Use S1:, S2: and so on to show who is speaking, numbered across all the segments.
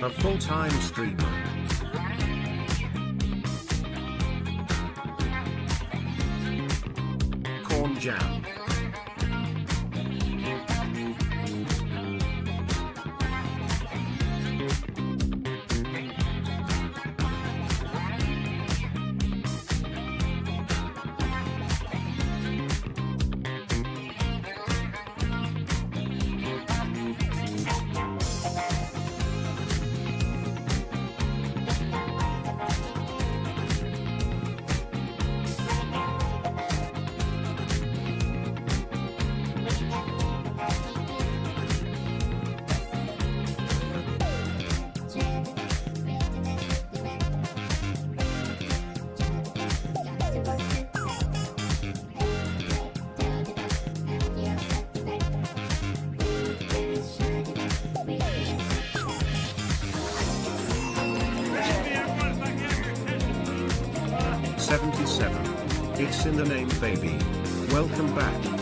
S1: A full-time streamer. Corn jam. It's in the name, baby. Welcome back.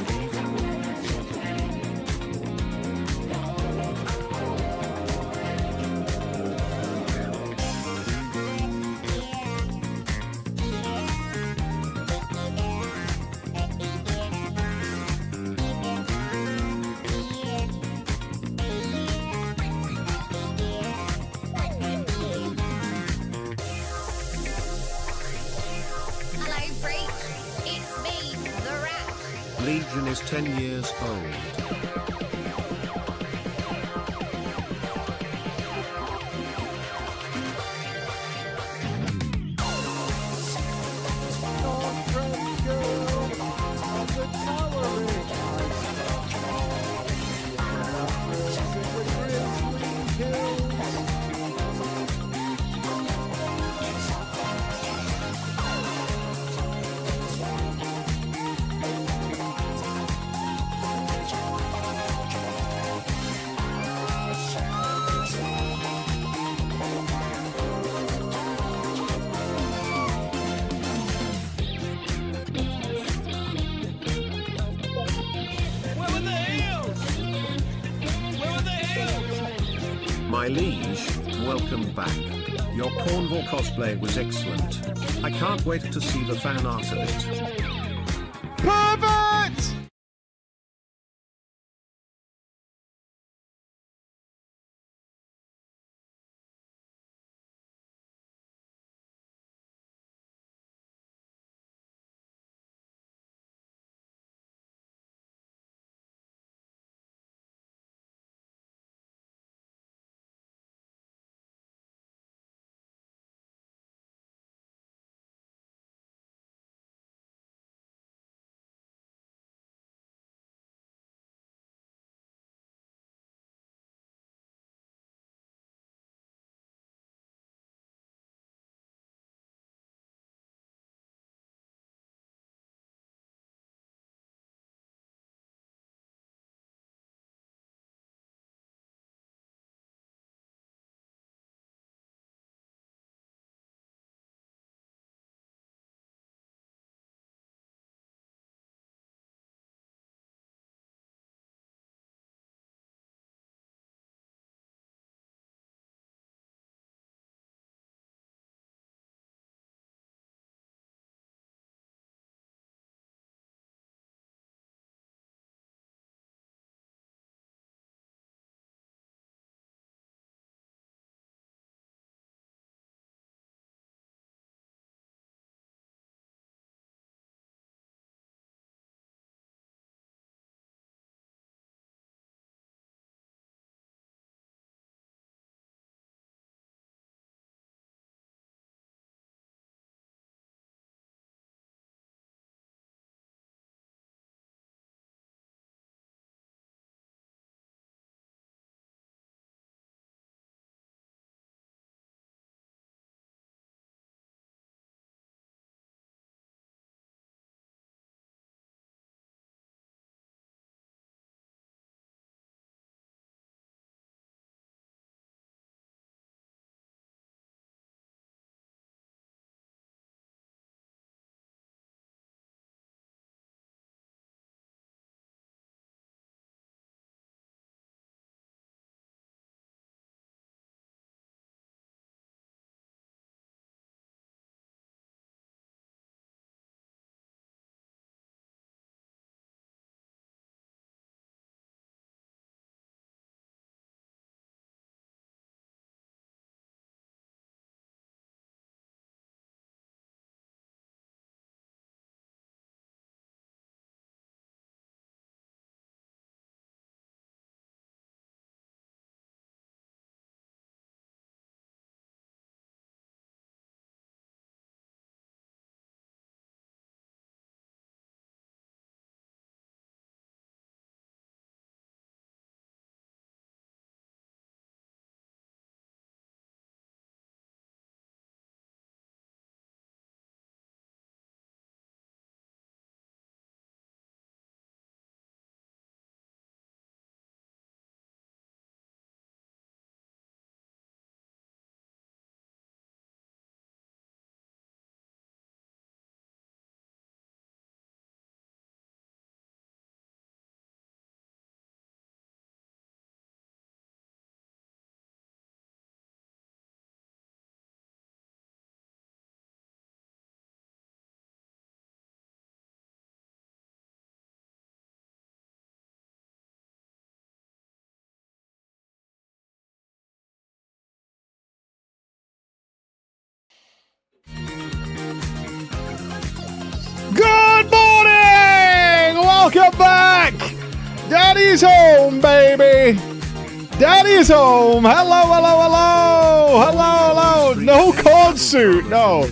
S1: Legion is 10 years old. My liege, welcome back. Your Cornwall cosplay was excellent. I can't wait to see the fan art of it.
S2: Perfect! Daddy's home, baby. Daddy's home. Hello, hello, hello. Hello, hello. No corn suit. No.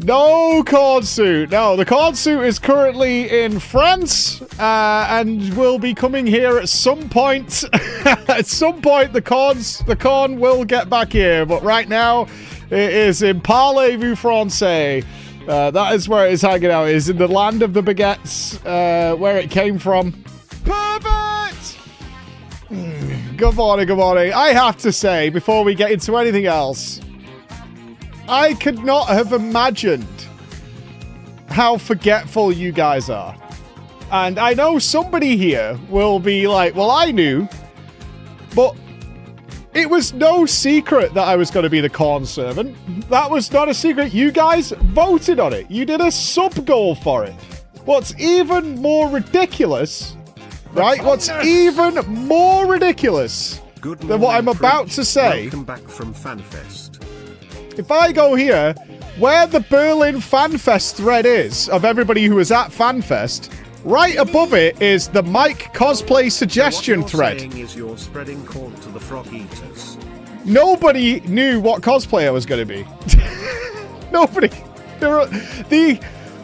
S2: No corn suit. No, the corn suit is currently in France and will be coming here at some point. At some point, the corn will get back here. But right now, it is in Parlez-vous Français. That is where it is hanging out. It is in the land of the baguettes, where it came from. Perfect! Good morning, good morning. I have to say, before we get into anything else, I could not have imagined how forgetful you guys are. And I know somebody here will be like, well, I knew, but it was no secret that I was going to be the corn servant. That was not a secret. You guys voted on it. You did a sub-goal for it. What's even more ridiculous, right? What's even more ridiculous than what I'm about to say.
S1: Welcome back from FANFEST.
S2: If I go here, where the Berlin FANFEST thread is, of everybody who was at FANFEST, right above it is the Mike cosplay suggestion thread.
S1: Saying is you're spreading corn to the frog eaters.
S2: Nobody knew what cosplay I was going to be. Nobody. There were the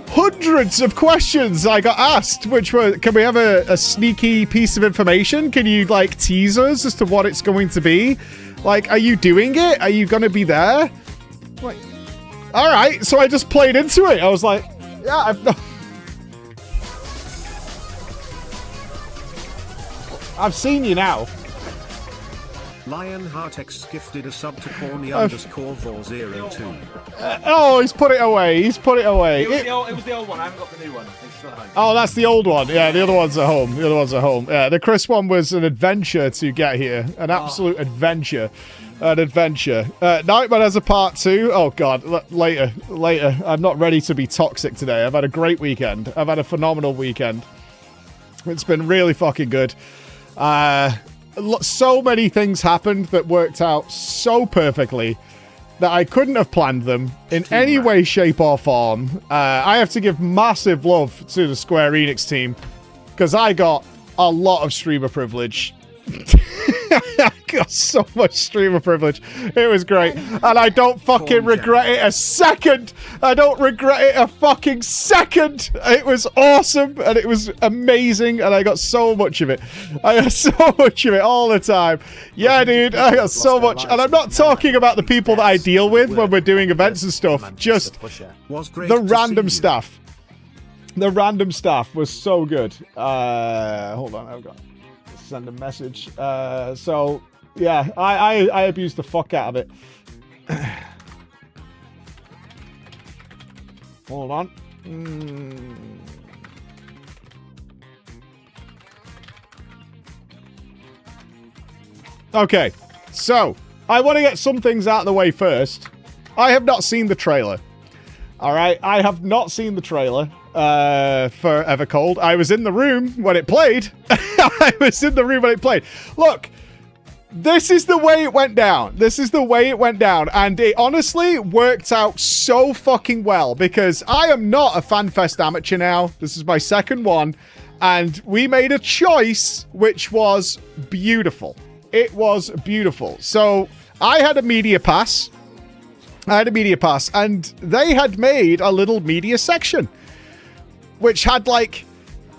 S2: hundreds of questions I got asked, which were, can we have a sneaky piece of information? Can you, like, tease us as to what it's going to be? Like, are you doing it? Are you going to be there? Like, all right. So I just played into it. I was like, yeah, I've seen you now.
S1: Lionheartx gifted a sub to corny underscore vor02.
S2: Oh, he's put it away. He's put it away.
S3: It was the old one. I haven't got the new one. It's still at home.
S2: Oh, that's the old one. Yeah, the other one's at home. The other one's at home. Yeah, the Chris one was an adventure to get here. An absolute adventure. An adventure. Nightmare has a part 2. Oh, God. Later. I'm not ready to be toxic today. I've had a great weekend. I've had a phenomenal weekend. It's been really fucking good. So many things happened that worked out so perfectly that I couldn't have planned them in any way, shape, or form. I have to give massive love to the Square Enix team because I got a lot of streamer privilege. I got so much streamer privilege. It was great. And I don't fucking regret it a second. I don't regret it a fucking second. It was awesome and it was amazing and I got so much of it. I got so much of it all the time. Yeah, dude, I got so much. And I'm not talking about the people that I deal with when we're doing events and stuff. Just the random stuff. The random stuff was so good. Hold on, I've got send a message. So yeah, I abused the fuck out of it. Hold on. Okay, so I want to get some things out of the way first. I have not seen the trailer. All right, I have not seen the trailer for Evercold. I was in the room when it played. I was in the room when it played. Look, this is the way it went down. This is the way it went down. And it honestly worked out so fucking well because I am not a FanFest amateur now. This is my second one. And we made a choice which was beautiful. It was beautiful. So I had a media pass. And they had made a little media section which had like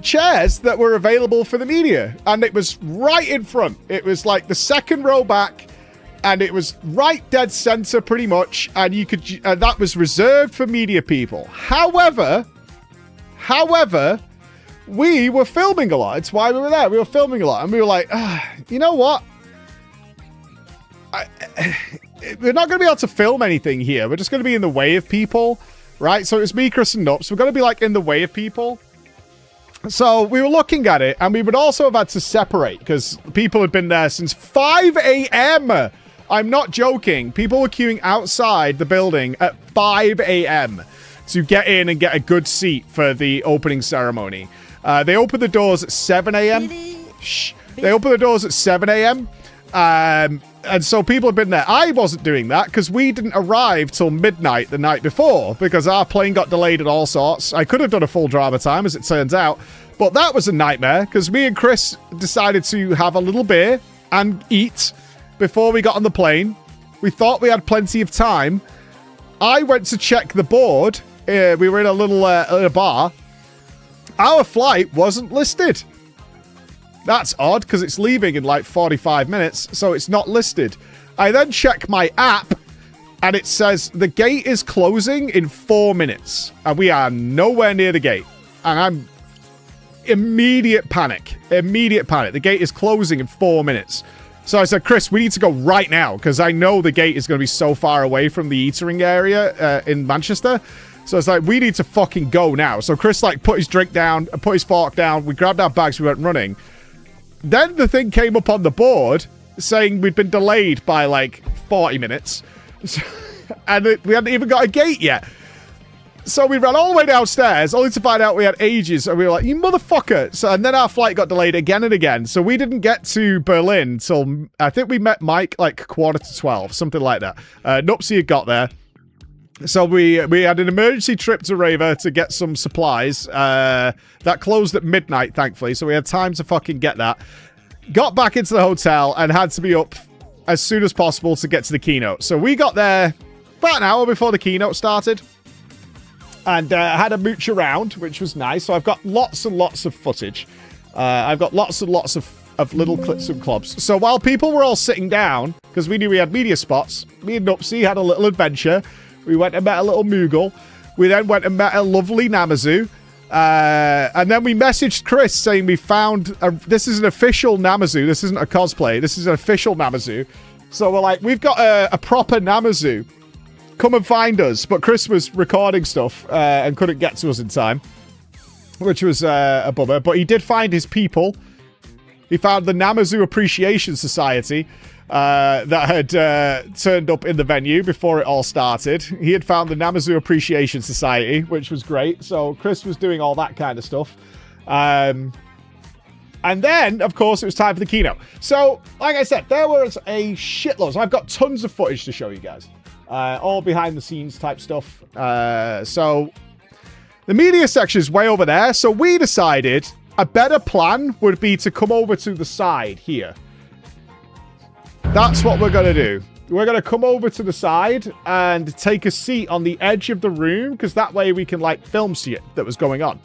S2: chairs that were available for the media, and it was right in front. It was like the second row back, and it was right dead center pretty much, and you could that was reserved for media people. However, we were filming a lot. It's why we were there. We were filming a lot, and we were like, you know what? We're not going to be able to film anything here. We're just going to be in the way of people, right? So it's me, Chris, and Nups. We're going to be like in the way of people. So we were looking at it, and we would also have had to separate because people had been there since 5 a.m. I'm not joking. People were queuing outside the building at 5 a.m. to get in and get a good seat for the opening ceremony. They opened the doors at 7 a.m. Shh. They opened the doors at 7 a.m. And so people have been there. I wasn't doing that because we didn't arrive till midnight the night before because our plane got delayed and all sorts. I could have done a full drama time, as it turns out. But that was a nightmare because me and Chris decided to have a little beer and eat before we got on the plane. We thought we had plenty of time. I went to check the board. We were in a little bar. Our flight wasn't listed. That's odd because it's leaving in like 45 minutes, so it's not listed. I then check my app and it says the gate is closing in 4 minutes and we are nowhere near the gate. And I'm immediate panic. The gate is closing in 4 minutes. So I said, Chris, we need to go right now because I know the gate is going to be so far away from the eatering area in Manchester. So it's like, we need to fucking go now. So Chris like put his drink down, put his fork down. We grabbed our bags, we went running. Then the thing came up on the board saying we'd been delayed by like 40 minutes. And we hadn't even got a gate yet. So we ran all the way downstairs, only to find out we had ages. And we were like, you motherfucker. So, and then our flight got delayed again and again. So we didn't get to Berlin till, I think we met Mike like 11:45, something like that. Nupsy had got there. So we had an emergency trip to Raver to get some supplies. That closed at midnight, thankfully. So we had time to fucking get that. Got back into the hotel and had to be up as soon as possible to get to the keynote. So we got there about an hour before the keynote started. And had a mooch around, which was nice. So I've got lots and lots of footage. I've got lots and lots of little clips and clubs. So while people were all sitting down, because we knew we had media spots, me and Nupsy had a little adventure. We went and met a little Moogle. We then went and met a lovely Namazu. And then we messaged Chris saying we found... this is an official Namazu. This isn't a cosplay. This is an official Namazu. So we're like, we've got a proper Namazu. Come and find us. But Chris was recording stuff and couldn't get to us in time, which was a bummer. But he did find his people. He found the Namazu Appreciation Society that had turned up in the venue before it all started. He had found the Namazu Appreciation Society, which was great. So Chris was doing all that kind of stuff. And then, of course, it was time for the keynote. So, like I said, there was a shitload. So I've got tons of footage to show you guys. All behind the scenes type stuff. So the media section is way over there. So we decided a better plan would be to come over to the side here. That's what we're going to do. We're going to come over to the side and take a seat on the edge of the room because that way we can like film shit that was going on.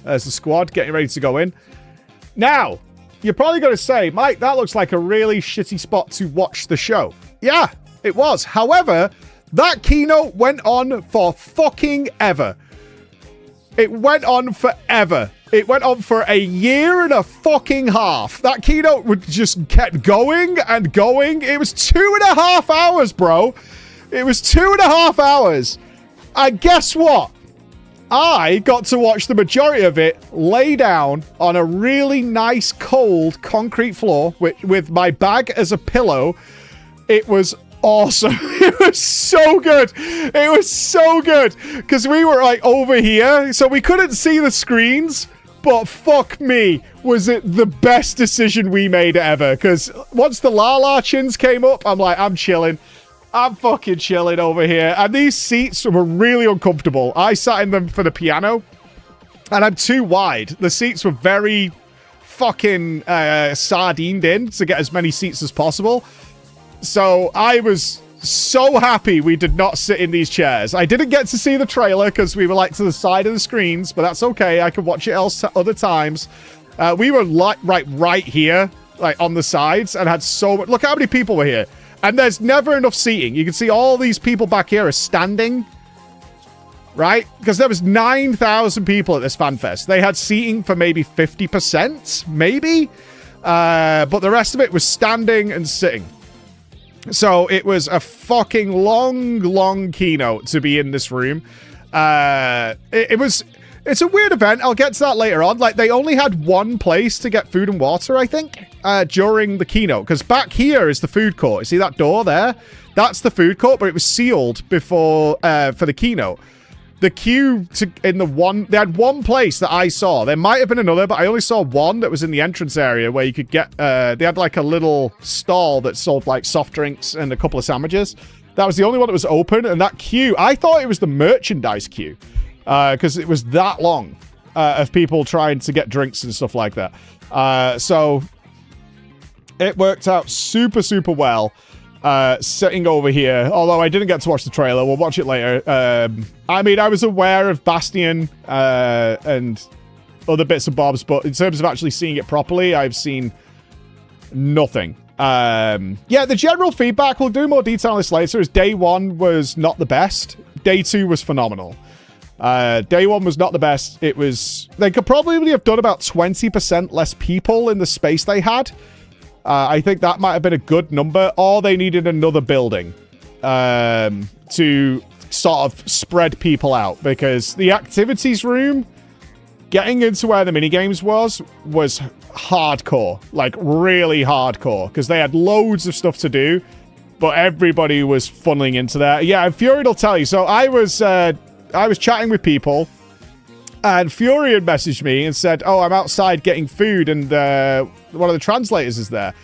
S2: There's the squad getting ready to go in. Now, you're probably going to say, Mike, that looks like a really shitty spot to watch the show. Yeah, it was. However, that keynote went on for fucking ever. It went on forever. It went on for a year and a fucking half. That keynote would just kept going and going. It was 2.5 hours, bro. It was 2.5 hours. And guess what? I got to watch the majority of it lay down on a really nice, cold concrete floor with my bag as a pillow. It was awesome. It was so good. It was so good. Because we were like over here, so we couldn't see the screens. But fuck me, was it the best decision we made ever. Because once the La-La chins came up, I'm like, I'm chilling. I'm fucking chilling over here. And these seats were really uncomfortable. I sat in them for the piano. And I'm too wide. The seats were very fucking sardined in to get as many seats as possible. So I was so happy we did not sit in these chairs. I didn't get to see the trailer because we were like to the side of the screens, but that's okay. I could watch it other times. We were like right here, like on the sides, and had so much. Look how many people were here. And there's never enough seating. You can see all these people back here are standing, right? Because there was 9,000 people at this FanFest. They had seating for maybe 50%, maybe. But the rest of it was standing and sitting. So it was a fucking long keynote to be in this room. It's a weird event. I'll get to that later on. Like, they only had one place to get food and water, I think, during the keynote. Because back here is the food court. You see that door there? That's the food court, but it was sealed before for the keynote. the queue they had one place that I saw. There might have been another, but I only saw one that was in the entrance area where you could get, they had like a little stall that sold like soft drinks and a couple of sandwiches. That was the only one that was open, and that queue, I thought it was the merchandise queue, because it was that long of people trying to get drinks and stuff like that. So it worked out super, super well. Sitting over here, although I didn't get to watch the trailer. We'll watch it later. I mean, I was aware of Bastion and other bits and bobs, but in terms of actually seeing it properly, I've seen nothing. Yeah, the general feedback, we'll do more detail on this later, is day one was not the best. Day two was phenomenal. Day one was not the best. It was... They could probably have done about 20% less people in the space they had. I think that might have been a good number, or they needed another building to sort of spread people out, because the activities room, getting into where the minigames was hardcore, like really hardcore, because they had loads of stuff to do, but everybody was funneling into there. Yeah, and Fury will tell you. So I was chatting with people, and Fury had messaged me and said, oh, I'm outside getting food, and one of the translators is there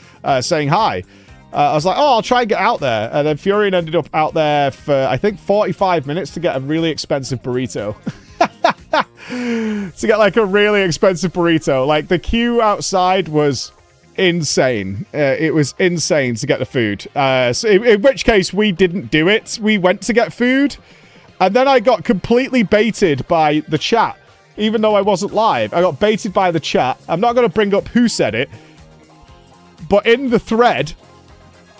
S2: saying hi. I was like, oh, I'll try and get out there. And then Fury ended up out there for, I think, 45 minutes to get a really expensive burrito. To get, like, a really expensive burrito. Like, the queue outside was insane. It was insane to get the food. So in which case, we didn't do it. We went to get food, and then I got completely baited by the chat. Even though I wasn't live, I got baited by the chat. I'm not going to bring up who said it, but in the thread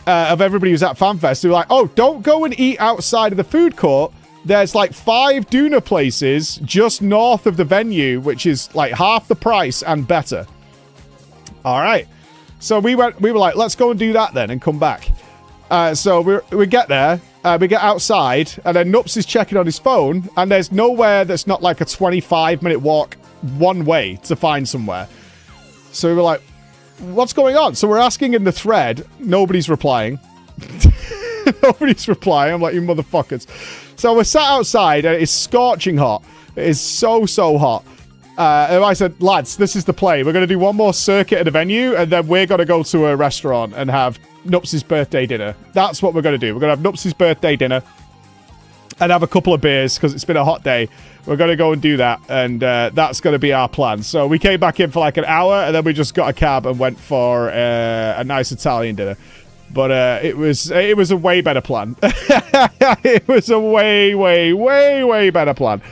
S2: of everybody who's at FanFest, they were like, oh, don't go and eat outside of the food court. There's like 5 doona places just north of the venue, which is like half the price and better. All right. So we were like, let's go and do that then and come back. So we get there. We get outside, and then Nups is checking on his phone, and there's nowhere that's not like a 25-minute walk one way to find somewhere. So we were like, what's going on? So we're asking in the thread. Nobody's replying. Nobody's replying. I'm like, you motherfuckers. So we're sat outside, and it's scorching hot. It is so, so hot. And I said, lads, this is the play. We're going to do one more circuit at the venue, and then we're going to go to a restaurant and have Nups' birthday dinner. That's what we're going to do. We're going to have Nups' birthday dinner and have a couple of beers because it's been a hot day. We're going to go and do that, and that's going to be our plan. So we came back in for like an hour, and then we just got a cab and went for a nice Italian dinner. But it was a way better plan. It was a way, way, way, way better plan.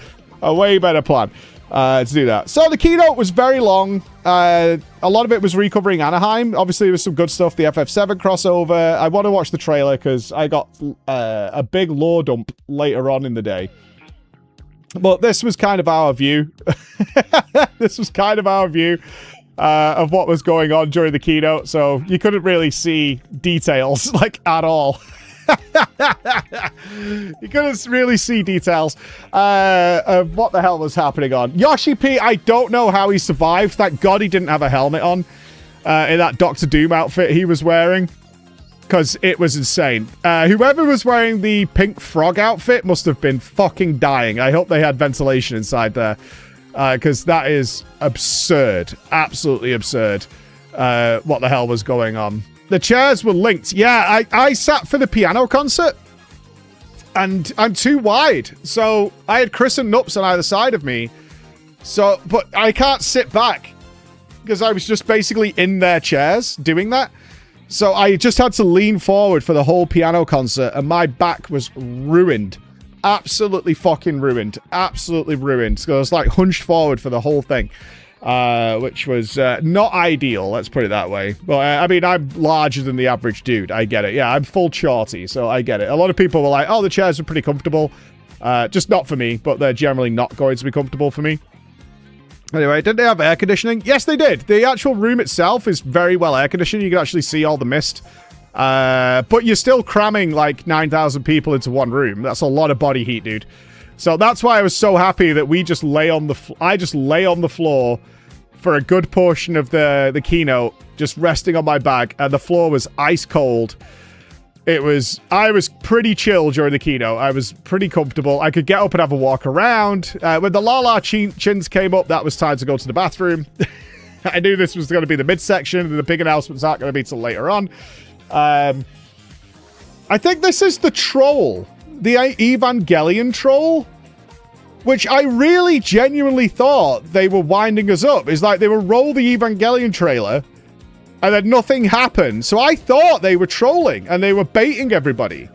S2: A way better plan to do that. So the keynote was very long. A lot of it was recovering Anaheim. Obviously, there was some good stuff. The FF7 crossover. I want to watch the trailer because I got a big lore dump later on in the day. But this was kind of our view. This was kind of our view of what was going on during the keynote. So you couldn't really see details, like, at all. You couldn't really see details of what the hell was happening on. Yoshi P, I don't know how he survived. Thank God he didn't have a helmet on in that Doctor Doom outfit he was wearing, because it was insane. Whoever was wearing the pink frog outfit must have been fucking dying. I hope they had ventilation inside there, because that is absurd. Absolutely absurd what the hell was going on. The chairs were linked. Yeah, I sat for the piano concert, and I'm too wide. So I had Chris and Nups on either side of me. So, but I can't sit back because I was just basically in their chairs doing that. So I just had to lean forward for the whole piano concert, and my back was ruined. Absolutely fucking ruined. Absolutely ruined. So I was like hunched forward for the whole thing. Which was not ideal, let's put it that way. But I mean, I'm larger than the average dude. I get it. Yeah, I'm full shorty, so I get it. A lot of people were like, oh, the chairs are pretty comfortable. Just not for me, but they're generally not going to be comfortable for me. Anyway, did they have air conditioning? Yes, they did. The actual room itself is very well air conditioned. You can actually see all the mist. But you're still cramming like 9,000 people into one room. That's a lot of body heat, dude. So that's why I was so happy that we just lay on the I just lay on the floor for a good portion of the keynote, just resting on my back, and the floor was ice cold. I was pretty chill during the keynote. I was pretty comfortable. I could get up and have a walk around. When the La Chins came up, that was time to go to the bathroom. I knew this was going to be the midsection, and the big announcements aren't going to be till later on. I think this is the troll, the Evangelion troll, which I really genuinely thought they were winding us up. It's like they would roll the Evangelion trailer, and then nothing happened. So I thought they were trolling, and they were baiting everybody.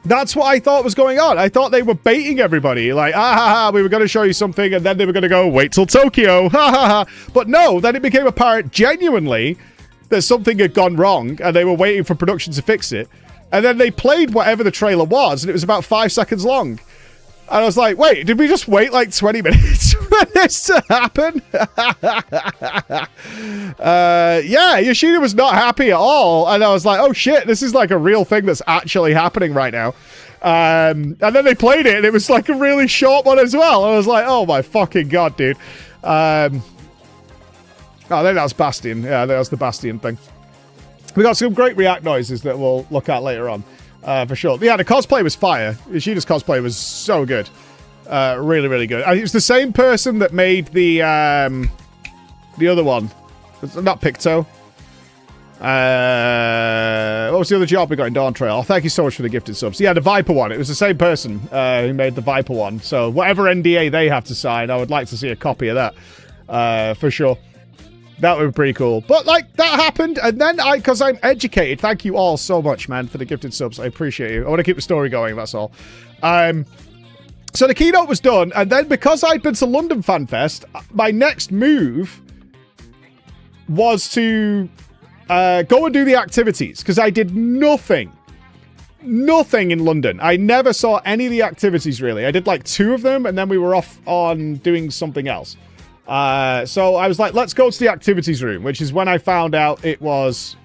S2: That's what I thought was going on. I thought they were baiting everybody. Like, we were going to show you something, and then they were going to go, wait till Tokyo. But no, then it became apparent genuinely that something had gone wrong, and they were waiting for production to fix it. And then they played whatever the trailer was, and it was about 5 seconds long. And I was like, wait, did we just wait like 20 minutes for this to happen? Yeah, Yoshida was not happy at all. And I was like, oh shit, this is like a real thing that's actually happening right now. And then they played it, and it was like a really short one as well. I was like, oh my fucking god, dude. I think that's Bastion. Yeah, that was the Bastion thing. We got some great react noises that we'll look at later on. For sure. Yeah, the cosplay was fire. Yoshida's cosplay was so good. Really, really good. It was the same person that made the other one. Not Picto. What was the other job we got in Dawn Trail? Oh, thank you so much for the gifted subs. Yeah, the Viper one. It was the same person who made the Viper one. So whatever NDA they have to sign, I would like to see a copy of that. For sure. That would be pretty cool. But, like, that happened, and then because I'm educated, thank you all so much, man, for the gifted subs. I appreciate you. I want to keep the story going, that's all. So the keynote was done, and then because I'd been to London FanFest, my next move was to go and do the activities, because I did nothing in London. I never saw any of the activities, really. I did, like, 2 of them, and then we were off on doing something else. So I was like, let's go to the activities room, which is when I found out it was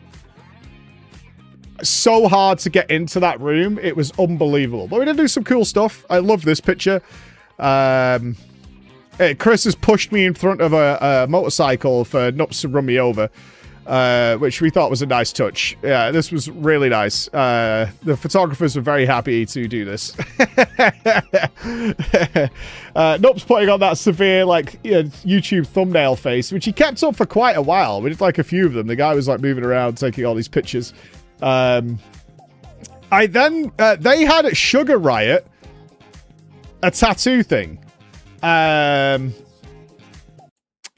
S2: so hard to get into that room. It was unbelievable. But we did do some cool stuff. I love this picture. Chris has pushed me in front of a motorcycle for Nups to run me over, which we thought was a nice touch. Yeah, this was really nice. The photographers were very happy to do this. Nups putting on that severe, like, YouTube thumbnail face, which he kept up for quite a while. We did, like, a few of them. The guy was, like, moving around, taking all these pictures. They had at Sugar Riot a tattoo thing.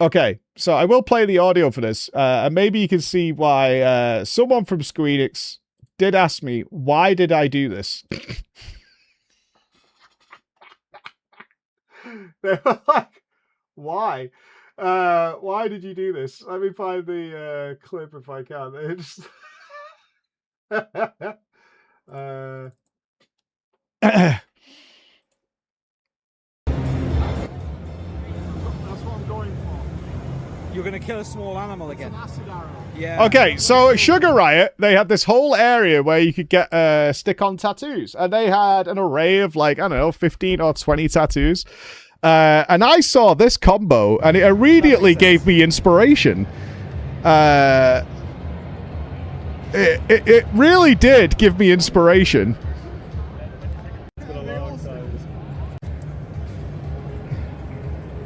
S2: Okay, so I will play the audio for this, and maybe you can see why someone from Squeenix did ask me, why did I do this? They were like, why? Why did you do this? Let me find the clip if I can. They just...
S3: You're going to kill a small animal again.
S4: It's an acid arrow.
S3: Yeah.
S2: Okay, so at Sugar Riot, they had this whole area where you could get stick-on tattoos. And they had an array of, like, I don't know, 15 or 20 tattoos. And I saw this combo, and it immediately gave me inspiration. It really did give me inspiration.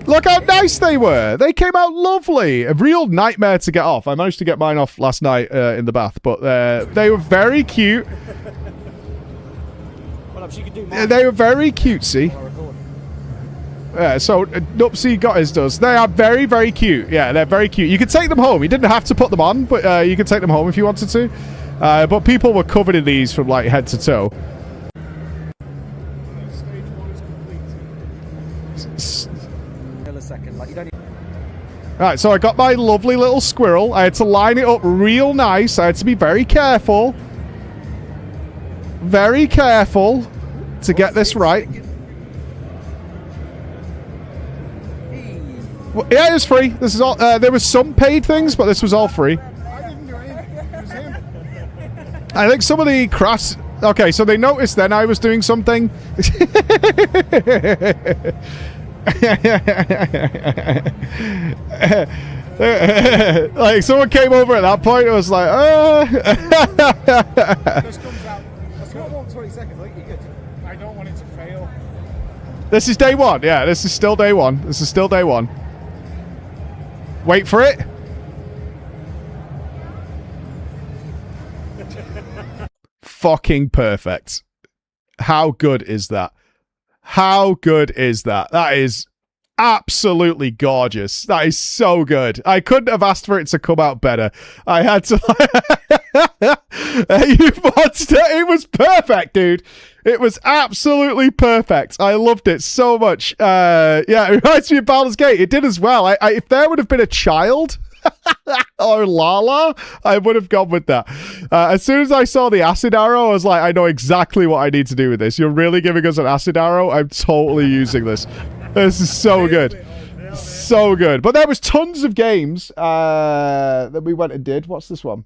S2: Look how nice they were. They came out lovely. A real nightmare to get off. I managed to get mine off last night in the bath, but they were very cute. They were very cutesy. Yeah, so Nupsy got his does. They are very, very cute. Yeah, they're very cute. You could take them home. You didn't have to put them on, but you could take them home if you wanted to. But people were covered in these from, like, head to toe. Alright, so I got my lovely little squirrel. I had to line it up real nice. I had to be very careful. Very careful to get this right. Well, yeah, it was free. This is all. There was some paid things, but this was all free.
S4: I didn't do anything. It was him.
S2: I think some of the crafts... Okay, so they noticed then I was doing something. Like, someone came over at that point, it was like,
S4: Just comes out. I've got 1 seconds. Like, you're good. I don't want it to fail.
S2: This is day one. Yeah, this is still day one. This is still day one. Wait for it. Fucking perfect. How good is that? How good is that? That is absolutely gorgeous. That is so good. I couldn't have asked for it to come out better. I had to. You monster. It was perfect, dude. It was absolutely perfect. I loved it so much. Yeah, it reminds me of Baldur's Gate. It did as well. If there would have been a child or Lala, I would have gone with that. As soon as I saw the acid arrow, I was like, I know exactly what I need to do with this. You're really giving us an acid arrow? I'm totally using this. This is so good. So good. But there was tons of games that we went and did. What's this one?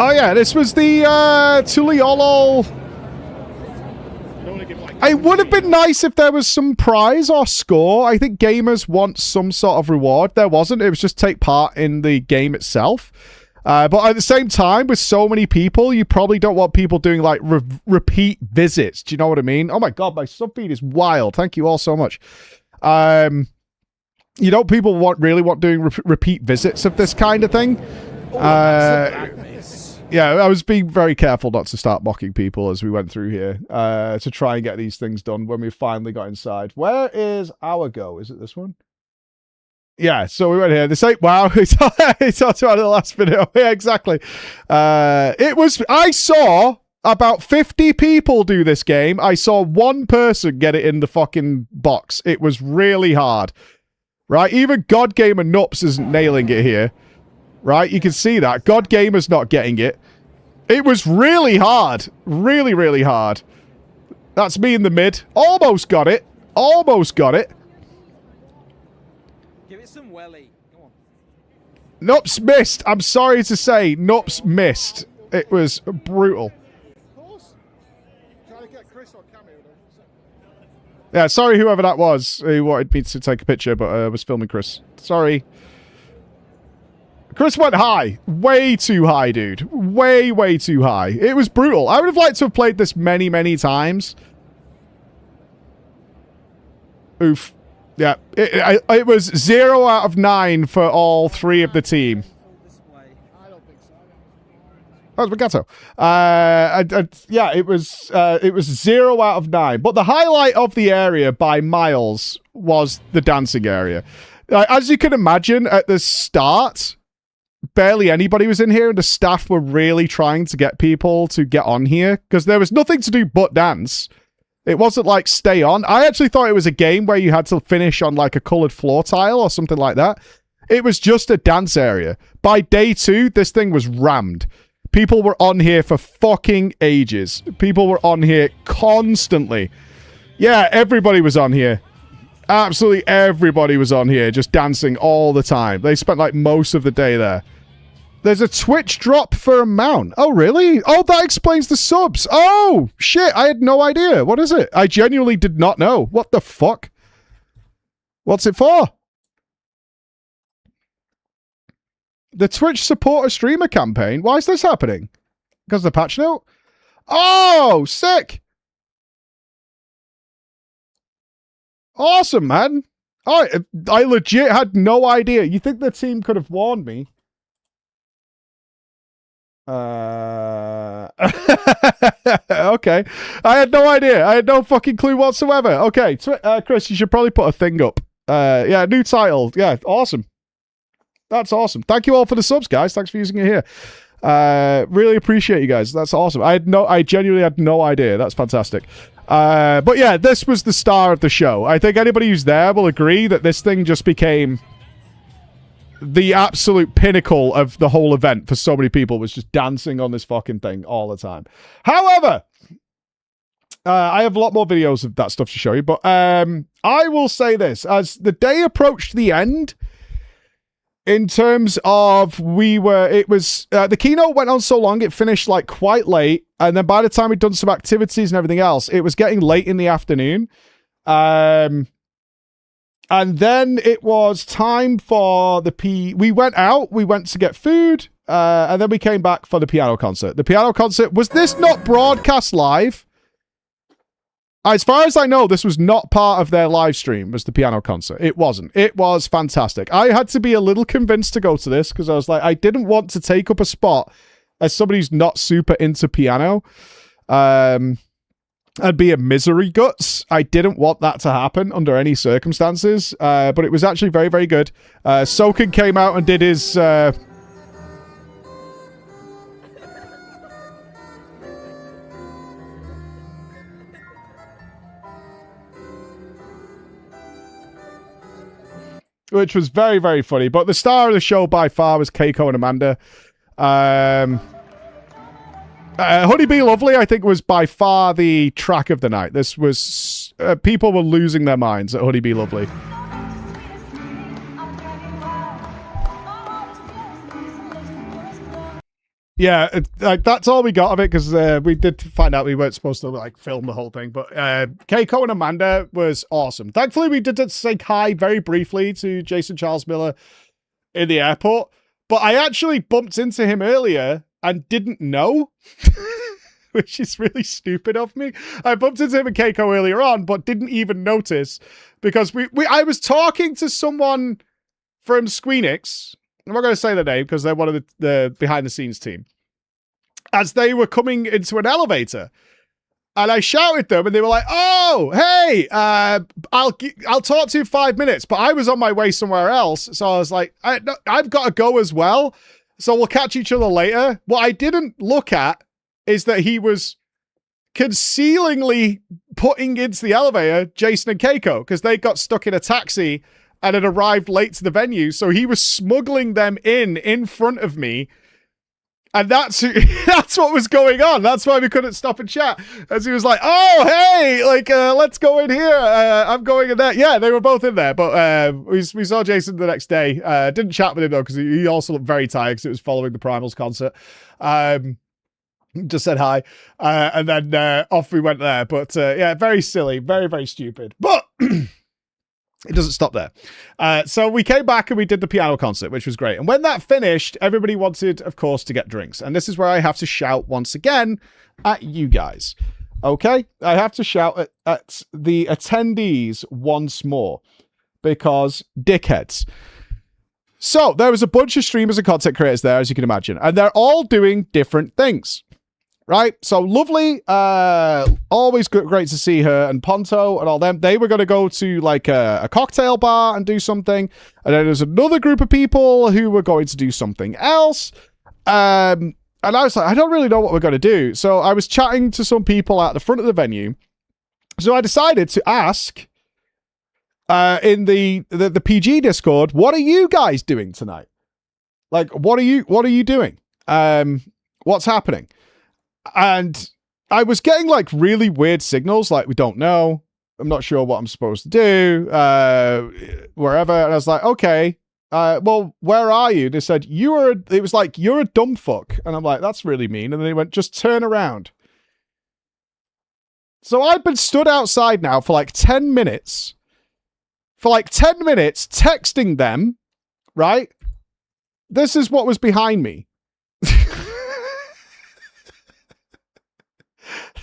S2: Oh yeah, this was the Tuliolo. It would have been nice if there was some prize or score. I think gamers want some sort of reward. There wasn't. It was just take part in the game itself. But at the same time, with so many people, you probably don't want people doing like repeat visits. Do you know what I mean? Oh my god, my sub feed is wild. Thank you all so much. You know, people really want doing repeat visits of this kind of thing. Yeah, I was being very careful not to start mocking people as we went through here to try and get these things done when we finally got inside. Where is our go? Is it this one? Yeah, so we went here. This ain't wow. He talked about the last video. Yeah, exactly. I saw about 50 people do this game. I saw one person get it in the fucking box. It was really hard. Right? Even God Gamer Nups isn't nailing it here. Right? You can see that. God Gamer's not getting it. It was really hard. Really, really hard. That's me in the mid. Almost got it. Almost got it.
S3: Give it some welly. Come on.
S2: Nups missed. I'm sorry to say, Nups missed. It was brutal.
S4: Of course. Try to get Chris on camera.
S2: Yeah, sorry whoever that was who wanted me to take a picture, but I was filming Chris. Sorry. Chris went high. Way too high, dude. Way, way too high. It was brutal. I would have liked to have played this many, many times. Oof. Yeah. It was 0 out of 9 for all 3 of the team.
S4: I don't think so.
S2: That was Magato. Yeah, it was 0 out of 9. But the highlight of the area by miles was the dancing area. As you can imagine, at the start, barely anybody was in here, and the staff were really trying to get people to get on here because there was nothing to do but dance. It wasn't like stay on. I actually thought it was a game where you had to finish on like a colored floor tile or something like that. It was just a dance area. By day 2, this thing was rammed. People were on here for fucking ages. People were on here constantly. Yeah, everybody was on here. Absolutely everybody was on here just dancing all the time. They spent like most of the day there. There's a Twitch drop for a mount. Oh, really? Oh, that explains the subs. Oh, shit. I had no idea. What is it? I genuinely did not know. What the fuck? What's it for? The Twitch supporter streamer campaign. Why is this happening? Because of the patch note? Oh, sick. Awesome, man. I legit had no idea. You think the team could have warned me? Okay. I had no idea. I had no fucking clue whatsoever. Okay, Chris, you should probably put a thing up. Yeah, new title. Yeah, awesome. That's awesome. Thank you all for the subs, guys. Thanks for using it here. Really appreciate you guys. That's awesome. I genuinely had no idea. That's fantastic. But yeah, this was the star of the show. I think anybody who's there will agree that this thing just became the absolute pinnacle of the whole event for so many people, was just dancing on this fucking thing all the time. However, I have a lot more videos of that stuff to show you, but I will say this. As the day approached the end, in terms of the keynote went on so long, it finished like quite late. And then by the time we'd done some activities and everything else, it was getting late in the afternoon. And then it was time for we went out, we went to get food, and then we came back for the piano concert. The piano concert, was this not broadcast live? As far as I know, this was not part of their live stream, was the piano concert. It wasn't. It was fantastic. I had to be a little convinced to go to this because I was like, I didn't want to take up a spot as somebody who's not super into piano. I'd be a misery guts. I didn't want that to happen under any circumstances, but it was actually very, very good. Soken came out and did his... which was very, very funny. But the star of the show by far was Keiko and Amanda. Honeybee Lovely, I think, was by far the track of the night. This was... people were losing their minds at Honeybee Lovely. Yeah, like that's all we got of it because we did find out we weren't supposed to like film the whole thing. But Keiko and Amanda was awesome. Thankfully, we did say hi very briefly to Jason Charles Miller in the airport. But I actually bumped into him earlier and didn't know, which is really stupid of me. I bumped into him and Keiko earlier on, but didn't even notice because I was talking to someone from Squeenix. I'm not going to say the name because they're one of the behind-the-scenes team. As they were coming into an elevator, and I shouted them, and they were like, "Oh, hey, I'll talk to you in 5 minutes." But I was on my way somewhere else, so I was like, "I've got to go as well, so we'll catch each other later." What I didn't look at is that he was concealingly putting into the elevator Jason and Keiko because they got stuck in a taxi and had arrived late to the venue. So he was smuggling them in front of me. And that's what was going on. That's why we couldn't stop and chat. As he was like, "Oh, hey, like, let's go in here. I'm going in there." Yeah, they were both in there. But we saw Jason the next day. Didn't chat with him, though, because he also looked very tired because it was following the Primals concert. Just said hi. And then off we went there. But yeah, very silly. Very, very stupid. But... it doesn't stop there. So we came back and we did the piano concert, which was great. And when that finished, everybody wanted, of course, to get drinks. And this is where I have to shout once again at you guys. Okay? I have to shout at the attendees once more because dickheads. So there was a bunch of streamers and content creators there, as you can imagine, and they're all doing different things. Right? So Lovely, always great to see her, and Ponto and all them. They were going to go to like a cocktail bar and do something. And then there's another group of people who were going to do something else. And I was like, I don't really know what we're going to do. So I was chatting to some people at the front of the venue. So I decided to ask in the PG Discord, what are you guys doing tonight? Like, what are you doing? What's happening? And I was getting like really weird signals, like, we don't know. I'm not sure what I'm supposed to do, wherever. And I was like, okay, well, where are you? They said, it was like, "You're a dumb fuck." And I'm like, that's really mean. And then they went, "Just turn around." So I've been stood outside now for like 10 minutes. For like 10 minutes, texting them, right? This is what was behind me.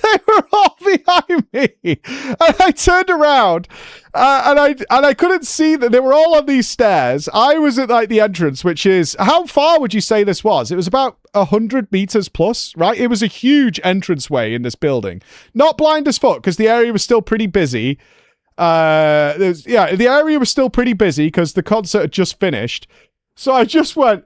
S2: They were all behind me, and I turned around, and I couldn't see that they were all on these stairs. I was at like the entrance, which is, how far would you say this was? It was about 100 meters plus, right? It was a huge entranceway in this building. Not blind as fuck because the area was still pretty busy. The area was still pretty busy because the concert had just finished. So I just went,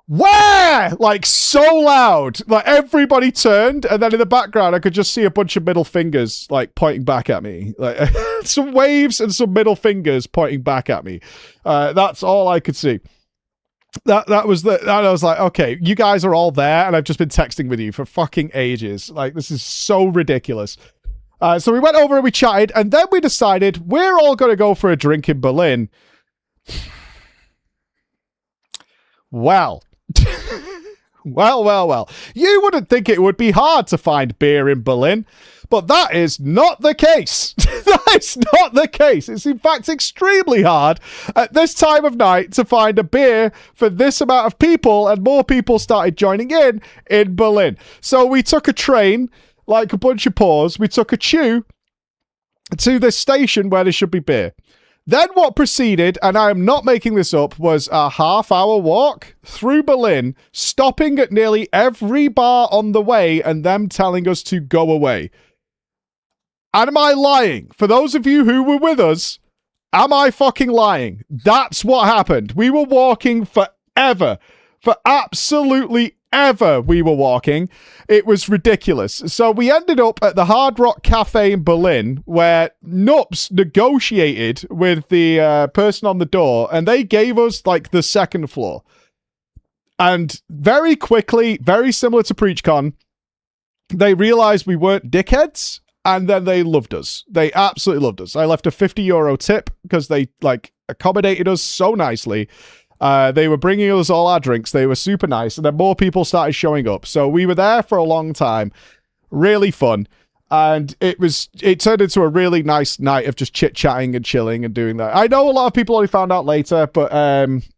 S2: "Where?" Like, so loud. Like, everybody turned, and then in the background, I could just see a bunch of middle fingers, like, pointing back at me. Like, some waves and some middle fingers pointing back at me. That's all I could see. That was and I was like, okay, you guys are all there, and I've just been texting with you for fucking ages. Like, this is so ridiculous. So we went over and we chatted, and then we decided we're all going to go for a drink in Berlin. Well... Well. You wouldn't think it would be hard to find beer in Berlin, but that is not the case. That is not the case. It's in fact extremely hard at this time of night to find a beer for this amount of people, and more people started joining in Berlin. So we took a train, like a bunch of paws. We took a chew to this station where there should be beer. Then what proceeded, and I am not making this up, was a half-hour walk through Berlin, stopping at nearly every bar on the way and them telling us to go away. And am I lying? For those of you who were with us, am I fucking lying? That's what happened. We were walking forever. For absolutely ever we were walking. It was ridiculous. So we ended up at the Hard Rock Cafe in Berlin, where Nups negotiated with the person on the door, and they gave us like the second floor. And very quickly, very similar to PreachCon, they realized we weren't dickheads, and then they loved us. They absolutely loved us. I left a €50 tip because they like accommodated us so nicely. They were bringing us all our drinks. They were super nice. And then more people started showing up. So we were there for a long time. Really fun. And it turned into a really nice night of just chit-chatting and chilling and doing that. I know a lot of people only found out later, but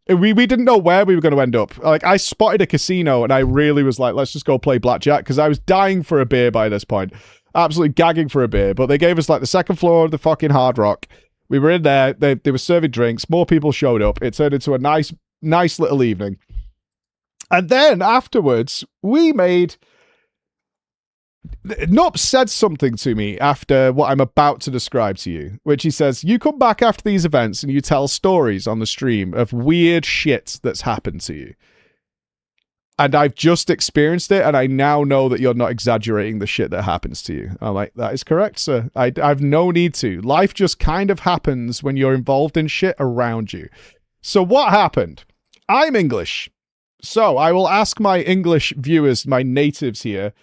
S2: we didn't know where we were going to end up. Like, I spotted a casino and I really was like, let's just go play blackjack, because I was dying for a beer by this point. Absolutely gagging for a beer. But they gave us like the second floor of the fucking Hard Rock. We were in there. They were serving drinks. More people showed up. It turned into a nice little evening. And then afterwards, we made... Nup said something to me after what I'm about to describe to you, which he says, you come back after these events and you tell stories on the stream of weird shit that's happened to you. And I've just experienced it, and I now know that you're not exaggerating the shit that happens to you. I'm like, that is correct, sir. I've no need to. Life just kind of happens when you're involved in shit around you. So what happened? I'm English. So I will ask my English viewers, my natives here,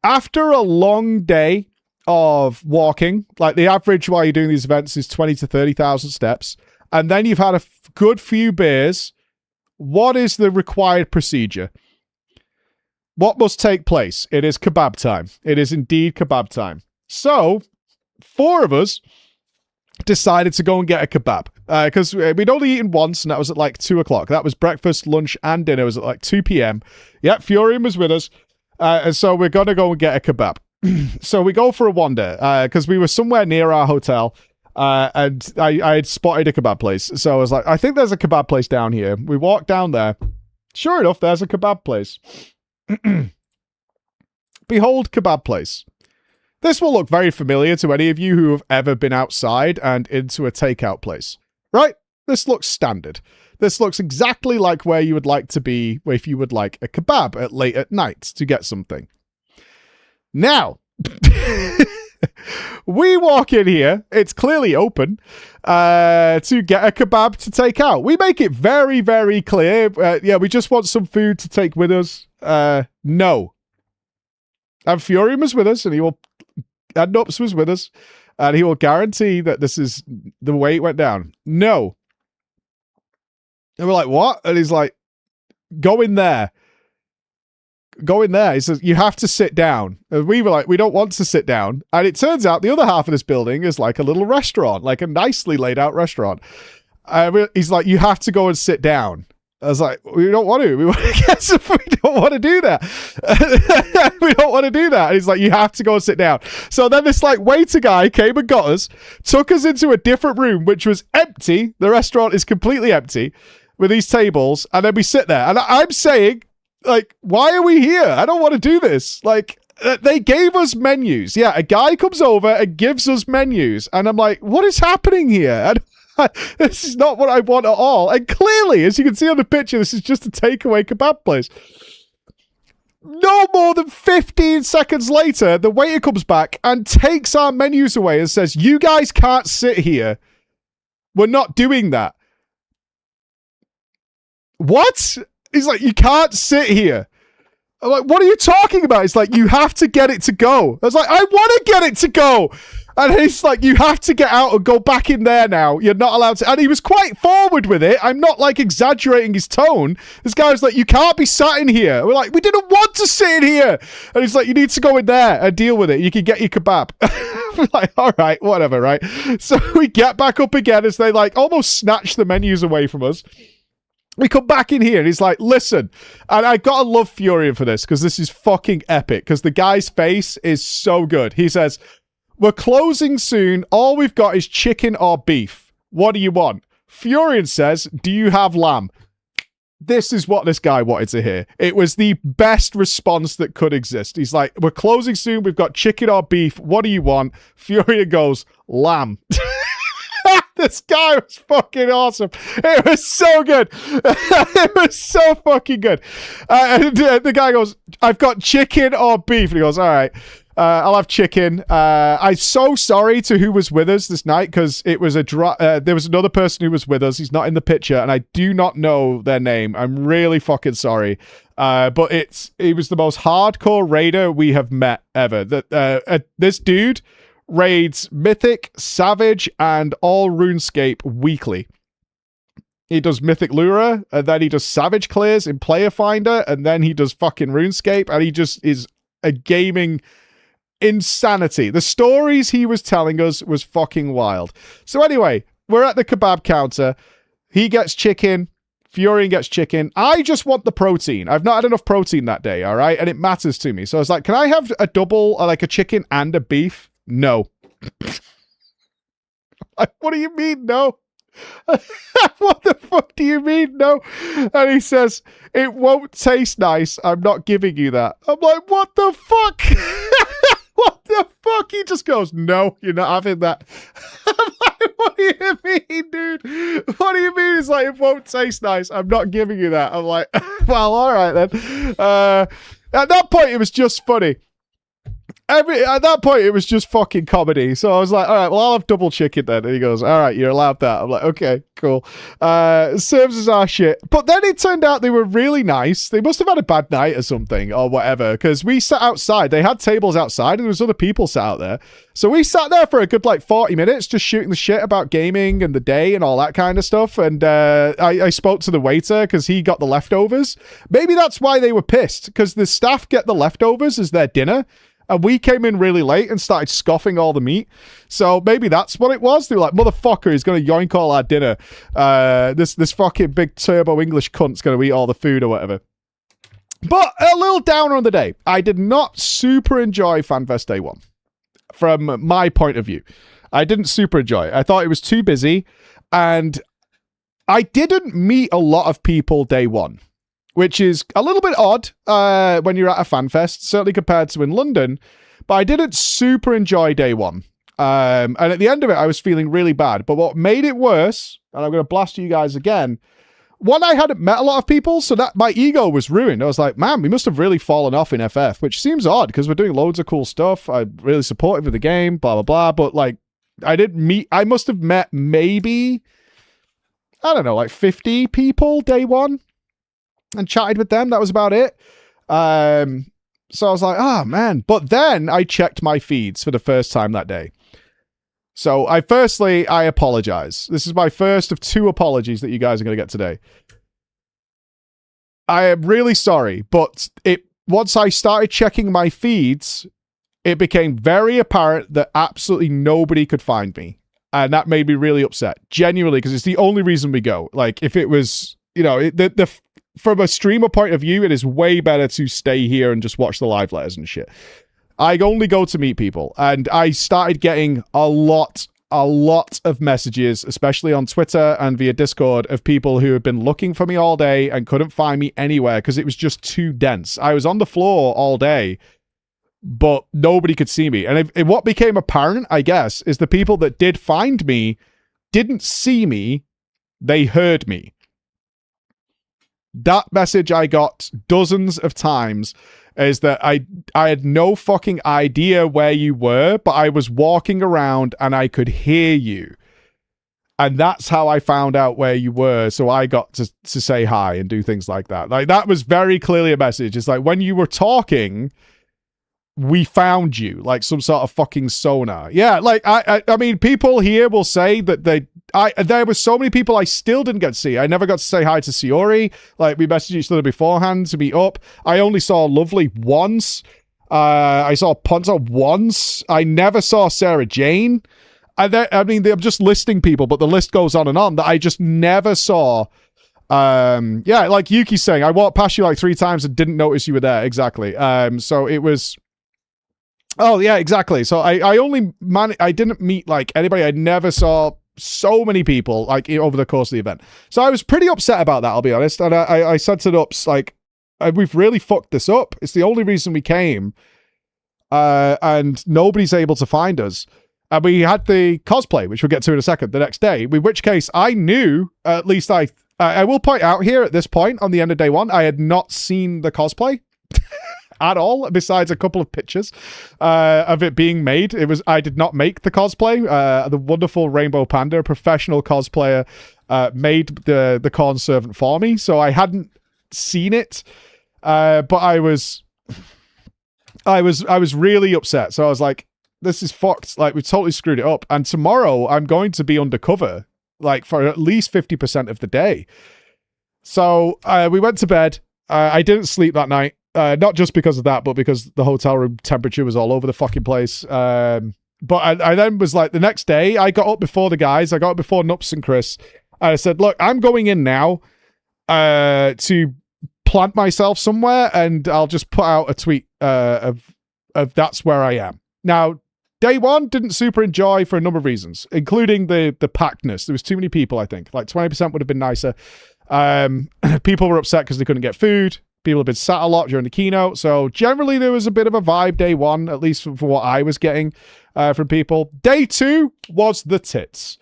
S2: after a long day of walking, like the average while you're doing these events is 20 to 30,000 steps, and then you've had a good few beers, what is the required procedure? What must take place? It is kebab time. It is indeed kebab time. So, 4 of us decided to go and get a kebab. Because we'd only eaten once, and that was at like 2 o'clock. That was breakfast, lunch, and dinner. It was at like 2 p.m. Yeah, Furion was with us. And so we're going to go and get a kebab. So we go for a wander, because we were somewhere near our hotel. And I had spotted a kebab place. So I was like, I think there's a kebab place down here. We walked down there. Sure enough, there's a kebab place. Behold kebab place. This will look very familiar to any of you who have ever been outside and into a takeout place, right? This looks standard. This looks exactly like where you would like to be if you would like a kebab at late at night to get something. Now, we walk in here. It's clearly open to get a kebab to take out. We make it very, very clear. Yeah, we just want some food to take with us. No. And Furion was with us, and Nups was with us, and he will guarantee that this is the way it went down. No. And we're like, what? And he's like, go in there. Go in there. He says, you have to sit down. And we were like, we don't want to sit down. And it turns out the other half of this building is like a little restaurant, like a nicely laid out restaurant. He's like, you have to go and sit down. I was like, we don't want to. We want to get some. We don't want to do that. We don't want to do that. And he's like, you have to go and sit down. So then this like waiter guy came and got us, took us into a different room, which was empty. The restaurant is completely empty with these tables. And then we sit there. And I'm saying, like, why are we here? I don't want to do this. Like, they gave us menus. Yeah, a guy comes over and gives us menus. And I'm like, what is happening here? This is not what I want at all. And clearly, as you can see on the picture, this is just a takeaway kebab place. No more than 15 seconds later, the waiter comes back and takes our menus away and says, you guys can't sit here. We're not doing that. What? He's like, you can't sit here. I'm like, what are you talking about? He's like, you have to get it to go. I was like, I want to get it to go. And he's like, you have to get out and go back in there now. You're not allowed to. And he was quite forward with it. I'm not like exaggerating his tone. This guy was like, you can't be sat in here. We're like, we didn't want to sit in here. And he's like, you need to go in there and deal with it. You can get your kebab. We're like, all right, whatever, right? So we get back up again as they like almost snatch the menus away from us. We come back in here and he's like, listen, and I gotta love Furion for this because this is fucking epic because the guy's face is so good. He says, we're closing soon. All we've got is chicken or beef. What do you want? Furion says, do you have lamb? This is what this guy wanted to hear. It was the best response that could exist. He's like, we're closing soon. We've got chicken or beef. What do you want? Furion goes, lamb. This guy was fucking awesome. It was so good. It was so fucking good. And the guy goes, I've got chicken or beef. And he goes, all right. I'll have chicken. I'm so sorry to who was with us this night because it was there was another person who was with us. He's not in the picture, and I do not know their name. I'm really fucking sorry. But it was the most hardcore raider we have met ever. This dude raids Mythic, Savage, and all RuneScape weekly. He does Mythic Lura, and then he does Savage clears in Player Finder, and then he does fucking RuneScape, and he just is a gaming insanity. The stories he was telling us was fucking wild. So anyway, we're at the kebab counter. He gets chicken. Furion gets chicken. I just want the protein. I've not had enough protein that day, all right? And it matters to me. So I was like, can I have a double, like a chicken and a beef? No. Like, what do you mean, no? What the fuck do you mean, no? And he says, it won't taste nice. I'm not giving you that. I'm like, what the fuck? What the fuck? He just goes, no, you're not having that. I'm like, what do you mean, dude? What do you mean? He's like, it won't taste nice. I'm not giving you that. I'm like, well, all right then. At that point, it was just funny. At that point, it was just fucking comedy. So I was like, all right, well, I'll have double chicken then. And he goes, all right, you're allowed that. I'm like, okay, cool. Serves as our shit. But then it turned out they were really nice. They must have had a bad night or something or whatever. Because we sat outside. They had tables outside and there was other people sat out there. So we sat there for a good like 40 minutes just shooting the shit about gaming and the day and all that kind of stuff. And I spoke to the waiter because he got the leftovers. Maybe that's why they were pissed. Because the staff get the leftovers as their dinner. And we came in really late and started scoffing all the meat. So maybe that's what it was. They were like, motherfucker, he's going to yoink all our dinner. This fucking big turbo English cunt's going to eat all the food or whatever. But a little downer on the day. I did not super enjoy FanFest Day 1. From my point of view. I didn't super enjoy it. I thought it was too busy. And I didn't meet a lot of people Day 1. Which is a little bit odd when you're at a FanFest, certainly compared to in London. But I didn't super enjoy Day 1. And at the end of it, I was feeling really bad. But what made it worse, and I'm going to blast you guys again, one, I hadn't met a lot of people, so that my ego was ruined. I was like, man, we must have really fallen off in FF, which seems odd because we're doing loads of cool stuff. I'm really supportive of the game, blah, blah, blah. But like, I must have met maybe, I don't know, like 50 people Day 1. And chatted with them. That was about it. So I was like, oh, man. But then I checked my feeds for the first time that day. So I apologize. This is my first of 2 apologies that you guys are going to get today. I am really sorry, but once I started checking my feeds, it became very apparent that absolutely nobody could find me. And that made me really upset. Genuinely, because it's the only reason we go. Like, if it was, you know, from a streamer point of view, it is way better to stay here and just watch the live letters and shit. I only go to meet people, and I started getting a lot of messages, especially on Twitter and via Discord, of people who have been looking for me all day and couldn't find me anywhere because it was just too dense. I was on the floor all day, but nobody could see me. And what became apparent, I guess, is the people that did find me didn't see me, they heard me. That message I got dozens of times is that I had no fucking idea where you were, but I was walking around and I could hear you. And that's how I found out where you were. So I got to say hi and do things like that. Like, that was very clearly a message. It's like, when you were talking, we found you, like some sort of fucking sonar. Yeah, like I mean, people here will say that there were so many people I still didn't get to see. I never got to say hi to Siori. Like, we messaged each other beforehand to meet up. I only saw Lovely once. I saw Ponta once. I never saw Sarah Jane. I mean, I'm just listing people, but the list goes on and on that I just never saw. Yeah, like Yuki's saying, I walked past you like 3 times and didn't notice you were there. Exactly. So it was. Oh yeah, exactly. So I didn't meet like anybody. I never saw so many people like over the course of the event. So I was pretty upset about that, I'll be honest. And I said to Nups, like, we've really fucked this up. It's the only reason we came. And nobody's able to find us. And we had the cosplay, which we'll get to in a second, the next day, in which case I knew, at least I will point out here at this point on the end of day 1, I had not seen the cosplay at all, besides a couple of pictures of it being made. I did not make the cosplay. The wonderful Rainbow Panda, a professional cosplayer, made the corn servant for me, so I hadn't seen it. But I was really upset. So I was like, this is fucked. Like, we totally screwed it up. And tomorrow I'm going to be undercover, like, for at least 50% of the day. So we went to bed. I didn't sleep that night. Not just because of that, but because the hotel room temperature was all over the fucking place. But I then was like, the next day, I got up before the guys. I got up before Nups and Chris. And I said, look, I'm going in now to plant myself somewhere, and I'll just put out a tweet of that's where I am. Now, day 1 didn't super enjoy for a number of reasons, including the packedness. There was too many people, I think. Like 20% would have been nicer. People were upset because they couldn't get food. People have been sat a lot during the keynote. So generally there was a bit of a vibe day 1, at least for what I was getting from people. Day 2 was the tits.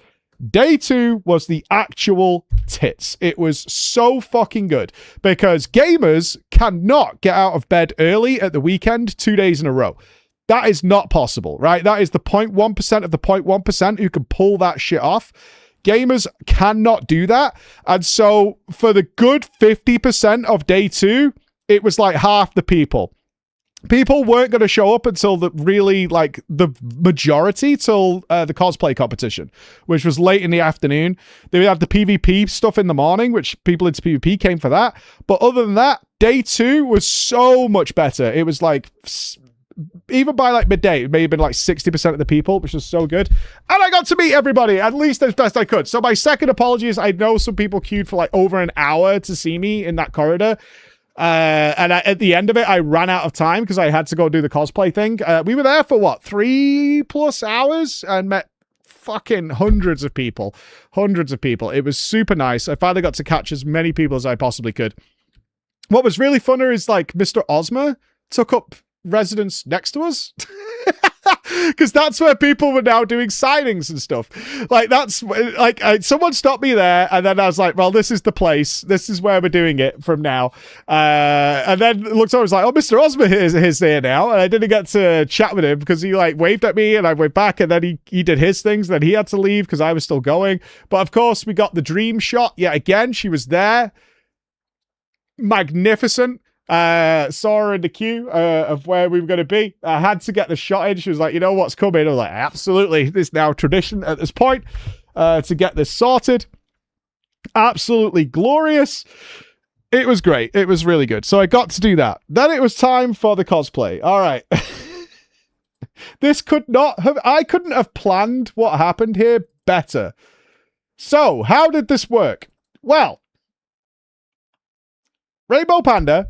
S2: Day 2 was the actual tits. It was so fucking good because gamers cannot get out of bed early at the weekend 2 days in a row. That is not possible, right? That is the 0.1% of the 0.1% who can pull that shit off. Gamers cannot do that. And so for the good 50% of day 2, it was like half the people. People weren't going to show up until the majority till the cosplay competition, which was late in the afternoon. They would have the PvP stuff in the morning, which people into PvP came for that. But other than that, day 2 was so much better. It was like, even by like midday, it may have been like 60% of the people, which was so good. And I got to meet everybody, at least as best I could. So my second apology is I know some people queued for like over an hour to see me in that corridor. And at the end of it, I ran out of time because I had to go do the cosplay thing. We were there for what, 3+ hours and met fucking hundreds of people. It was super nice. I finally got to catch as many people as I possibly could. What was really funner is like Mr. Ozma took up residence next to us. Because that's where people were now doing signings and stuff. Like, that's like someone stopped me there, and then I was like, well, this is the place. This is where we're doing it from now. And then looked over, was like, oh, Mr. Ozma is here now. And I didn't get to chat with him because he like waved at me and I went back, and then he did his things. Then he had to leave because I was still going. But of course, we got the dream shot. Yeah, again, she was there. Magnificent. Saw her in the queue of where we were going to be. I had to get the shot in. She was like, you know what's coming? I was like, absolutely. It's now tradition at this point to get this sorted. Absolutely glorious. It was great. It was really good. So I got to do that. Then it was time for the cosplay. All right. I couldn't have planned what happened here better. So how did this work? Well, Rainbow Panda,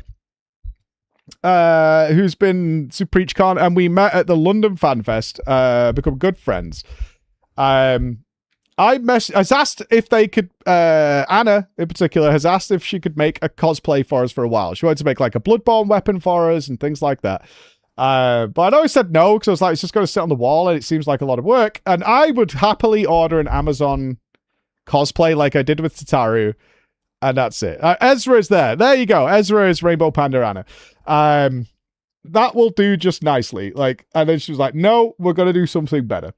S2: who's been to PreachCon, and we met at the London FanFest, become good friends. I was asked if they could, Anna in particular has asked if she could make a cosplay for us for a while. She wanted to make like a Bloodborne weapon for us and things like that. But I'd always said no, because I was like, it's just going to sit on the wall and it seems like a lot of work. And I would happily order an Amazon cosplay like I did with Tataru. And that's it. Ezra is there. There you go. Ezra is Rainbow Panda Anna. That will do just nicely. Like, and then she was like, no, we're going to do something better.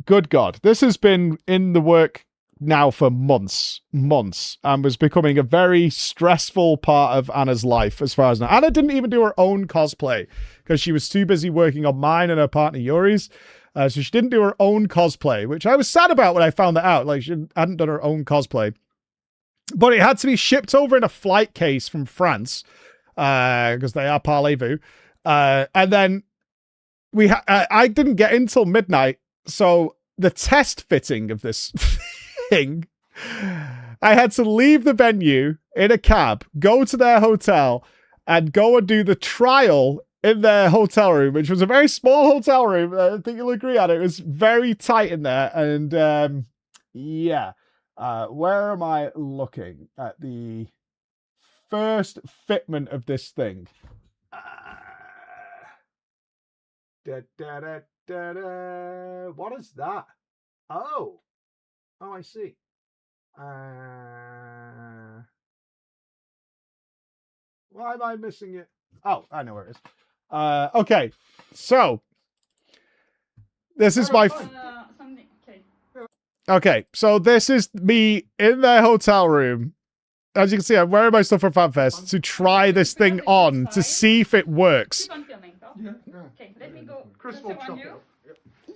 S2: Good God. This has been in the work now for months, and was becoming a very stressful part of Anna's life as far as now. Anna didn't even do her own cosplay because she was too busy working on mine and her partner Yuri's. So she didn't do her own cosplay, which I was sad about when I found that out. Like, she hadn't done her own cosplay. But it had to be shipped over in a flight case from France because they are parlez-vous. And then I didn't get in till midnight. So the test fitting of this thing, I had to leave the venue in a cab, go to their hotel, and go and do the trial in their hotel room, which was a very small hotel room. I think you'll agree on it. It was very tight in there. And yeah. Where am I looking at the first fitment of this thing? What is that? Oh, I see. Why am I missing it? Oh, I know where it is. Okay, so this is my. Okay, so this is me in their hotel room. As you can see, I'm wearing my stuff for FanFest to try this thing on to see if it works.
S5: Okay, let me go.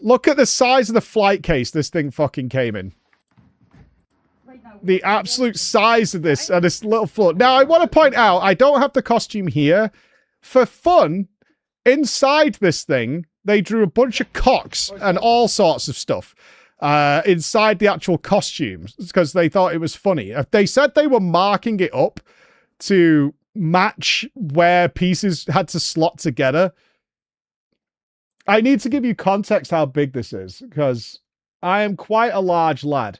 S2: Look at the size of the flight case this thing fucking came in. The absolute size of this and this little float. Now, I want to point out, I don't have the costume here. For fun, inside this thing, they drew a bunch of cocks and all sorts of stuff. Inside the actual costumes because they thought it was funny. They said they were marking it up to match where pieces had to slot together. I need to give you context how big this is because I am quite a large lad.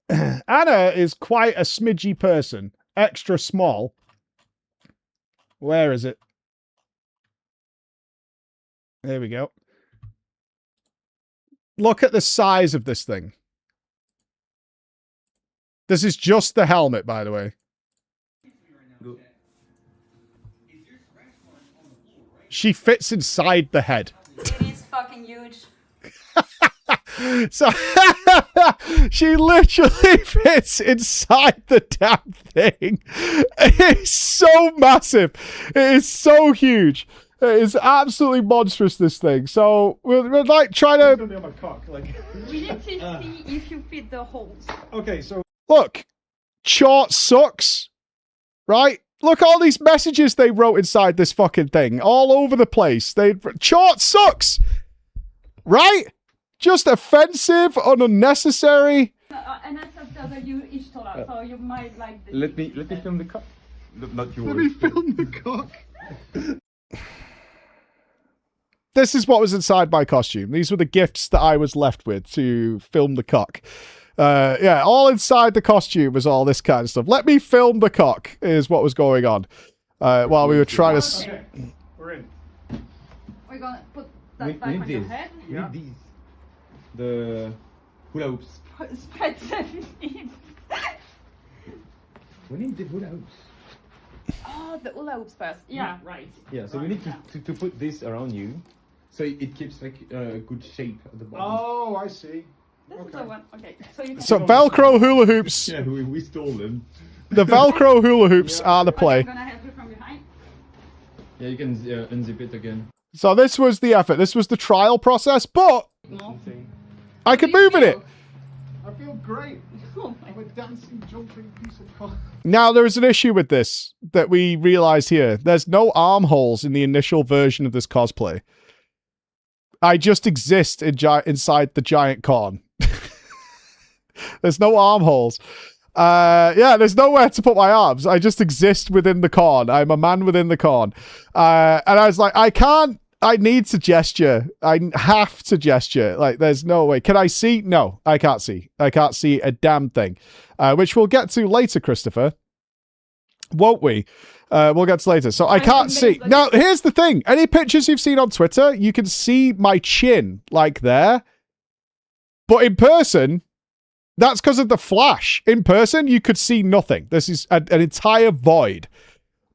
S2: Anna is quite a smidgy person, extra small. Where is it? There we go. Look at the size of this thing. This is just the helmet, by the way. She fits inside the head.
S5: It is fucking huge.
S2: So she literally fits inside the damn thing. It's so massive. It is so huge. It's absolutely monstrous, this thing. So we're like trying to.
S4: It's gonna be on my cock, like.
S5: We need to see if you fit the holes.
S4: Okay, so
S2: Look, short sucks, right? Look, all these messages they wrote inside this fucking thing, all over the place. Short sucks, right? Just offensive and unnecessary.
S5: And that's you each told us, so you might like this.
S6: Let me film the cock. Not yours.
S4: let me film the cock.
S2: This is what was inside my costume. These were the gifts that I was left with to film the cock. Yeah, all inside the costume was all this kind of stuff. Let me film the cock is what was going on while we were trying to.
S4: Okay, we're in.
S5: We're gonna put that back on your head.
S6: We need these. The hula hoops.
S5: Spread the feet.
S6: We need the hula hoops.
S5: Oh, the hula hoops first. Yeah, right.
S6: Yeah, so we need to put this around you, so it keeps like a good shape at the bottom.
S4: Oh, I see.
S5: This is the one. Okay, so you can.
S2: So Velcro hula hoops.
S6: Yeah, we stole them.
S2: The Velcro hula hoops are the play.
S5: I'm gonna help you from behind.
S6: Yeah, you can unzip it again.
S2: So this was the effort. This was the trial process, but
S5: No.
S2: I could move in it.
S4: I feel great.
S5: Oh my
S4: I'm a dancing, jumping piece of cock.
S2: Now, there is an issue with this that we realized here. There's no armholes in the initial version of this cosplay. I just exist inside the giant corn. There's no armholes. Yeah, there's nowhere to put my arms. I just exist within the corn. I'm a man within the corn. And I was like, I need to gesture. I have to gesture. Like, there's no way. Can I see? No, I can't see. I can't see a damn thing. Which we'll get to later, Christopher. Won't we? We'll get to later. So I can't see. Now, here's the thing. Any pictures you've seen on Twitter, you can see my chin, like there. But in person, that's because of the flash. In person, you could see nothing. This is an entire void.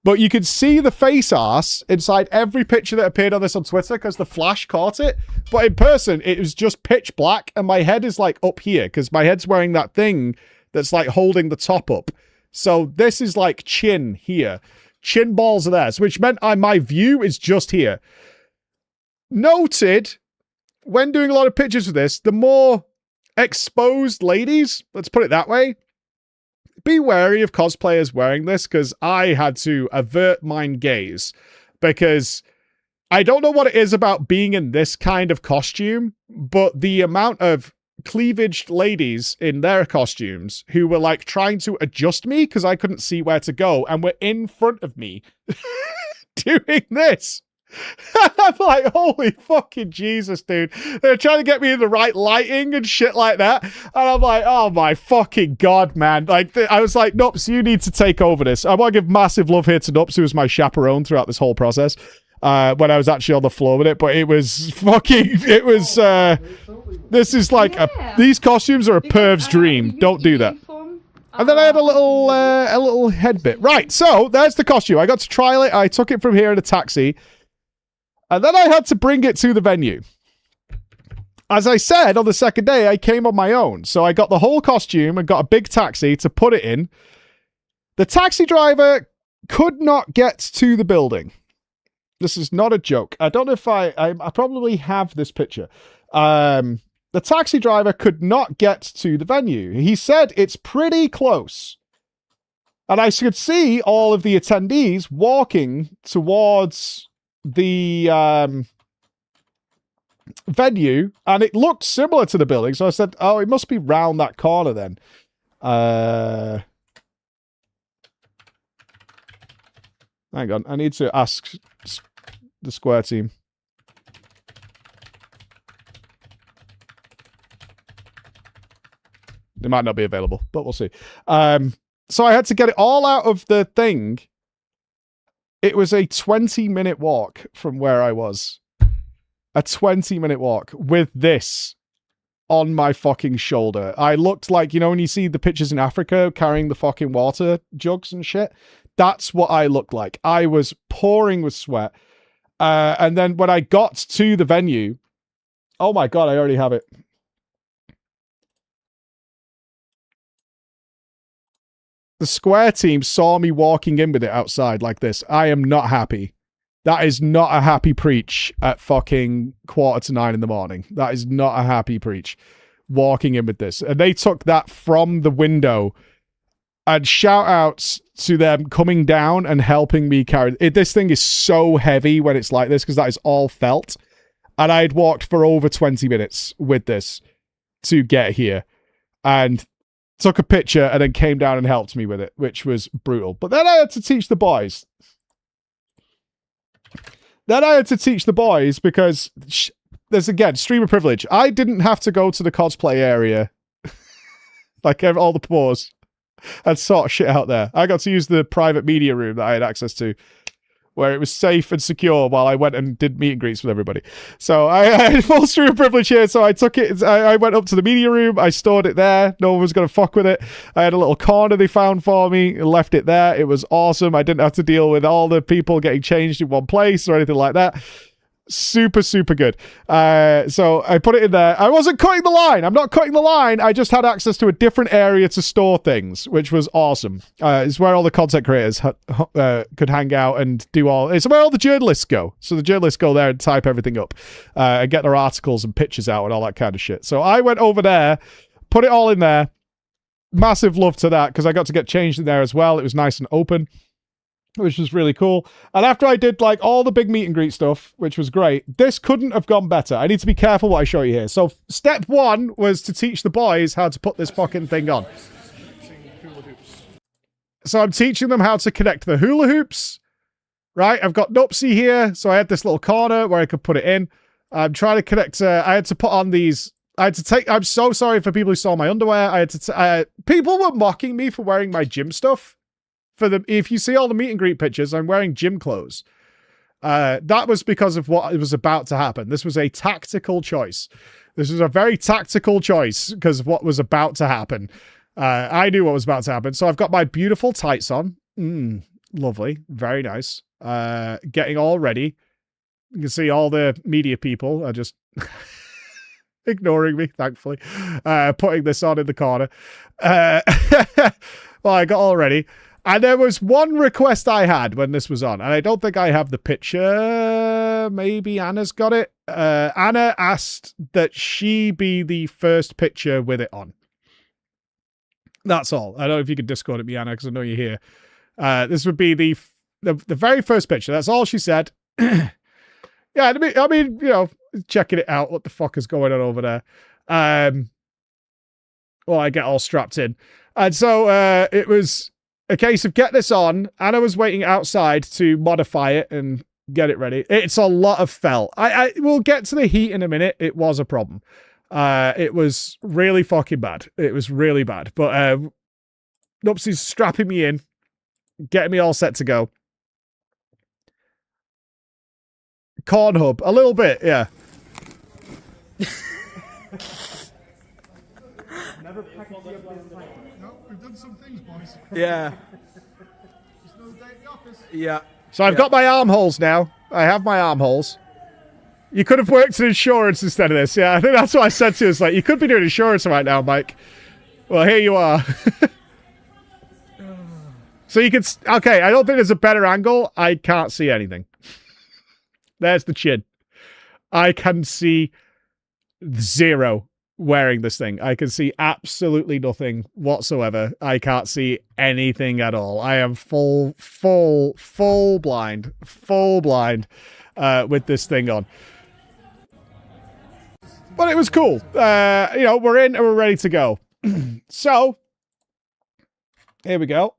S2: But you could see the face arse inside every picture that appeared on this on Twitter because the flash caught it. But in person, it was just pitch black, and my head is like up here because my head's wearing that thing that's like holding the top up. So this is like chin here. Chin balls are there, so which meant my view is just here. Noted, when doing a lot of pictures of this, the more exposed ladies, let's put it that way, be wary of cosplayers wearing this, because I had to avert mine gaze, because I don't know what it is about being in this kind of costume, but the amount of cleavaged ladies in their costumes who were like trying to adjust me because I couldn't see where to go and were in front of me doing this. I'm like, holy fucking Jesus, dude. They're trying to get me in the right lighting and shit like that. And I'm like, oh my fucking God, man. Like, I was like, Nups, you need to take over this. I want to give massive love here to Nups, who was my chaperone throughout this whole process. When I was actually on the floor with it, but it was fucking, it was, this is like, these costumes are a perv's dream. Don't do that. And then I had a little head bit. Right, so there's the costume. I got to trial it. I took it from here in a taxi. And then I had to bring it to the venue. As I said, on the second day, I came on my own. So I got the whole costume and got a big taxi to put it in. The taxi driver could not get to the building. This is not a joke. I don't know if I probably have this picture. The taxi driver could not get to the venue. He said it's pretty close. And I could see all of the attendees walking towards the venue, and it looked similar to the building. So I said, oh, it must be round that corner then. Hang on, I need to ask the Square team. They might not be available, but we'll see. So I had to get it all out of the thing. It was a 20-minute walk from where I was. A 20-minute walk with this on my fucking shoulder. I looked like, you know, when you see the pictures in Africa carrying the fucking water jugs and shit? That's what I looked like. I was pouring with sweat. And then when I got to the venue, oh my God, I already have it. The Square team saw me walking in with it outside like this. I am not happy. That is not a happy preach at fucking 8:45 in the morning. That is not a happy preach. Walking in with this. And they took that from the window. And shout outs to them coming down and helping me carry it. This thing is so heavy when it's like this because that is all felt. And I had walked for over 20 minutes with this to get here. And took a picture and then came down and helped me with it, which was brutal. But then I had to teach the boys. Because there's, again, streamer privilege. I didn't have to go to the cosplay area like all the pros and sort shit out there. I got to use the private media room that I had access to, where it was safe and secure while I went and did meet and greets with everybody. So I had full streamer privilege here, so I took it. I went up to the media room. I stored it there. No one was going to fuck with it. I had a little corner they found for me, left it there. It was awesome. I didn't have to deal with all the people getting changed in one place or anything like that. Super, super good. So I put it in there. I wasn't cutting the line. I'm not cutting the line. I just had access to a different area to store things, which was awesome. It's where all the content creators could hang out and do all. It's where all the journalists go. So the journalists go there and type everything up and get their articles and pictures out and all that kind of shit. So I went over there, put it all in there. Massive love to that because I got to get changed in there as well. It was nice and open, which was really cool. And after I did like all the big meet and greet stuff, which was great, this couldn't have gone better. I need to be careful what I show you here. So step one was to teach the boys how to put this fucking thing on. So I'm teaching them how to connect the hula hoops, right? I've got Nupsy here. So I had this little corner where I could put it in. I'm trying to connect. I had to put on these. I had to take. I'm so sorry for people who saw my underwear. I had to. People were mocking me for wearing my gym stuff. If you see all the meet and greet pictures, I'm wearing gym clothes. That was because of what was about to happen. This was a tactical choice. This was a very tactical choice because of what was about to happen. I knew what was about to happen. So I've got my beautiful tights on. Lovely. Very nice. Getting all ready. You can see all the media people are just ignoring me, thankfully. Putting this on in the corner. Well, I got all ready. And there was one request I had when this was on, and I don't think I have the picture. Maybe Anna's got it. Anna asked that she be the first picture with it on. That's all. I don't know if you could Discord at me, Anna, because I know you're here. This would be the very first picture. That's all she said. Yeah, I mean, you know, checking it out. What the fuck is going on over there? Well, I get all strapped in. And so it was a case of get this on. Anna was waiting outside to modify it and get it ready. It's a lot of felt. I will get to the heat in a minute. It was a problem. It was really fucking bad. It was really bad. But Nupsy's strapping me in, getting me all set to go. Corn hub, a little bit, yeah.
S4: Never packaged you up this time. No, we've done some things, boys.
S3: Yeah.
S4: There's no day at the office.
S3: Yeah.
S2: So I've got my armholes now. I have my armholes. You could have worked in insurance instead of this. Yeah, I think that's what I said to you. It's like, you could be doing insurance right now, Mike. Well, here you are. So you can... Okay, I don't think there's a better angle. I can't see anything. There's the chin. I can see zero wearing this thing. I can see absolutely nothing whatsoever. I can't see anything at all. I am full blind with this thing on. But it was cool. You know, we're in and we're ready to go. So, here we go.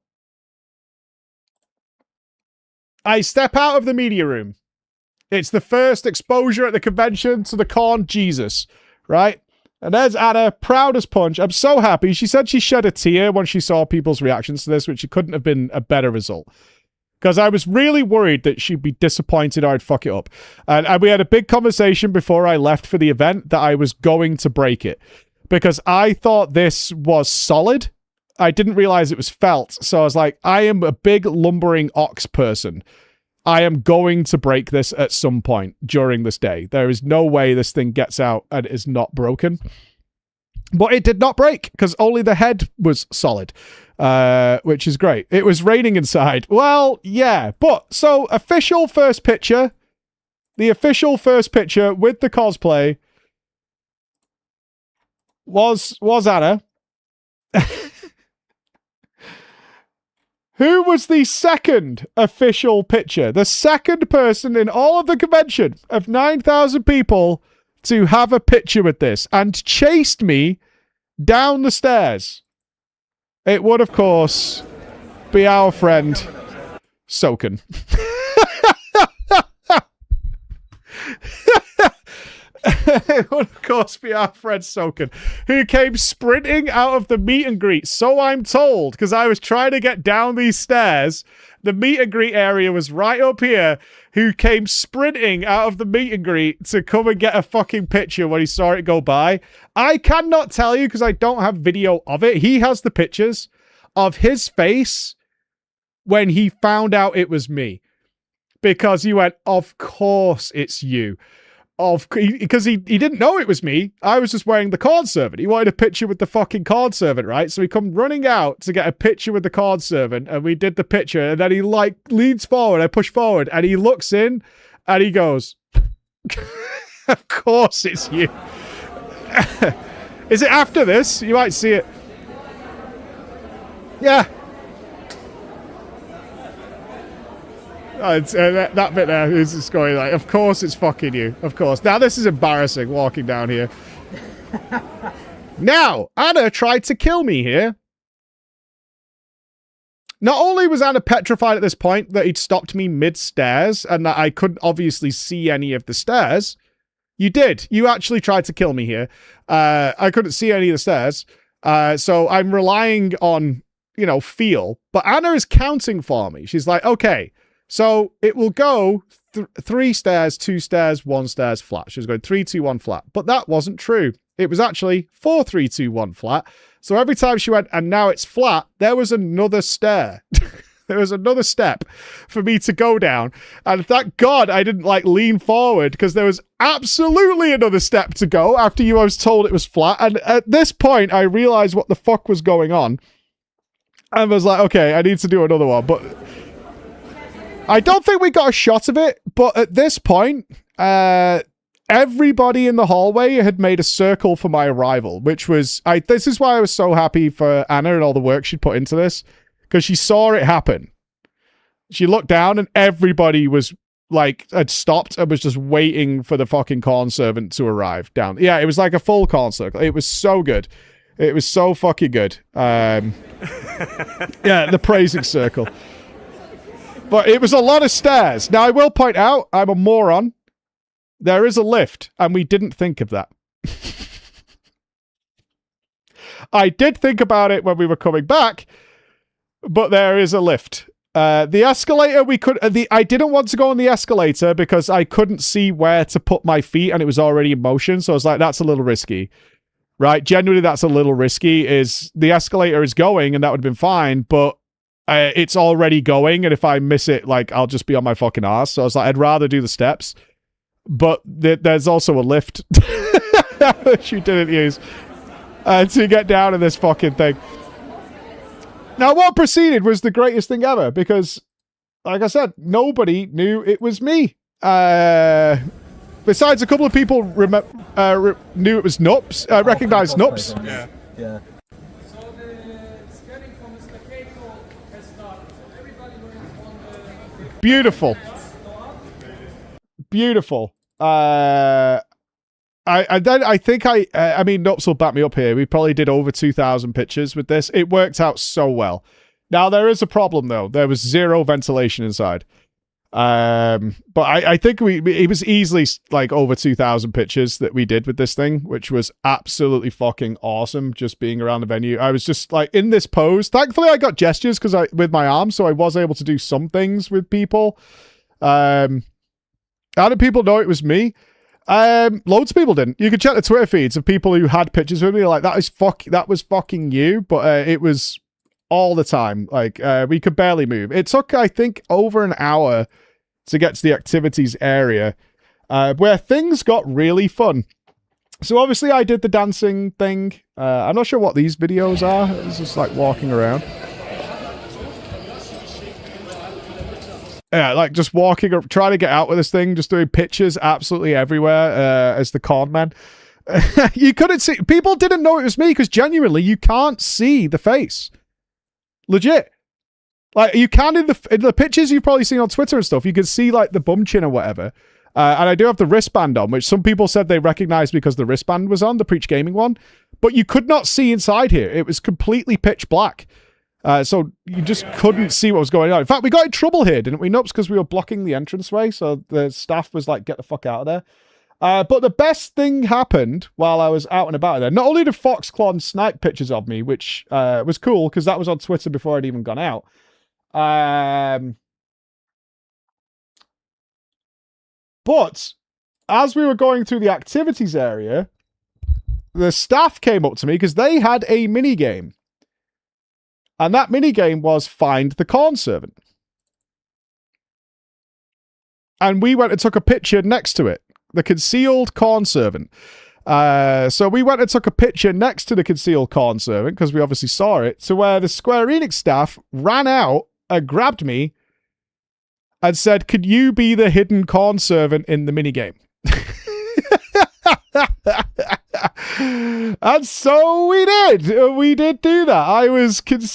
S2: I step out of the media room. It's the first exposure at the convention to the corn Jesus, right? And there's Anna, proud as punch. I'm so happy. She said she shed a tear when she saw people's reactions to this, which couldn't have been a better result. Because I was really worried that she'd be disappointed or I'd fuck it up. And we had a big conversation before I left for the event that I was going to break it. Because I thought this was solid. I didn't realize it was felt. So I was like, I am a big lumbering ox person. I am going to break this at some point during this day. There is no way this thing gets out and is not broken. But it did not break because only the head was solid, which is great. It was raining inside. Well, yeah. But so official first picture, the official first picture with the cosplay was Anna. Who was the second official picture? The second person in all of the convention of 9,000 people to have a picture with this and chased me down the stairs. It would, of course, be our friend Soken. It would, of course, be our friend Soken, who came sprinting out of the meet and greet. So I'm told, because I was trying to get down these stairs. The meet and greet area was right up here, who came sprinting out of the meet and greet to come and get a fucking picture when he saw it go by. I cannot tell you because I don't have video of it. He has the pictures of his face when he found out it was me. Because he went, of course it's you. Because he didn't know it was me. I was just wearing the card servant. He wanted a picture with the fucking card servant, right? So he come running out to get a picture with the card servant, and we did the picture, and then he like leans forward, I push forward, and he looks in, and he goes, of course it's you. Is it after this? You might see it. Yeah. That bit there is just going like, of course it's fucking you. Of course. Now this is embarrassing walking down here. Now, Anna tried to kill me here. Not only was Anna petrified at this point that he'd stopped me mid-stairs and that I couldn't obviously see any of the stairs. You did. You actually tried to kill me here. I couldn't see any of the stairs. So I'm relying on, you know, feel. But Anna is counting for me. She's like, okay. So it will go 3 stairs, 2 stairs, 1 stairs flat. She was going 3, 2, 1 flat. But that wasn't true. It was actually 4, 3, 2, 1 flat. So every time she went, and now it's flat, there was another stair. There was another step for me to go down. And thank God I didn't like lean forward because there was absolutely another step to go after I was told it was flat. And at this point, I realized what the fuck was going on. And was like, okay, I need to do another one. But I don't think we got a shot of it. But at this point, everybody in the hallway had made a circle for my arrival, which was, this is why I was so happy for Anna and all the work she'd put into this. Because she saw it happen. She looked down and everybody was like, had stopped and was just waiting for the fucking corn servant to arrive down. Yeah, it was like a full corn circle. It was so good. It was so fucking good. Yeah, the praising circle. But it was a lot of stairs. Now, I will point out, I'm a moron. There is a lift, and we didn't think of that. I did think about it when we were coming back, but there is a lift. The escalator, I didn't want to go on the escalator because I couldn't see where to put my feet and it was already in motion. So I was like, that's a little risky, right? Genuinely, that's a little risky. Is the escalator is going and that would have been fine, but it's already going. And if I miss it, like, I'll just be on my fucking ass. So I was like, I'd rather do the steps, but there's also a lift which you didn't use to get down in this fucking thing. Now, what proceeded was the greatest thing ever because, like I said, nobody knew it was me. Besides, a couple of people knew it was Nups, recognized Nups.
S4: Yeah.
S7: Yeah.
S3: So the scanning from Mr. Keiko has started. So everybody who is on the...
S2: Beautiful. Beautiful. I mean, Nups will back me up here. We probably did over 2,000 pictures with this. It worked out so well. Now, there is a problem, though. There was zero ventilation inside. But I think it was easily, like, over 2,000 pictures that we did with this thing, which was absolutely fucking awesome, just being around the venue. I was just, like, in this pose. Thankfully, I got gestures with my arm, so I was able to do some things with people. How did people know it was me? Loads of people didn't. You could check the Twitter feeds of people who had pictures with me, like, that was fucking you, but it was all the time. Like, we could barely move. It took, I think, over an hour to get to the activities area, where things got really fun. So obviously I did the dancing thing. I'm not sure what these videos are. It's just like walking around. Yeah, like just walking, trying to get out with this thing, just doing pictures absolutely everywhere as the con man. You couldn't see, people didn't know it was me because genuinely you can't see the face. Legit. Like you can in the pictures you've probably seen on Twitter and stuff, you can see like the bum chin or whatever. And I do have the wristband on, which some people said they recognized because the wristband was on, the Preach Gaming one. But you could not see inside here. It was completely pitch black. So you just couldn't see what was going on. In fact, we got in trouble here, didn't we, Nups? Because we were blocking the entranceway, so the staff was like, get the fuck out of there. But the best thing happened while I was out and about there. Not only did Foxclon snipe pictures of me, which was cool, because that was on Twitter before I'd even gone out. But as we were going through the activities area, the staff came up to me because they had a mini game. And that minigame was Find the Corn Servant. And we went and took a picture next to it. The concealed corn servant. So we went and took a picture next to the concealed corn servant, because we obviously saw it, to where the Square Enix staff ran out and grabbed me and said, could you be the hidden corn servant in the minigame? And so we did. We did do that.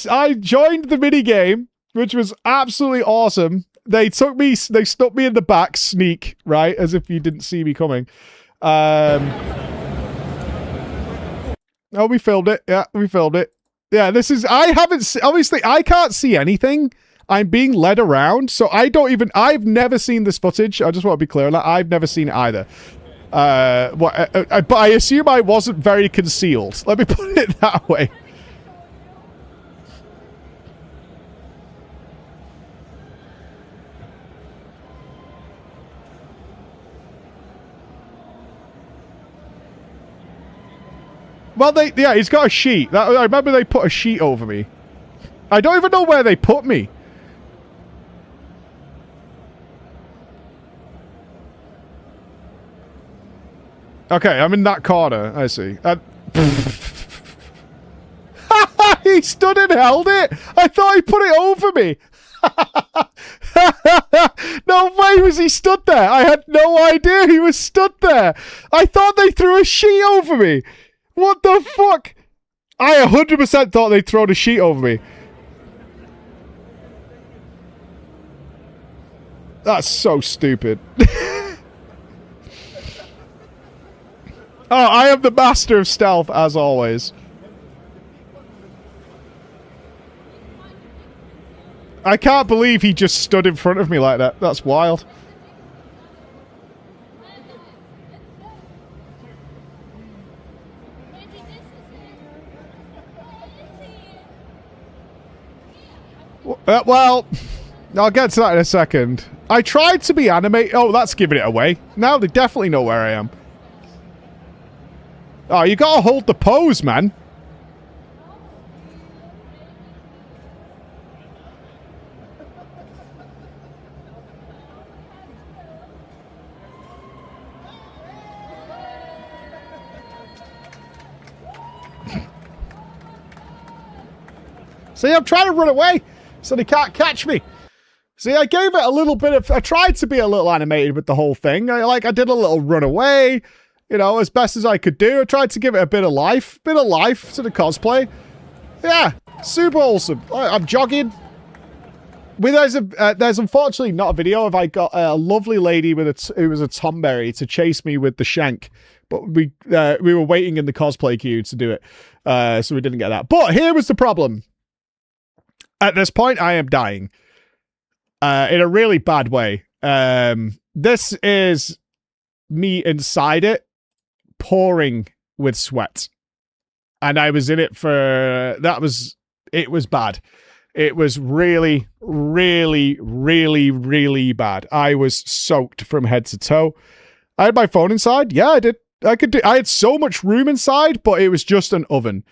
S2: I joined the mini game, which was absolutely awesome. They stuck me in the back, sneak, right, as if you didn't see me coming. Oh, we filmed it. Yeah, we filmed it. Yeah, this is. Obviously, I can't see anything. I'm being led around, so I've never seen this footage. I just want to be clear on that. I've never seen it either. But I assume I wasn't very concealed. Let me put it that way. Well, he's got a sheet. I remember they put a sheet over me. I don't even know where they put me. Okay, I'm in that corner. I see. He stood and held it. I thought he put it over me. No way was he stood there. I had no idea he was stood there. I thought they threw a sheet over me. What the fuck? I 100% thought they'd thrown a sheet over me. That's so stupid. Oh, I am the master of stealth, as always. I can't believe he just stood in front of me like that. That's wild. Well, I'll get to that in a second. I tried to be animated. Oh, that's giving it away. Now they definitely know where I am. Oh, you gotta hold the pose, man. See, I'm trying to run away so they can't catch me. See, I gave it a little bit of... I tried to be a little animated with the whole thing. I did a little run away, you know, as best as I could do. I tried to give it a bit of life to the cosplay. Yeah, super awesome. I'm jogging. There's unfortunately not a video of I got a lovely lady who was a Tomberry to chase me with the shank. But we were waiting in the cosplay queue to do it. So we didn't get that. But here was the problem. At this point, I am dying. In a really bad way. This is me inside it, pouring with sweat. And I was in it for... It was bad. It was really, really, really, really bad. I was soaked from head to toe. I had my phone inside. Yeah, I did. I had so much room inside, but it was just an oven.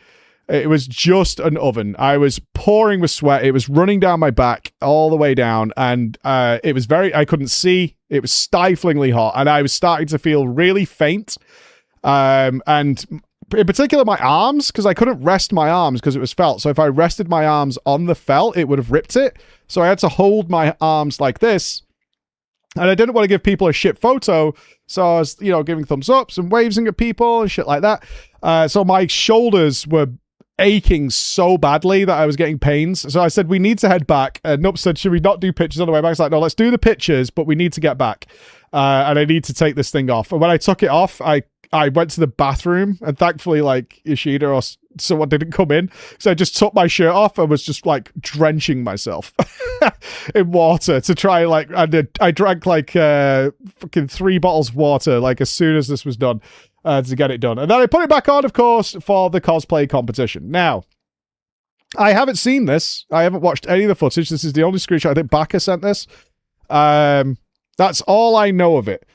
S2: It was just an oven. I was pouring with sweat. It was running down my back all the way down. And it was I couldn't see. It was stiflingly hot. And I was starting to feel really faint. And in particular, my arms, because I couldn't rest my arms because it was felt. So if I rested my arms on the felt, it would have ripped it. So I had to hold my arms like this. And I didn't want to give people a shit photo. So I was, giving thumbs ups and waving at people and shit like that. So my shoulders were aching so badly that I was getting pains. So I said, we need to head back. And Nup said, should we not do pictures on the way back? I was like, no, let's do the pictures, but we need to get back. And I need to take this thing off. And when I took it off, I went to the bathroom, and thankfully, Ishida or someone didn't come in. So I just took my shirt off and was just, drenching myself in water to try, and I drank, fucking 3 bottles of water, as soon as this was done. To get it done. And then I put it back on, of course, for the cosplay competition. Now, I haven't seen this. I haven't watched any of the footage. This is the only screenshot. I think Baka sent this. That's all I know of it.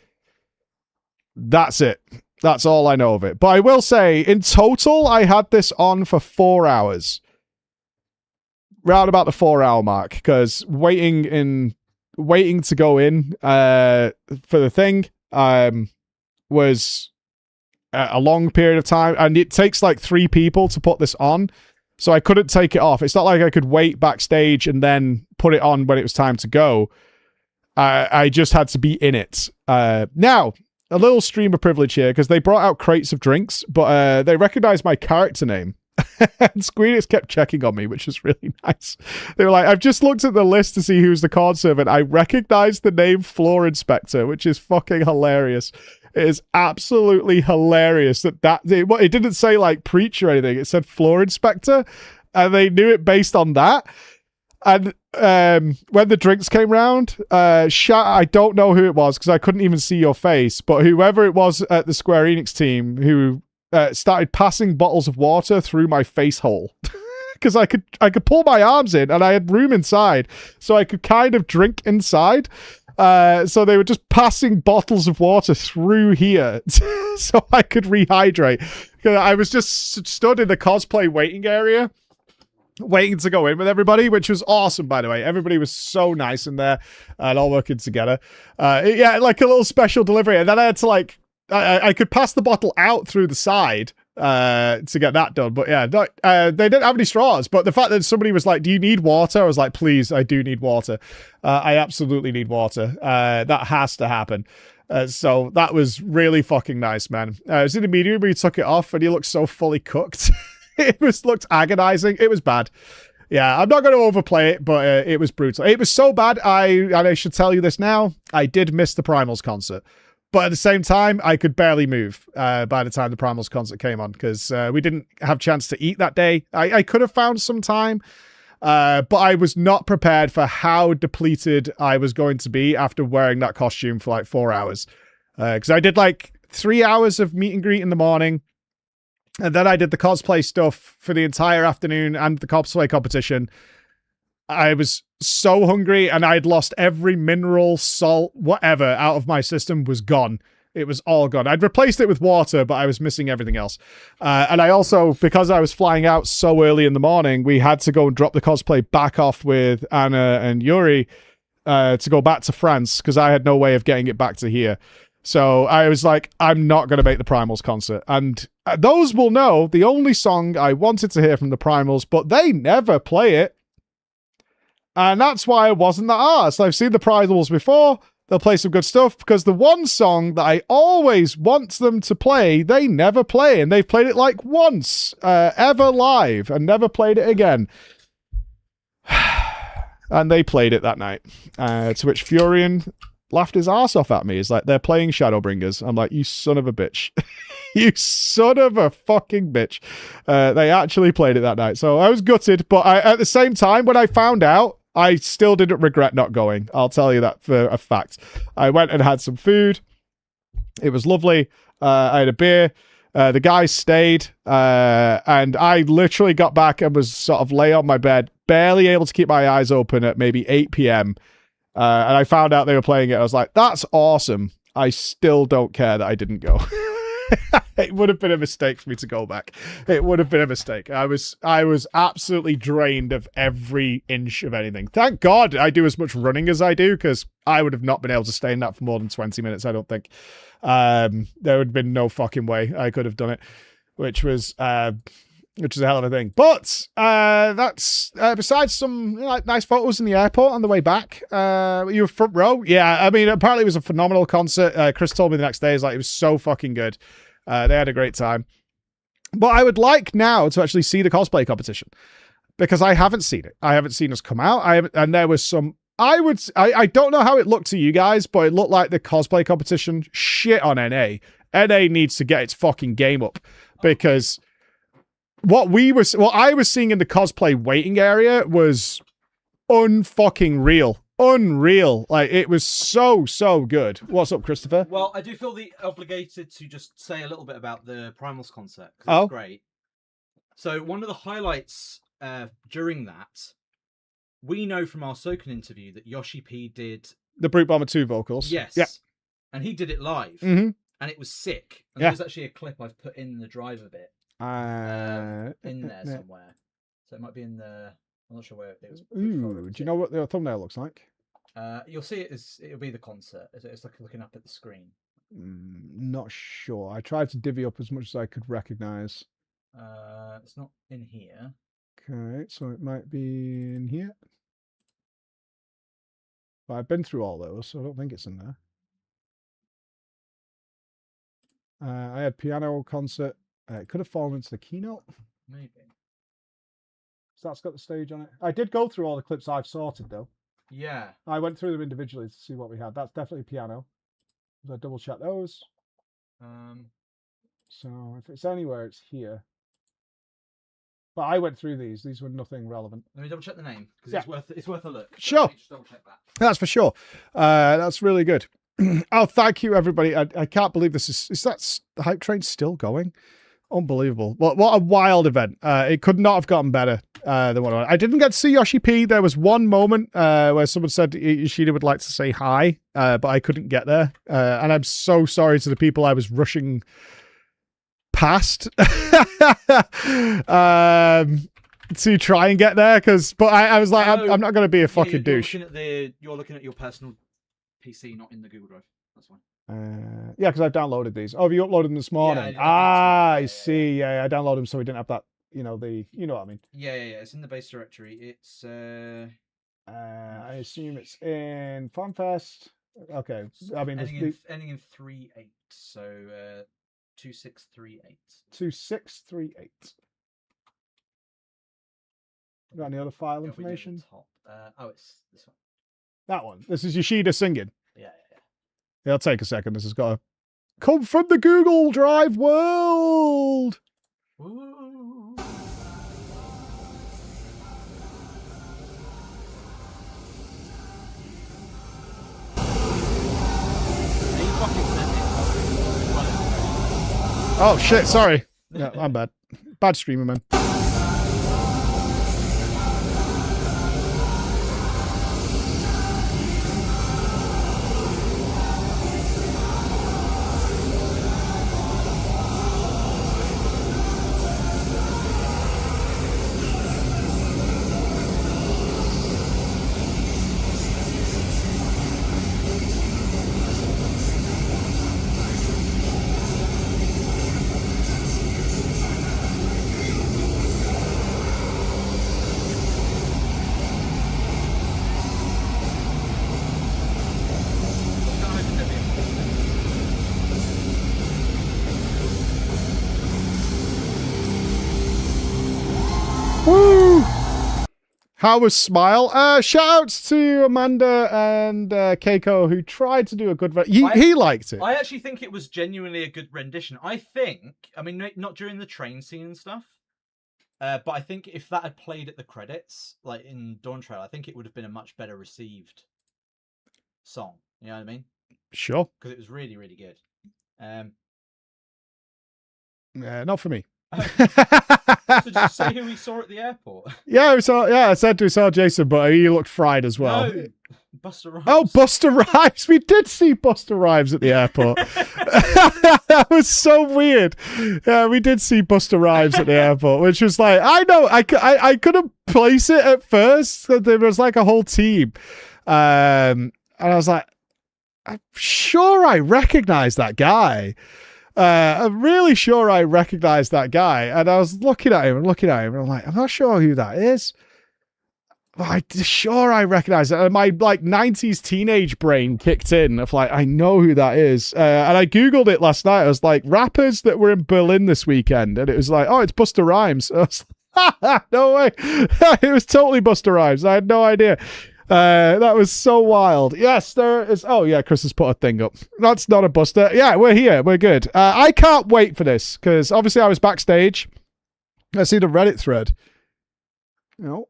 S2: That's it. That's all I know of it. But I will say, in total, I had this on for 4 hours. Round about the 4-hour mark. Because waiting to go in for the thing was... a long period of time, and it takes 3 people to put this on, so I couldn't take it off. It's not like I could wait backstage and then put it on when it was time to go. I just had to be in it. Now, a little stream of privilege here, because they brought out crates of drinks, but they recognized my character name. And Squeenix kept checking on me, which was really nice. They were like, I've just looked at the list to see who's the card servant. I recognized the name Floor Inspector, which is fucking hilarious. It is absolutely hilarious that it didn't say preach or anything. It said Floor Inspector, and they knew it based on that. And when the drinks came round, I don't know who it was because I couldn't even see your face, but whoever it was at the Square Enix team who started passing bottles of water through my face hole. Because I could pull my arms in and I had room inside, so I could kind of drink inside. So they were just passing bottles of water through here so I could rehydrate. I was just stood in the cosplay waiting area, waiting to go in with everybody, which was awesome, by the way. Everybody was so nice in there and all working together. Yeah, a little special delivery. And then I had to I could pass the bottle out through the side to get that done. But yeah, they didn't have any straws. But the fact that somebody was like, do you need water? I was like, please, I do need water. I absolutely need water. That has to happen. So that was really fucking nice, man. I was in the medium where he took it off and he looked so fully cooked. Looked agonizing. It was bad. Yeah, I'm not going to overplay it, but it was brutal. It was so bad, and I should tell you this now, I did miss the Primals concert. But at the same time, I could barely move by the time the Primals concert came on, because we didn't have a chance to eat that day. I could have found some time, but I was not prepared for how depleted I was going to be after wearing that costume for like 4 hours. Because I did like 3 hours of meet and greet in the morning, and then I did the cosplay stuff for the entire afternoon and the cosplay competition. I was so hungry, and I'd lost every mineral, salt, whatever out of my system was gone. It was all gone. I'd replaced it with water, but I was missing everything else. And I also, because I was flying out so early in the morning, we had to go and drop the cosplay back off with Anna and Yuri to go back to France, because I had no way of getting it back to here. So I was like, I'm not going to make the Primals concert. And those will know the only song I wanted to hear from the Primals, but they never play it. And that's why I wasn't that arsed. I've seen the Primals before. They'll play some good stuff, because the one song that I always want them to play, they never play. And they've played it like once, ever live, and never played it again. And they played it that night. To which Furion laughed his ass off at me. He's like, they're playing Shadowbringers. I'm like, you son of a bitch. You son of a fucking bitch. They actually played it that night. So I was gutted, but at the same time, when I found out, I still didn't regret not going. I'll tell you that for a fact. I went and had some food. It was lovely. I had a beer. The guys stayed. And I literally got back and was sort of lay on my bed, barely able to keep my eyes open at maybe 8 p.m. And I found out they were playing it. I was like, that's awesome. I still don't care that I didn't go. It would have been a mistake for me to go back. It would have been a mistake. I was absolutely drained of every inch of anything. Thank God I do as much running as I do, because I would have not been able to stay in that for more than 20 minutes, I don't think. There would have been no fucking way I could have done it, which was a hell of a thing. But that's besides some nice photos in the airport on the way back. You were front row. Yeah, I mean, apparently it was a phenomenal concert. Chris told me the next day, he's like, it was so fucking good. They had a great time. But I would like now to actually see the cosplay competition, because I haven't seen it. I haven't seen us come out. And there was some. I don't know how it looked to you guys, but it looked like the cosplay competition shit on NA. NA needs to get its fucking game up, because what I was seeing in the cosplay waiting area was unfucking real. Unreal. Like, it was so good. What's up, Christopher?
S7: Well, I do feel obligated to just say a little bit about the Primals concert, because it's great. So one of the highlights during that, we know from our Soken interview that Yoshi P did
S2: the Brute Bomber 2 vocals.
S7: Yes.
S2: Yeah.
S7: And he did it live.
S2: Mm-hmm.
S7: And it was sick. And there's actually a clip I've put in the driver bit. In there somewhere. So it might be in the... I'm not sure where it was.
S2: Ooh, do you know what the thumbnail looks like?
S7: You'll see it'll be the concert. It's like looking up at the screen.
S2: Not sure. I tried to divvy up as much as I could recognize.
S7: It's not in here.
S2: Okay, so it might be in here. But I've been through all those, so I don't think it's in there. I had piano concert. It could have fallen into the keynote.
S7: Maybe.
S2: So that's got the stage on it. I did go through all the clips I've sorted, though.
S7: Yeah.
S2: I went through them individually to see what we had. That's definitely piano. So I double check those. So if it's anywhere, it's here. But I went through these. These were nothing relevant.
S7: Let me double check the name, because it's worth a look.
S2: Sure.
S7: Just double check that.
S2: That's for sure. That's really good. Oh, thank you, everybody. I can't believe this is that the hype train still going? Unbelievable. What a wild event. It could not have gotten better than what I didn't get to see Yoshi P. There was one moment where someone said Yoshida would like to say hi, but I couldn't get there. And I'm so sorry to the people I was rushing past to try and get there, but I was like, I'm not going to be a fucking douche.
S7: You're looking at your personal PC, not in the Google Drive. That's fine.
S2: Yeah, because I downloaded these. Oh, have you uploaded them this morning?
S7: Yeah,
S2: I see. Yeah, I downloaded them so we didn't have that. You know what I mean.
S7: Yeah. It's in the base directory. It's
S2: I assume it's in FANFEST. Okay, I mean
S7: ending in 38. So 2638.
S2: 2638. Got any other file information?
S7: Top. It's this one.
S2: That one. This is Yoshida singing.
S7: Yeah.
S2: It'll take a second. This has got to come from the Google Drive world.
S7: Woo.
S2: Oh shit! Sorry. Yeah, I'm bad. Bad streamer, man. Woo! How was Smile? Shout outs to Amanda and Keiko who tried to do a good. He liked it.
S7: I actually think it was genuinely a good rendition. I mean, not during the train scene and stuff, but I think if that had played at the credits, like in Dawn Trail, I think it would have been a much better received song. You know what I mean?
S2: Sure.
S7: Because it was really, really good.
S2: Not for me.
S7: So did you say who we saw at the airport?
S2: Yeah, I said we saw Jason, but he looked fried as well.
S7: No, Buster Rhymes.
S2: Oh, Buster Rhymes. We did see Buster Rhymes at the airport. That was so weird. Yeah, we did see Buster Rhymes at the airport, which was like, I know, I couldn't place it at first. There was like a whole team. And I was like, I'm sure I recognize that guy. I'm really sure I recognized that guy, and I was looking at him, and I'm like, I'm not sure who that is. But I'm sure I recognize it. And my like 90s teenage brain kicked in of like, I know who that is. And I Googled it last night. I was like, rappers that were in Berlin this weekend, and it was like, oh, it's Busta Rhymes. I was like, no way. It was totally Busta Rhymes. I had no idea. That was so wild. Yes, there is. Oh yeah, Chris has put a thing up. That's not a Buster. Yeah, we're here. We're good. I can't wait for this because obviously I was backstage. I see the Reddit thread. Oh,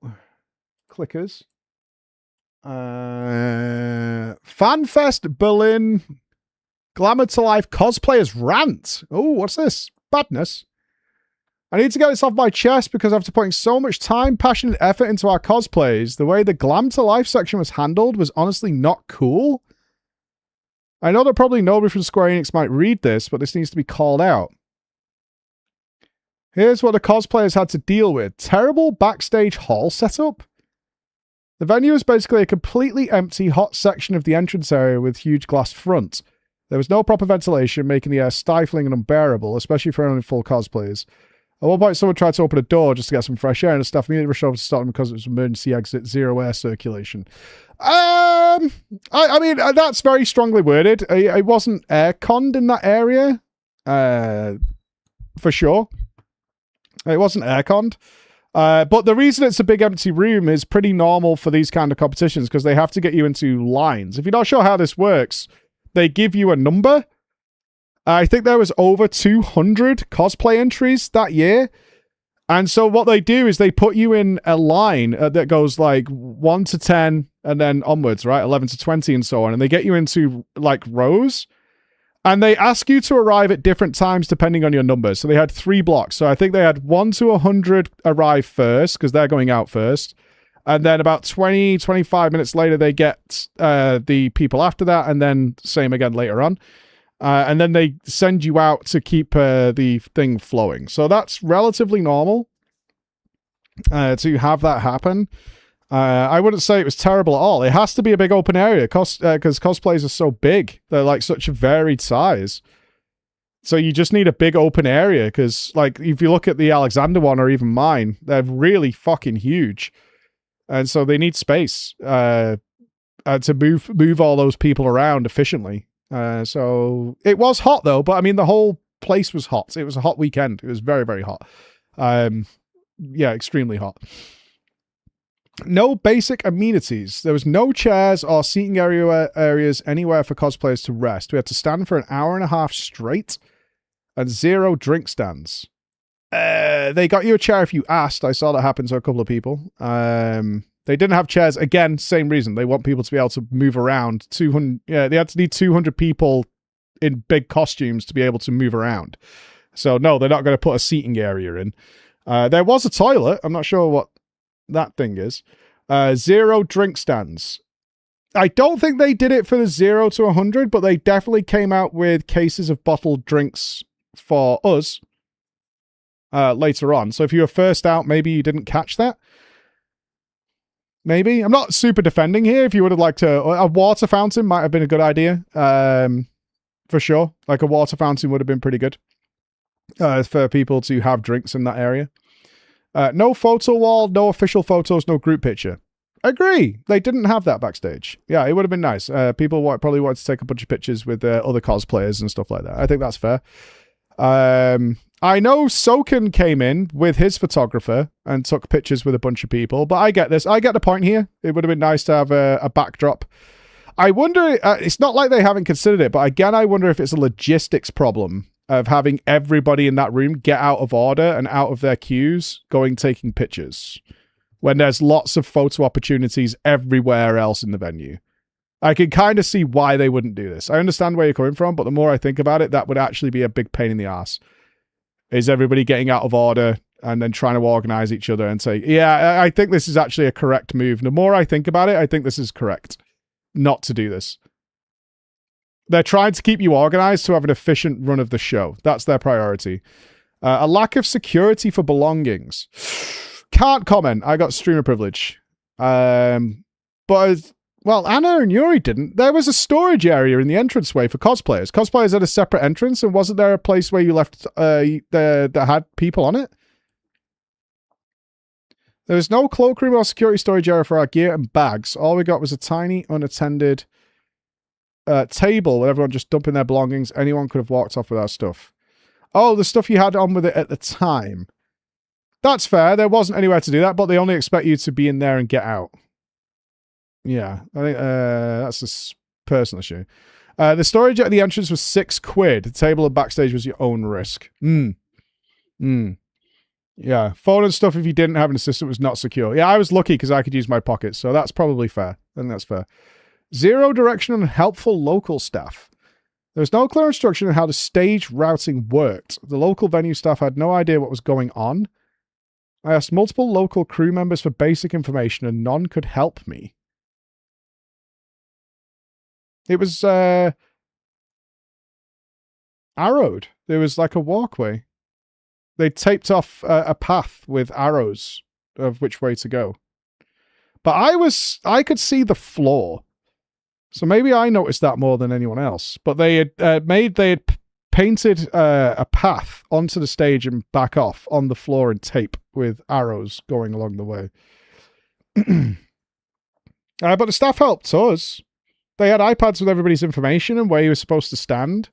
S2: clickers. FanFest Berlin Glamour to Life cosplayers rant. Oh, what's this? Badness. I need to get this off my chest because after putting so much time, passion, and effort into our cosplays, the way the Glam to Life section was handled was honestly not cool. I know that probably nobody from Square Enix might read this, but this needs to be called out. Here's what the cosplayers had to deal with. Terrible backstage hall setup. The venue is basically a completely empty hot section of the entrance area with huge glass front. There was no proper ventilation, making the air stifling and unbearable, especially for only full cosplayers. At one point, someone tried to open a door just to get some fresh air, and the staff immediately rushed over to stop them because it was emergency exit, zero air circulation. I mean, that's very strongly worded. It wasn't air-conned in that area, for sure. It wasn't air-conned. But the reason it's a big empty room is pretty normal for these kind of competitions because they have to get you into lines. If you're not sure how this works, they give you a number. I think there was over 200 cosplay entries that year. And so what they do is they put you in a line that goes like 1 to 10 and then onwards, right? 11 to 20 and so on. And they get you into like rows. And they ask you to arrive at different times depending on your numbers. So they had 3 blocks. So I think they had 1 to 100 arrive first because they're going out first. And then about 20, 25 minutes later, they get the people after that. And then same again later on. And then they send you out to keep the thing flowing. So that's relatively normal to have that happen. I wouldn't say it was terrible at all. It has to be a big open area because cosplays are so big. They're like such a varied size. So you just need a big open area because, like, if you look at the Alexander one or even mine, they're really fucking huge. And so they need space to move all those people around efficiently. So it was hot, though. But, I mean, the whole place was hot. It was a hot weekend. It was very, very hot. Yeah, extremely hot. No basic amenities. There was no chairs or seating areas anywhere for cosplayers to rest. We had to stand for an hour and a half straight and 0 drink stands. They got you a chair if you asked. I saw that happen to a couple of people. They didn't have chairs. Again, same reason. They want people to be able to move around. 200. Yeah, they had to need 200 people in big costumes to be able to move around. So no, they're not going to put a seating area in. There was a toilet. I'm not sure what that thing is. 0 drink stands. I don't think they did it for the 0 to 100, but they definitely came out with cases of bottled drinks for us later on. So if you were first out, maybe you didn't catch that. Maybe. I'm not super defending here. If you would have liked a water fountain might have been a good idea. For sure. Like a water fountain would have been pretty good for people to have drinks in that area. No photo wall, no official photos, no group picture. Agree. They didn't have that backstage. Yeah, it would have been nice. People probably wanted to take a bunch of pictures with other cosplayers and stuff like that. I think that's fair. I know Soken came in with his photographer and took pictures with a bunch of people, but I get this. I get the point here. It would have been nice to have a backdrop. I wonder, it's not like they haven't considered it, but again, I wonder if it's a logistics problem of having everybody in that room get out of order and out of their queues taking pictures when there's lots of photo opportunities everywhere else in the venue. I can kind of see why they wouldn't do this. I understand where you're coming from, but the more I think about it, that would actually be a big pain in the ass. Is everybody getting out of order and then trying to organize each other and say, yeah, I think this is actually a correct move. The more I think about it, I think this is correct not to do this. They're trying to keep you organized to have an efficient run of the show. That's their priority. A lack of security for belongings. Can't comment. I got streamer privilege. But, well, Anna and Yuri didn't. There was a storage area in the entranceway for cosplayers. Cosplayers had a separate entrance, and wasn't there a place where you left that had people on it? There was no cloakroom or security storage area for our gear and bags. All we got was a tiny, unattended table where everyone just dumping their belongings. Anyone could have walked off with our stuff. Oh, the stuff you had on with it at the time. That's fair. There wasn't anywhere to do that, but they only expect you to be in there and get out. Yeah, I think that's a personal issue. The storage at the entrance was £6. The table and backstage was your own risk. Yeah, phone and stuff if you didn't have an assistant was not secure. Yeah, I was lucky because I could use my pockets, so that's probably fair. I think that's fair. 0 direction on helpful local staff. There was no clear instruction on how the stage routing worked. The local venue staff had no idea what was going on. I asked multiple local crew members for basic information and none could help me. It was arrowed. There was like a walkway. They taped off a path with arrows of which way to go. But I could see the floor. So maybe I noticed that more than anyone else. But they had painted a path onto the stage and back off on the floor in tape with arrows going along the way. But the staff helped us. They had iPads with everybody's information and where you were supposed to stand.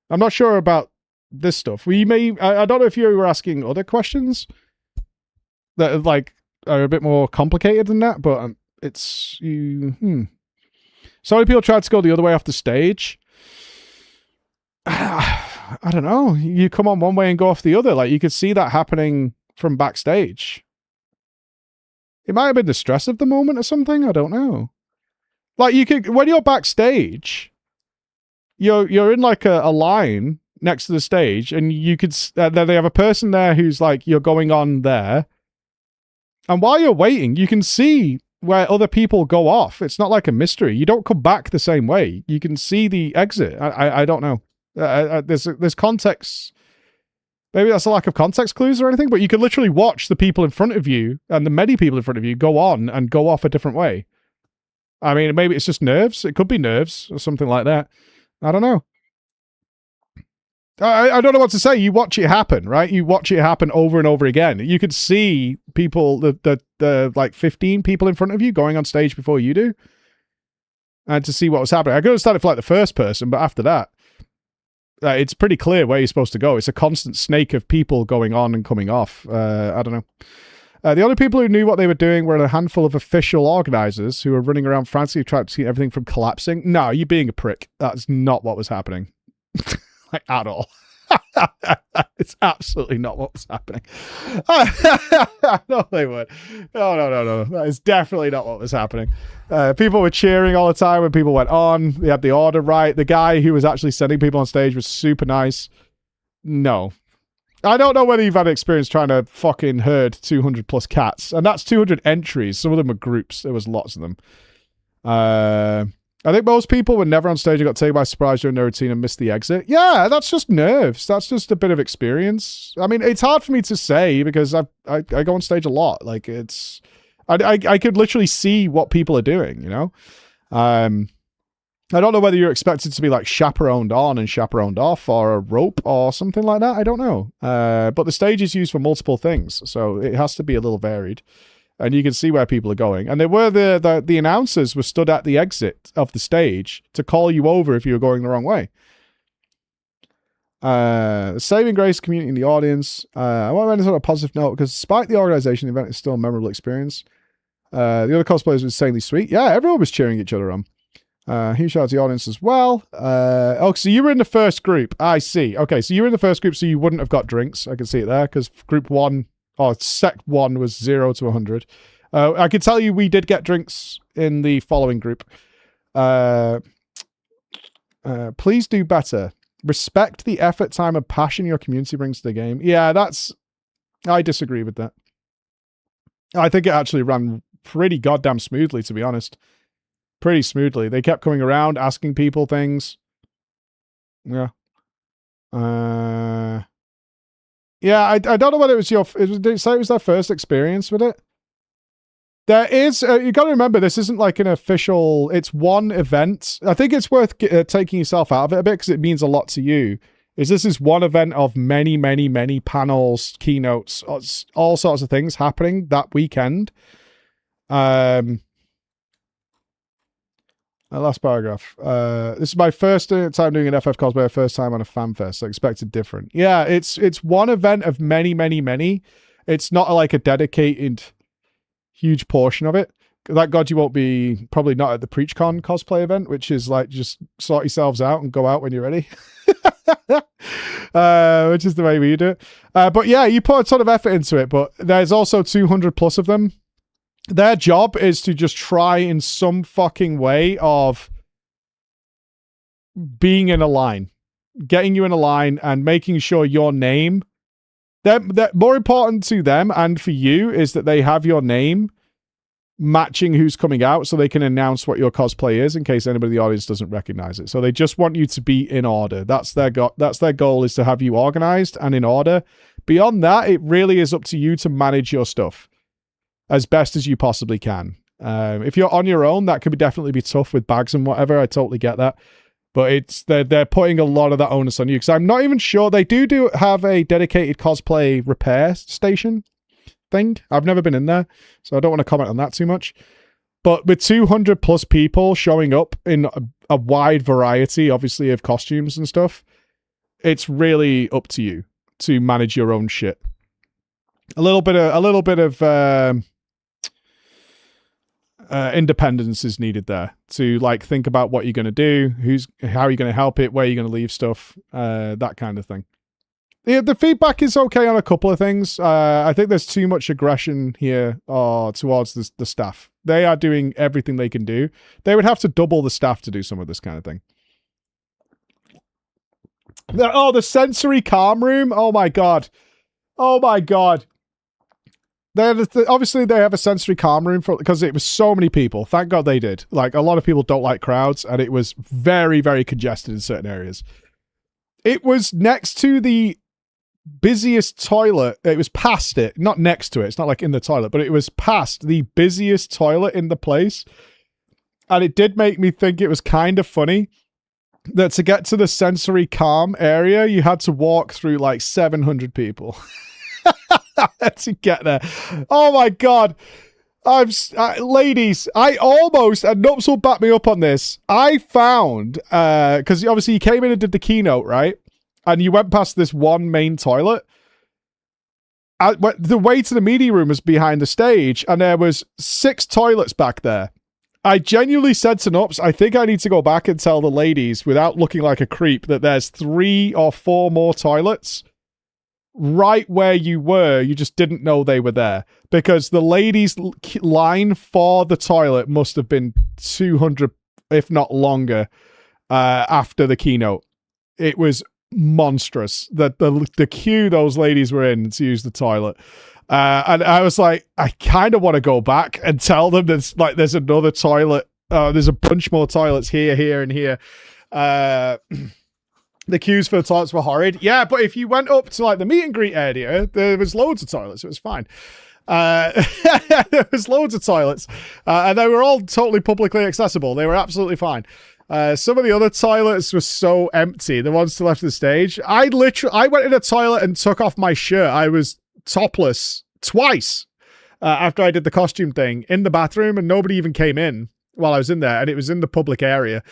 S2: I'm not sure about this stuff. I don't know if you were asking other questions that are a bit more complicated than that, but it's So many people tried to go the other way off the stage. I don't know. You come on one way and go off the other. Like, you could see that happening from backstage. It might have been the stress of the moment or something. I don't know. Like, you could, when you're backstage, you're in like a line next to the stage, and you could, they have a person there who's like, you're going on there. And while you're waiting, you can see where other people go off. It's not like a mystery. You don't come back the same way. You can see the exit. I don't know. There's context Maybe that's a lack of context clues or anything, but you could literally watch the people in front of you and the many people in front of you go on and go off a different way. I mean, maybe it's just nerves. It could be nerves or something like that. I don't know. I don't know what to say. You watch it happen, right? You watch it happen over and over again. You could see people, the like 15 people in front of you going on stage before you do. And to see what was happening. I could have started for like the first person, but after that, it's pretty clear where you're supposed to go. It's a constant snake of people going on and coming off. I don't know. The only people who knew what they were doing were a handful of official organizers who were running around frantically trying to see everything from collapsing. No, you're being a prick. That's not what was happening. Like, at all. It's absolutely not what was happening. No, they weren't. No. That is definitely not what was happening. People were cheering all the time when people went on. They had the order right. The guy who was actually sending people on stage was super nice. No. I don't know whether you've had experience trying to fucking herd 200 plus cats. And that's 200 entries. Some of them were groups. There was lots of them. I think most people were never on stage and got taken by surprise during their routine and missed the exit. Yeah, that's just nerves. That's just a bit of experience. I mean, it's hard for me to say because I go on stage a lot. Like, it's... I could literally see what people are doing, you know? I don't know whether you're expected to be, like, chaperoned on and chaperoned off or a rope or something like that. I don't know. But the stage is used for multiple things, so it has to be a little varied. And you can see where people are going. And they were the announcers were stood at the exit of the stage to call you over if you were going the wrong way. Saving grace community in the audience. I want to end this on a positive note because despite the organization, the event is still a memorable experience. The other cosplayers were insanely sweet. Yeah, everyone was cheering each other on. Huge shout out to the audience as well. Oh, so you were in the first group. I see. Okay, so you were in the first group, so you wouldn't have got drinks. I can see it there because group 1... Oh, sec 1 was 0 to 100. I could tell you we did get drinks in the following group. Please do better. Respect the effort, time, and passion your community brings to the game. Yeah, I disagree with that. I think it actually ran pretty goddamn smoothly, to be honest. Pretty smoothly. They kept coming around, asking people things. Yeah. Yeah, I don't know whether it was did it say it was their first experience with it? There is, you got to remember, this isn't like an official, it's one event. I think it's worth taking yourself out of it a bit because it means a lot to you. This is one event of many, many, many panels, keynotes, all sorts of things happening that weekend. Last paragraph. This is my first time doing an FF cosplay, first time on a FANFEST. I expected different. Yeah, it's one event of many, many, many. It's not like a dedicated huge portion of it. Thank God you won't be probably not at the PreachCon cosplay event, which is like just sort yourselves out and go out when you're ready. Which is the way we do it. But yeah, you put a ton of effort into it, but there's also 200 plus of them. Their job is to just try in some fucking way of being in a line, getting you in a line and making sure your name, that more important to them and for you is that they have your name matching who's coming out so they can announce what your cosplay is in case anybody in the audience doesn't recognize it. So they just want you to be in order. That's their goal, is to have you organized and in order. Beyond that, it really is up to you to manage your stuff as best as you possibly can. If you're on your own, that could definitely be tough with bags and whatever. I totally get that. But they're putting a lot of that onus on you. Because I'm not even sure. They do have a dedicated cosplay repair station thing. I've never been in there, so I don't want to comment on that too much. But with 200 plus people showing up in a wide variety, obviously, of costumes and stuff, it's really up to you to manage your own shit. A little bit of independence is needed there to like think about what you're going to do, how you're going to help it, where you're going to leave stuff, that kind of thing. Yeah, the feedback is okay on a couple of things. I think there's too much aggression here towards the staff. They are doing everything they can do. They would have to double the staff to do some of this kind of thing. The sensory calm room. Oh my god. Obviously, they have a sensory calm room because it was so many people. Thank God they did. Like, a lot of people don't like crowds, and it was very, very congested in certain areas. It was next to the busiest toilet. It was past it, not next to it. It's not like in the toilet, but it was past the busiest toilet in the place. And it did make me think it was kind of funny that to get to the sensory calm area, you had to walk through like 700 people to get there. Oh my God. Ladies, I almost, and Nups will back me up on this. I found, because obviously you came in and did the keynote, right? And you went past this one main toilet. The way to the media room was behind the stage, and there was 6 toilets back there. I genuinely said to Nups, I think I need to go back and tell the ladies, without looking like a creep, that there's 3 or 4 more toilets right where you were. You just didn't know they were there. Because the ladies' line for the toilet must have been 200, if not longer, after the keynote. It was monstrous. The queue those ladies were in to use the toilet. And I was like, I kind of want to go back and tell them there's another toilet. There's a bunch more toilets here, and here. The queues for the toilets were horrid. Yeah, but if you went up to like the meet and greet area, there was loads of toilets. It was fine. There was loads of toilets, and they were all totally publicly accessible. They were absolutely fine. Some of the other toilets were so empty. The ones to the left of the stage. I went in a toilet and took off my shirt. I was topless twice after I did the costume thing in the bathroom, and nobody even came in while I was in there, and it was in the public area.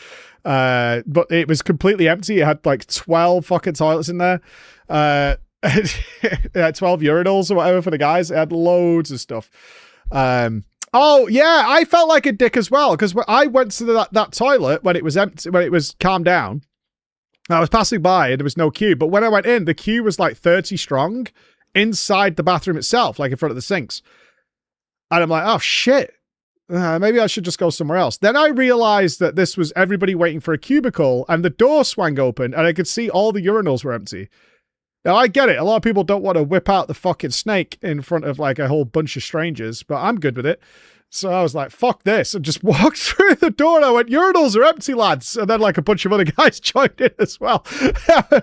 S2: But it was completely empty. It had like 12 fucking toilets in there. It had 12 urinals or whatever for the guys. It had loads of stuff. Oh yeah, I felt like a dick as well, because I went to that toilet when it was empty, when it was calmed down. I was passing by and there was no queue, but when I went in, the queue was like 30 strong inside the bathroom itself, like in front of the sinks. And I'm like, oh shit, maybe I should just go somewhere else. Then I realized that this was everybody waiting for a cubicle, and the door swung open and I could see all the urinals were empty. Now, I get it. A lot of people don't want to whip out the fucking snake in front of like a whole bunch of strangers, but I'm good with it. So I was like, fuck this, and just walked through the door, and I went, urinals are empty, lads. And then like a bunch of other guys joined in as well.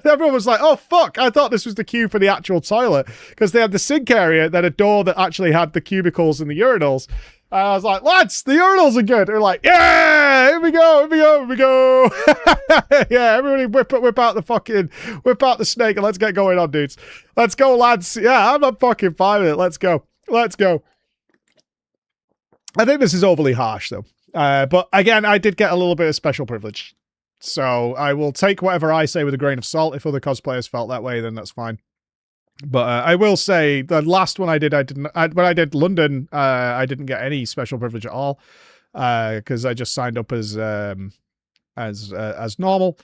S2: Everyone was like, oh fuck, I thought this was the queue for the actual toilet, because they had the sink area, then a door that actually had the cubicles and the urinals. And I was like, lads, the urinals are good. They're like, yeah, here we go. Yeah, everybody whip out the snake, and let's get going on, dudes. Let's go, lads. Yeah, I'm fucking fine with it. Let's go. I think this is overly harsh, though. But again, I did get a little bit of special privilege. So I will take whatever I say with a grain of salt. If other cosplayers felt that way, then that's fine. But I will say the last one I did, when I did London, I didn't get any special privilege at all, because I just signed up as normal.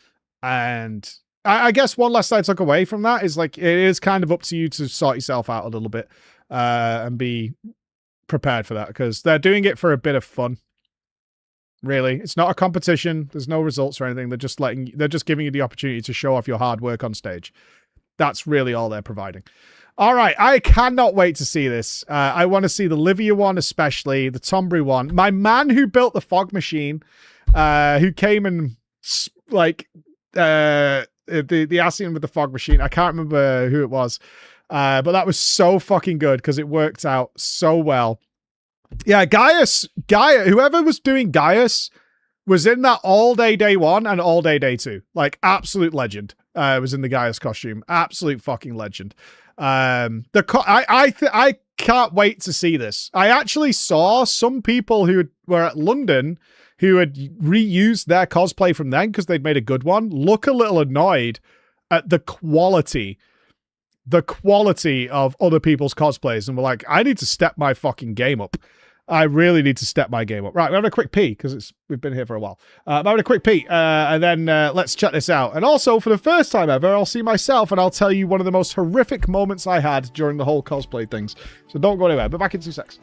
S2: And I guess one last I took away from that is like, it is kind of up to you to sort yourself out a little bit, and be prepared for that, because they're doing it for a bit of fun. Really, it's not a competition. There's no results or anything. They're just giving you the opportunity to show off your hard work on stage. That's really all they're providing. All right, I cannot wait to see this. I want to see the Livia one, especially the Tombury one. My man who built the fog machine, who came and like the Asian with the fog machine. I can't remember who it was, but that was so fucking good because it worked out so well. Yeah, Gaia, whoever was doing Gaius was in that all day day 1 and all day day 2. Like, absolute legend. Was in the Gaius costume. Absolute fucking legend. I can't wait to see this. I actually saw some people who were at London who had reused their cosplay from then because they'd made a good one look a little annoyed at the quality of other people's cosplays, and were like, I need to step my fucking game up. I really need to step my game up. Right, we're having a quick pee because we've been here for a while. I'm having a quick pee, and then let's check this out. And also, for the first time ever, I'll see myself, and I'll tell you one of the most horrific moments I had during the whole cosplay things. So don't go anywhere. But back in 2 seconds.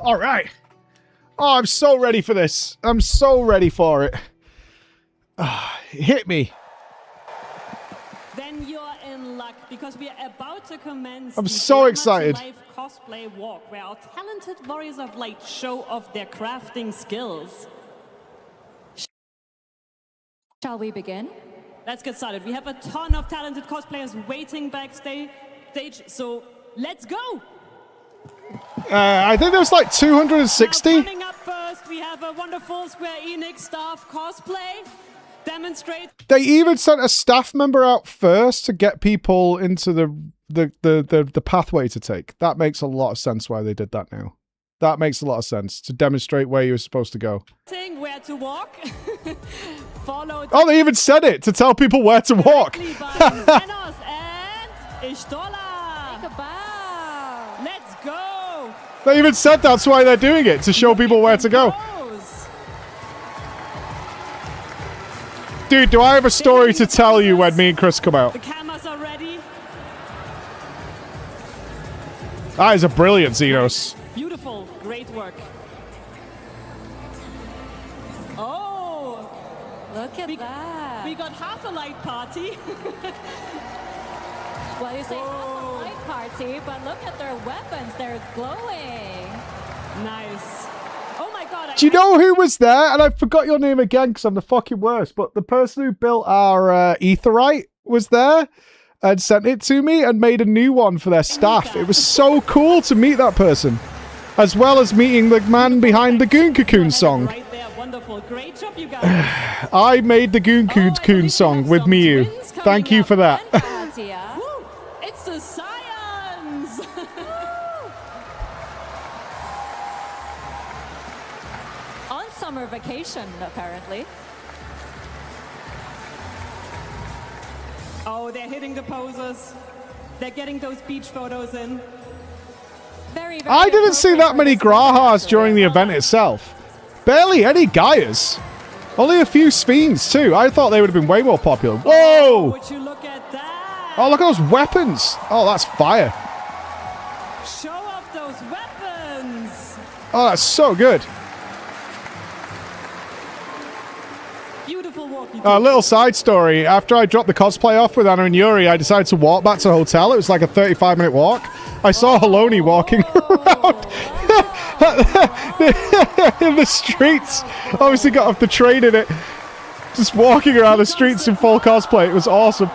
S2: All right. Oh, I'm so ready for this. I'm so ready for it. Hit me.
S8: Then you're in luck because we are about to commence.
S2: I'm
S8: the
S2: so
S8: Glamour
S2: excited.
S8: to Life cosplay walk, where our talented warriors of light show off their crafting skills.
S9: Shall we begin?
S8: Let's get started. We have a ton of talented cosplayers waiting backstage, so let's go.
S2: I think there was like 260.
S8: Now, coming up first, we have a wonderful Square Enix staff cosplay. Demonstrate.
S2: They even sent a staff member out first to get people into the pathway to take. That makes a lot of sense why they did that now. That makes a lot of sense to demonstrate where you were supposed to go.
S8: Where to walk. Followed.
S2: Oh, they even said it to tell people where to walk.
S8: By Zenos and Ishtola.
S9: Take a bow.
S8: Let's go.
S2: They even said that's why they're doing it, to show people where to go. Dude, do I have a story to tell you when me and Chris come out?
S8: The cameras are ready.
S2: That is a brilliant Xenos.
S8: Beautiful. Great work. Oh.
S9: Look at that.
S8: We got half a light party.
S9: Well, you say half a light party, but look at their weapons. They're glowing.
S8: Nice. Oh my god.
S2: Do you know who was there? And I forgot your name again because I'm the fucking worst. But the person who built our Aetheryte was there and sent it to me and made a new one for their staff. It was so cool to meet that person. As well as meeting the man behind the Goon Cocoon song.
S8: Right there. Wonderful. Great job, you guys.
S2: I made the Goon Cocoon song with Miyu. Thank you for that.
S8: Woo, it's the science.
S9: On summer vacation, apparently.
S8: Oh, they're hitting the poses. They're getting those beach photos in.
S9: Very, very
S2: I didn't see that many Grahas during the event itself. Barely any Gaias. Only a few Sphenes too. I thought they would have been way more popular. Whoa!
S8: Would you look at that?
S2: Oh, look at those weapons. Oh, that's fire.
S8: Show off those weapons.
S2: Oh, that's so good.
S8: Beautiful walk.
S2: A little side story. After I dropped the cosplay off with Anna and Yuri, I decided to walk back to the hotel. It was like a 35-minute walk. I saw Haloni walking around in the streets. Obviously got off the train in it. Just walking around the streets in full cosplay. It was awesome.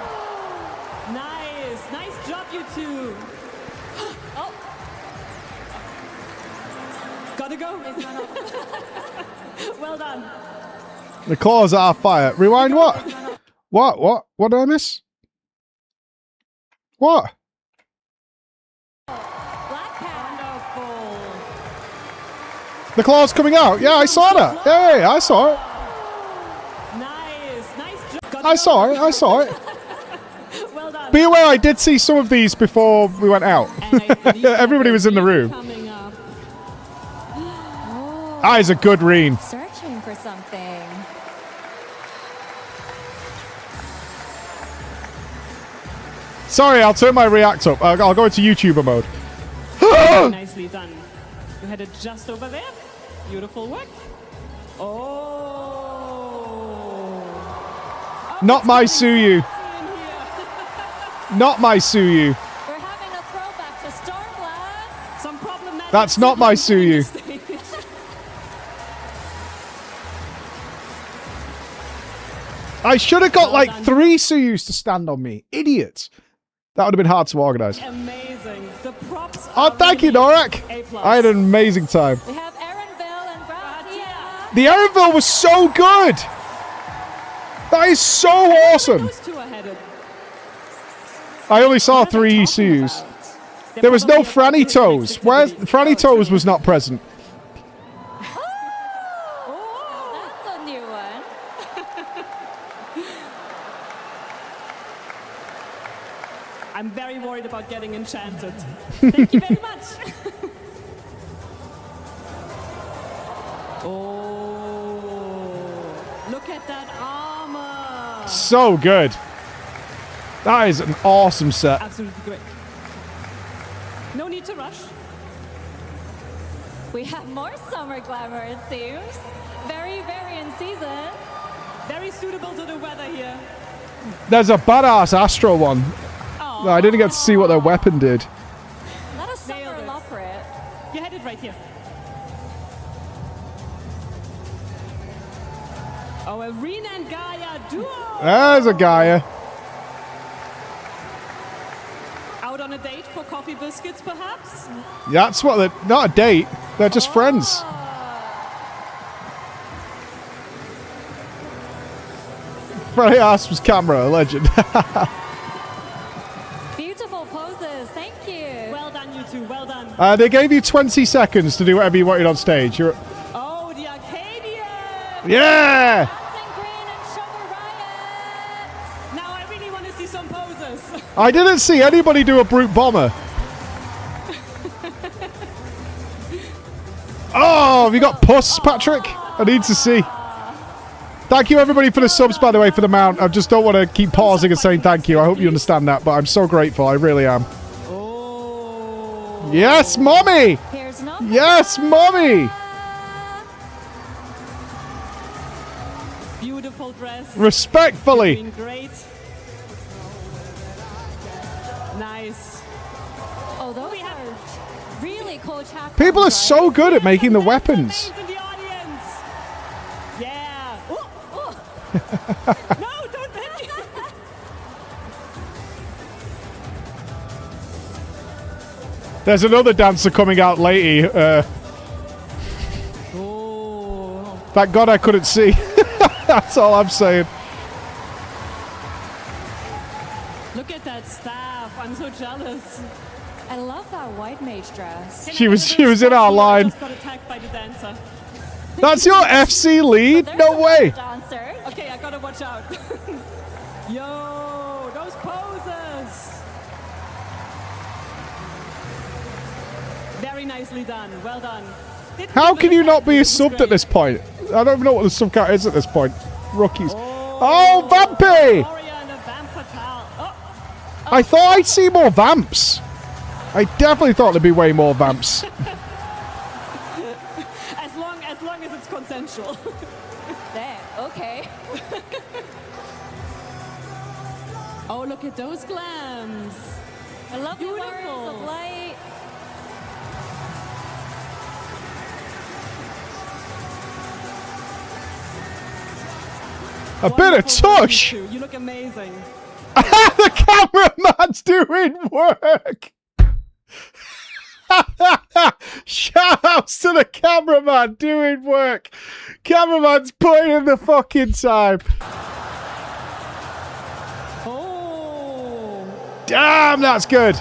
S8: Nice. Nice job, you two. Oh. Gotta go. Well done.
S2: The claws are fire. Rewind what? What? What did I miss? What?
S8: Wonderful.
S2: The claw's coming out. Yeah, I saw that. Yeah, I saw it.
S8: Nice job.
S2: I saw it.
S8: Well done.
S2: Be aware, I did see some of these before we went out. Everybody was in the room.
S8: Coming up.
S2: That is a good ream.
S9: Searching for something.
S2: Sorry, I'll turn my react up. I'll go into YouTuber mode.
S8: Nicely done. You had it just over there. Beautiful work. Oh.
S2: Not my Suyu. Not my Suyu.
S9: We're having a throwback to Stormblood.
S8: Some problematic.
S2: That's not my Suyu. I should have got like 3 Suyus to stand on me. Idiot. That would have been hard to organize.
S8: Amazing. The props.
S2: Oh, thank you, Norak. I had an amazing time.
S9: We have Erenville and Gratia.
S2: The Erenville was so good. That is so awesome.
S8: Those two are headed.
S2: I only saw 3 Suyus. There was no Franny Toes. Where Franny Toes was not present.
S9: That's a new one.
S8: I'm very worried about getting enchanted. Thank you very much. Oh, look at that armor.
S2: So good. That is an awesome set.
S8: Absolutely great. No need to rush.
S9: We have more summer glamour, it seems. Very, very in season.
S8: Very suitable to the weather here.
S2: There's a badass Astro one.
S8: Oh.
S2: I didn't get to see what their weapon did.
S9: Not a summer elaborate.
S8: You had it right here. Oh, Arena and Gaia duo.
S2: There's a Gaia.
S8: Out on a date for coffee biscuits, perhaps?
S2: That's what they're... Not a date. They're just friends. Freddie asked was camera, a legend.
S9: Beautiful poses, thank you.
S8: Well done, you two, well done.
S2: They gave you 20 seconds to do whatever you wanted on stage.
S8: Oh, the Arcadian!
S2: Yeah!
S9: Dancing Green and Sugar Riot.
S8: Now I really want to see some poses.
S2: I didn't see anybody do a brute bomber. Oh, have you got puss, Patrick? I need to see. Thank you, everybody, for the subs, by the way, for the mount. I just don't want to keep pausing and saying thank you. I hope you understand that, but I'm so grateful. I really am.
S8: Oh.
S2: Yes, mommy! Yes, mommy!
S8: Beautiful dress.
S2: Respectfully.
S8: Doing great. Nice.
S9: Oh, those are really cool chat.
S2: People are so good at making the weapons.
S8: Yeah. No, don't hit me.
S2: There's another dancer coming out lately. Thank God I couldn't see. That's all I'm saying.
S8: Look at that staff. I'm so jealous.
S9: I love that white mage dress.
S2: She was in our line.
S8: Got attacked by the dancer.
S2: That's your FC lead? No way.
S9: Dancer.
S8: Okay, I gotta watch out. Yo, those poses. Very nicely done. Well done.
S2: How can you not be a subbed at this point? I don't even know what the sub count is at this point. Rookies. Oh, Vampy! I thought I'd see more Vamps. I definitely thought there'd be way more Vamps.
S8: As long as it's consensual.
S9: Damn, okay.
S8: Oh, look at those glams.
S9: I love the warriors of light.
S2: A bit of tush.
S8: You look amazing.
S2: The cameraman's doing work. Shout outs to the cameraman doing work. Cameraman's putting in the fucking time.
S8: Oh.
S2: Damn, that's good.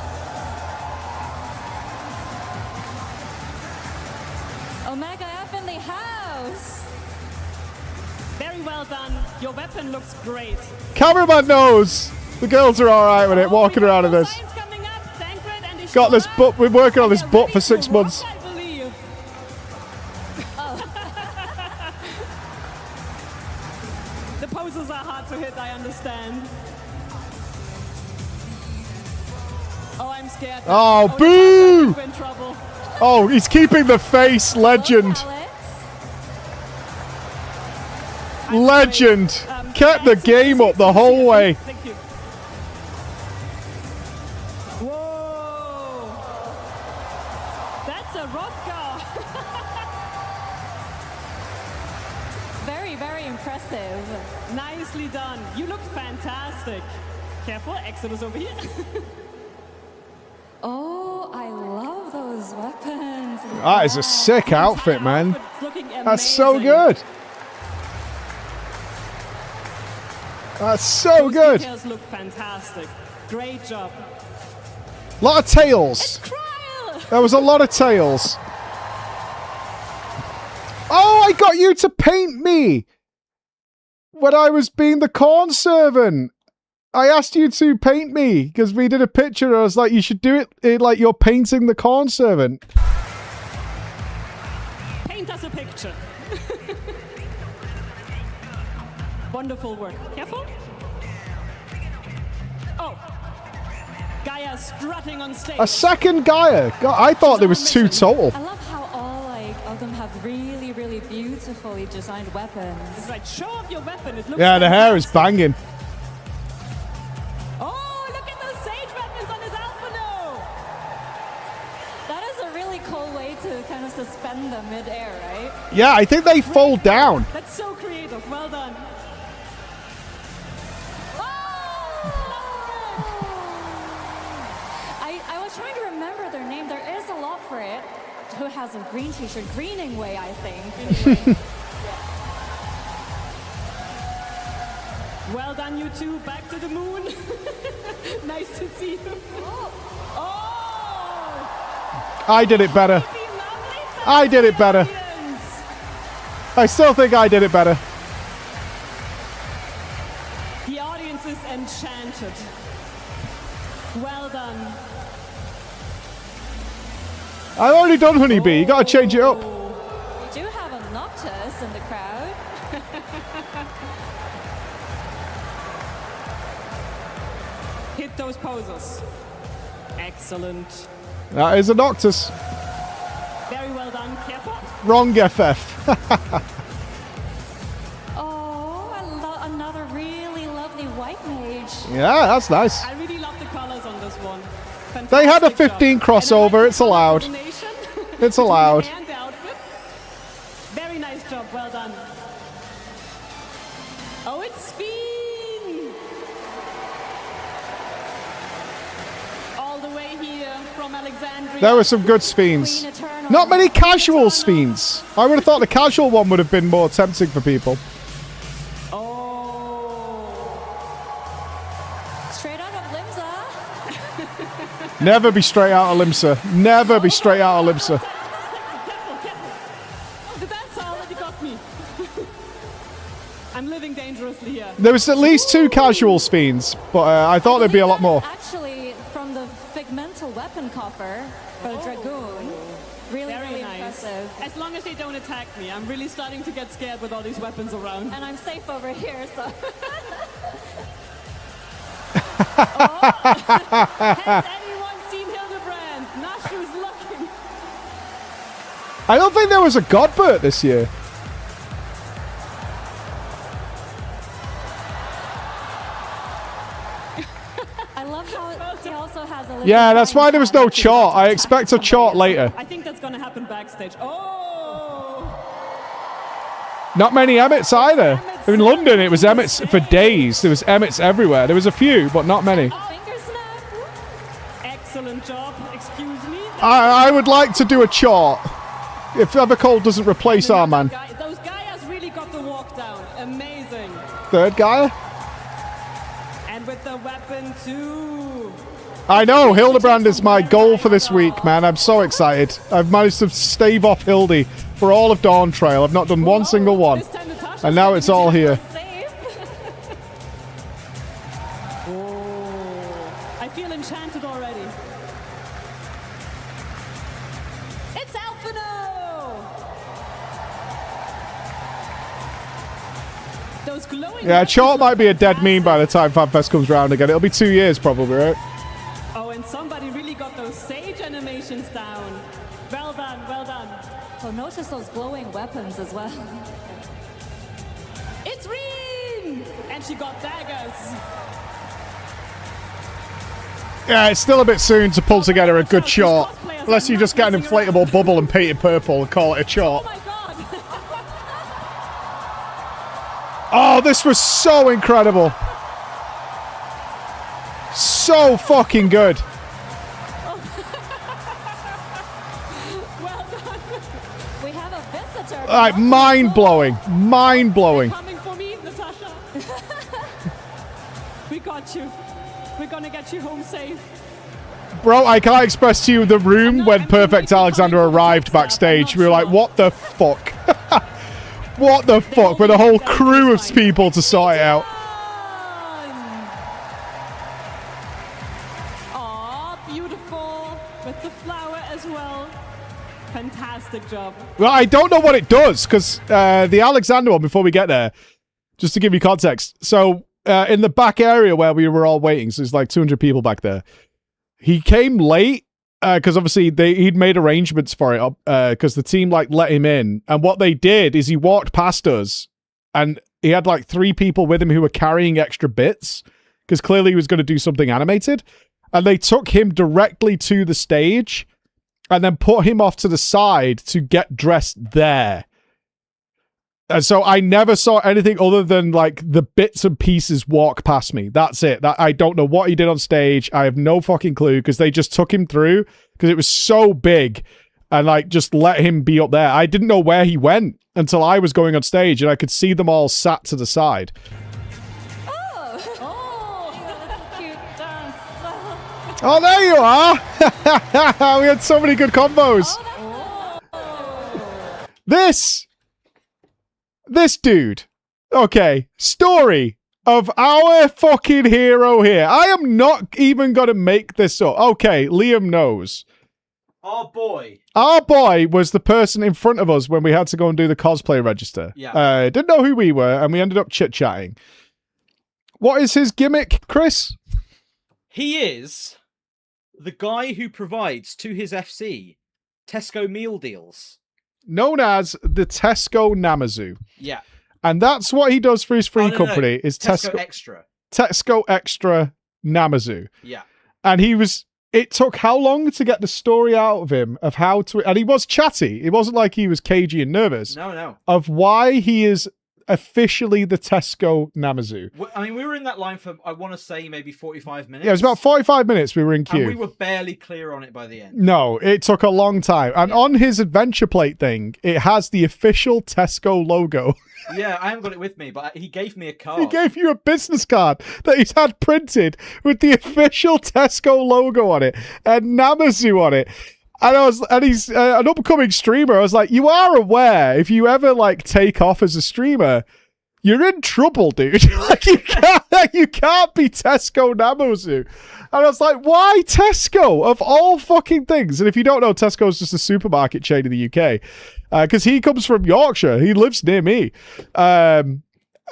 S9: Omega F in the house.
S8: Very well done. Your weapon looks great.
S2: Cameraman knows. The girls are alright with it, walking around in this. Got this butt. We're working on this butt for 6 months.
S8: I believe. The poses are hard to hit, I understand. Oh, I'm scared.
S2: Oh, boo!
S8: We're in trouble.
S2: Oh, he's keeping the face. Legend. Legend. Kept the game up the whole way.
S8: Thank you. Whoa. That's a rocker.
S9: Very, very impressive.
S8: Nicely done. You look fantastic. Careful, Exodus over here.
S9: Oh, I love those weapons.
S2: That is a sick outfit, man.
S8: Looking
S2: That's so
S8: amazing.
S2: good. That's so
S8: Those
S2: good.
S8: details look fantastic. Great job.
S2: A lot of tails. There was a lot of tails. Oh, I got you to paint me when I was being the corn servant. I asked you to paint me because we did a picture. I was like, you should do it like you're painting the corn servant.
S8: Paint us a picture. Wonderful work. Careful. Oh. Gaia strutting on stage.
S2: A second Gaia. God, I thought there was 2 total.
S9: I love how all like them have really, really beautifully designed weapons.
S8: It's like, show off your weapon. It looks
S2: Yeah, the hair is
S8: fantastic.
S2: banging.
S8: Oh, look at those sage weapons on his Alphano.
S9: That is a really cool way to kind of suspend them mid-air, right?
S2: Yeah, I think they fold down.
S8: That's so creative. Well done.
S9: I was trying to remember their name. There is a lot for it. Who has a green t-shirt? Greeningway, I think.
S8: Well done, you two. Back to the moon. Nice to see you. Oh!
S2: I did it better. I did it better. I still think I did it better.
S8: The audience is enchanted. Well done.
S2: I've already done Honeybee. You gotta change it up.
S9: We do have a Noctis in the crowd.
S8: Hit those poses. Excellent.
S2: That is a Noctis.
S8: Very well done. Careful.
S2: Wrong FF.
S9: Oh, another really lovely white mage.
S2: Yeah, that's nice.
S8: I really love the colors on this one.
S2: They had a
S8: Fantastic
S2: 15
S8: job.
S2: crossover.
S8: And I like
S2: It's
S8: the color
S2: allowed.
S8: combination
S2: It's
S8: between
S2: allowed.
S8: the hair and the outfit. Very nice job. Well done. Oh, it's Fiend. All the way here from Alexandria.
S2: There were some good Sfiends.
S9: Queen Eternal.
S2: Not many casual Sfiends. I would have thought the casual one would have been more tempting for people.
S9: Straight out of Limsa.
S2: Never be straight out of Limsa. Never be straight out of Limsa.
S8: Careful, careful. Oh, the dancer already got me. I'm living dangerously here.
S2: There was at least 2 casual Sfiends, but I thought there'd be a lot more.
S9: Actually, from the Figmental weapon coffer for Dragoon. Really,
S8: Very
S9: really
S8: nice.
S9: impressive.
S8: As long as they don't attack me, I'm really starting to get scared with all these weapons around.
S9: And I'm safe over here, so.
S8: Has anyone seen Hildibrand? Nashu's looking.
S2: I don't think there was a Godbert this year.
S9: I love how he also has a little.
S2: Yeah, that's why there was no chart. I expect a chart later.
S8: I think that's gonna happen backstage. Oh!
S2: Not many Emmets either. In London, it was Emmets for days. There was Emmets everywhere. There was a few, but not many.
S9: Finger snap.
S8: Excellent job. Excuse me.
S2: I would like to do a chart. If Evercold doesn't replace our man.
S8: Those guys really got the walk down. Amazing.
S2: Third guy?
S8: And with the weapon too.
S2: I know, Hildibrand is my goal for this week, man. I'm so excited. I've managed to stave off Hildy for all of Dawn Trail. I've not done one single one.
S8: This time Natasha's
S2: And now it's all here.
S8: Oh, I feel enchanted already. It's Alphano! Those glowing.
S2: Yeah, chart might be a dead meme by the time FanFest comes round again. It'll be 2 years probably, right?
S8: Oh, and somebody really got those sage animations down. Well done, well done.
S9: Oh, notice those glowing weapons as well.
S8: It's Reen! And she got daggers.
S2: Yeah, it's still a bit soon to pull together a good chart. Unless you just get an inflatable bubble and paint it purple and call it a chart.
S8: Oh my god!
S2: Oh, this was so incredible. So fucking good.
S8: Well done.
S9: We have a visitor.
S2: Like, mind-blowing. Mind-blowing.
S8: Coming for me, Natasha. We got you. We're gonna get you home safe.
S2: Bro, I can't express to you the room when Perfect Alexander arrived backstage. We were like, what the fuck? What the fuck? With a whole crew of people to sort it out.
S8: Aw, beautiful. With the flower as well. Fantastic job.
S2: Well, I don't know what it does, because the Alexander one, before we get there, just to give you context. So, in the back area where we were all waiting, so there's like 200 people back there. He came late, because obviously he'd made arrangements for it because the team like let him in. And what they did is he walked past us and he had like 3 people with him who were carrying extra bits because clearly he was going to do something animated. And they took him directly to the stage and then put him off to the side to get dressed there. And so I never saw anything other than like the bits and pieces walk past me. That's it. I don't know what he did on stage. I have no fucking clue because they just took him through because it was so big and like just let him be up there. I didn't know where he went until I was going on stage and I could see them all sat to the side. Oh, there you are! We had so many good combos. This dude. Okay, story of our fucking hero here. I am not even going to make this up. Okay, Liam knows.
S7: Our boy.
S2: Our boy was the person in front of us when we had to go and do the cosplay register.
S7: Yeah.
S2: Didn't know who we were, and we ended up chit-chatting. What is his gimmick, Chris?
S7: He is the guy who provides to his FC Tesco meal deals.
S2: Known as the Tesco Namazu.
S7: Yeah.
S2: And that's what he does for his free company is
S7: Tesco Extra.
S2: Tesco Extra Namazu.
S7: Yeah.
S2: And it took how long to get the story out of him of how to, and he was chatty. It wasn't like he was cagey and nervous.
S7: No.
S2: Of why he is officially the Tesco Namazu.
S7: I mean, we were in that line for, I want to say, maybe 45 minutes.
S2: Yeah, it was about 45 minutes we were in queue.
S7: And we were barely clear on it by the end.
S2: No, it took a long time. And on his adventure plate thing, it has the official Tesco logo.
S7: Yeah, I haven't got it with me, but he gave me a card.
S2: He gave you a business card that he's had printed with the official Tesco logo on it and Namazu on it. And he's an upcoming streamer. I was like, you are aware if you ever like take off as a streamer, you're in trouble, dude. Like you can't be Tesco Namazu. And I was like, why Tesco of all fucking things? And if you don't know, Tesco is just a supermarket chain in the UK. Because he comes from Yorkshire. He lives near me. And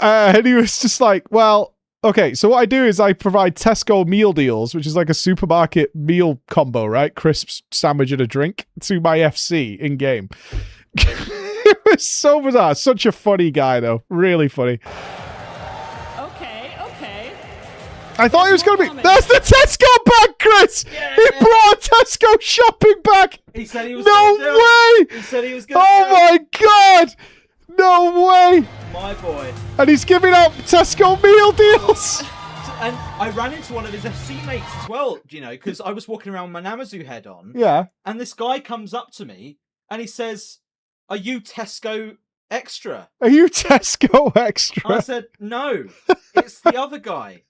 S2: he was just like, well, okay, so what I do is I provide Tesco meal deals, which is like a supermarket meal combo, right? Crisps, sandwich, and a drink to my FC in-game. It was so bizarre. Such a funny guy, though. Really funny.
S8: Okay.
S2: I thought he was going to be... There's the Tesco bag, Chris!
S7: Yeah,
S2: he brought a Tesco shopping bag!
S7: He said he was
S2: No way!
S7: He said he was going to
S2: Oh my god! No way!
S7: My boy.
S2: And he's giving out Tesco meal deals!
S7: And I ran into one of his FC mates as well, you know, because I was walking around with my Namazu head on.
S2: Yeah.
S7: And this guy comes up to me and he says, "Are you Tesco Extra?"
S2: Are you Tesco Extra?
S7: I said, "No, it's the other guy."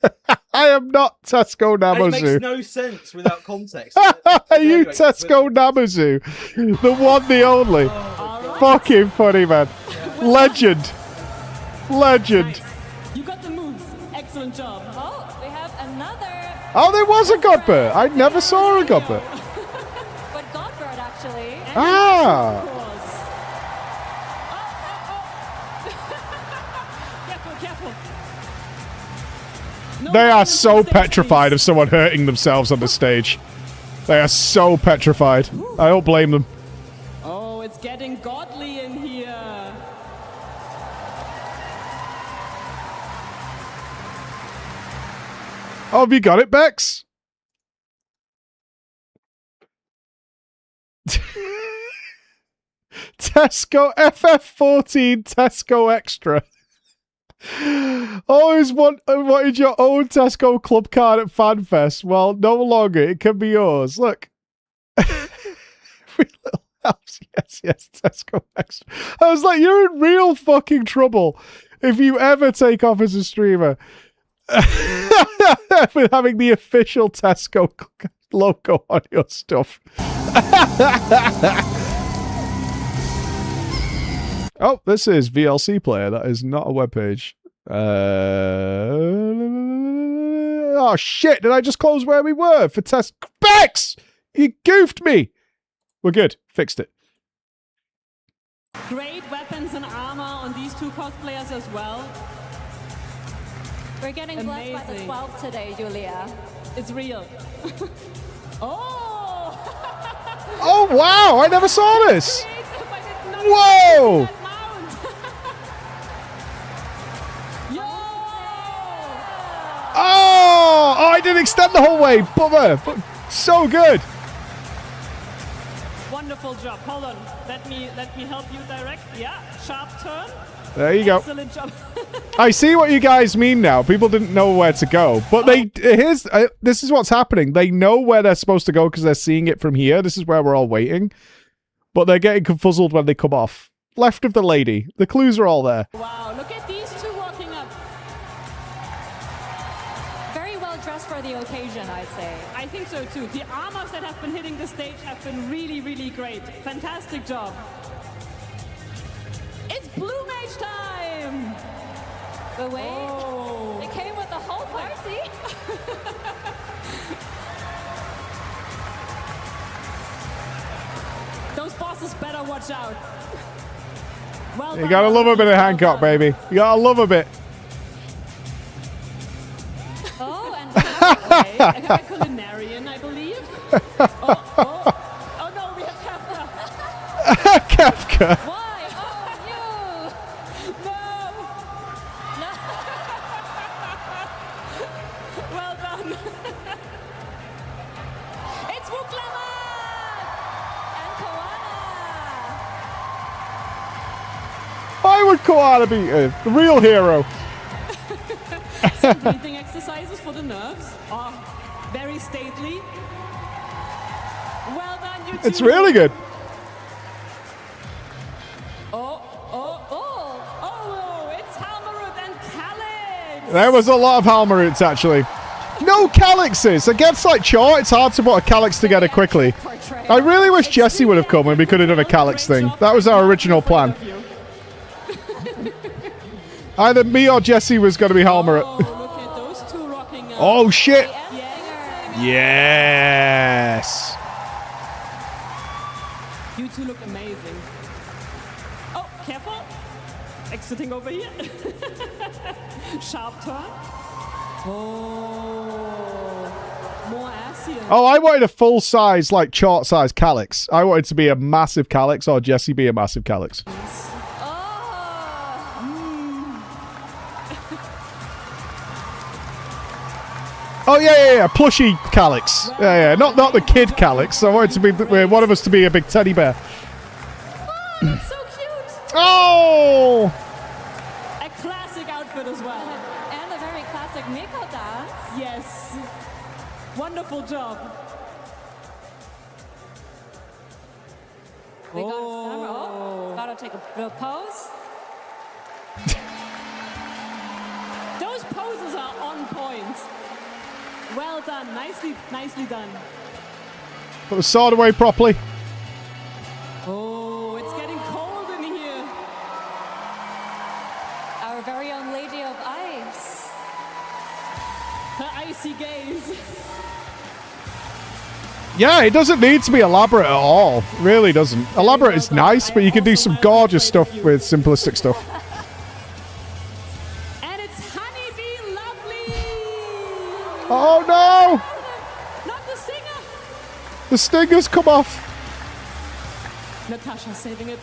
S2: I am not Tesco Namazu.
S7: And it makes no sense without context.
S2: Are you Tesco Namazu? The one, the only. Fucking funny, man. Yeah. Legend.
S8: Nice. You got the moves. Excellent job.
S9: Oh, we have another.
S2: Oh, there was a Godbert. I never saw a Godbert.
S9: But Godbird, actually.
S8: Careful.
S2: They are so petrified of someone hurting themselves on the stage. They are so petrified. I don't blame them.
S8: Oh, it's getting godly in here.
S2: Oh, have you got it, Bex? Tesco FF14 Tesco Extra. Always wanted your own Tesco club card at FanFest. Well, no longer. It can be yours. Look. Every little house. Yes, Tesco Extra. I was like, you're in real fucking trouble if you ever take off as a streamer. With having the official Tesco logo on your stuff. Oh, this is VLC player. That is not a webpage. Oh shit! Did I just close where we were for test? Bex! You goofed me. We're good. Fixed it.
S8: Great weapons and armor on these two cosplayers as well.
S9: We're getting blessed by the 12 today, Julia.
S8: It's real. Oh!
S2: Oh, wow. I never saw this. Whoa. Oh, I didn't extend the whole way. Bummer. So good.
S8: Wonderful job. Hold on. Let me help you direct. Yeah. Sharp turn.
S2: There you go.
S8: Excellent job.
S2: I see what you guys mean now. People didn't know where to go. But this is what's happening. They know where they're supposed to go because they're seeing it from here. This is where we're all waiting. But they're getting confuzzled when they come off. Left of the lady. The clues are all there.
S8: Wow, look at these two walking up.
S9: Very well dressed for the occasion, I'd say.
S8: I think so too. The armors that have been hitting the stage have been really, really great. Fantastic job. It's Blue Mage time!
S9: But wait,
S8: Oh.
S9: it came with the whole party.
S8: Those bosses better watch out. Well
S2: You
S8: done,
S2: gotta love a bit of Hancock,
S8: done.
S2: baby. You gotta love a bit.
S9: Oh, and
S8: Okay, a culinarian, I believe. Oh no, we have Kafka.
S2: Kafka.
S9: why? Oh,
S8: No!
S9: you! No.
S8: Well done. It's Wuklama!
S9: And Koana.
S2: Why would Koala be the real hero?
S8: Some breathing exercises for the nerves. Oh, very stately. Well done, you two.
S2: It's really good.
S8: Oh, it's Halmarut and Calyx.
S2: There was a lot of Halmaroots, actually. No Calyxes. Against like Char, it's hard to put a Calyx together quickly. I really wish Jesse would have come and we could have done a Calyx thing. That was our original plan. Either me or Jesse was going to be Halmarut.
S8: Oh, look at those two rocking up.
S2: Oh, shit.
S8: Yes.
S2: Yes.
S8: You two look amazing. Oh, careful. Exiting over here. Sharp turn. Oh, more Asian.
S2: Oh, I wanted a full-size, like chart-size Calyx. I wanted to be a massive Calyx or Jesse be a massive Calyx. Oh, yeah. Plushy Calyx. Yeah. Not the kid Calyx. I wanted to be one of us to be a big teddy bear.
S8: Oh, that's so cute.
S2: Oh!
S8: A classic outfit as well.
S9: And a very classic Miko dance.
S8: Yes. Wonderful job.
S9: We got a summer. Oh, gotta take a pose.
S8: Those poses are on point. Well done. Nicely done.
S2: Put the sword away properly.
S8: Oh, it's getting cold in here.
S9: Our very own Lady of Ice.
S8: Her icy gaze.
S2: Yeah, it doesn't need to be elaborate at all. It really doesn't. Elaborate is nice, but you can do some gorgeous stuff with simplistic stuff.
S8: And it's Honeybee Lovely.
S2: Oh, no!
S8: Not the stinger.
S2: The stingers come off.
S8: Natasha saving it.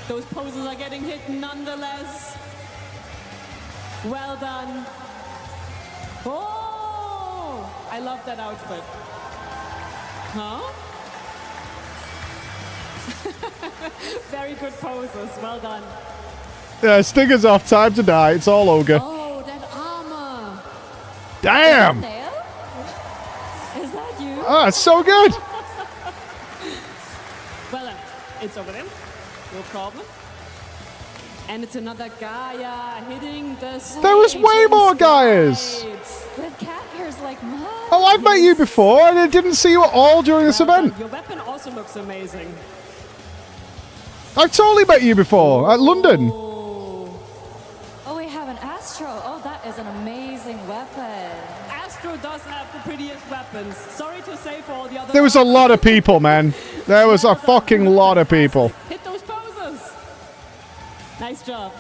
S8: Those poses are getting hit nonetheless. Well done. Oh, I love that outfit. Huh? Very good poses. Well done.
S2: Yeah, stingers off. Time to die. It's all ogre.
S8: Oh, that armor.
S2: Damn!
S9: Dale? Is that you?
S2: Ah, it's so good.
S8: Well, it's over there. No problem. And it's another Gaia hitting the stage.
S2: There was way more Gaias.
S9: With cat ears like mine.
S2: Oh, I've met you before, and I didn't see you at all during this event.
S8: Your weapon also looks amazing.
S2: I've totally met you before at London.
S9: Oh, we have an Astro. Oh, that is an amazing weapon.
S8: Astro does have the prettiest weapons. Sorry to say for all the other.
S2: There was a lot of people, man. There was a fucking lot of people.
S8: Hit those poses. Nice job.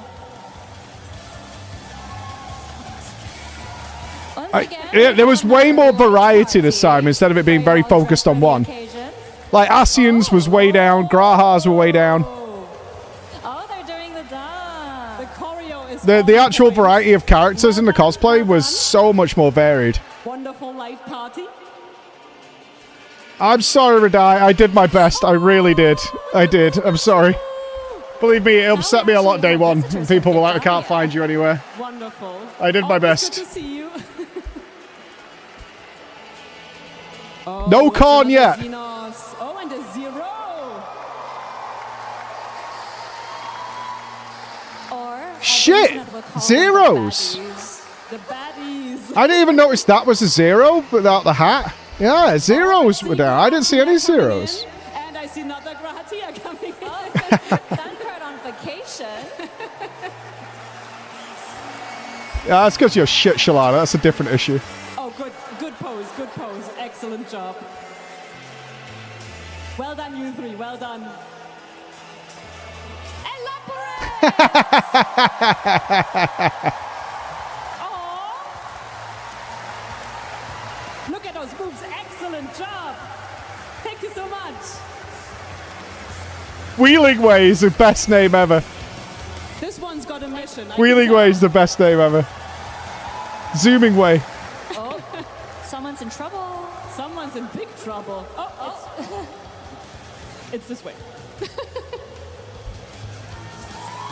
S9: Once again,
S2: Yeah, there was way more variety this time instead of it being very focused on one.
S9: occasion.
S2: Like, Asians was way down. Grahas were way down.
S9: Oh, they're doing the dance.
S8: The choreo is
S2: The actual variety of characters in the cosplay was so much more varied.
S8: wonderful light party.
S2: I'm sorry, Radai. I did my best. I really did. I did. I'm sorry. Believe me, it upset me a lot day one. People were like, I can't find you anywhere.
S8: Wonderful.
S2: I did my best.
S8: Good to see you.
S2: No con yet.
S8: Oh, and a 0.
S9: Or
S2: Shit! Zeros!
S8: The baddies.
S2: I didn't even notice that was a 0 without the hat. Yeah, zeros were there. I didn't see any zeros.
S8: And I see another Grahatia coming in.
S9: Dunkard on vacation.
S2: Yeah, that's because you're shit, Shalana. That's a different issue.
S8: Oh, good pose, good pose. Excellent job. Well done, you three. Well done. Look at those moves. Excellent job. Thank you so much.
S2: Wheeling Way is the best name ever.
S8: This one's got a mission.
S2: Wheeling Way is the best name ever. Zooming Way.
S9: Oh, someone's in trouble.
S8: Someone's in big trouble. Oh. It's this way.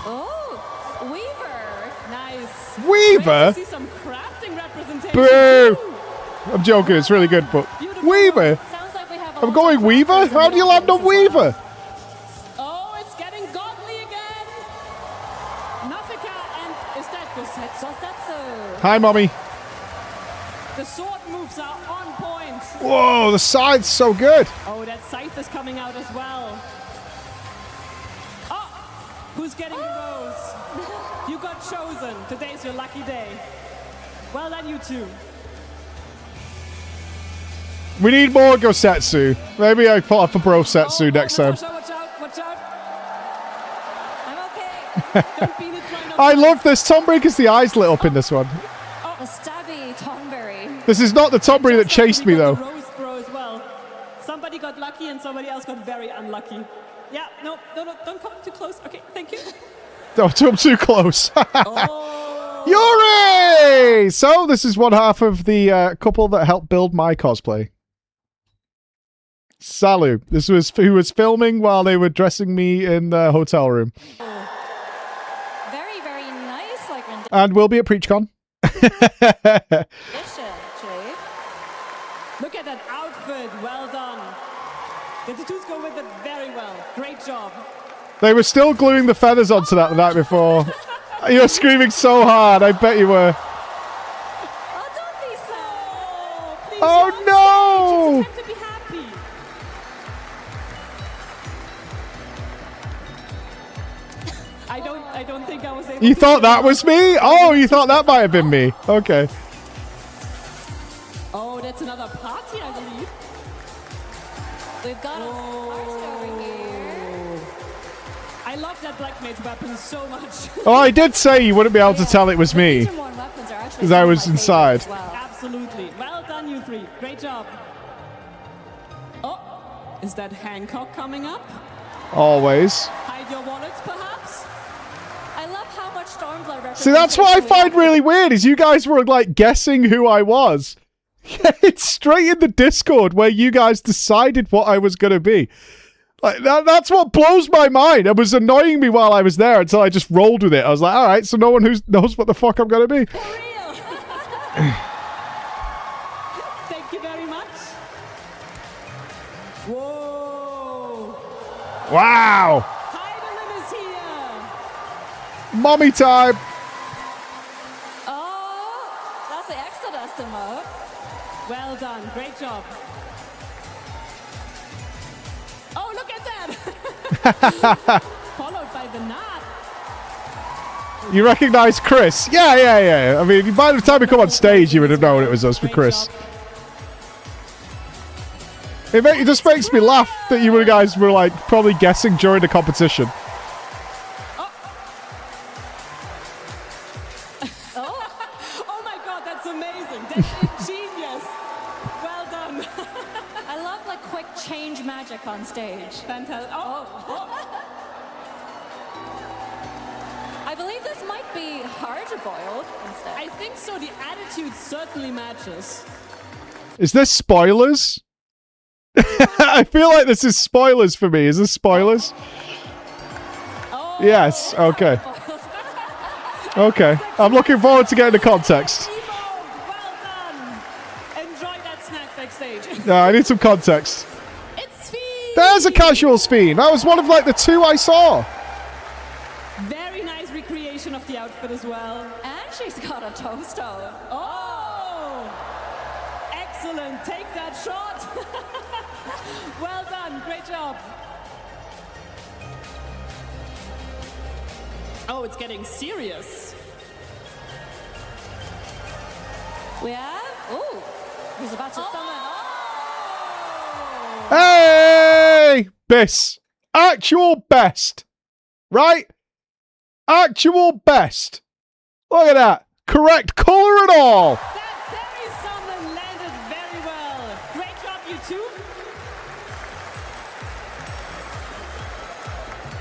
S9: Oh, Weaver.
S8: Nice.
S2: Weaver?
S8: Great to see some crafting representation.
S2: Boo!
S8: Too.
S2: I'm joking. It's really good, but
S8: Beautiful.
S2: Weaver.
S9: Sounds like we have
S2: I'm going Weaver. How do you land on Weaver?
S8: Oh, it's getting godly again. Nafika and is that
S9: Gosetsu.
S2: Hi, mommy.
S8: the sword moves are on point.
S2: Whoa, the scythe's so good.
S8: Oh, that scythe is coming out as well. Oh, who's getting the rose? You got chosen. Today's your lucky day. Well done, you two.
S2: We need more Gosetsu. Maybe I put up a Brosetsu next time.
S8: Watch out, watch out.
S9: I'm okay.
S8: Don't beat it right up.
S2: I love this. Tonberry's the eyes lit up in this one.
S9: The stabby Tonberry.
S2: This is not the Tonberry that chased me, though.
S8: Rose throw as well. Somebody got lucky and somebody else got very unlucky. Yeah, no, don't come too close. Okay, thank you.
S2: Don't come too close. Yuri! So this is one half of the couple that helped build my cosplay. Salu. This was who was filming while they were dressing me in the hotel room.
S9: Very, very nice. Like rendition,
S2: And we'll be at PreachCon.
S9: actually.
S8: Look at that outfit. Well done. The tattoos go with it very well. Great job.
S2: They were still gluing the feathers onto that the night before. You were screaming so hard. I bet you were.
S9: Oh, don't be sad.
S8: Please,
S2: Oh,
S8: you're on
S2: no!
S8: stage. You have to be happy. I don't think I was able
S2: You
S8: to
S2: thought
S8: do
S2: that was me? Oh, you thought that might have been me. Okay.
S8: Oh, that's another party, I believe.
S9: We've got a party over here.
S8: I love that Black Mage weapon so much.
S2: Oh, I did say you wouldn't be able to tell it was me.
S9: Legion-worn weapons are actually
S2: 'Cause I
S9: some of
S2: was
S9: my
S2: inside.
S9: favorites as well.
S8: Absolutely. Well done, you three. Great job. Oh, is that Hancock coming up?
S2: Always.
S8: Hide your wallets, perhaps?
S9: I love how much Stormblood representation.
S2: See, that's what I
S9: we
S2: find
S9: have.
S2: really weird is you guys were like guessing who I was. It's straight in the Discord where you guys decided what I was going to be. Like that's what blows my mind. It was annoying me while I was there until I just rolled with it. I was like, all right, so no one who knows what the fuck I'm going to be.
S8: For real. Thank you very much. Whoa.
S2: Wow.
S8: Heidelin is here.
S2: Mommy time.
S9: Oh, that's the Exodus emote.
S8: Well done. Great job. Oh, look at that. Followed by the knot.
S2: You recognize Chris? Yeah. I mean, by the time we come on stage, you would have known it was us for
S8: Great
S2: Chris.
S8: job.
S2: It just makes me laugh that you guys were like probably guessing during the competition.
S8: Oh my God, that's amazing. That's ingenious. Well done.
S9: I love like quick change magic on stage.
S8: Fantastic.
S9: I believe this might be hard-boiled instead.
S8: I think so. The attitude certainly matches.
S2: Is this spoilers? I feel like this is spoilers for me. Is this spoilers?
S8: Oh,
S2: Yes. Okay. Okay. I'm looking forward to getting the context.
S8: well done. Enjoy that snack backstage.
S2: No, I need some context.
S8: It's Sphene.
S2: There's a casual Sphene. That was one of like the two I saw.
S8: Very nice recreation of the outfit as well.
S9: And she's got a tombstone.
S8: Oh! Excellent. Take that shot. Well done. Great job. Oh, it's getting serious.
S9: We have... Ooh, he's about to summon... Oh!
S2: Hey! Biss. Actual best. Right? Actual best. Look at that. Correct color and all.
S8: That fairy summon landed very well. Great job, you two.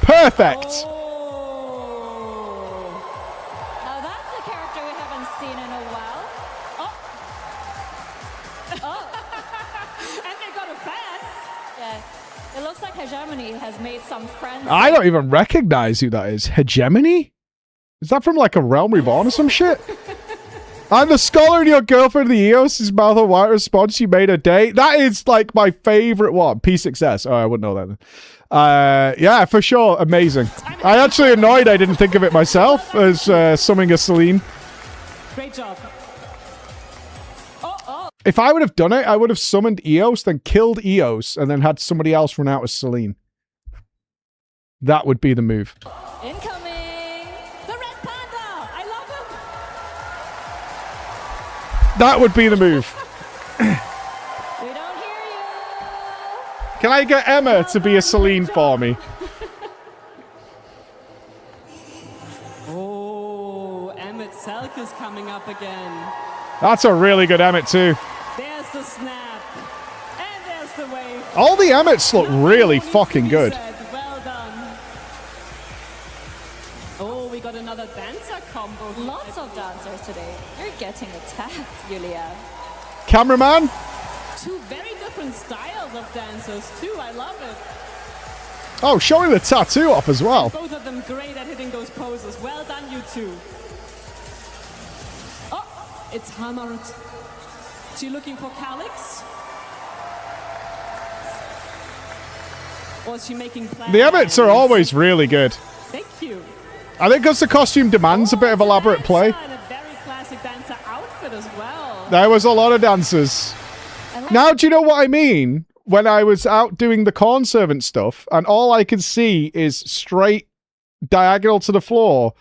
S2: Perfect.
S8: Oh.
S9: Now that's a character we haven't seen in a while.
S8: And they got a fan.
S9: Yeah, it looks like Hegemony has made some friends.
S2: I don't even recognize who that is. Hegemony? Is that from like a Realm Reborn or some shit? I'm the scholar in your girlfriend of the Eos. His mouth a white response. You made a date. That is like my favorite one. P6S. Oh, I wouldn't know that then. Yeah, for sure. Amazing. I actually annoyed I didn't think of it myself as summoning a Celine.
S8: Great job.
S2: If I would have done it, I would have summoned Eos, then killed Eos, and then had somebody else run out as Celine. That would be the move.
S8: Incoming. The red panda. I love him.
S2: That would be the move.
S9: We don't hear you.
S2: Can I get Emma to be a Celine for me?
S8: Oh, Emmett Selk is coming up again.
S2: That's a really good Emmet too.
S8: There's the snap. And there's the wave.
S2: All the Emmets look really fucking good.
S8: Well done. Oh, we got another dancer combo.
S9: Lots of dancers today. You're getting attacked, Yulia.
S2: Cameraman?
S8: Two very different styles of dancers too. I love it.
S2: Oh, showing the tattoo off as well.
S8: Both of them great at hitting those poses. Well done, you two. Oh, it's hammered. She looking for Calyx? Or is she making plans?
S2: The Emmets are always really good.
S8: Thank you.
S2: I think because the costume demands a bit of elaborate play.
S8: And a very classic dancer outfit as well.
S2: There was a lot of dancers. Now, do you know what I mean? When I was out doing the corn servant stuff, and all I could see is straight diagonal to the floor,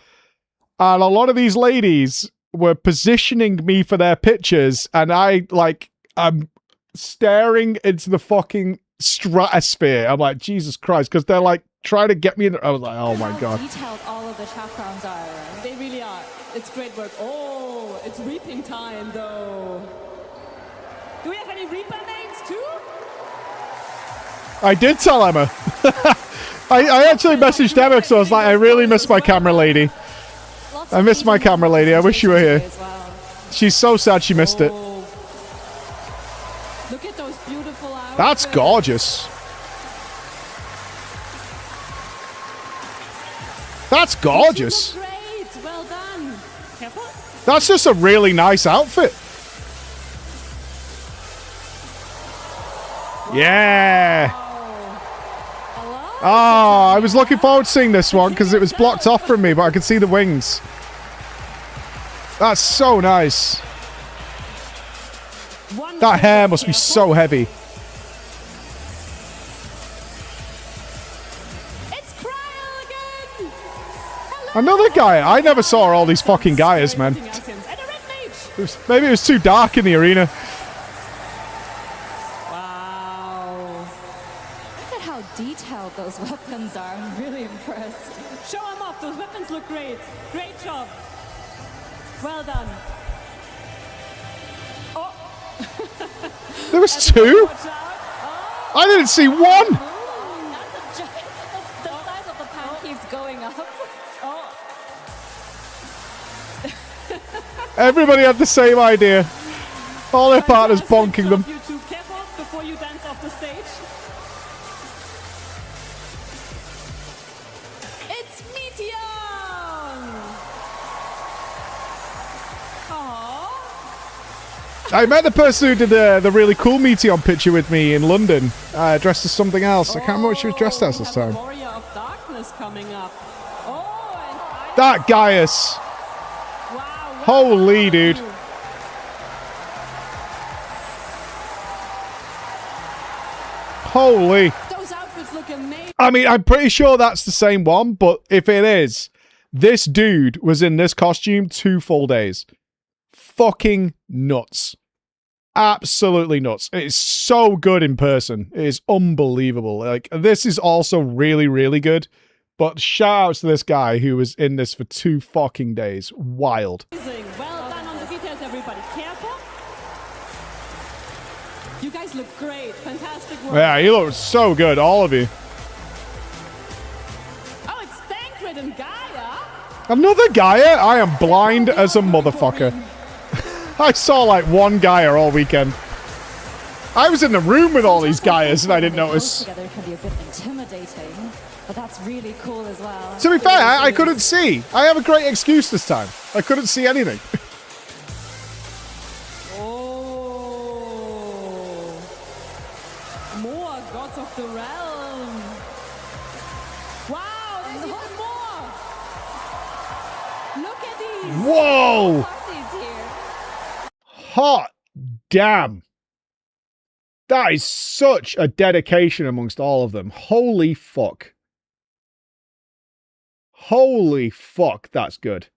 S2: and a lot of these ladies were positioning me for their pictures, and I'm staring into the fucking stratosphere. I'm like, Jesus Christ, because they're like trying to get me in. I was like, oh my God.
S9: How detailed all of the chaperones are.
S8: They really are. It's great work. Oh, it's reaping time though. Do we have any reaper names too?
S2: I did tell Emma. I actually messaged Emma because I was like, I really miss my camera lady. I miss my camera lady. I wish you were here. She's so sad she missed it.
S8: Look at those beautiful outfits.
S2: That's gorgeous. That's gorgeous.
S8: Great. Well done. Careful.
S2: That's just a really nice outfit. Yeah. Oh, I was looking forward to seeing this one because it was blocked off from me, but I could see the wings. That's so nice. That hair must be so heavy.
S8: It's Cryo again.
S2: Another guy. I never saw all these fucking guys, man. Maybe it was too dark in the arena.
S8: Wow.
S9: Look at how detailed those weapons are. I'm really impressed.
S8: Show them off. Those weapons look great. Great job. Well done. Oh.
S2: There was two?
S8: Watch out. Oh.
S2: I didn't see one.
S9: The size of the pan keeps going up.
S2: Everybody had the same idea. All their partners bonking them.
S8: You two, careful before you dance off the stage. It's Meteon! Aww.
S2: I met the person who did the really cool Meteon picture with me in London, dressed as something else. I can't remember what she was dressed as this time.
S8: Warrior of Darkness coming up. Oh, and
S2: That Gaius.
S8: wow,
S2: Holy dude. Holy.
S8: Those outfits look amazing.
S2: I mean, I'm pretty sure that's the same one, but if it is, this dude was in this costume 2 full days. Fucking nuts. Absolutely nuts. It's so good in person. It is unbelievable. Like, this is also really, really good. But shout outs to this guy who was in this for 2 fucking days. Wild.
S8: Well done on the details, everybody. Careful. You guys look great. Fantastic work.
S2: Yeah, you look so good, all of you.
S8: Oh, it's Thancred and Gaia.
S2: Another Gaia? I am blind as a motherfucker. I saw like one Gaia all weekend. I was in the room with all these Gaias and I didn't notice.
S9: Together can be a bit intimidating, but that's really cool as well.
S2: To be fair, I couldn't see. I have a great excuse this time. I couldn't see anything.
S8: Oh. More Gods of the Realm. Wow, there's even more. Look at these.
S2: Whoa!
S9: Plushie's here.
S2: Hot damn. That is such a dedication amongst all of them. Holy fuck. Holy fuck, that's good.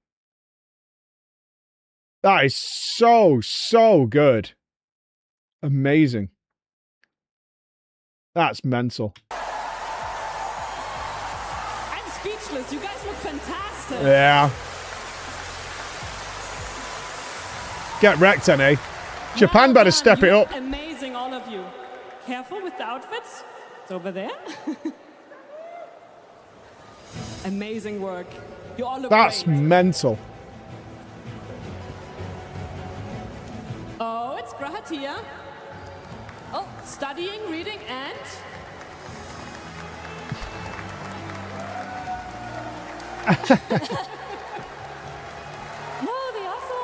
S2: That is so, so good. Amazing. That's mental.
S8: I'm speechless. You guys look fantastic.
S2: Yeah. Get wrecked, NA. Japan better step it up.
S8: Amazing, all of you. Careful with the outfits. It's over there. Amazing work. You all look
S2: That's
S8: great.
S2: mental.
S8: Oh, it's Grahatia. Oh, studying, reading, and...
S9: No, the also.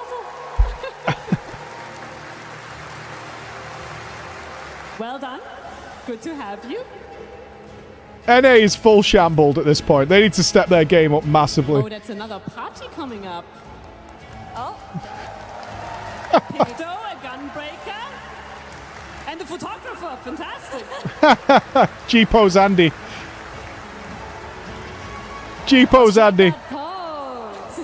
S8: Well done. Good to have you.
S2: NA is full shambled at this point. They need to step their game up massively.
S8: Oh, that's another party coming up.
S9: Oh,
S8: Picto, a gunbreaker, and a photographer. Fantastic.
S2: G-pose Andy. G-pose Andy.
S9: pose.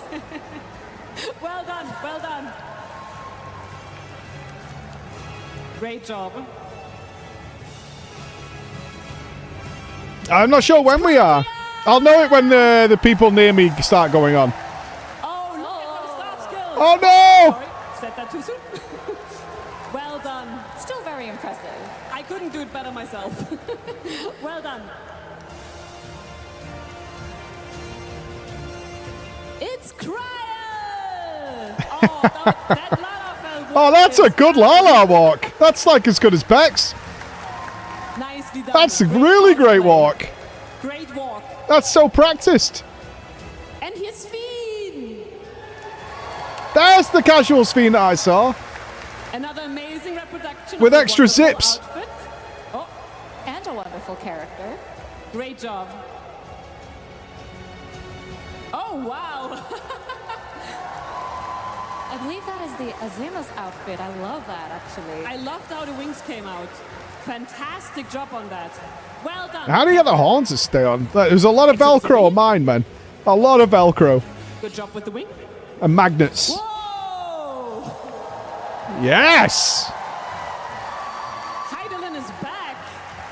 S8: Well done. Well done. Great job.
S2: I'm not sure when we are. I'll know it when the people near me start going on.
S8: Oh, look at those start skills.
S2: Oh no!
S8: Sorry, said that too soon. Well done.
S9: Still very impressive.
S8: I couldn't do it better myself. Well done. It's Cryer! Oh, that Lala fell.
S2: Oh, that's a good Lala walk. That's like as good as Beck's.
S8: Nicely done.
S2: That's a really great walk.
S8: Great walk.
S2: That's so practiced.
S8: And here's Fiend.
S2: There's the casual Fiend that I saw.
S8: Another amazing reproduction
S2: With
S8: of a
S2: extra
S8: wonderful
S2: zips.
S8: outfit. Oh,
S9: And a wonderful character.
S8: great job. Oh, wow.
S9: I believe that is the Azuma's outfit. I love that, actually.
S8: I loved how the wings came out. Fantastic job on that. Well done.
S2: How do you get the horns to stay on? There's a lot of Velcro on mine, man. A lot of Velcro.
S8: Good job with the wing.
S2: And magnets.
S8: Whoa!
S2: Yes!
S8: Heidelin is back.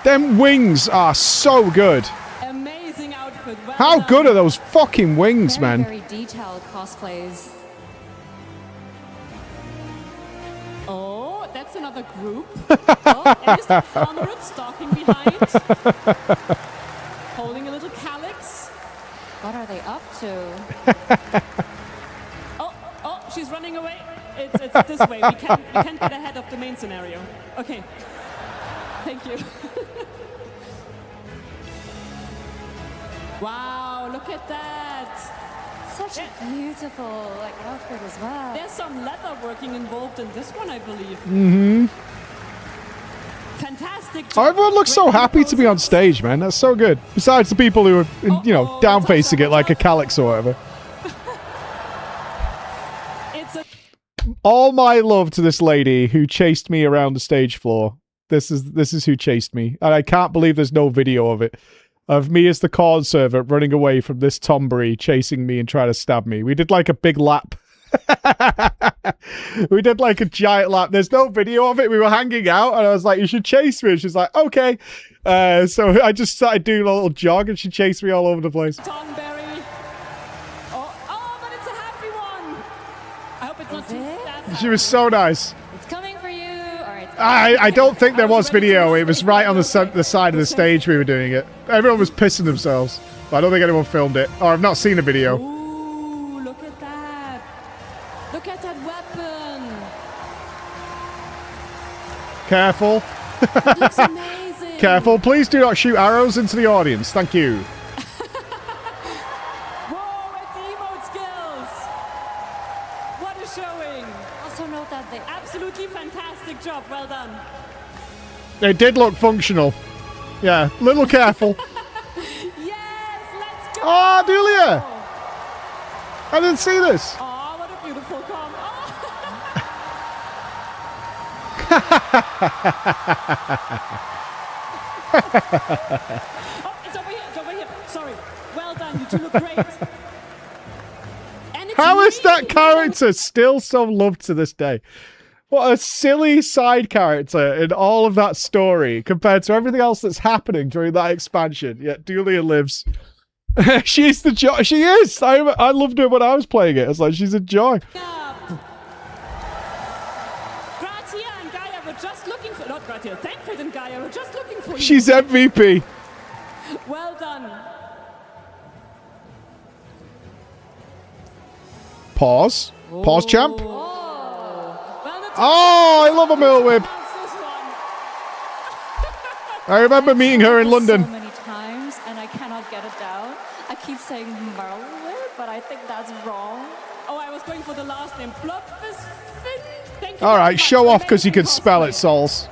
S2: Them wings are so good.
S8: Amazing outfit. Well
S2: How
S8: done.
S2: good are those fucking wings,
S9: Very,
S2: man?
S9: very detailed cosplays.
S8: Oh, that's that's another group. Oh, and Mr. Conrad stalking behind. Holding a little calyx.
S9: What are they up to?
S8: Oh, she's running away. It's this way. We can't get ahead of the main scenario. Okay. Thank you. Wow, look at that.
S9: Such a beautiful outfit as well.
S8: There's some leather working involved in this one, I believe.
S2: Mm-hmm.
S8: Fantastic job.
S2: Oh, everyone looks so happy to be on stage, man. That's so good. Besides the people who are, down facing it like a calyx or whatever. All my love to this lady who chased me around the stage floor. This is who chased me, and I can't believe there's no video of it. Of me as the corn servant running away from this tomboy chasing me and trying to stab me. We did like a big lap. We did like a giant lap. There's no video of it. We were hanging out and I was like, you should chase me. And she's like, okay. So I just started doing a little jog and she chased me all over the place.
S8: Tonberry. Oh, but it's a happy one. I hope it's not too sad.
S2: She was so nice.
S9: It's coming for you. All right.
S2: I don't think there was video. It was right on the side of the stage we were doing it. Everyone was pissing themselves. But I don't think anyone filmed it. Or I've not seen a video.
S8: Ooh, look at that. Look at that weapon.
S2: Careful.
S8: It looks amazing.
S2: Careful. Please do not shoot arrows into the audience. Thank you.
S8: Whoa, it's emote skills. What a showing.
S9: Also note that they
S8: Absolutely fantastic job. Well done.
S2: They did look functional. Yeah, a little careful.
S8: Yes, let's go.
S2: Oh, Dulia! I didn't see this.
S8: Oh, what a beautiful com. Oh, it's over here. It's over here. Sorry. Well done. You two look great. And it's
S2: How is that
S8: really
S2: character still so loved to this day? What a silly side character in all of that story compared to everything else that's happening during that expansion. Yet Dulia lives. She's the joy. She is. I loved her when I was playing it. It's like she's a joy.
S8: Gratia and Gaia were just looking for... Not Gratia. Thancred and Gaia were just looking for you.
S2: She's MVP.
S8: Well done.
S2: Pause. Pause, champ.
S8: Well,
S2: Oh, I love a mill whip. I remember meeting her in London.
S9: so many times, and I cannot get it down. I keep saying Merlin, but I think that's wrong.
S8: Oh, I was going for the last name. Thank you.
S2: All
S8: very
S2: right,
S8: much.
S2: show off because you
S8: Amazing
S2: can spell it,
S8: cosplay.
S2: Souls.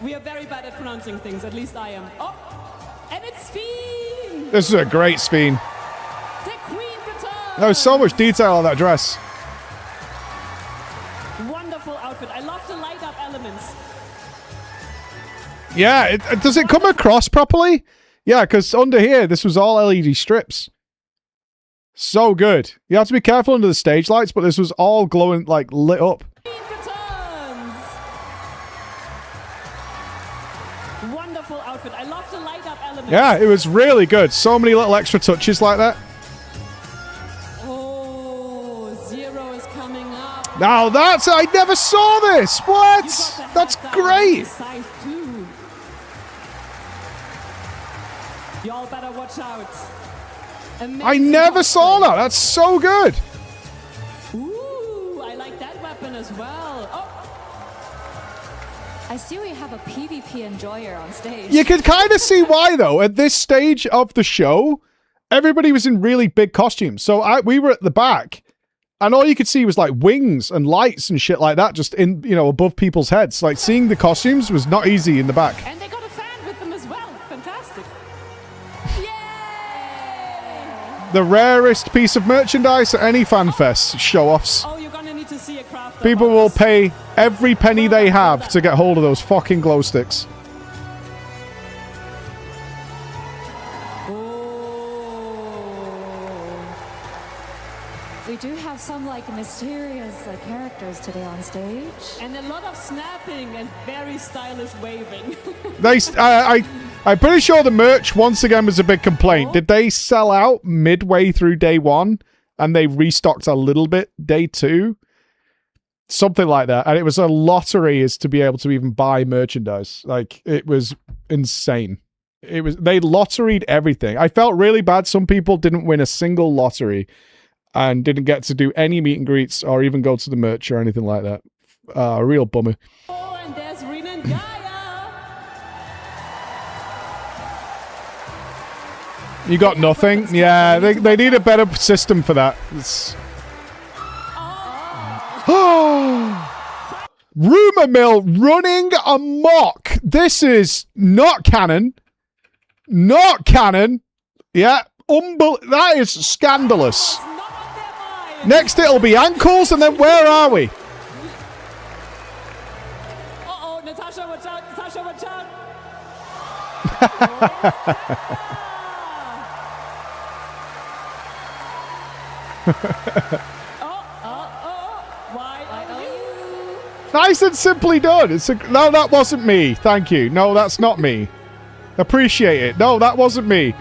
S8: We are very bad at pronouncing things. At least I am. Oh, and it's Fiend.
S2: This is a great Sphene.
S8: The Queen returns.
S2: There was so much detail on that dress.
S8: Wonderful outfit. I love the light up elements.
S2: Yeah, does it come across properly? Yeah, because under here, this was all LED strips. So good. You have to be careful under the stage lights, but this was all glowing, like, lit up.
S8: Queen returns. Wonderful outfit. I love the light up elements.
S2: Yeah, it was really good. So many little extra touches like that.
S8: Oh, Zero is coming up.
S2: Now that's... I never saw this! What? That's great!
S8: Y'all better watch out. Amazing
S2: I never saw
S8: cosplay.
S2: that. That's so good.
S8: Ooh, I like that weapon as well. Oh,
S9: I see we have a PvP enjoyer on stage.
S2: You can kind of see why, though. At this stage of the show, everybody was in really big costumes. So we were at the back, and all you could see was like wings and lights and shit like that, just in, above people's heads. Like seeing the costumes was not easy in the back.
S8: and they got a fan with them as well. Fantastic. Yay!
S2: The rarest piece of merchandise at any FanFest show-offs.
S8: Oh, you're gonna need to see a craft.
S2: People
S8: about
S2: will
S8: this.
S2: pay every penny they have to get hold of those fucking glow sticks.
S9: We do have some mysterious characters today on stage.
S8: And a lot of snapping and very stylish waving.
S2: I'm pretty sure the merch once again was a big complaint. Did they sell out midway through day one and they restocked a little bit day two? Something like that. And it was a lottery as to be able to even buy merchandise. Like, it was insane. They lotteried everything. I felt really bad. Some people didn't win a single lottery and didn't get to do any meet and greets or even go to the merch or anything like that. A real bummer.
S8: Oh, and there's Rena and Gaia.
S2: You got nothing? Yeah, they need a better system for that. Rumor mill running amok. This is not canon. Not canon. Yeah, that is scandalous. Next it'll be ankles, and then where are we?
S8: Uh-oh, Natasha, watch out, Natasha, watch out. Why are you?
S2: Nice and simply done. No, that wasn't me. Thank you. No, that's not me. Appreciate it. No, that wasn't me.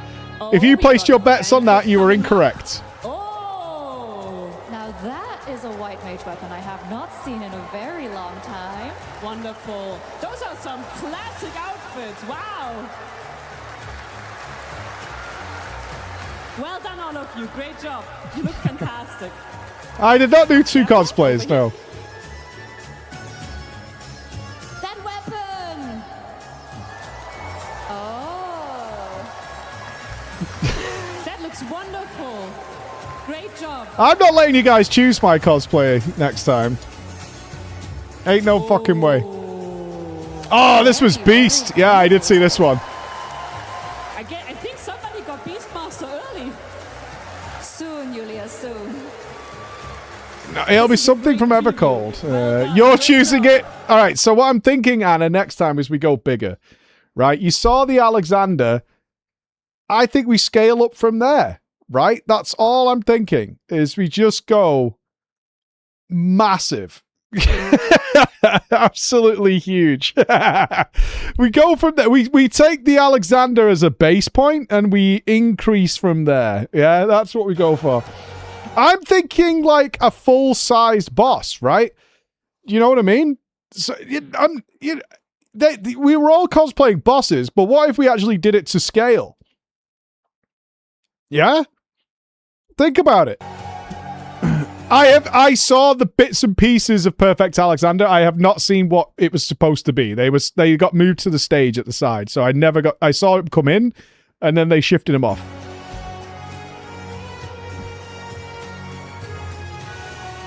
S2: If you placed your bets on that, you were incorrect.
S9: Oh! Now that is a white mage weapon I have not seen in a very long time.
S8: Wonderful. Those are some classic outfits. Wow. Well done, all of you. Great job. You look fantastic.
S2: I did not do two cosplays, no.
S9: That weapon! Oh.
S8: That looks wonderful. Great job.
S2: I'm not letting you guys choose my cosplay next time. Ain't no fucking way. Oh, this was Beast. Yeah, I did see this one.
S8: I think somebody got Beastmaster early.
S9: Soon, Julia, soon.
S2: No, it'll be something from Evercold. You're choosing it. All right, so what I'm thinking, Anna, next time is we go bigger. Right? You saw the Alexander. I think we scale up from there. Right? That's all I'm thinking, is we just go massive. Absolutely huge. We go from there. We take the Alexander as a base point and we increase from there. Yeah, that's what we go for. I'm thinking like a full-sized boss, right? You know what I mean? So we were all cosplaying bosses, but what if we actually did it to scale? Yeah? Think about it. I saw the bits and pieces of Perfect Alexander. I have not seen what it was supposed to be. They got moved to the stage at the side, so I saw him come in, and then they shifted him off.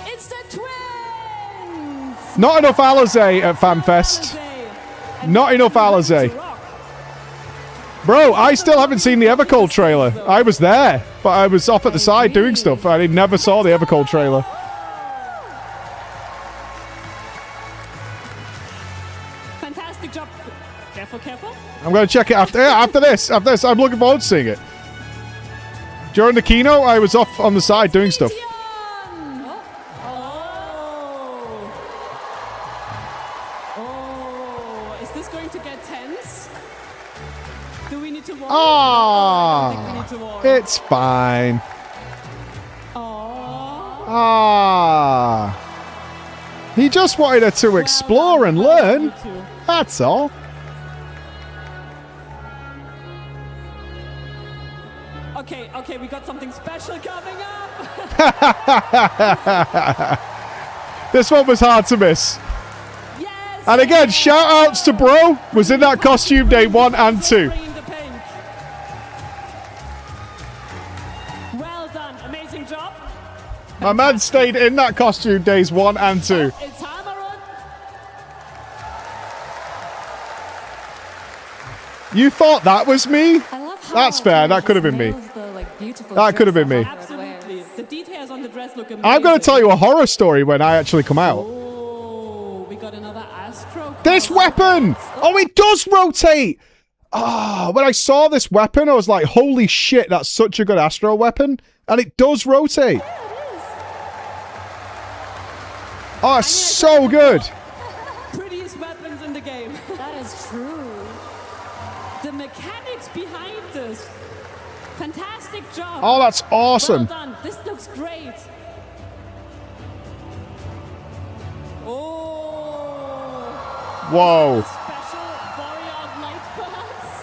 S8: It's the twins!
S2: Not enough Alizé at FANFEST. Not enough Alizé. Bro, I still haven't seen the Evercold trailer. I was there, but I was off at the side doing stuff. I never saw the Evercold trailer.
S8: Fantastic job. Careful, careful.
S2: I'm going to check it after this. After this, I'm looking forward to seeing it. During the keynote, I was off on the side doing stuff.
S8: Oh, is this going to get tense? Do we need to warn?
S2: Ah, it's fine. Ah, he just wanted her to explore and learn. That's all.
S8: Okay, we got something special coming up.
S2: This one was hard to miss.
S8: Yes.
S2: And again, shout outs to Bro. Was in that costume day 1 and 2.
S8: Well done, amazing job.
S2: My man stayed in that costume days 1 and 2.
S8: It's Hammeron.
S2: You thought that was me? That's fair. That could have been me. That could have been me.
S8: Absolutely. The details on the dress look amazing.
S2: I'm going to tell you a horror story when I actually come out.
S8: Oh, we got another Astro.
S2: This weapon! Oh, it does rotate! Ah, when I saw this weapon, I was like, holy shit, that's such a good Astro weapon. And it does rotate. Oh, it's so good.
S8: Prettiest weapons in the game.
S9: That is true.
S8: The mechanics behind this. Fantastic job.
S2: Oh, that's awesome.
S8: Well done. This looks great.
S2: Whoa.
S8: Special warrior of light, perhaps?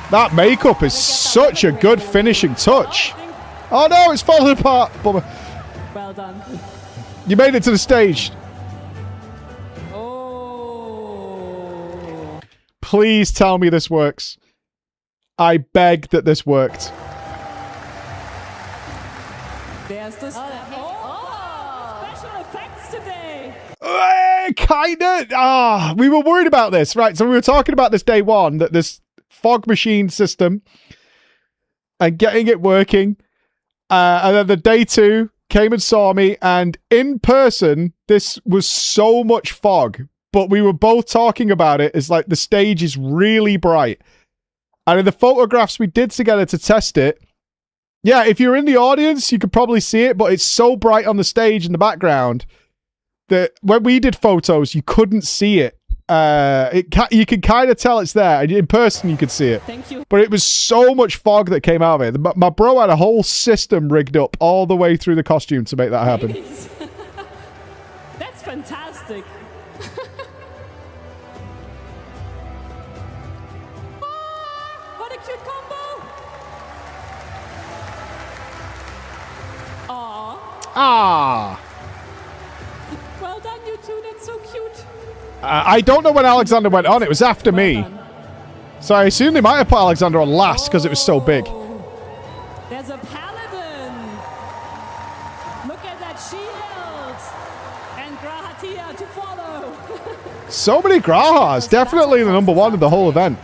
S2: That makeup is such a good finishing touch. Oh no, it's falling apart. Bummer.
S8: Well done.
S2: You made it to the stage.
S8: Oh.
S2: Please tell me this works. I beg that this worked.
S8: There's the special effects today.
S2: Kinda. We were worried about this, right? So we were talking about this day one, that this fog machine system and getting it working. And then the day two came and saw me, and in person, this was so much fog. But we were both talking about it as like the stage is really bright. And in the photographs we did together to test it, yeah, if you're in the audience, you could probably see it, but it's so bright on the stage in the background that when we did photos, you couldn't see it. You can kind of tell it's there. In person, you could see it.
S8: Thank you.
S2: But it was so much fog that came out of it. My bro had a whole system rigged up all the way through the costume to make that happen.
S8: That's fantastic. What a cute combo.
S2: Ah.
S8: Well done, you two. That's so cute.
S2: I don't know when Alexander went on. It was after me. So I assume they might have put Alexander on last because it was so big.
S8: There's a paladin. Look at that shield. And Grahatia to follow.
S2: So many Grahas. Definitely the number one of the whole event.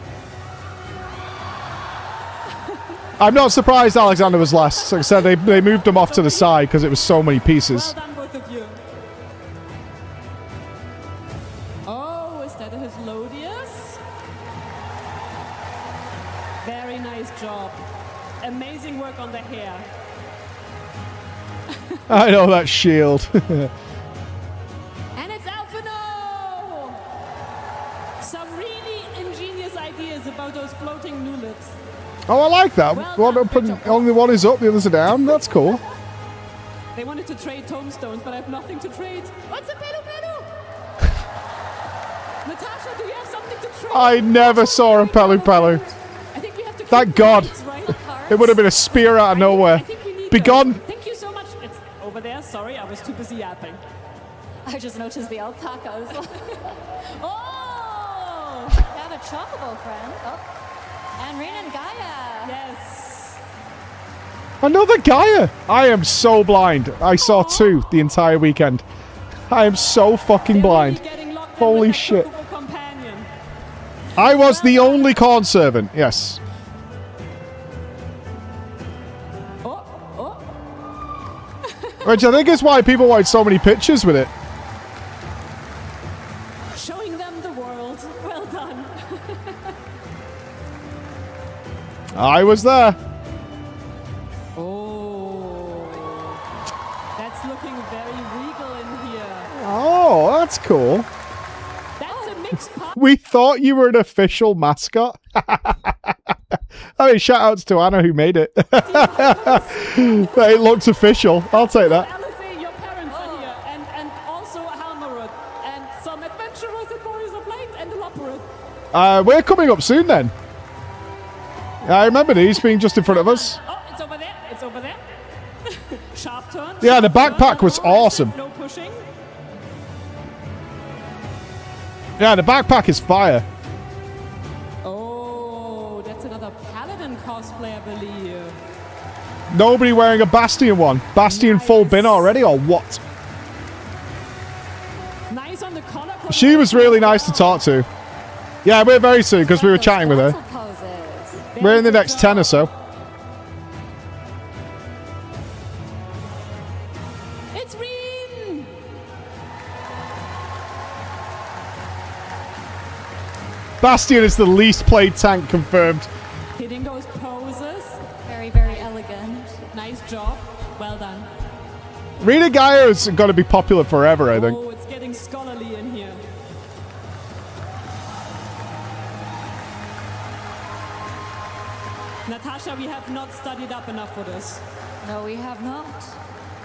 S2: I'm not surprised Alexander was last. Like I said, they moved him off to the side because it was so many pieces.
S8: Well done, both of you. Oh, is that a Hildibrand? Very nice job. Amazing work on the hair.
S2: I know that shield.
S8: And it's Alphino! Some really ingenious ideas about those floating nulets.
S2: Oh, I like that.
S8: Well
S2: Only one is up, the others are down. That's cool.
S8: They wanted to trade tomestones, but I have nothing to trade. What's a pelu pelu? Natasha, do you have something to trade?
S2: I never saw a Pelu Pelu.
S8: I think we have to
S2: Thank God.
S8: points, right?
S2: It would have been a spear out of nowhere.
S8: I think we need
S2: Be
S8: those.
S2: gone.
S8: Thank you so much. It's over there. Sorry, I was too busy yapping.
S9: I just noticed the alpacas.
S8: Oh!
S9: You have a chocobo friend. Oh. And Rena and Gaia.
S8: Yes.
S2: Another Gaia. I am so blind. I saw two the entire weekend. I am so fucking blind. Holy shit. I was the only corn servant. Yes. Which I think is why people wanted so many pictures with it.
S8: Showing them the world. Well done.
S2: I was there.
S8: Oh. That's looking very regal in here.
S2: Oh, that's cool.
S8: That's a mixed pot.
S2: We thought you were an official mascot. I mean, shout outs to Anna who made it. It looks official. I'll take that.
S8: Alice, your parents are here, and also Halmarud, and some adventurers and warriors of light, and the Loperud.
S2: We're coming up soon then. I remember these being just in front of us.
S8: Oh, it's over there. It's over there. Sharp turn.
S2: Yeah, the backpack was awesome.
S8: No pushing.
S2: Yeah, the backpack is fire.
S8: Oh, that's another Paladin cosplay, I believe.
S2: Nobody wearing a Bastion one. Bastion full bin already, or what?
S8: Nice on the collar.
S2: She was really nice to talk to. Yeah, we're very soon because we were chatting with her. We're in the next 10 or so.
S8: It's Reen!
S2: Bastion is the least played tank confirmed.
S8: Hitting those poses.
S9: Very, very elegant.
S8: Nice job. Well done.
S2: Rena Gaia is going to be popular forever, I think.
S8: Oh, it's getting scholarly in here. Natasha, we have not studied up enough for this.
S9: No, we have not.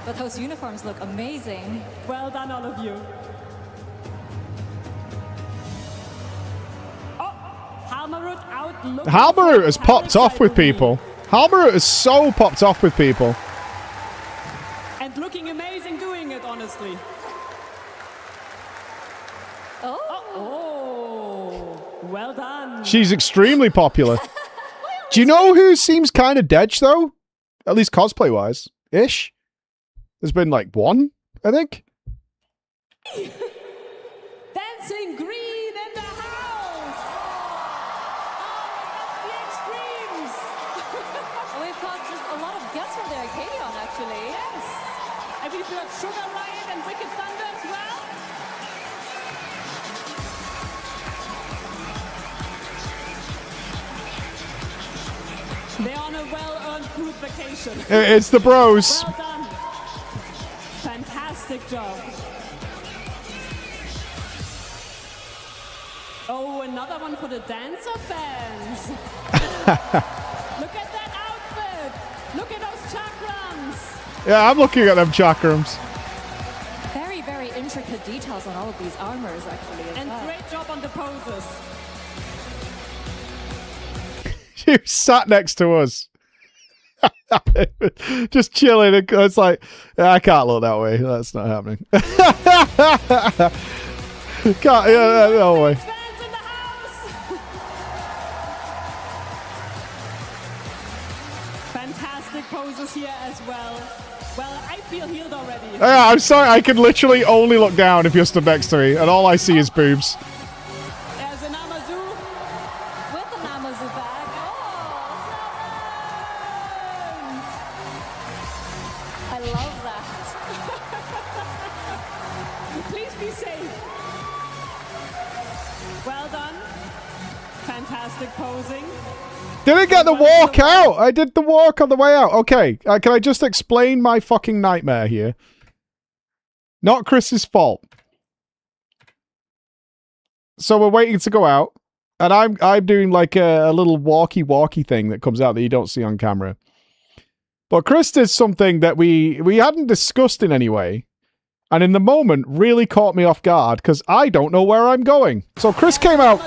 S9: But those uniforms look amazing.
S8: Well done, all of you. Oh, Halmarut out.
S2: Halmarut has popped off with people. Halmarut is so popped off with people.
S8: And looking amazing doing it, honestly. Oh, well done.
S2: She's extremely popular. Do you know who seems kind of dead, though? At least cosplay-wise. Ish. There's been, like, one, I think.
S8: Dancing green in the house. Oh, that's the extremes.
S9: We've got just a lot of guests from the Arcadion, actually.
S8: Yes. I mean, we've got Sugar Riot and Wicked Thunder as well. They're on a well-earned crude vacation.
S2: It's the bros.
S8: Well done. Fantastic job. Oh, another one for the dancer fans. Look at that outfit. Look at those chakrams.
S2: Yeah, I'm looking at them chakrams.
S9: Very, very intricate details on all of these armors, actually.
S8: And great job on the poses.
S2: She sat next to us. Just chilling. It's like, I can't look that way. That's not happening. Can't, no way.
S8: Fans in the house. Fantastic poses here as well. Well, I feel healed already.
S2: Yeah, I'm sorry. I can literally only look down if you're stood next to me, and all I see is boobs.
S8: There's an Amazu.
S9: With an Amazu bag. Oh, I love that.
S8: Please be safe. Well done. Fantastic posing.
S2: Didn't get the walk out. I did the walk on the way out. Okay, can I just explain my fucking nightmare here? Not Chris's fault. So we're waiting to go out, and I'm doing like a little walkie thing that comes out that you don't see on camera. But Chris did something that we hadn't discussed in any way, and in the moment really caught me off guard because I don't know where I'm going. So Chris came out.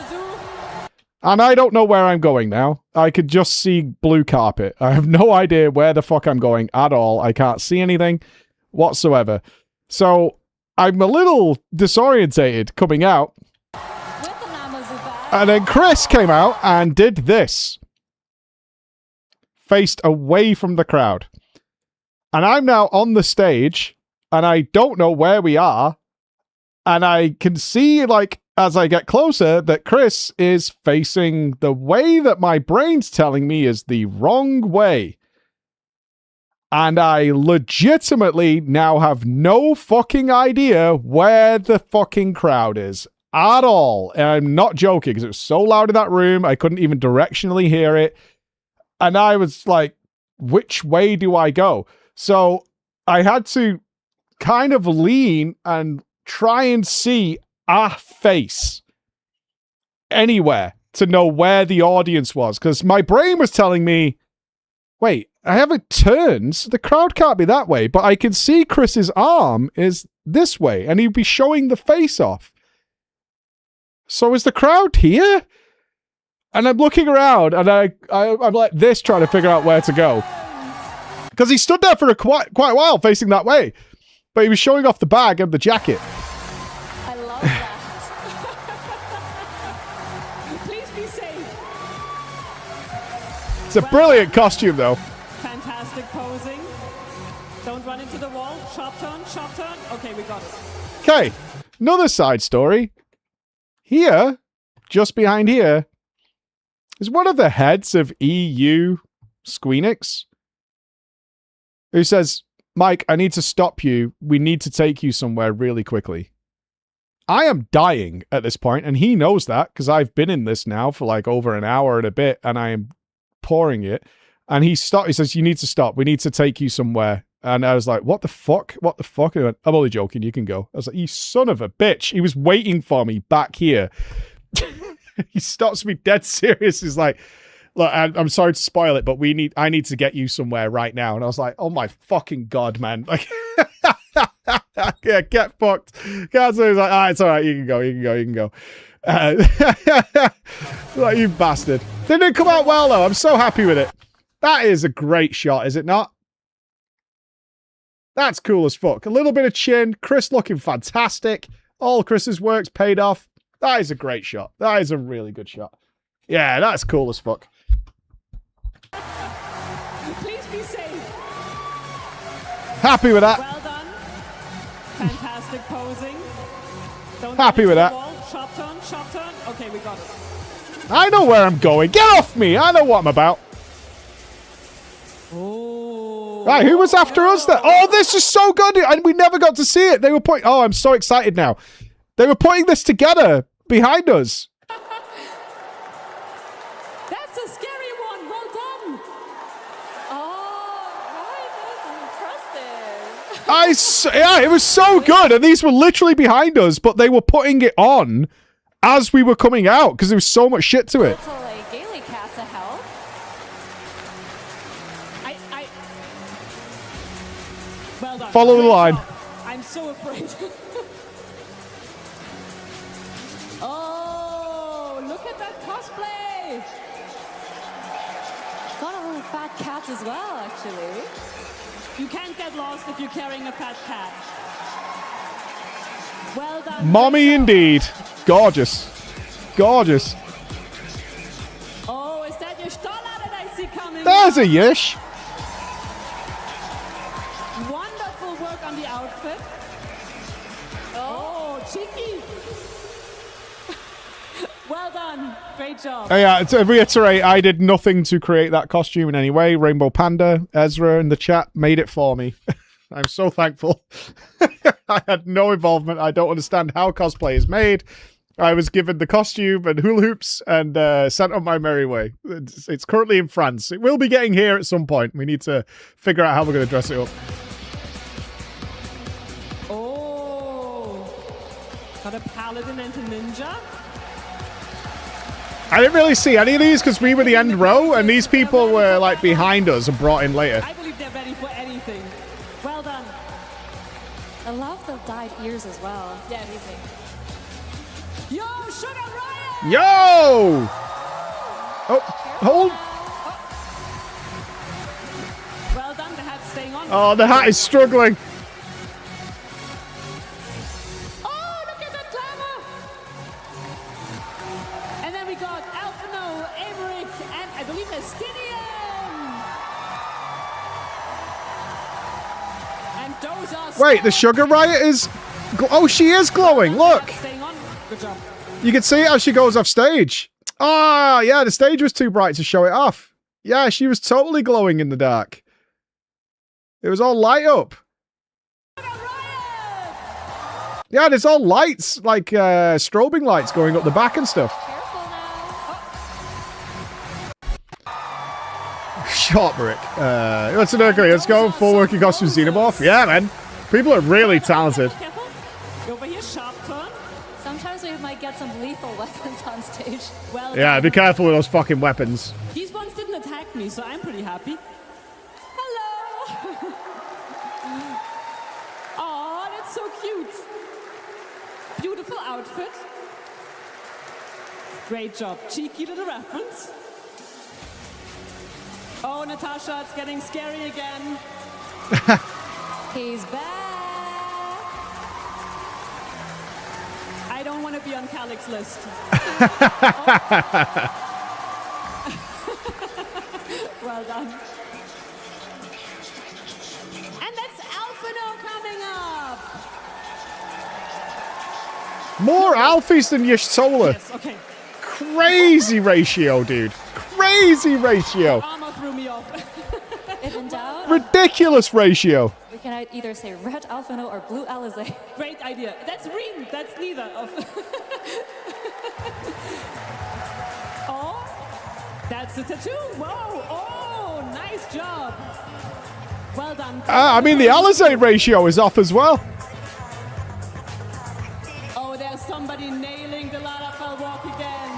S2: And I don't know where I'm going now. I could just see blue carpet. I have no idea where the fuck I'm going at all. I can't see anything whatsoever. So I'm a little disorientated coming out. And then Chris came out and did this. Faced away from the crowd. And I'm now on the stage, and I don't know where we are. And I can see, like, as I get closer, that Chris is facing the way that my brain's telling me is the wrong way. And I legitimately now have no fucking idea where the fucking crowd is at all. And I'm not joking, because it was so loud in that room, I couldn't even directionally hear it. And I was like, which way do I go? So I had to kind of lean and try and see a face anywhere to know where the audience was, because my brain was telling me, wait, I haven't turned, so the crowd can't be that way, but I can see Chris's arm is this way, and he'd be showing the face off. So is the crowd here? And I'm looking around, and I'm like this, trying to figure out where to go, because he stood there for quite a while facing that way, but he was showing off the bag and the jacket.
S9: I love that.
S8: Please be safe.
S2: It's a brilliant costume, though.
S8: Fantastic posing. Don't run into the wall. Sharp turn, sharp turn. Okay, we got it.
S2: Okay, another side story. Here, just behind here, is one of the heads of EU Squeenix, who says, Mike, I need to stop you. We need to take you somewhere really quickly. I am dying at this point, and he knows that, because I've been in this now for like over an hour and a bit, and I am pouring it. And he stopped. He says, you need to stop. We need to take you somewhere. And I was like, what the fuck? What the fuck? And he went, I'm only joking. You can go. I was like, you son of a bitch. He was waiting for me back here. He stops me dead serious. He's like, look, I'm sorry to spoil it, but I need to get you somewhere right now. And I was like, oh my fucking God, man. Like, Yeah, get fucked. Katsu's like, it's all right. You can go. Like, you bastard. They didn't come out well, though. I'm so happy with it. That is a great shot, is it not? That's cool as fuck. A little bit of chin. Chris looking fantastic. All Chris's work's paid off. That is a great shot. That is a really good shot. Yeah, that's cool as fuck.
S8: Please be safe.
S2: Happy with that.
S8: Well done. Fantastic posing. Don't
S2: Happy with that.
S8: Shop turn. Okay, we got it.
S2: I know where I'm going. Get off me. I know what I'm about.
S8: Oh.
S2: Right, who was after us there? Oh, this is so good. And we never got to see it. They were putting... Oh, I'm so excited now. They were putting this together behind us.
S8: That's a scary one. Well done.
S9: Oh, right. That's impressive.
S2: Yeah, it was so good. And these were literally behind us, but they were putting it on as we were coming out because there was so much shit to it.
S9: Little like Gailey cat to help.
S8: Well done.
S2: Follow the line.
S8: I'm so afraid. Oh, look at that cosplay.
S9: Got a little fat cat as well, actually.
S8: You can't get lost if you're carrying a fat cat. Well done.
S2: Mommy indeed. Gorgeous. Gorgeous.
S8: Oh, is that your Stoller that I see coming?
S2: There's a yish.
S8: Wonderful work on the outfit. Oh, cheeky. Well done. Great job.
S2: Oh, yeah, to reiterate, I did nothing to create that costume in any way. Rainbow Panda, Ezra in the chat made it for me. I'm so thankful. I had no involvement. I don't understand how cosplay is made. I was given the costume and hula hoops and sent on my merry way. It's currently in France. It will be getting here at some point. We need to figure out how we're going to dress it up.
S8: Oh, got a paladin and a ninja.
S2: I didn't really see any of these because we were the end row and these people were like behind us and brought in later.
S8: I believe they're ready for anything. Well done.
S9: I love the dyed ears as well.
S8: Yeah, anything. Yo, Sugar Riot!
S2: Yo! Oh, hold.
S8: Well done, the hat's staying on.
S2: Oh, the hat is struggling.
S8: Oh, look at that glamour! And then we got Alphino, Emmerich, and I believe Estinian! And those are...
S2: Wait, the Sugar Riot is... Oh, she is glowing. Look.
S8: Staying on. Good job.
S2: You can see it as she goes off stage. Ah, yeah, the stage was too bright to show it off. Yeah, she was totally glowing in the dark. It was all light up. Yeah, there's all lights, like strobing lights going up the back and stuff.
S9: Careful now.
S2: Shot brick. Let's go. Full working costume Xenomorph. Yeah, man. People are really talented.
S8: Careful. Over here, sharp turn.
S9: Sometimes we might get some lethal weapons on stage.
S8: Well
S2: Yeah,
S8: done.
S2: be careful with those fucking weapons.
S8: These ones didn't attack me, so I'm pretty happy. Hello! Oh, that's so cute. Beautiful outfit. Great job. Cheeky little reference. Oh, Natasha, it's getting scary again.
S9: He's back.
S8: I don't want to be on Calyx's list. Well done. And that's Alphino coming up.
S2: More Alfies than Yashtola.
S8: Yes, okay.
S2: Crazy ratio, dude. Crazy ratio.
S8: Armor threw me off.
S9: If in doubt,
S2: Ridiculous ratio.
S9: we can either say red Alphino or blue Alizé.
S8: Great idea. That's green. That's neither of. Oh, that's the tattoo. Whoa. Oh, nice job. Well done.
S2: I mean, the Alizé ratio is off as well.
S8: Oh, there's somebody nailing the Larafel walk again.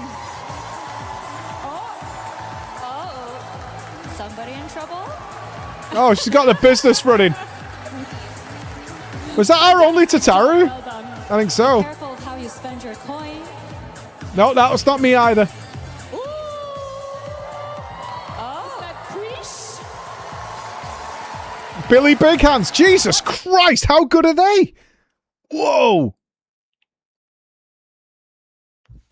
S9: Oh, somebody in trouble?
S2: Oh, she's got the business running. Was that our only Tataru?
S8: Well done.
S2: I think so.
S9: Careful of how you spend your coin.
S2: No, that was not me either.
S8: Ooh. Oh, is that Krish?
S2: Billy Big Hands. Jesus Christ, how good are they? Whoa.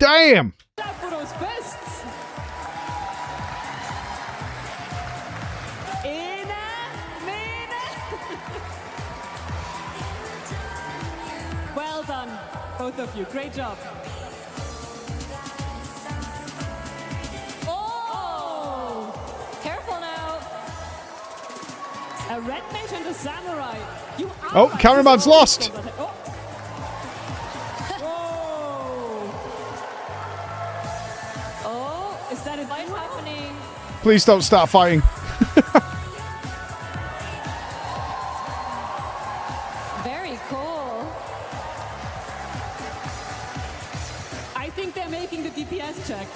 S2: Damn.
S8: Out for those fists. Well done, both of you. Great job. Oh!
S9: Careful now.
S8: A red mage and a samurai. You
S2: Oh,
S8: are
S2: cameraman's lost.
S8: Oh. Whoa!
S9: Oh,
S8: Is that a
S9: fight happening?
S2: Please don't start fighting.
S9: Very cool.
S8: I think they're making the DPS check.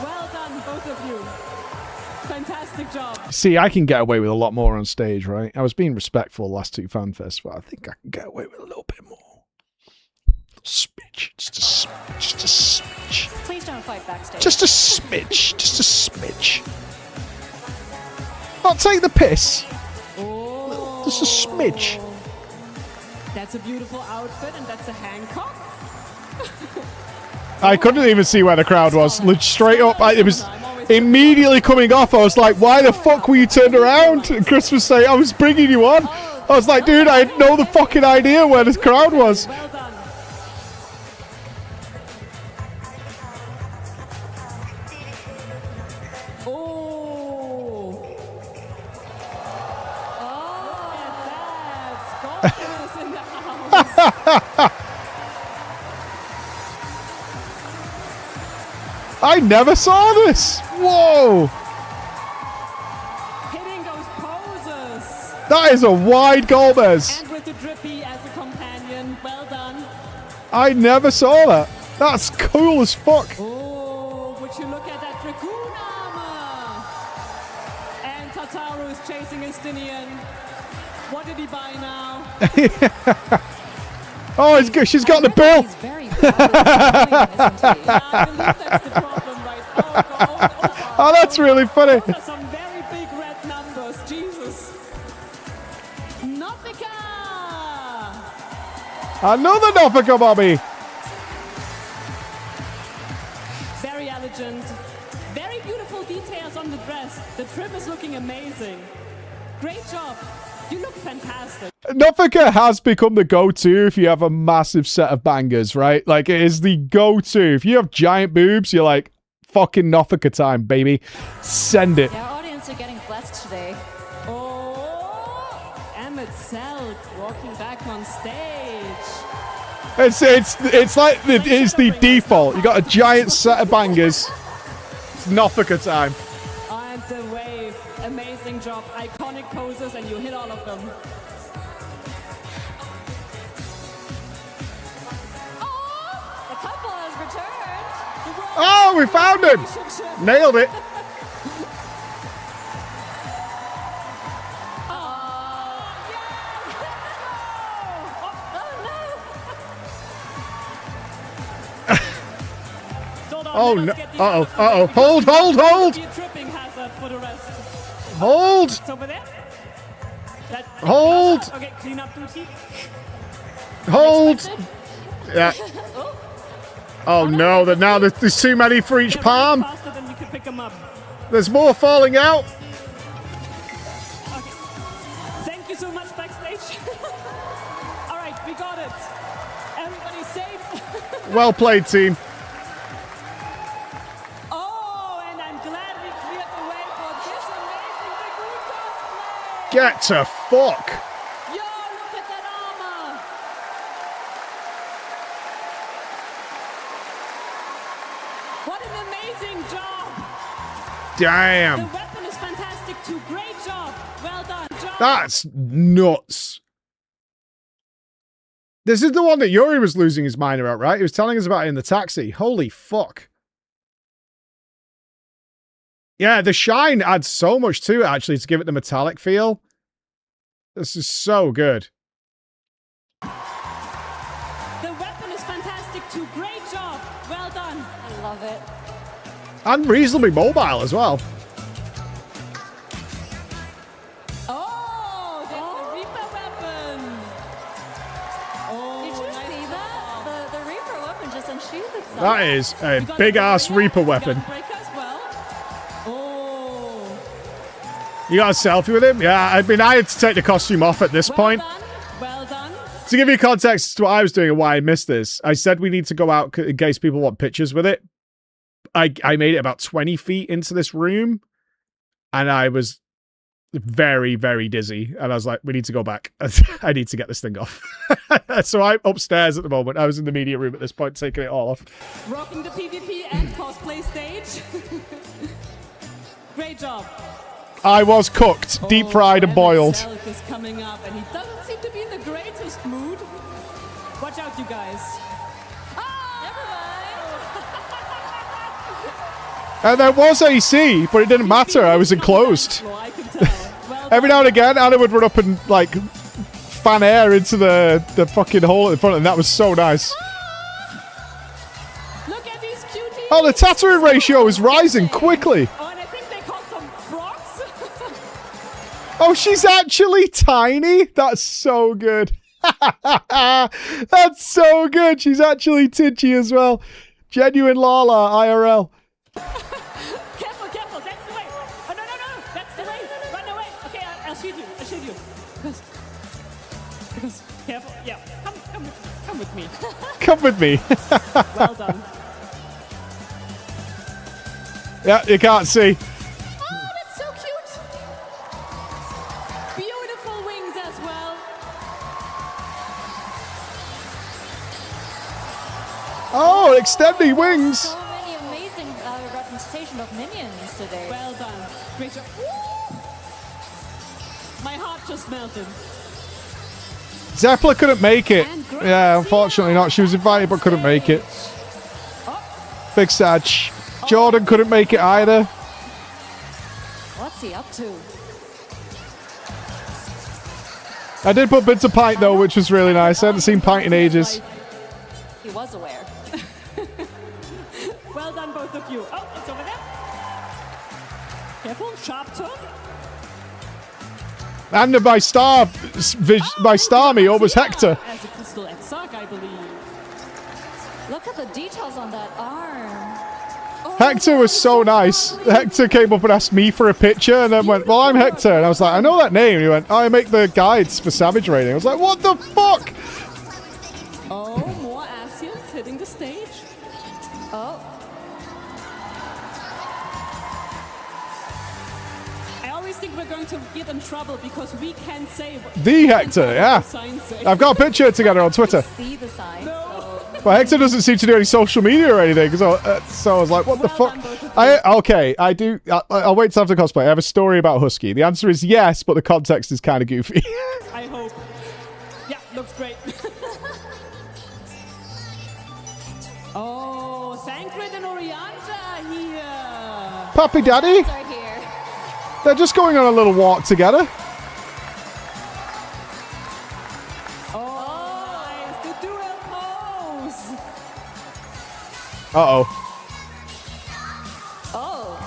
S8: Well done, both of you. Fantastic job.
S2: See, I can get away with a lot more on stage, right? I was being respectful the last two FanFests, but I think I can get away with a little bit more. Smidge. Just a smidge. Just a smidge.
S9: Please don't fight backstage.
S2: Just a smidge. Just a smidge. Not take the piss.
S8: Oh.
S2: Just a smidge.
S8: That's a beautiful outfit, and that's a Hancock.
S2: I couldn't even see where the crowd was. Straight up, it was immediately coming off. I was like, why the fuck were you turned around? And Chris was saying, I was bringing you on. I was like, dude, I had no the fucking idea where this crowd was.
S8: Well done. Oh. Oh. Look at that. Gold is in the house.
S2: I never saw this. Whoa.
S8: Hitting those poses.
S2: That is a wide Gomez.
S8: And with the drippy as a companion. Well done.
S2: I never saw that. That's cool as fuck.
S8: Oh, would you look at that Dragoon armor? And Tataru is chasing Estinian. What did he buy now?
S2: Oh, it's good. She's got the bill.
S9: He's very proud of his coin, isn't he?
S8: Yeah, I believe that's the problem, right? Oh, God.
S2: Oh, that's really funny.
S8: Those are some very big red numbers. Jesus. Nofika!
S2: Another Nofika Bobby.
S8: Very elegant. Very beautiful details on the dress. The trim is looking amazing. Great job. You look fantastic.
S2: Nofika has become the go-to if you have a massive set of bangers, right? Like, it is the go-to. If you have giant boobs, you're like, fucking Nofika time, baby. Send it.
S9: Yeah, our audience are getting blessed today.
S8: Oh, Emmett Selk walking back on stage.
S2: It's like it's the default. You got a giant set of bangers. It's Nofika time.
S8: And the wave. Amazing job. Iconic poses, and you hit all of them.
S9: The couple has returned.
S2: Oh, we found him. Nailed it. Oh no! Uh-oh! Uh-oh! Hold! Hold! Hold!
S8: Tripping hazard for the rest.
S2: Hold!
S8: It's over there.
S2: Hold!
S8: Okay, clean up duty.
S2: Hold! Yeah. Oh no! That now there's too many for each palm.
S8: Faster than we could pick them up.
S2: There's more falling out.
S8: Okay. Thank you so much, backstage. All right, we got it. Everybody's safe.
S2: Well played, team.
S8: Oh, and I'm glad we cleared the way for this amazing Dragoon cosplay.
S2: Get to fuck.
S8: Yo, look at that armor. What an amazing job. The
S2: Damn.
S8: weapon is fantastic too. Great job. Well done. Job.
S2: That's nuts. This is the one that Yuri was losing his mind about, right? He was telling us about it in the taxi. Holy fuck. Yeah, the shine adds so much to it, actually, to give it the metallic feel. This is so good.
S8: Fantastic too. Great job. Well done.
S9: I love it.
S2: And reasonably mobile as well.
S8: Oh, that's the Reaper weapon. Oh,
S9: Did you
S8: nice
S9: see
S8: job.
S9: that? The Reaper weapon just unsheathed itself.
S2: That is a big-ass Reaper weapon.
S8: Gunbreaker as well. Oh.
S2: You got a selfie with him? Yeah, I mean, I had to take the costume off at this point.
S8: Done. Well done.
S2: To give you context as to what I was doing and why I missed this, I said we need to go out in case people want pictures with it. I made it about 20 feet into this room, and I was very, very dizzy. And I was like, we need to go back. I need to get this thing off. So I'm upstairs at the moment. I was in the media room at this point, taking it all off.
S8: Rocking the PvP and cosplay stage. Great job.
S2: I was cooked, deep fried and boiled.
S8: Selk is coming up, and he doesn't seem to be in the greatest mood. Watch out, you guys.
S2: And there was AC, but it didn't matter. I was enclosed.
S8: I can tell. Well
S2: Every now and again, Anna would run up and, like, fan air into the fucking hole at the front, and that was so nice.
S8: Look at these cuties.
S2: Oh, the tattooing ratio is rising quickly.
S8: Oh, and I think they caught some frogs.
S2: Oh, she's actually tiny? That's so good. That's so good. She's actually titchy as well. Genuine Lala, IRL.
S8: Careful, careful. That's the way. Oh, no, no, no. That's the way. Run away. Okay, I'll shoot you. I'll shoot you. Because careful. Yeah. Come with me.
S2: Come with me.
S8: Well done.
S2: Yeah, you can't see.
S8: Oh, that's so cute. Beautiful wings as well.
S2: Oh, extending wings.
S9: So many amazing representation of minions today.
S8: Well done. Great job. Woo! My heart just melted.
S2: Zeppela couldn't make it. Yeah, unfortunately not. She was invited but couldn't make it. Big sad. Jordan couldn't make it either.
S9: What's he up to?
S2: I did put Bits of Pint though, which was really nice. I hadn't seen Pint in ages.
S9: He was aware.
S8: Well done, both of you. Oh, it's over there. Careful, sharp turn.
S2: And my star me was Hector.
S8: As a crystal at Sark, I believe.
S9: Look at the details on that arm. Oh,
S2: Hector was so nice. Hector came up and asked me for a picture and then went, well, I'm Hector. And I was like, I know that name. And he went, oh, I make the guides for Savage Raiding. I was like, what the fuck?
S8: Oh, more Asians hitting the stage.
S9: Oh,
S8: I always think we're going to get in trouble because we can't say what
S2: The Hector, yeah.
S8: signs say.
S2: I've got a picture together on Twitter.
S9: see the sign.
S8: No.
S2: But Hector doesn't seem to do any social media or anything. So I was like, what the
S8: Well
S2: fuck?
S8: done, both of you.
S2: I'll wait till after cosplay. I have a story about Husky. The answer is yes, but the context is kind of goofy.
S8: I hope. Yeah, looks great. Oh, Sancred and Orianta here.
S2: Puppy Daddy,
S9: Are here.
S2: they're just going on a little walk together.
S8: Oh, nice. The dual pose.
S2: Uh-oh.
S9: Oh.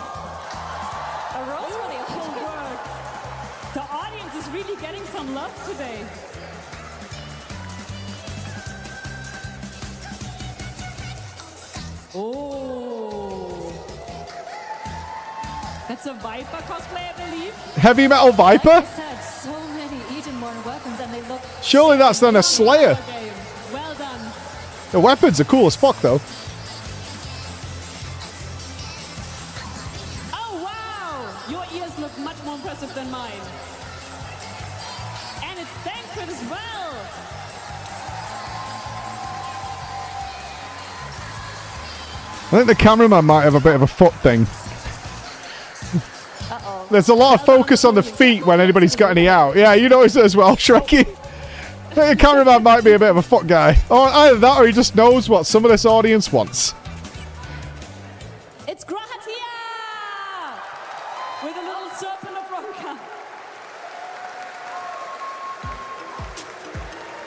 S9: A rose for the
S8: Beautiful work. The audience is really getting some love today. Oh. That's a Viper cosplay, I believe.
S2: Heavy Metal
S9: Like
S2: Viper?
S9: I said, so many Edenborn weapons and they look...
S2: Surely that's then a Slayer.
S8: Game. Well done.
S2: The weapons are cool as fuck, though.
S8: Oh, wow! Your ears look much more impressive than mine. And it's Thancred as well.
S2: I think the cameraman might have a bit of a foot thing.
S9: Uh-oh.
S2: There's a lot of focus on the feet when anybody's got any out. Yeah, you notice it as well, Shrekky. I think the cameraman might be a bit of a foot guy. Or either that or he just knows what some of this audience wants.
S8: It's Grahatia! With a little serpent of Ronka.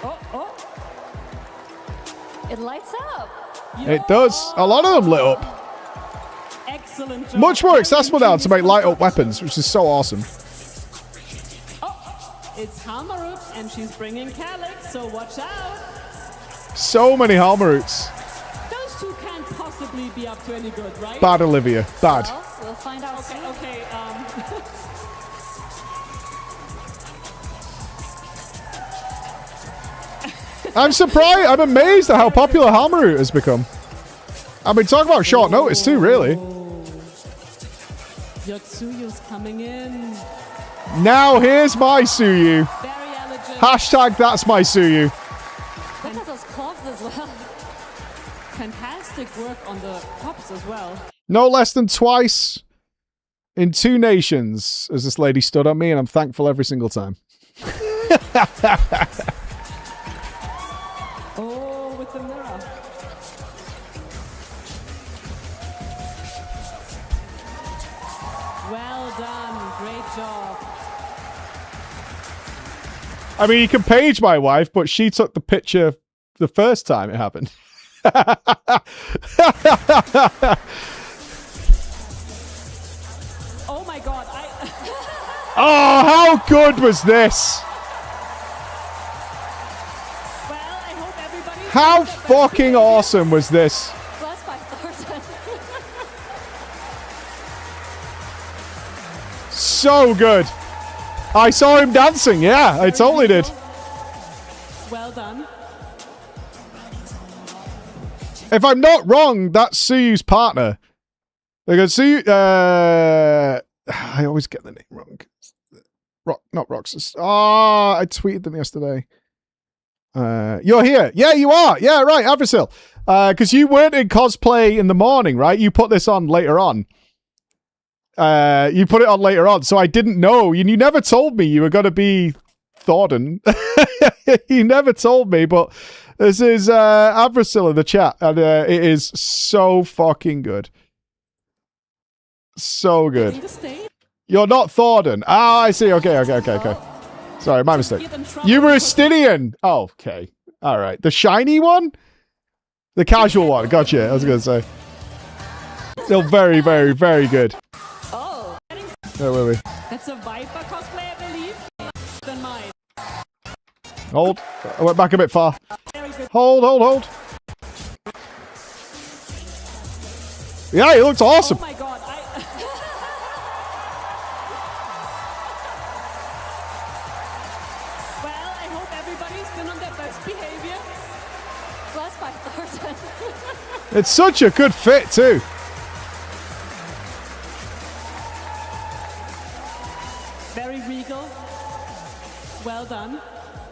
S8: Oh, oh.
S9: It lights up.
S2: It does. A lot of them lit up.
S8: Excellent job.
S2: Much more accessible now to make light up weapons, which is so awesome.
S8: Oh, it's Halmarut, and she's bringing Calyx, so watch out.
S2: So many Halmaroots.
S8: Those two can't possibly be up to any good, right?
S2: Bad, Olivia. Bad.
S9: Well, we'll find out soon.
S8: Okay,
S2: I'm surprised. I'm amazed at how popular Halmaroot has become. I mean, talk about short notice too, really.
S8: Yotsuyu's coming in.
S2: Now here's my Suyu.
S8: Very elegant.
S2: Hashtag that's my Suyu.
S9: Look at those gloves as well.
S8: Fantastic work on the tops as well.
S2: No less than twice in 2 nations as this lady stood on me, and I'm thankful every single time.
S8: Oh, with the mirror. Well done. Great job.
S2: I mean, you can page my wife, but she took the picture the first time it happened.
S8: Oh my god.
S2: Oh, how good was this?
S8: Well, I hope everybody.
S2: How fucking awesome was this?
S9: Blessed by Thornton.
S2: So good. I saw him dancing. Yeah, I totally did.
S8: Well done.
S2: If I'm not wrong, that's Suyu's partner. Because Suyu, I always get the name wrong. Not Roxas. Oh, I tweeted them yesterday. You're here. Yeah, you are. Yeah, right, Avril. Because you weren't in cosplay in the morning, right? You put this on later on. You put it on later on, so I didn't know. You never told me you were going to be Thornton. You never told me, but this is Avril in the chat, and it is so fucking good. So good. You're not Thornton. Ah, I see. Okay. Sorry, my mistake. You were a Stinian. Oh, okay. All right. The shiny one? The casual one. Gotcha. I was going to say. Still very, very, very good.
S8: Oh.
S2: Where were we?
S8: That's a Viper cosplay, I believe. Than mine.
S2: Hold. I went back a bit far. Hold. Yeah, he looks awesome.
S8: Oh my god. Well, I hope everybody's been on their best behavior.
S9: Blessed by Thornton.
S2: It's such a good fit, too.
S8: Very regal. Well done.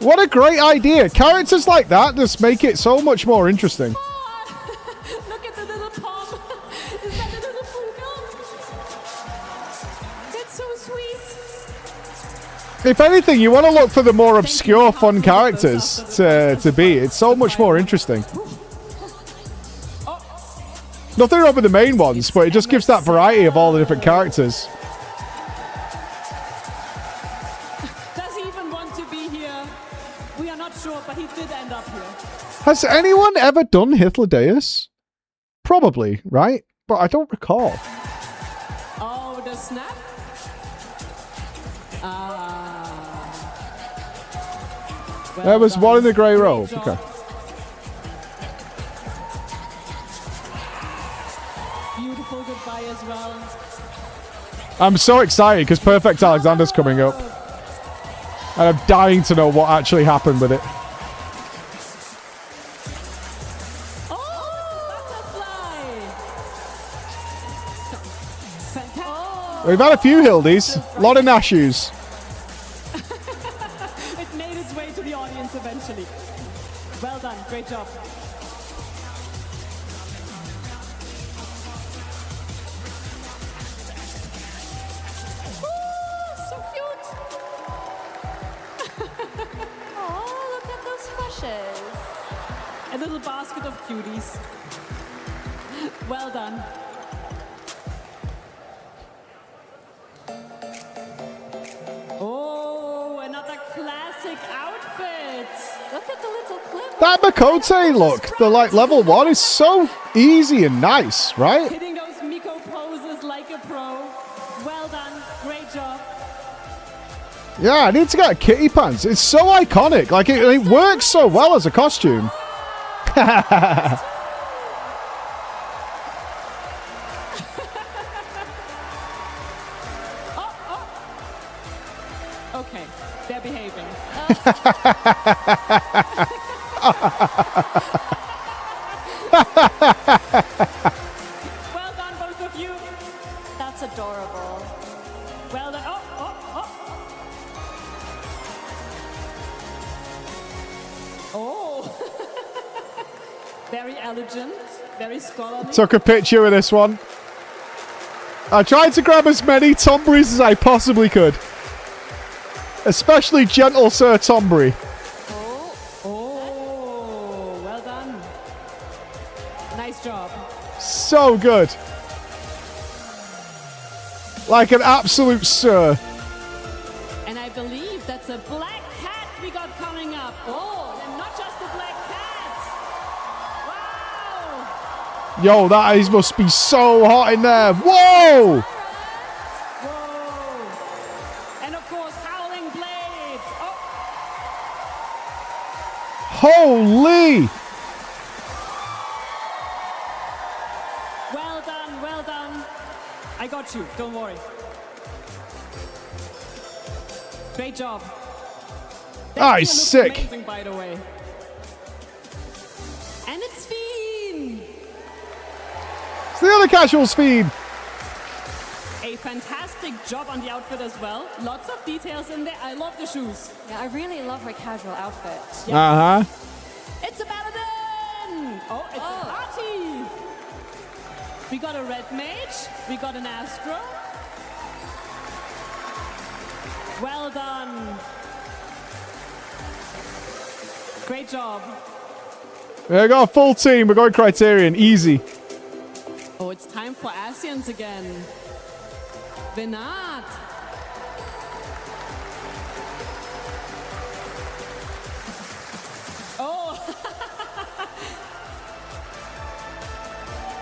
S2: What a great idea. Characters like that just make it so much more interesting.
S8: Look at the little palm. Is that a little poodle? That's so sweet.
S2: If anything, you want to look for the more obscure, fun characters to be. It's so much more interesting. Nothing wrong with the main ones, but it just gives that variety of all the different characters.
S8: Does he even want to be here? We are not sure, but he did end up here.
S2: Has anyone ever done Hildibrand? Probably, right? But I don't recall.
S8: Oh, the snap? Well
S2: There was
S8: done.
S2: one in the grey
S8: Great
S2: robe.
S8: job.
S2: Okay.
S8: Beautiful goodbye as well.
S2: I'm so excited because Perfect Alexander's coming up. And I'm dying to know what actually happened with it. We've had a few Hildies. A lot of Nashues.
S8: It made its way to the audience eventually. Well done. Great job.
S9: So cute. Oh, look at those plushes.
S8: A little basket of cuties. Well done. Oh, another classic outfit.
S9: Look at the little clip.
S2: That Makote look, the like level 1 is so easy and nice, right?
S8: Hitting those Miko poses like a pro. Well done. Great job.
S2: Yeah, I need to get a kitty pants. It's so iconic. Like, it works so well as a costume.
S8: Okay, they're behaving. Well done, both of you.
S9: That's adorable.
S8: Well done. Oh. Very elegant, very scholarly.
S2: Took a picture of this one. I tried to grab as many Tomburys as I possibly could. Especially Gentle Sir Tombury.
S8: Oh, well done. Nice job.
S2: So good. Like an absolute sir.
S8: And I believe that's a black cat we got coming up. Oh, and not just a black cat. Wow.
S2: Yo, that eyes must be so hot in there. Whoa!
S8: Whoa. And of course, howling blades. Oh.
S2: Holy!
S8: Well done, well done. I got you, don't worry. Great job.
S2: Ah, he's sick.
S8: Amazing, by the way. And it's Fiend.
S2: It's the other casual speed.
S8: A fantastic job on the outfit as well. Lots of details in there. I love the shoes.
S9: Yeah, I really love her casual outfit.
S2: Uh-huh.
S8: It's a Paladin! Oh, it's a party! We got a red mage. We got an Astro. Well done. Great job.
S2: Yeah, I got a full team. We're going Criterion. Easy.
S8: Oh, it's time for Asians again. Benat. Oh!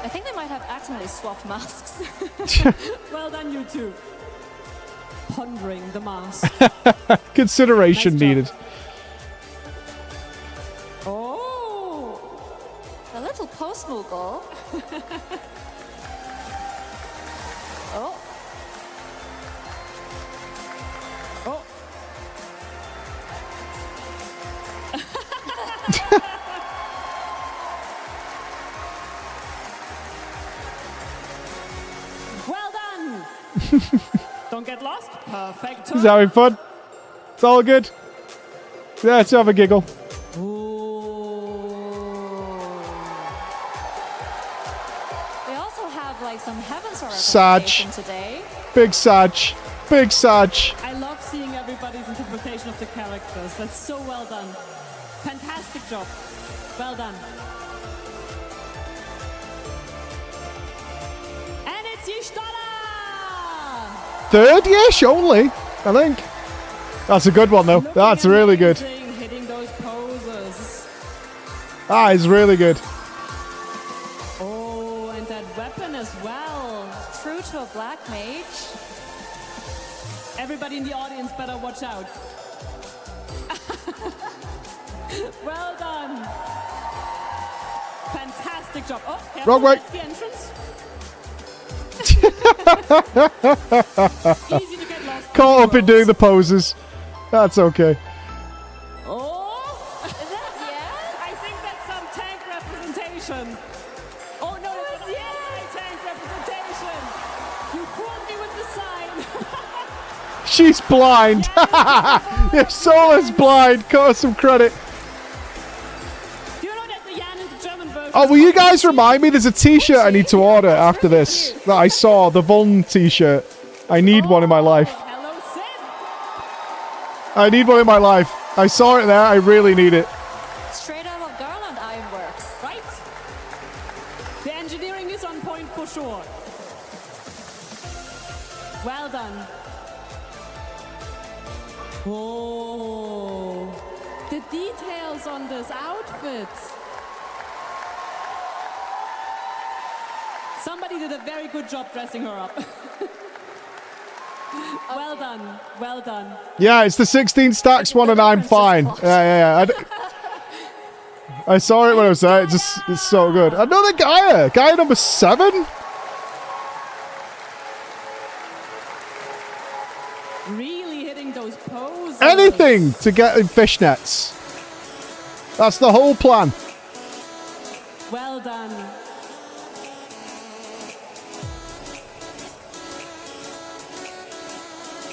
S9: I think they might have accidentally swapped masks.
S8: Well done, you two. Pondering the mask.
S2: Consideration
S8: Nice job.
S2: needed.
S8: Oh!
S9: A little post Moogle. Oh.
S8: Oh! Well done! Don't get lost. Perfect.
S2: He's having fun. It's all good. Yeah, let's have a giggle.
S9: We also have like some Heaven Star
S2: Sag.
S9: representation today.
S2: Big Sag. Big Sag.
S8: I love seeing everybody's interpretation of the characters. That's so well done. Fantastic job. Well done. And it's Y'shtola!
S2: Third-ish only, I think. That's a good one, though. That's really good.
S8: Hitting those poses.
S2: That is really good.
S8: Oh, and that weapon as well.
S9: True to a black mage.
S8: Everybody in the audience better watch out. Well done. Fantastic job. Oh, careful,
S2: Wrong way.
S8: that's the entrance. Easy to get lost.
S2: Caught up in doing the poses. That's okay.
S8: Oh! Is that, yeah? I think that's some tank representation. Oh no, it's an anti-tank representation. You fooled me with the sign.
S2: She's blind. Your soul is blind. Cut her some credit.
S8: Do you know that the Jan in the German version?
S2: Oh, will you guys remind me? There's a t-shirt I need to order after this that I saw. The Vuln t-shirt. I need one in my life.
S8: Hello, Sid.
S2: I need one in my life. I saw it there. I really need it.
S9: Straight out of Garland Ironworks.
S8: Right? The engineering is on point for sure. Well done. Oh. The details on this outfit. Somebody did a very good job dressing her up. Well done, well done.
S2: Yeah, it's the 16 stacks one, and I'm fine. Yeah. I saw it when I was there. It's so good. Another Gaia number 7.
S8: Really hitting those poses.
S2: Anything to get in fishnets. That's the whole plan.
S8: Well done.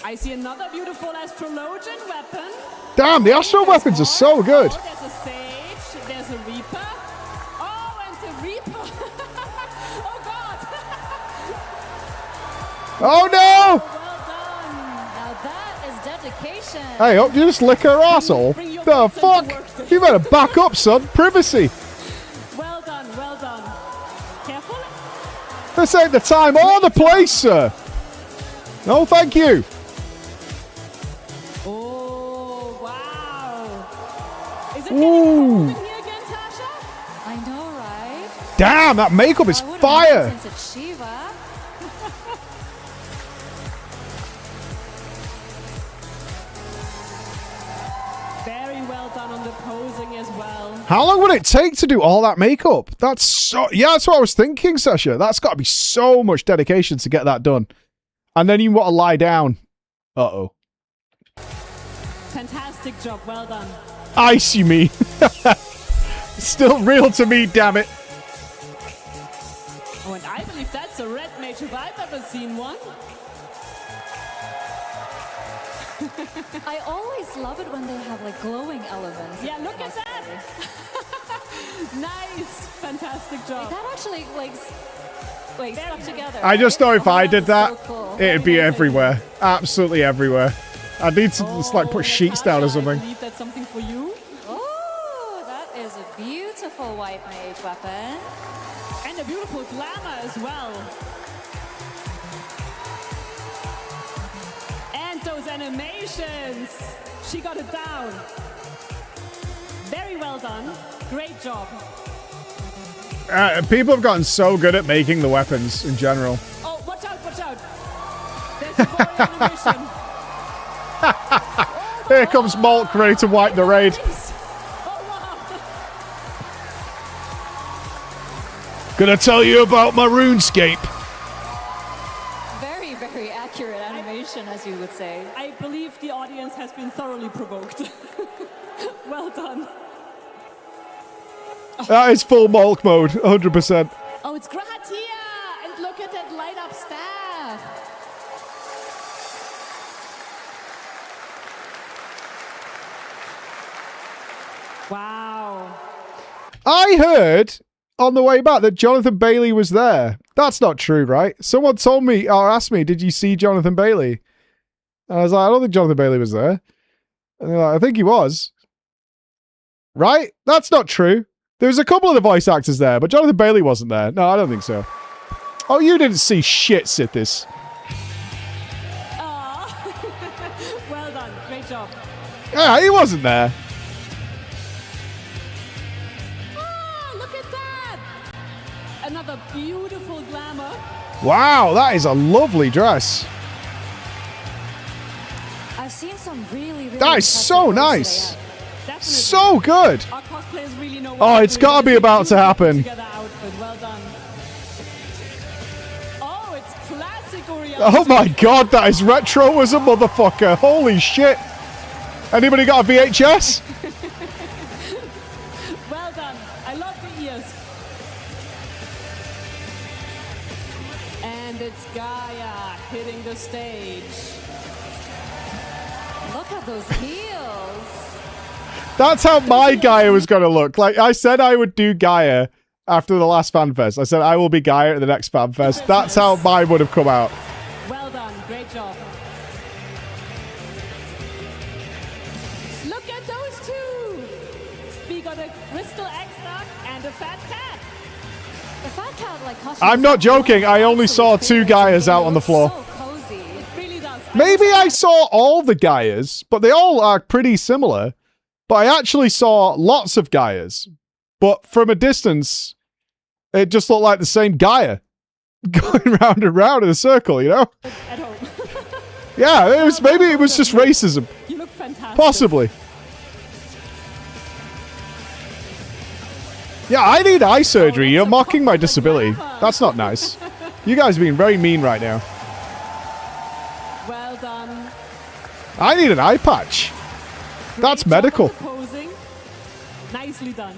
S8: I see another beautiful astrologian weapon.
S2: Damn, the astro weapons are so good.
S8: Oh, there's a sage, there's a reaper. Oh, and the reaper. Oh, God.
S2: Oh, no!
S9: Well done. Now that is dedication.
S2: Hey, up, you just lick her asshole. The fuck? You better back up, son. Privacy.
S8: Well done, well done. Careful.
S2: This ain't the time or the place, sir. No, thank you.
S8: Oh, wow. Is it
S2: Ooh.
S8: getting cold in here again, Tasha?
S9: I know, right?
S2: Damn, that makeup is
S9: I wouldn't
S2: fire.
S9: mind since it's Shiva.
S8: Very well done on the posing as well.
S2: How long would it take to do all that makeup? That's so... Yeah, that's what I was thinking, Sasha. That's got to be so much dedication to get that done. And then you want to lie down. Uh-oh.
S8: Fantastic job, well done.
S2: Ice, you mean? Still real to me, damn it.
S8: Oh, and I believe that's a red mage if I've ever seen one.
S9: I always love it when they have like glowing elements.
S8: Yeah, look at that. Nice, fantastic job.
S9: That actually like stuck together.
S2: I just know if I did that,
S9: So cool.
S2: it'd be everywhere. Absolutely everywhere. I need to just like put sheets down or something.
S8: I believe that's something for you.
S9: Oh, that is a beautiful white mage weapon.
S8: And a beautiful glamour as well. And those animations. She got it down. Very well done. Great job.
S2: People have gotten so good at making the weapons in general.
S8: Oh, watch out, watch out. There's a boy animation.
S2: Here comes Malk ready to wipe the raid.
S8: Oh, wow.
S2: Gonna tell you about my RuneScape.
S9: Very, very accurate animation, as you would say.
S8: I believe the audience has been thoroughly provoked. Well done.
S2: That is full Malk mode, 100%.
S8: Oh, it's Grahatia! And look at that light up staff. Wow.
S2: I heard on the way back that Jonathan Bailey was there. That's not true, right? Someone told me or asked me, did you see Jonathan Bailey? And I was like, I don't think Jonathan Bailey was there. And they're like, I think he was. Right? That's not true. There was a couple of the voice actors there, but Jonathan Bailey wasn't there. No, I don't think so. Oh, you didn't see shit, Sithis.
S8: Oh. Well done. Great job.
S2: Yeah, he wasn't there.
S8: Oh, look at that. Another beautiful glamour.
S2: Wow, that is a lovely dress.
S9: I've seen some really
S2: That is so nice.
S9: Today.
S8: Definitely.
S2: So good.
S8: Our cosplayers really know what
S2: Oh,
S8: they're
S2: it's
S8: doing.
S2: got to be about to happen.
S8: Together outfit. Well done. Oh, it's classic oriented.
S2: Oh my god, that is retro as a motherfucker. Holy shit. Anybody got a VHS?
S8: Well done. I love the ears. And it's Gaia hitting the stage.
S9: Look at those heels.
S2: That's how my Gaia was going to look. Like, I said I would do Gaia after the last FanFest. I said I will be Gaia at the next FanFest. That's how mine would have come out.
S8: Well done. Great job. Look at those two. We got a crystal extra and a fat cat.
S9: The fat cat like costume.
S2: I'm not joking. I only saw 2 Gaias out on the floor.
S9: So cozy.
S8: It really does.
S2: Maybe I saw all the Gaias, but they all are pretty similar. But But I actually saw lots of Gaias. But from a distance, it just looked like the same Gaia going round and round in a circle, you know?
S8: At home.
S2: Yeah, it was, maybe it was just racism.
S8: You look fantastic.
S2: Possibly. Yeah, I need eye surgery. You're mocking my disability. That's not nice. You guys are being very mean right now.
S8: Well done.
S2: I need an eye patch. That's medical.
S8: Posing. Nicely done.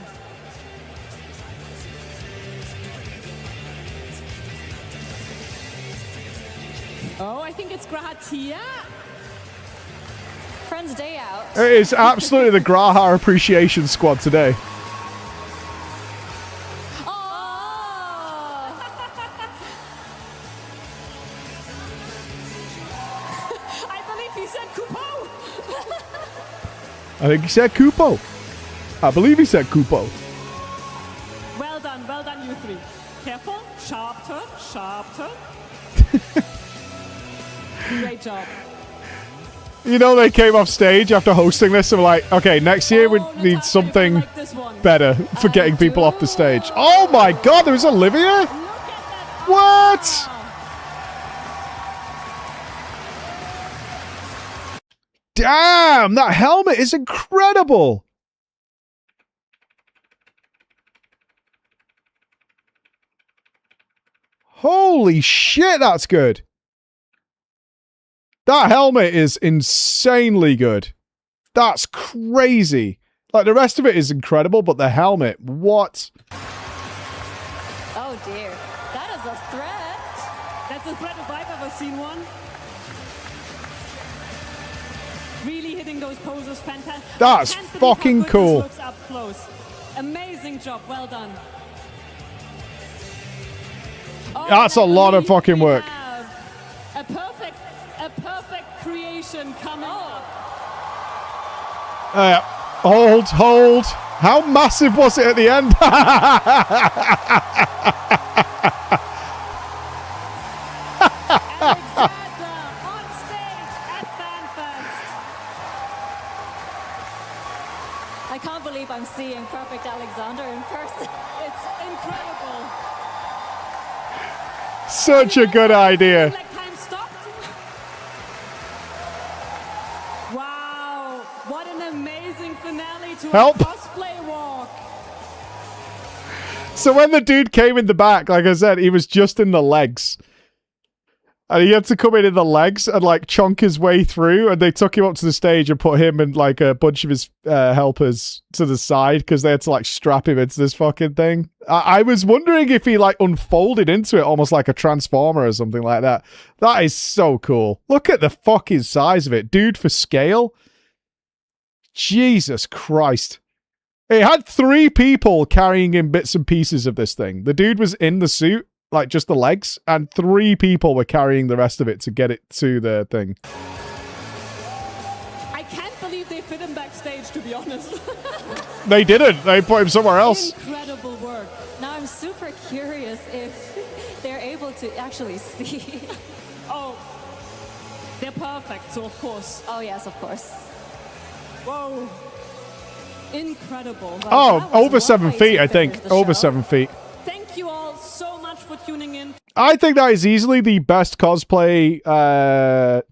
S8: Oh, I think it's Grahatia.
S9: Friend's day out.
S2: It is absolutely the Graha appreciation squad today.
S8: I believe he said Kupo.
S2: I think he said Kupo. I believe he said Kupo.
S8: Well done, you three. Careful, sharp turn. Great job.
S2: You know, they came off stage after hosting this and were like, okay, next year we need something better for getting people off the stage. Oh my god, there's Olivia? What? Damn, that helmet is incredible. Holy shit, that's good. That helmet is insanely good. That's crazy. Like, the rest of it is incredible, but the helmet, what?
S9: Oh dear, that is a threat.
S8: That's a threat if I've ever seen one. Really hitting those poses, fantastic.
S2: That's fucking cool.
S8: Looks up close. Amazing job, well done. Oh,
S2: that's a lot of fucking work.
S8: A perfect creation coming up.
S2: Hold. How massive was it at the end?
S8: Alexander on stage at FanFest.
S9: I can't believe I'm seeing Perfect Alexander in person.
S8: It's incredible.
S2: Such a good idea.
S8: Like time stopped. Wow, what an amazing finale to
S2: Help.
S8: a cosplay walk.
S2: So when the dude came in the back, like I said, he was just in the legs. And he had to come in the legs and like chonk his way through, and they took him up to the stage and put him and like a bunch of his helpers to the side because they had to like strap him into this fucking thing. I was wondering if he like unfolded into it almost like a transformer or something like that. That is so cool. Look at the fucking size of it, dude, for scale. Jesus Christ. It had 3 people carrying in bits and pieces of this thing. The dude was in the suit, like just the legs, and 3 people were carrying the rest of it to get it to the thing.
S8: I can't believe they fit him backstage, to be honest.
S2: They didn't. They put him somewhere else.
S8: Incredible work.
S9: Now I'm super curious if they're able to actually see.
S8: Oh, they're perfect, so of course.
S9: Oh yes, of course.
S8: Whoa. Incredible.
S2: Oh, over 7 feet, I think. Over 7 feet.
S8: Thank you all so much for tuning in.
S2: I think that is easily the best cosplay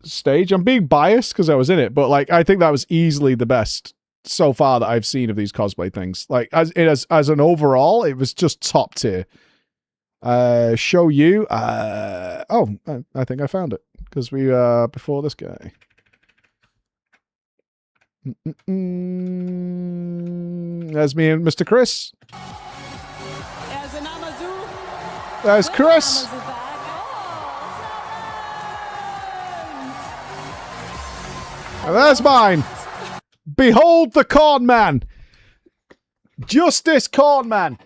S2: stage. I'm being biased because I was in it, but like I think that was easily the best so far that I've seen of these cosplay things. Like as an overall, it was just top tier. Show you. I think I found it because we before this guy. There's me and Mr. Chris.
S8: There's an Amazu.
S2: There's Chris. And there's mine. Behold the Corn Man. Justice Corn Man.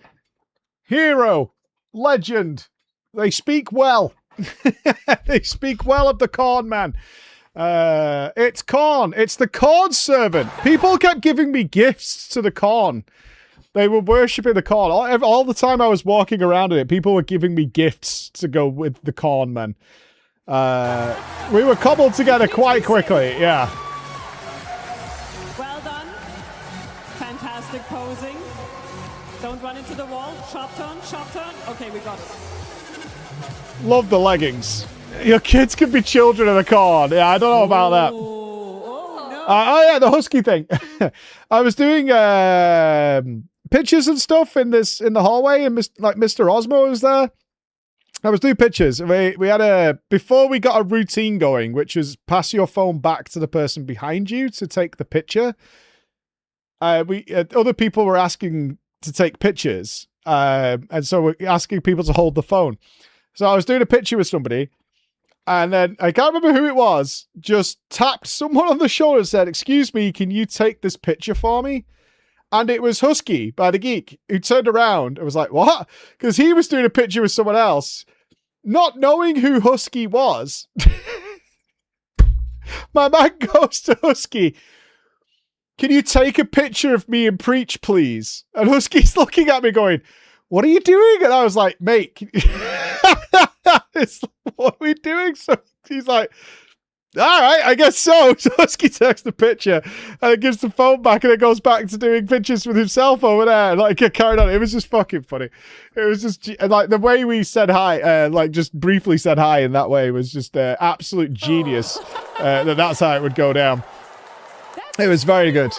S2: Hero. Legend. They speak well. They speak well of the Corn Man. It's Corn. It's the Corn servant. People kept giving me gifts to the Corn. They were worshipping the Corn. All the time I was walking around in it, people were giving me gifts to go with the Corn Man. We were cobbled together quite quickly, yeah.
S8: Well done. the wall. Sharp turn, sharp turn. Okay, we got it.
S2: Love the leggings. Your kids could be children of the corn. Yeah, I don't know about that.
S8: Oh, no.
S2: Oh yeah, the husky thing. I was doing pictures and stuff in the hallway, and Mr. Osmo was there. I was doing pictures. We had before we got a routine going, which was pass your phone back to the person behind you to take the picture. Other people were asking to take pictures, and so we're asking people to hold the phone. So I was doing a picture with somebody, and then I can't remember who it was, just tapped someone on the shoulder and said, "Excuse me, can you take this picture for me?" And it was Husky by the Geek, who turned around and was like, "What?" Because he was doing a picture with someone else, not knowing who Husky was. My man goes to Husky, "Can you take a picture of me and preach, please?" And Husky's looking at me going, "What are you doing?" And I was like, "Mate, what are we doing?" So he's like, "All right, I guess so." So Husky takes the picture and it gives the phone back, and it goes back to doing pictures with himself over there. Like, carried on. It was just fucking funny. It was just like the way we said hi, like just briefly said hi in that way was just absolute genius. That's how it would go down. It was very good.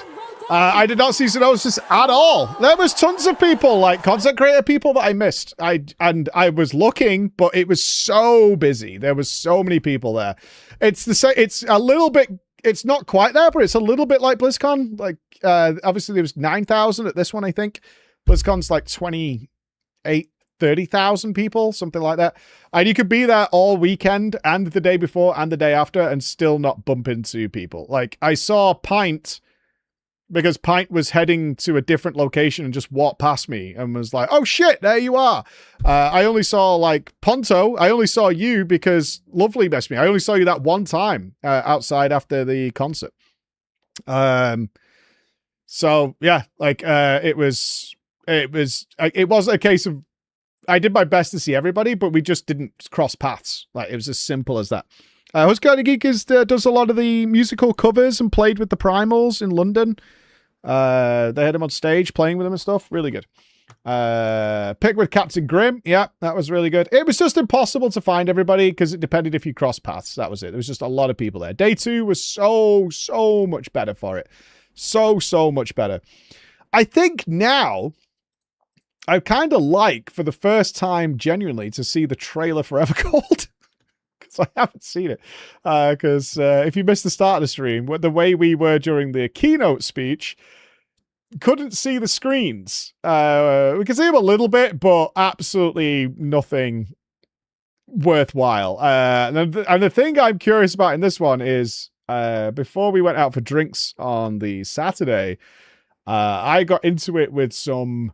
S2: I did not see Synosis at all. There was tons of people, like content creator people that I missed. I was looking, but it was so busy. There was so many people there. It's the same. It's a little bit. It's not quite there, but it's a little bit like BlizzCon. Like obviously there was 9,000 at this one. I think BlizzCon's like 30,000 people, something like that. And you could be there all weekend and the day before and the day after and still not bump into people. Like I saw Pint, because Pint was heading to a different location and just walked past me and was like, "Oh shit, there you are." I only saw like Ponto. I only saw you because Lovely messed me. I only saw you that one time outside after the concert. So yeah, like it wasn't a case of I did my best to see everybody, but we just didn't cross paths. Like it was as simple as that. Husky Geek does a lot of the musical covers and played with the Primals in London. They had him on stage playing with them and stuff. Really good. Pick with Captain Grimm. Yeah, that was really good. It was just impossible to find everybody because it depended if you cross paths. That was it. There was just a lot of people there. Day 2 was so much better for it. So much better. I think now I kind of like, for the first time, genuinely, to see the trailer for Evercold. I haven't seen it because if you missed the start of the stream, the way we were during the keynote speech, couldn't see the screens. We can see them a little bit, but absolutely nothing worthwhile. And the thing I'm curious about in this one is before we went out for drinks on the Saturday, I got into it with some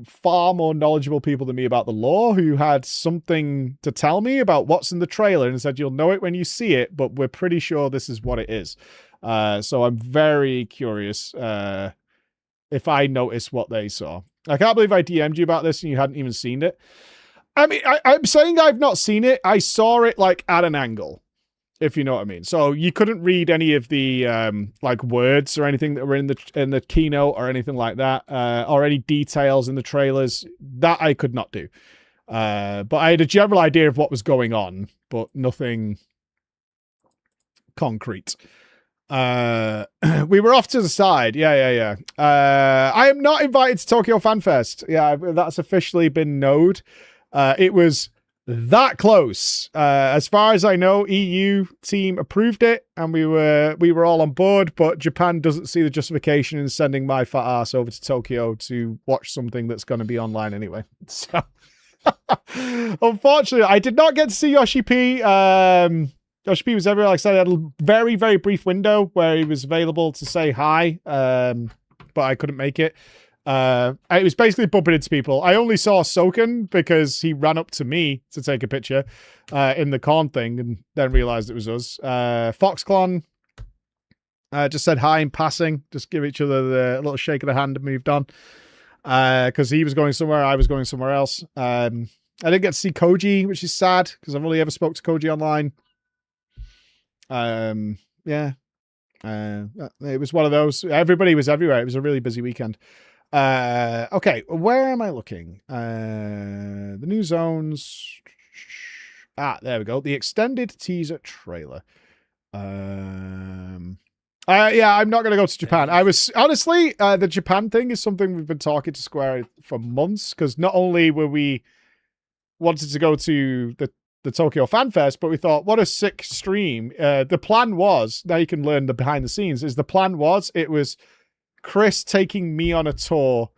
S2: far more knowledgeable people than me about the lore who had something to tell me about what's in the trailer and said, "You'll know it when you see it, but we're pretty sure this is what it is." So I'm very curious if I noticed what they saw. I can't believe I DM'd you about this and you hadn't even seen it. I mean, I'm saying I've not seen it. I saw it like at an angle, if you know what I mean. So you couldn't read any of the like words or anything that were in the keynote or anything like that, or any details in the trailers. That I could not do. But I had a general idea of what was going on, but nothing concrete. We were off to the side. Yeah. I am not invited to Tokyo FanFest. Yeah, that's officially been known. It was that close. As far as I know, EU team approved it and we were all on board, but Japan doesn't see the justification in sending my fat ass over to Tokyo to watch something that's going to be online anyway. So unfortunately, I did not get to see Yoshi P. Yoshi P was everywhere. Like I said, I had a very, very brief window where he was available to say hi, but I couldn't make it. It was basically bumping into people. I only saw Soken because he ran up to me to take a picture in the corn thing and then realized it was us. Foxclon just said hi in passing, just give each other the little shake of the hand and moved on because he was going somewhere, I was going somewhere else. I didn't get to see Koji, which is sad because I've only ever spoke to Koji online. Yeah. It was one of those. Everybody was everywhere. It was a really busy weekend. Okay, where am I looking? The new zones. There we go. The extended teaser trailer. Yeah, I'm not going to go to Japan. I was honestly, the Japan thing is something we've been talking to Square for months, because not only were we wanted to go to the Tokyo FanFest, but we thought, what a sick stream. The plan was, now you can learn the behind the scenes, it was Chris taking me on a tour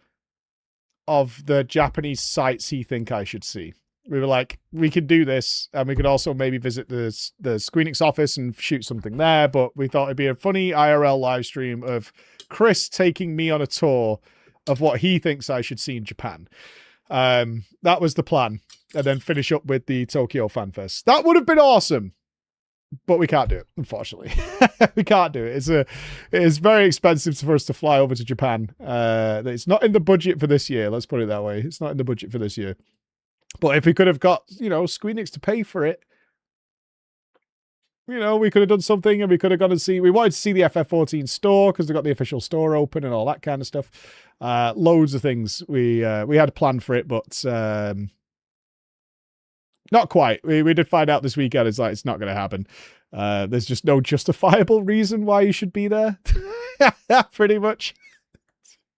S2: of the Japanese sites he think I should see. We were like, we could do this, and we could also maybe visit the Squeenix office and shoot something there, but we thought it'd be a funny IRL live stream of Chris taking me on a tour of what he thinks I should see in Japan. That was the plan. And then finish up with the Tokyo FanFest. That would have been awesome, but we can't do it, unfortunately. We can't do it. It is very expensive for us to fly over to Japan. It's not in the budget for this year, let's put it that way. It's not in the budget for this year. But if we could have got, Squeenix to pay for it, we could have done something, and we could have gone and see. We wanted to see the FF14 store because they got the official store open and all that kind of stuff. Loads of things we had planned for it, but not quite. We did find out this weekend. It's not going to happen. There's just no justifiable reason why you should be there. Pretty much.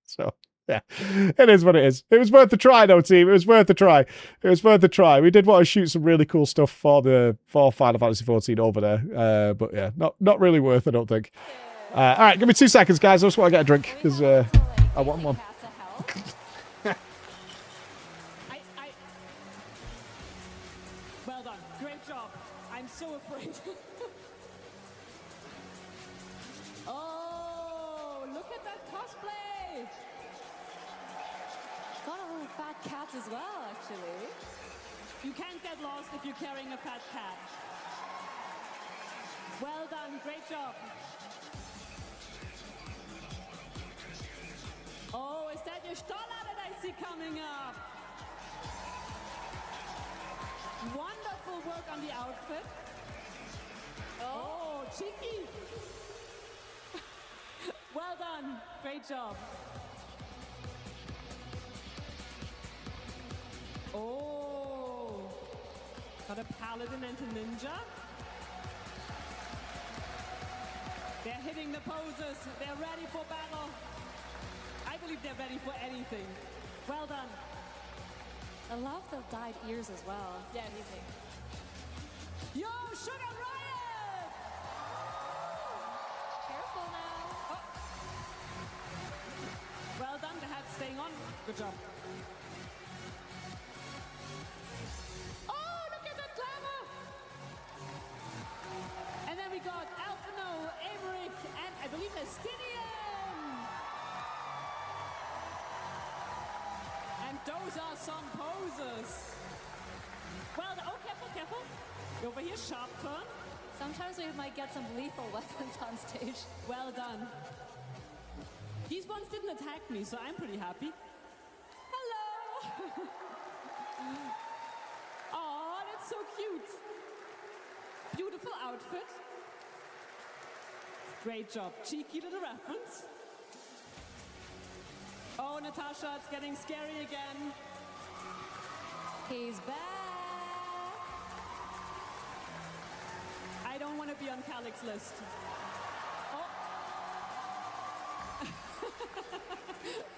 S2: So. Yeah, it is what it is. It was worth the try, though, team. It was worth the try. We did want to shoot some really cool stuff for Final Fantasy 14 over there. But yeah, not really worth, I don't think. All right, give me 2 seconds, guys. I just want to get a drink because I want one.
S8: Well done. Great job. I'm so afraid. Oh, look at that cosplay.
S9: Got a little fat cat as well, actually.
S8: You can't get lost if you're carrying a fat cat. Well done, great job. Oh, is that your Stoller that I see coming up? Wonderful work on the outfit. Oh, cheeky. Well done, great job. Oh, got a paladin and a ninja. They're hitting the poses. They're ready for battle. I believe they're ready for anything. Well done.
S9: I love the dyed ears as well.
S8: Yes.
S9: Amazing.
S8: Yo, Sugar Riot!
S9: Careful now.
S8: Oh. Well done, the hat's staying on. Good job. Oh, look at that glamour! And then we got Alphino, Emmerich, and I believe Estinian! And those are some poses. Well, oh, careful. Over here, sharp turn.
S9: Sometimes we might get some lethal weapons on stage.
S8: Well done. These ones didn't attack me, so I'm pretty happy. Hello! Oh, that's so cute. Beautiful outfit. Great job. Cheeky little reference. Oh, Natasha, it's getting scary again.
S9: He's back.
S8: I don't want to be on Calyx's list. Oh.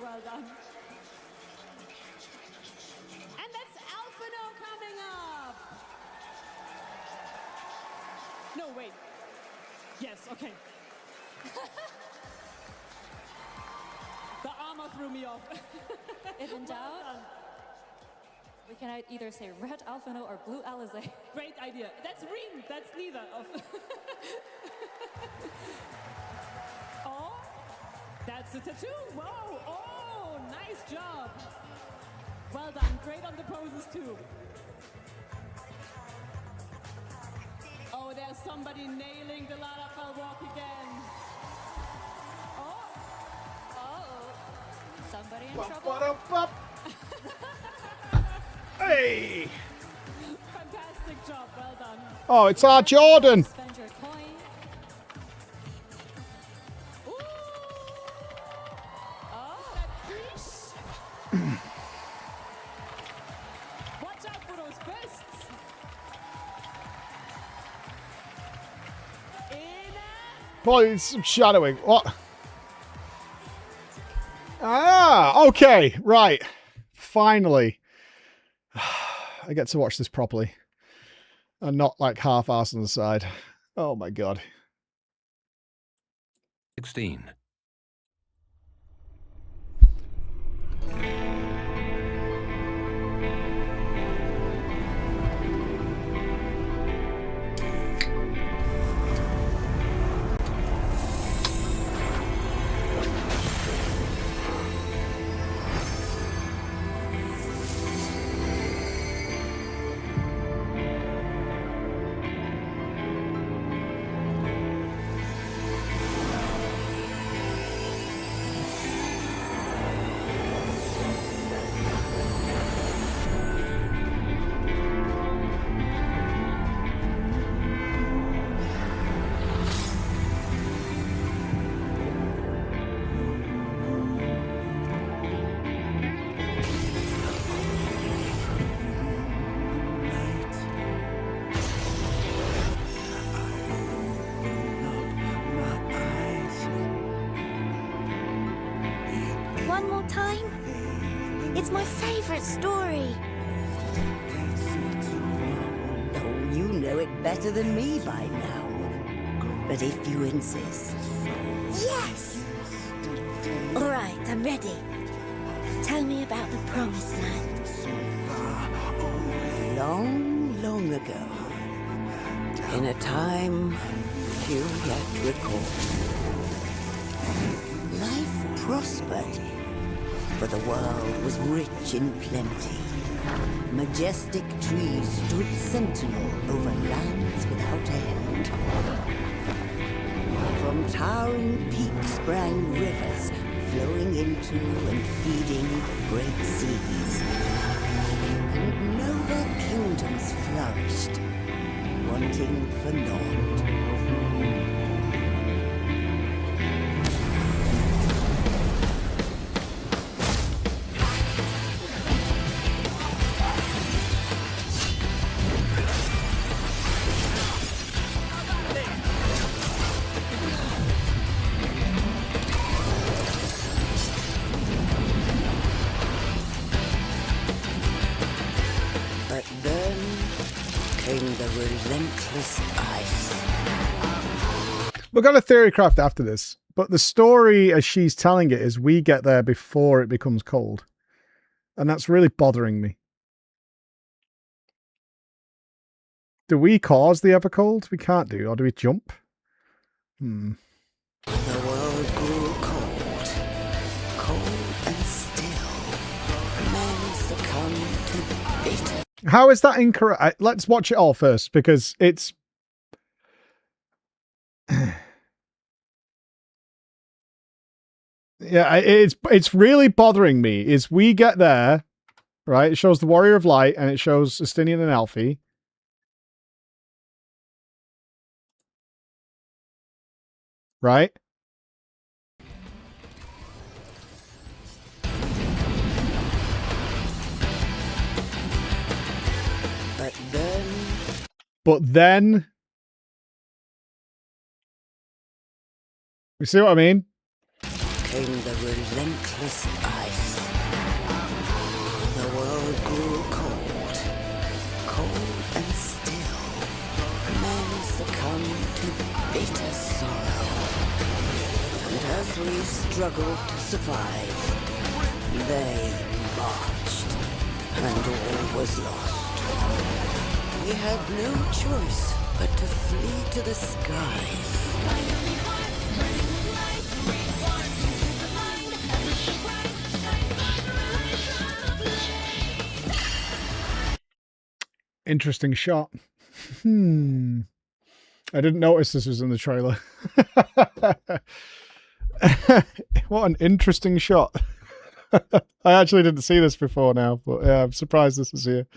S8: Well done. And that's Alphino coming up. No, wait. Yes, okay. The armor threw me off.
S9: If in doubt, we can either say red Alphino or blue Alizé.
S8: Great idea. That's green. That's neither of. Oh, that's the tattoo. Whoa. Oh, nice job. Well done. Great on the poses too. Oh, there's somebody nailing the Larafel walk again.
S9: Oh, somebody in trouble.
S2: Hey!
S8: Fantastic job. Well done.
S2: Oh, it's our Jordan.
S9: Spend your coin.
S8: Ooh. Oh, is that
S2: Probably some shadowing. What? Ah, okay, right. Finally. I get to watch this properly. And not like half-assed on the side. Oh my god.
S10: 16.
S11: One more time? It's my favorite story. Oh, you know it better than me by now. But if you insist. Yes! All right, I'm ready. Tell me about the Promised Land. Long, long ago, in a time few yet recall, life prospered, for the world was rich in plenty. Majestic trees stood sentinel over lands without end. From towering peaks sprang rivers, flowing into and feeding great seas. And noble kingdoms flourished, wanting for naught. But then came the relentless ice.
S2: We've got a theory craft after this, but the story as she's telling it is we get there before it becomes cold. And that's really bothering me. Do we cause the Evercold? We can't do, or do we jump?
S11: The world grew cold, cold and still. Men succumbed to bitter.
S2: How is that incorrect? Let's watch it all first, because it's... yeah, it's really bothering me. Is we get there, right? It shows the Warrior of Light, and it shows Justinian and Alfie. Right? But then... you see what I mean?
S11: Came the relentless ice. The world grew cold, cold and still. Men succumbed to bitter sorrow. And as we struggled to survive, they marched, and all was lost. We had no choice but to flee to the skies.
S2: Interesting shot. I didn't notice this was in the trailer. What an interesting shot. I actually didn't see this before now, but yeah, I'm surprised this is here.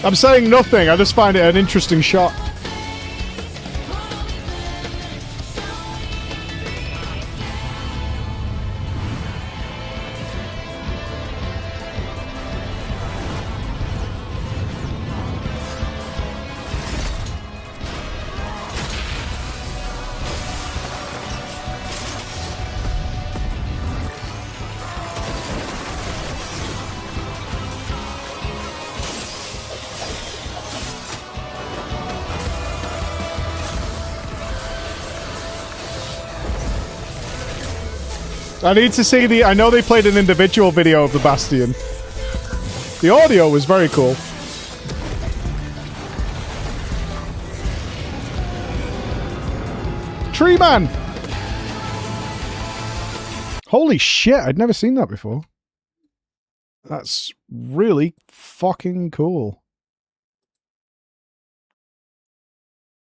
S2: I'm saying nothing, I just find it an interesting shot. I need to see the... I know they played an individual video of the Bastion. The audio was very cool. Tree Man! Holy shit, I'd never seen that before. That's really fucking cool.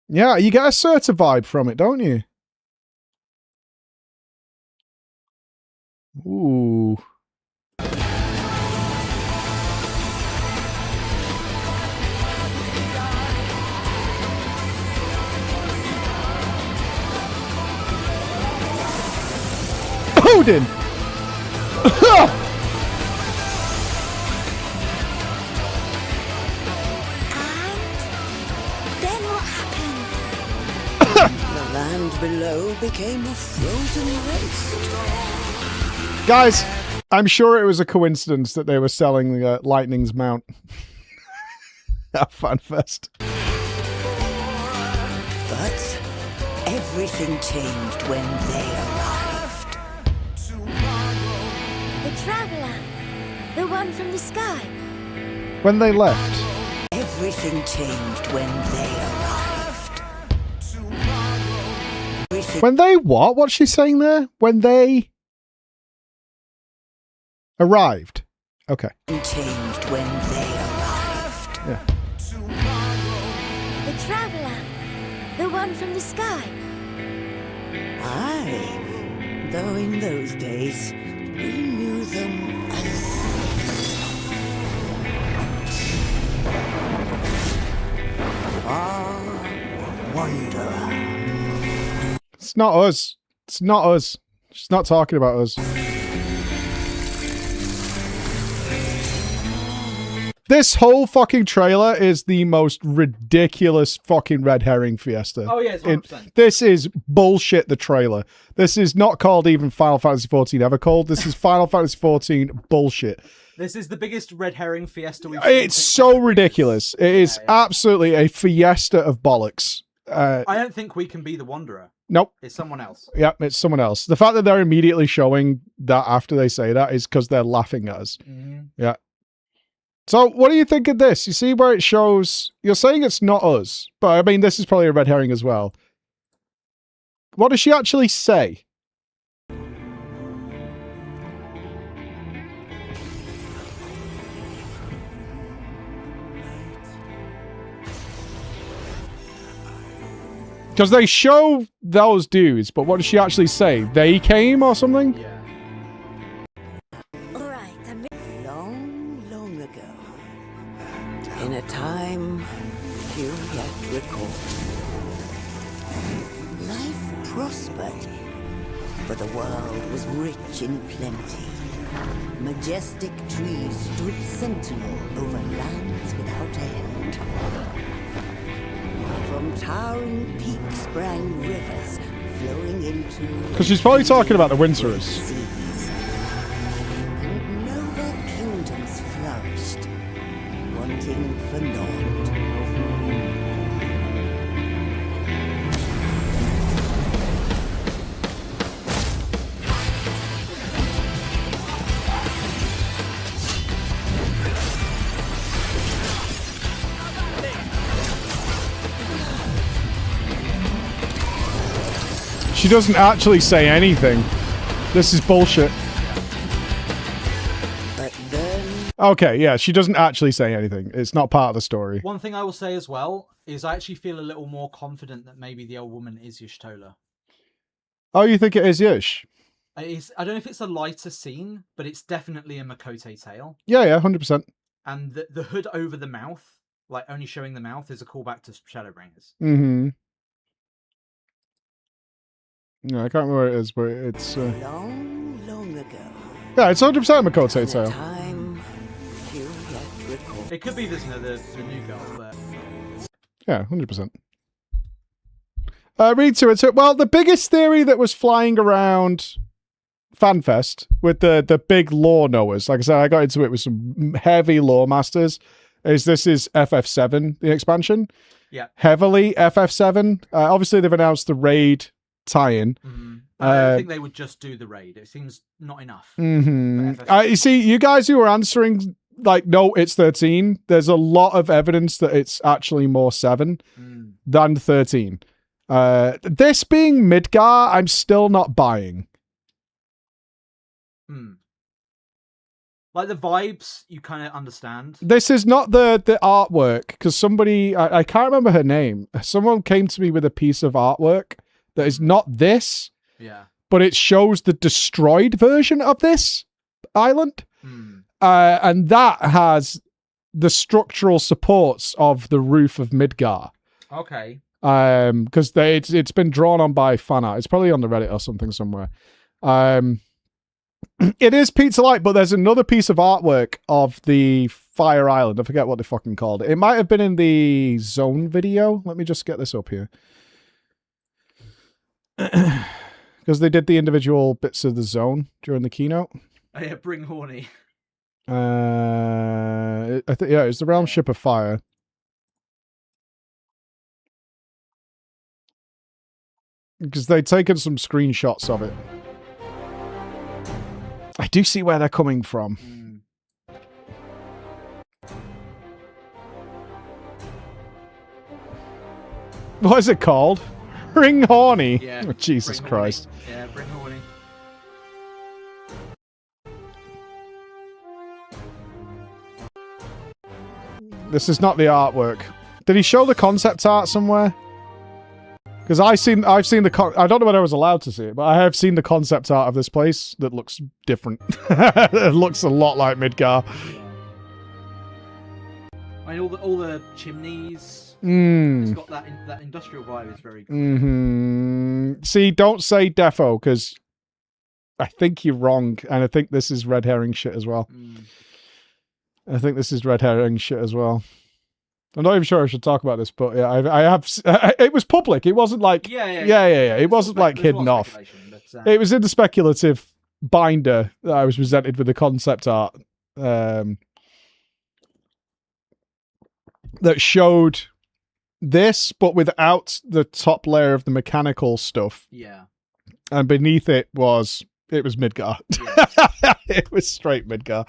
S2: Yeah, you get a certain vibe from it, don't you? Ooh. Odin!
S11: Then what happened? The land below became a frozen waste.
S2: Guys, I'm sure it was a coincidence that they were selling Lightning's mount at FANFEST.
S11: But everything changed when they arrived. The Traveler, the one from the sky.
S2: When they left.
S11: Everything changed when they arrived.
S2: When they what? What's she saying there? When they arrived. Okay.
S11: Changed when they arrived.
S2: Yeah.
S11: The Traveler, the one from the sky. Aye, though in those days we knew them as far wanderer.
S2: It's not us. It's not us. She's not talking about us. This whole fucking trailer is the most ridiculous fucking red herring fiesta.
S7: Oh yeah, it's 100%.
S2: This is bullshit, the trailer. This is not called even Final Fantasy XIV ever called. This is Final Fantasy XIV bullshit.
S7: This is the biggest red herring fiesta we've seen.
S2: It's so ridiculous. It is absolutely a fiesta of bollocks.
S7: I don't think we can be the Wanderer.
S2: Nope.
S7: It's someone else.
S2: Yeah, it's someone else. The fact that they're immediately showing that after they say that is because they're laughing at us.
S7: Mm-hmm.
S2: Yeah. So, what do you think of this? You see where it shows... You're saying it's not us, but I mean, this is probably a red herring as well. What does she actually say? Because they show those dudes, but what does she actually say? They came or something?
S7: Yeah.
S11: Long ago, in a time few yet recall, life prospered, for the world was rich in plenty. Majestic trees stood sentinel over lands without end. From towering peaks sprang rivers flowing into...
S2: Because she's probably talking about the Winterers.
S11: Seas. And noble kingdoms flourished, wanting for naught.
S2: She doesn't actually say anything. This is bullshit.
S11: But then...
S2: Okay, yeah, she doesn't actually say anything. It's not part of the story.
S7: One thing I will say as well is I actually feel a little more confident that maybe the old woman is Y'shtola.
S2: Oh, you think it is Yish?
S7: I don't know if it's a lighter scene, but it's definitely a Makote tale.
S2: Yeah, 100%.
S7: And the hood over the mouth, like only showing the mouth, is a callback to Shadowbringers.
S2: Mm-hmm. No, I can't remember where it is, but it's...
S11: Long ago.
S2: Yeah, it's 100% Makote tale.
S11: Time few yet recall.
S7: It could be this, the new girl, but...
S2: Yeah, 100%. Read to it. So, well, the biggest theory that was flying around FanFest with the big lore knowers, like I said, I got into it with some heavy lore masters, is this is FF7, the expansion.
S7: Yeah.
S2: Heavily FF7. Obviously, they've announced the raid tie-in.
S7: Mm-hmm. I don't think they would just do the raid. It seems not enough.
S2: You see, you guys who are answering, like, no, it's 13. There's a lot of evidence that it's actually more 7 than 13. This being Midgar, I'm still not buying.
S7: Like the vibes, you kind of understand.
S2: This is not the artwork, because somebody, I can't remember her name. Someone came to me with a piece of artwork that is not this.
S7: Yeah.
S2: But it shows the destroyed version of this island. And that has the structural supports of the roof of Midgar.
S7: Okay.
S2: Because it's been drawn on by fan art. It's probably on the Reddit or something somewhere. It is Pizza Light, but there's another piece of artwork of the Fire Island. I forget what they fucking called it. It might have been in the Zone video. Let me just get this up here. Because they did the individual bits of the zone during the keynote.
S7: Oh, yeah, bring horny.
S2: I think it's the Realm Ship of Fire. Because they'd taken some screenshots of it. I do see where they're coming from. What is it called? Bring horny.
S7: Yeah.
S2: Oh, Jesus Christ.
S7: Horny. Yeah, bring horny.
S2: This is not the artwork. Did he show the concept art somewhere? Because I've seen the I don't know whether I was allowed to see it, but I have seen the concept art of this place that looks different. It looks a lot like Midgar.
S7: I mean, all the chimneys. It's got that industrial vibe. Is very good.
S2: See, don't say defo, because I think you're wrong, and I think this is red herring shit as well. I think this is red herring shit as well. I'm not even sure I should talk about this, but yeah, I have. It was public. It wasn't like yeah. It wasn't like hidden off. But, it was in the speculative binder that I was presented with the concept art that showed this, but without the top layer of the mechanical stuff.
S7: Yeah.
S2: And beneath it was Midgar. Yeah. It was straight Midgar.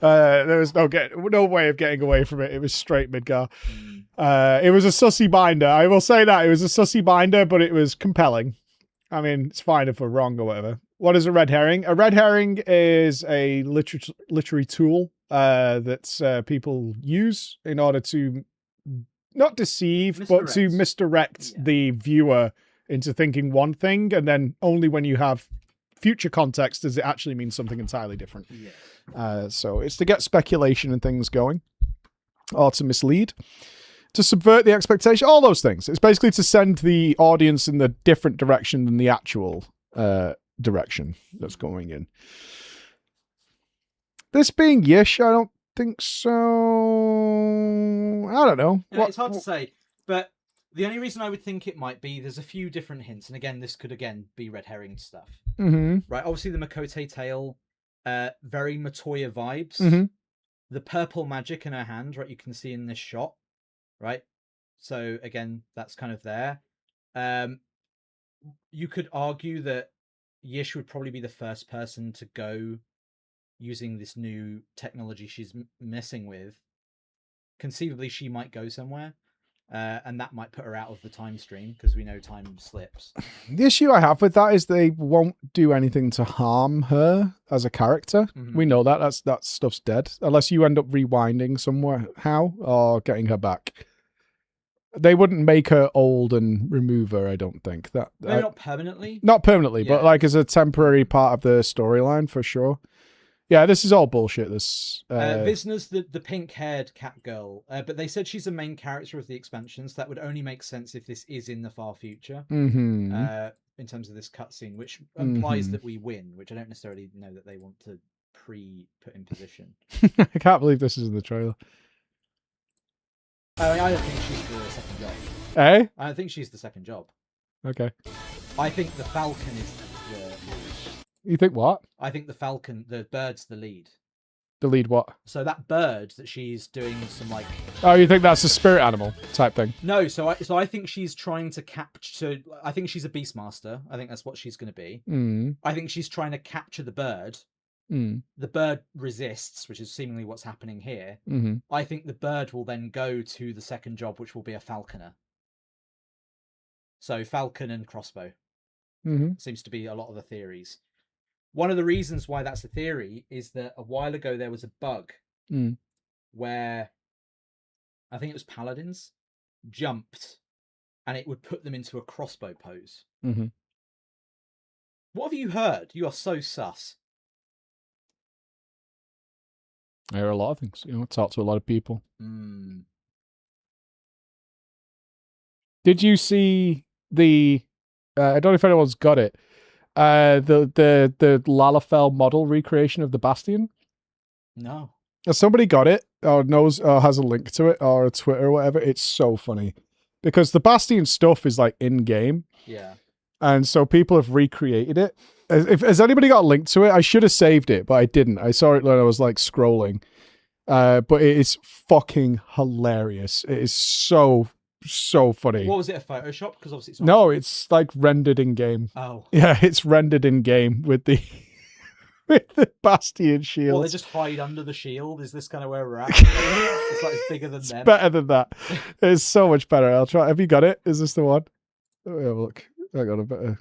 S2: There was no way of getting away from it. It was straight Midgar. It was a sussy binder. I will say that. It was a sussy binder, but it was compelling. I mean, it's fine if we're wrong or whatever. What is a red herring? A red herring is a literary tool that people use in order to not deceive, but to misdirect the viewer into thinking one thing, and then only when you have future context does it actually mean something entirely different. So it's to get speculation and things going, or to mislead, to subvert the expectation, all those things. It's basically to send the audience in the different direction than the actual direction that's going in. This being Yish, I don't think so. I don't know.
S7: Yeah, it's hard to say, but the only reason I would think it might be, there's a few different hints, and again, this could be red herring stuff. Right, obviously the Makote tail, very Matoya vibes. The purple magic in her hand, right, you can see in this shot, right? So again, that's kind of there. You could argue that Yish would probably be the first person to go using this new technology she's messing with. Conceivably, she might go somewhere. And that might put her out of the time stream, because we know time slips.
S2: The issue I have with that is they won't do anything to harm her as a character. We know that. That stuff's dead. Unless you end up rewinding somehow or getting her back. They wouldn't make her old and remove her, I don't think.
S7: Maybe not permanently?
S2: Not permanently, but like as a temporary part of the storyline, for sure. Yeah, this is all bullshit. This
S7: Visna's the pink-haired cat girl, but they said she's a main character of the expansions. That would only make sense if this is in the far future, in terms of this cutscene, which implies that we win, which I don't necessarily know that they want to put in position.
S2: I can't believe this is in the trailer.
S7: I don't think she's the second job.
S2: Eh?
S7: I don't think she's the second job.
S2: Okay.
S7: I think the Falcon is the
S2: You think what?
S7: I think the Falcon, the bird's the lead.
S2: The lead what?
S7: So that bird that she's doing some like.
S2: Oh, you think that's a spirit animal type thing?
S7: No, so I think she's trying to capture. I think she's a beastmaster. I think that's what she's going to be. I think she's trying to capture the bird. The bird resists, which is seemingly what's happening here. I think the bird will then go to the second job, which will be a falconer. So falcon and crossbow seems to be a lot of the theories. One of the reasons why that's a theory is that a while ago there was a bug where I think it was paladins jumped and it would put them into a crossbow pose. What have you heard? You are so sus.
S2: I hear a lot of things. I talk to a lot of people. Did you see the? I don't know if anyone's got it. The Lalafell model recreation of the Bastion.
S7: No.
S2: Somebody got it or knows or has a link to it or a Twitter or whatever. It's so funny because the Bastion stuff is like in game.
S7: Yeah.
S2: And so people have recreated it. Has anybody got a link to it? I should have saved it, but I didn't. I saw it when I was like scrolling. But it is fucking hilarious. It is so funny.
S7: What was it, a Photoshop? Because obviously it's not...
S2: No, it's like rendered in game.
S7: Oh.
S2: Yeah, it's rendered in game with the with the Bastion shield.
S7: Well, they just hide under the shield. Is this kind of where we're at? It's like it's bigger than them.
S2: Better than that. It's so much better. I'll try. Have you got it? Is this the one? Let me have a look. I got a better.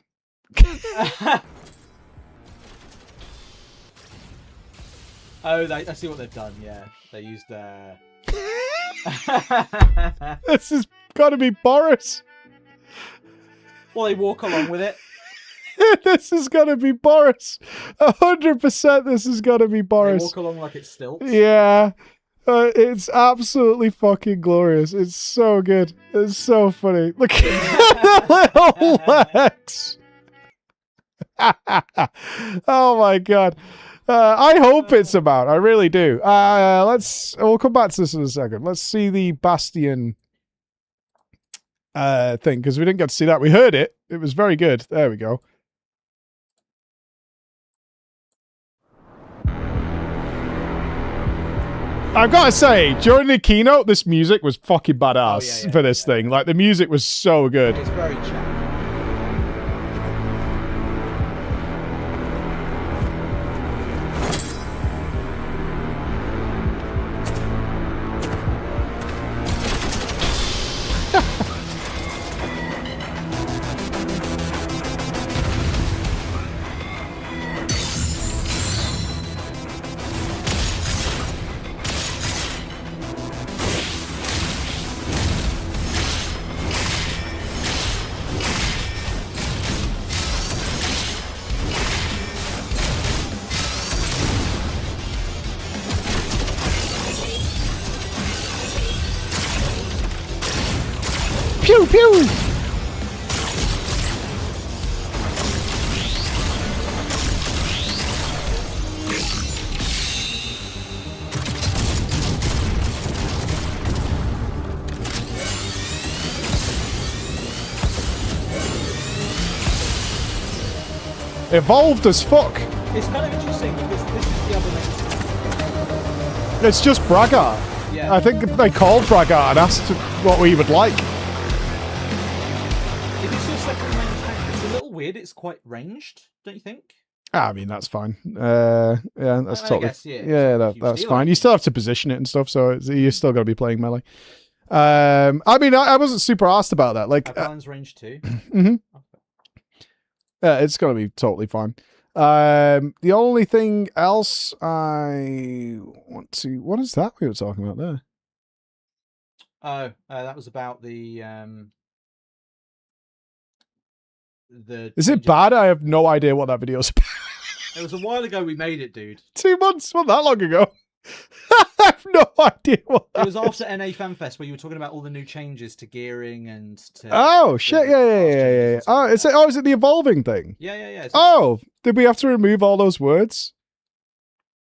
S7: Oh, I see what they've done. Yeah, they used.
S2: This has got to be Boris.
S7: Well, they walk along with it.
S2: This is gonna be Boris. 100%. This is gonna be Boris.
S7: They walk along like it's stilts.
S2: Yeah, it's absolutely fucking glorious. It's so good. It's so funny. Look at the little legs. Oh my god. I hope it's about. I really do. We'll come back to this in a second. Let's see the Bastion thing because we didn't get to see that. We heard it. It was very good. There we go. I've got to say, during the keynote, this music was fucking badass for this thing. Like, the music was so good.
S7: It's very chill.
S2: Pew pew! Evolved as fuck.
S7: It's kind of interesting because this is the other thing.
S2: It's just Braggart.
S7: Yeah.
S2: I think they called Braggart and asked what we would like.
S7: If it's your second main tank, it's a little weird. It's quite ranged, don't you think?
S2: I mean, that's fine. Yeah, that's totally.
S7: Guess, yeah,
S2: that's fine. You still have to position it and stuff, so you're still got to be playing melee. I mean, I wasn't super asked about that. Like,
S7: balance range too.
S2: Yeah, it's gonna be totally fine. The only thing else I want to... What is that we were talking about there?
S7: Oh, that was about the
S2: Is it bad? I have no idea what that video's about.
S7: It was a while ago we made it, dude.
S2: 2 months? Not that long ago. I have no idea what that
S7: It was after NA FANFEST where you were talking about all the new changes to gearing and to...
S2: Oh, shit. Yeah. Oh, is it the evolving thing?
S7: Yeah.
S2: Oh, did we have to remove all those words?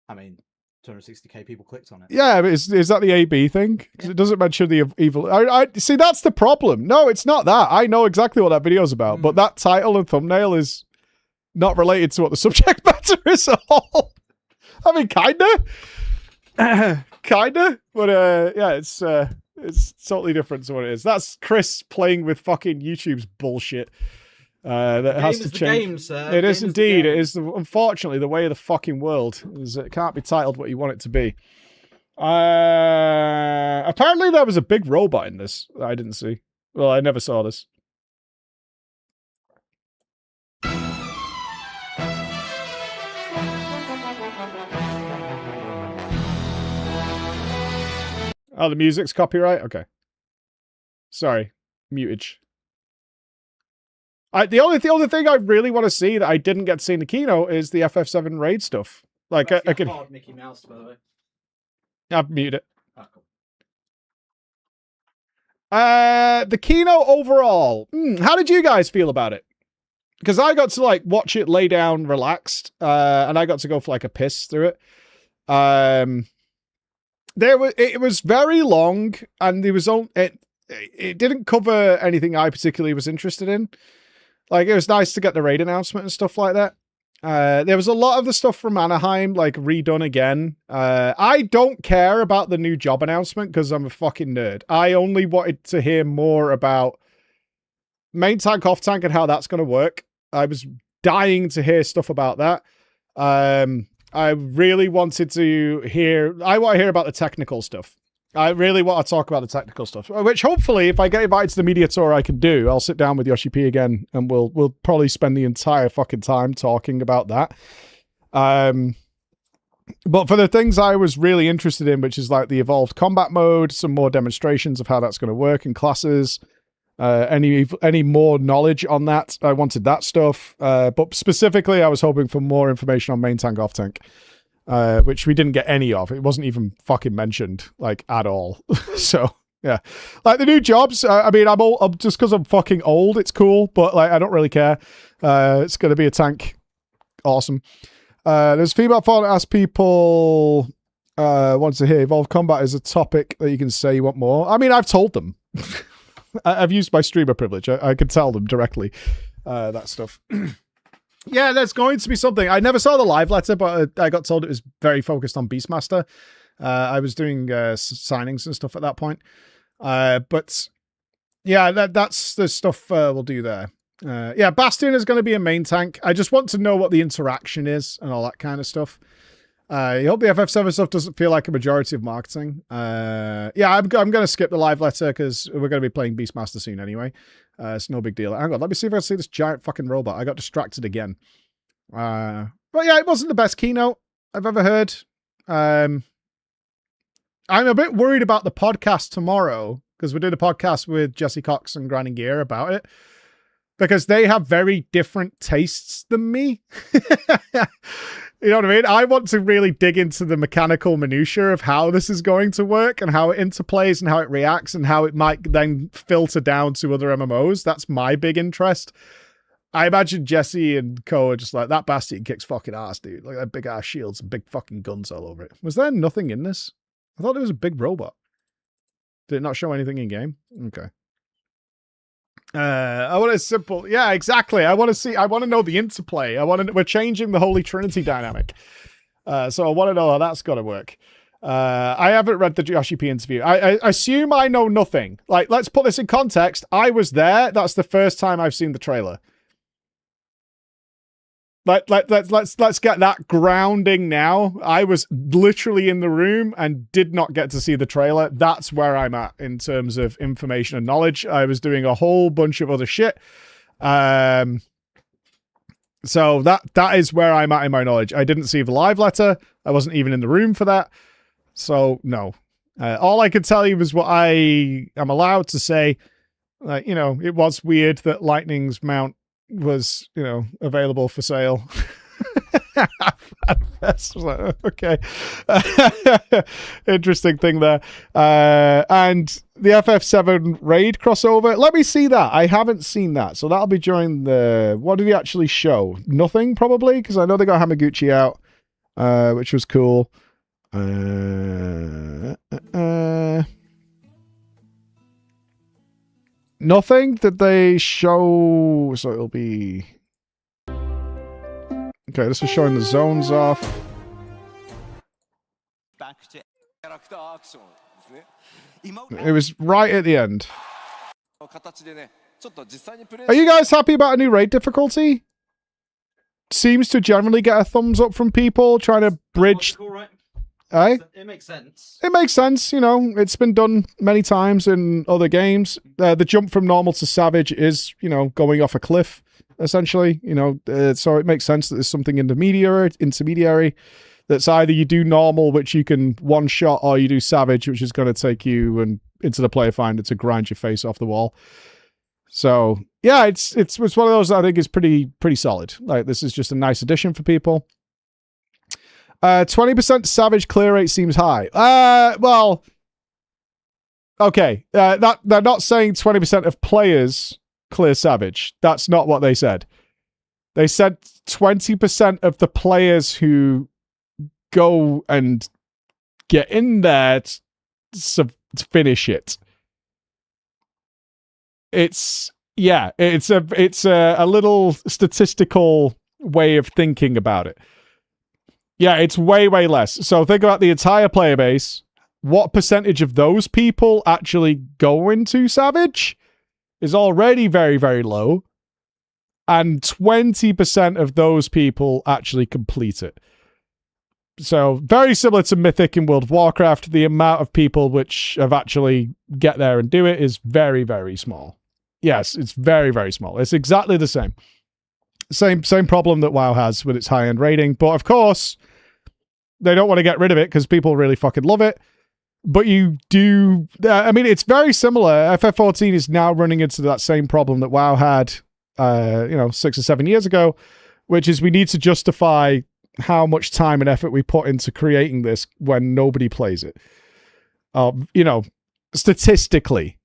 S7: I mean, 260k people clicked on it.
S2: Yeah, but is that the AB thing? Because it doesn't mention the evil... I see, that's the problem. No, it's not that. I know exactly what that video's about, but that title and thumbnail is not related to what the subject matter is at all. I mean, kinda. Kinda, but yeah, it's totally different to what it is. That's Chris playing with fucking YouTube's bullshit. That has to change.
S7: Game, sir.
S2: It is indeed. It is unfortunately the way of the fucking world. It can't be titled what you want it to be. Apparently there was a big robot in this that I didn't see. Well, I never saw this. Oh, the music's copyright? Okay. Sorry. Mutage. The only thing I really want to see that I didn't get to see in the keynote is the FF7 raid stuff. Like, I could...
S7: hard Mickey Mouse, by the way.
S2: I've muted it.
S7: Oh, cool.
S2: The keynote overall. How did you guys feel about it? Because I got to, like, watch it lay down relaxed. And I got to go for, like, a piss through it. It was very long, and it didn't cover anything I particularly was interested in. Like, it was nice to get the raid announcement and stuff like that. There was a lot of the stuff from Anaheim, like, redone again. I don't care about the new job announcement because I'm a fucking nerd. I only wanted to hear more about main tank, off tank, and how that's going to work. I was dying to hear stuff about that. I really wanted to hear... I want to hear about the technical stuff. I really want to talk about the technical stuff, which hopefully, if I get invited to the media tour, I can do. I'll sit down with Yoshi P again, and we'll probably spend the entire fucking time talking about that. But for the things I was really interested in, which is like the evolved combat mode, some more demonstrations of how that's going to work in classes, any more knowledge on that, I wanted that stuff. But specifically, I was hoping for more information on main tank, off tank. Which we didn't get any of. It wasn't even fucking mentioned, like, at all. So, yeah. Like, the new jobs, I mean, I'm just because I'm fucking old, it's cool, but, like, I don't really care. It's going to be a tank. Awesome. There's feedback form that asks people want to hear Evolved Combat is a topic that you can say you want more. I mean, I've told them. I've used my streamer privilege. I can tell them directly that stuff. Yeah, there's going to be something. I never saw the live letter, but I got told it was very focused on Beastmaster. I was doing signings and stuff at that point. But yeah, that's the stuff we'll do there. Yeah, Bastion is going to be a main tank. I just want to know what the interaction is and all that kind of stuff. I hope the FF7 stuff doesn't feel like a majority of marketing. Yeah, I'm going to skip the live letter because we're going to be playing Beastmaster soon anyway. It's no big deal. Hang on, let me see if I can see this giant fucking robot. I got distracted again. But yeah, it wasn't the best keynote I've ever heard. I'm a bit worried about the podcast tomorrow because we did a podcast with Jesse Cox and Grinding Gear about it. Because they have very different tastes than me. You know what I mean? I want to really dig into the mechanical minutiae of how this is going to work and how it interplays and how it reacts and how it might then filter down to other MMOs. That's my big interest. I imagine Jesse and Co are just like, that Bastion kicks fucking ass, dude. Like that big ass shields and big fucking guns all over it. Was there nothing in this? I thought it was a big robot. Did it not show anything in game? Okay. I want a simple, yeah, exactly. I want to know the interplay. We're changing the Holy Trinity dynamic. So I want to know how that's got to work. I haven't read the Yoshi P interview. I assume I know nothing. Like, let's put this in context. I was there. That's the first time I've seen the trailer. Let's get that grounding now. I was literally in the room and did not get to see the trailer. That's where I'm at in terms of information and knowledge. I was doing a whole bunch of other shit. So that is where I'm at in my knowledge. I didn't see the live letter. I wasn't even in the room for that. So no. All I could tell you was what I am allowed to say. You know, it was weird that Lightning's mount was, you know, available for sale. FANFEST was like, okay. Interesting thing there. And the FF7 raid crossover. Let me see that. I haven't seen that. So that'll be during the... What did he actually show? Nothing, probably? Because I know they got Hamaguchi out, which was cool. Nothing that they show, so it'll be... Okay, this was showing the zones off.
S10: back to
S2: It was right at the end. Are you guys happy about a new raid difficulty? Seems to generally get a thumbs up from people trying to bridge.
S7: Right? It makes sense.
S2: It makes sense, you know. It's been done many times in other games. The jump from normal to savage is, you know, going off a cliff, essentially. You know, so it makes sense that there's something intermediary. That's either you do normal, which you can one shot, or you do savage, which is going to take you and into the player finder to grind your face off the wall. So yeah, it's one of those that I think is pretty solid. Like, this is just a nice addition for people. 20% savage clear rate seems high. Well, okay. That they're not saying 20% of players clear savage. That's not what they said. They said 20% of the players who go and get in there to finish it. It's a little statistical way of thinking about it. Yeah, it's way less. So think about the entire player base. What percentage of those people actually go into Savage is already very low, and 20% of those people actually complete it. So very similar to Mythic in World of Warcraft, the amount of people which have actually get there and do it is very small. Yes, it's very small. It's exactly the same. Same problem that WoW has with its high-end rating. But of course, they don't want to get rid of it because people really fucking love it. But you do... I mean, it's very similar. FF14 is now running into that same problem that WoW had, 6 or 7 years ago, which is we need to justify how much time and effort we put into creating this when nobody plays it. Statistically,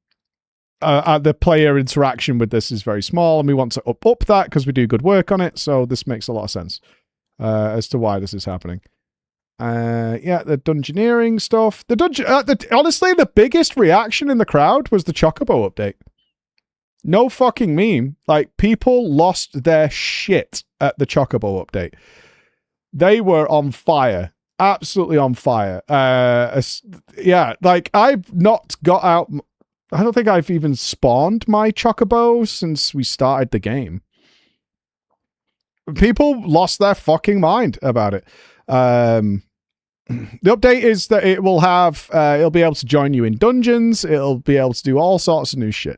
S2: the player interaction with this is very small, and we want to up that because we do good work on it. So this makes a lot of sense as to why this is happening. The dungeoneering stuff. Honestly, the biggest reaction in the crowd was the Chocobo update. No fucking meme. Like, people lost their shit at the Chocobo update. They were on fire. Absolutely on fire. Like, I've not got out... I don't think I've even spawned my Chocobo since we started the game. People lost their fucking mind about it. The update is that it will have... it'll be able to join you in dungeons. It'll be able to do all sorts of new shit.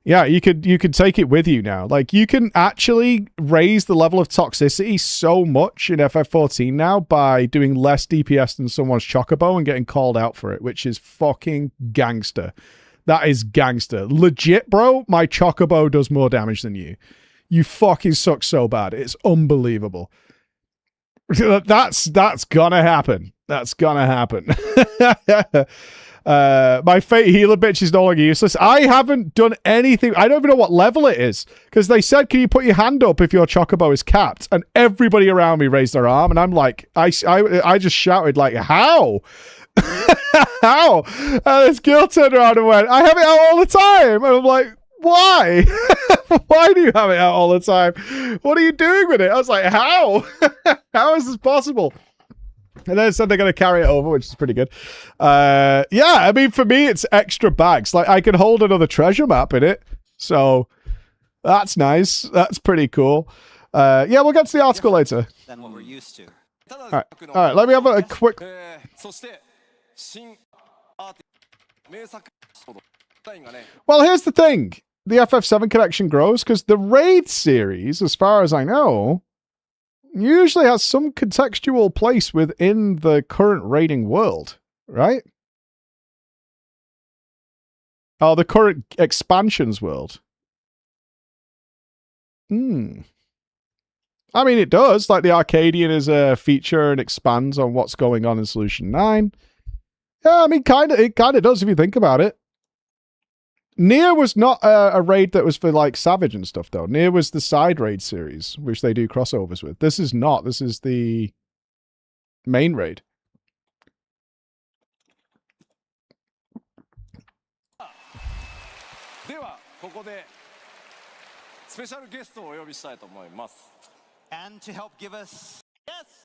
S2: Yeah, you could take it with you now. Like, you can actually raise the level of toxicity so much in FF14 now by doing less DPS than someone's Chocobo and getting called out for it, which is fucking gangster. That is gangster. Legit, bro, my Chocobo does more damage than you. You fucking suck so bad. It's unbelievable. That's gonna happen. That's gonna happen. My fate healer bitch is no longer useless. I haven't done anything. I don't even know what level it is. Because they said, can you put your hand up if your Chocobo is capped? And everybody around me raised their arm. And I'm like, I just shouted, like, how? How? And this girl turned around and went, I have it out all the time. And I'm like, why? Why do you have it out all the time? What are you doing with it? I was like, how? How is this possible? And then said they're going to carry it over, which is pretty good. I mean, for me, it's extra bags. Like, I can hold another treasure map in it. So, that's nice. That's pretty cool. We'll get to the article later.
S10: Than what we're used to.
S2: All right, let me have a quick... Well, here's the thing. The FF7 connection grows because the Raid series, as far as I know, usually has some contextual place within the current raiding world, right? Oh, the current expansions world. I mean, it does. Like, the Arcadian is a feature and expands on what's going on in Solution 9. Yeah, I mean, it kind of does if you think about it. Nier was not a raid that was for, like, Savage and stuff, though. Nier was the side raid series, which they do crossovers with. This is not. This is the main raid.
S10: And to help give us... Yes!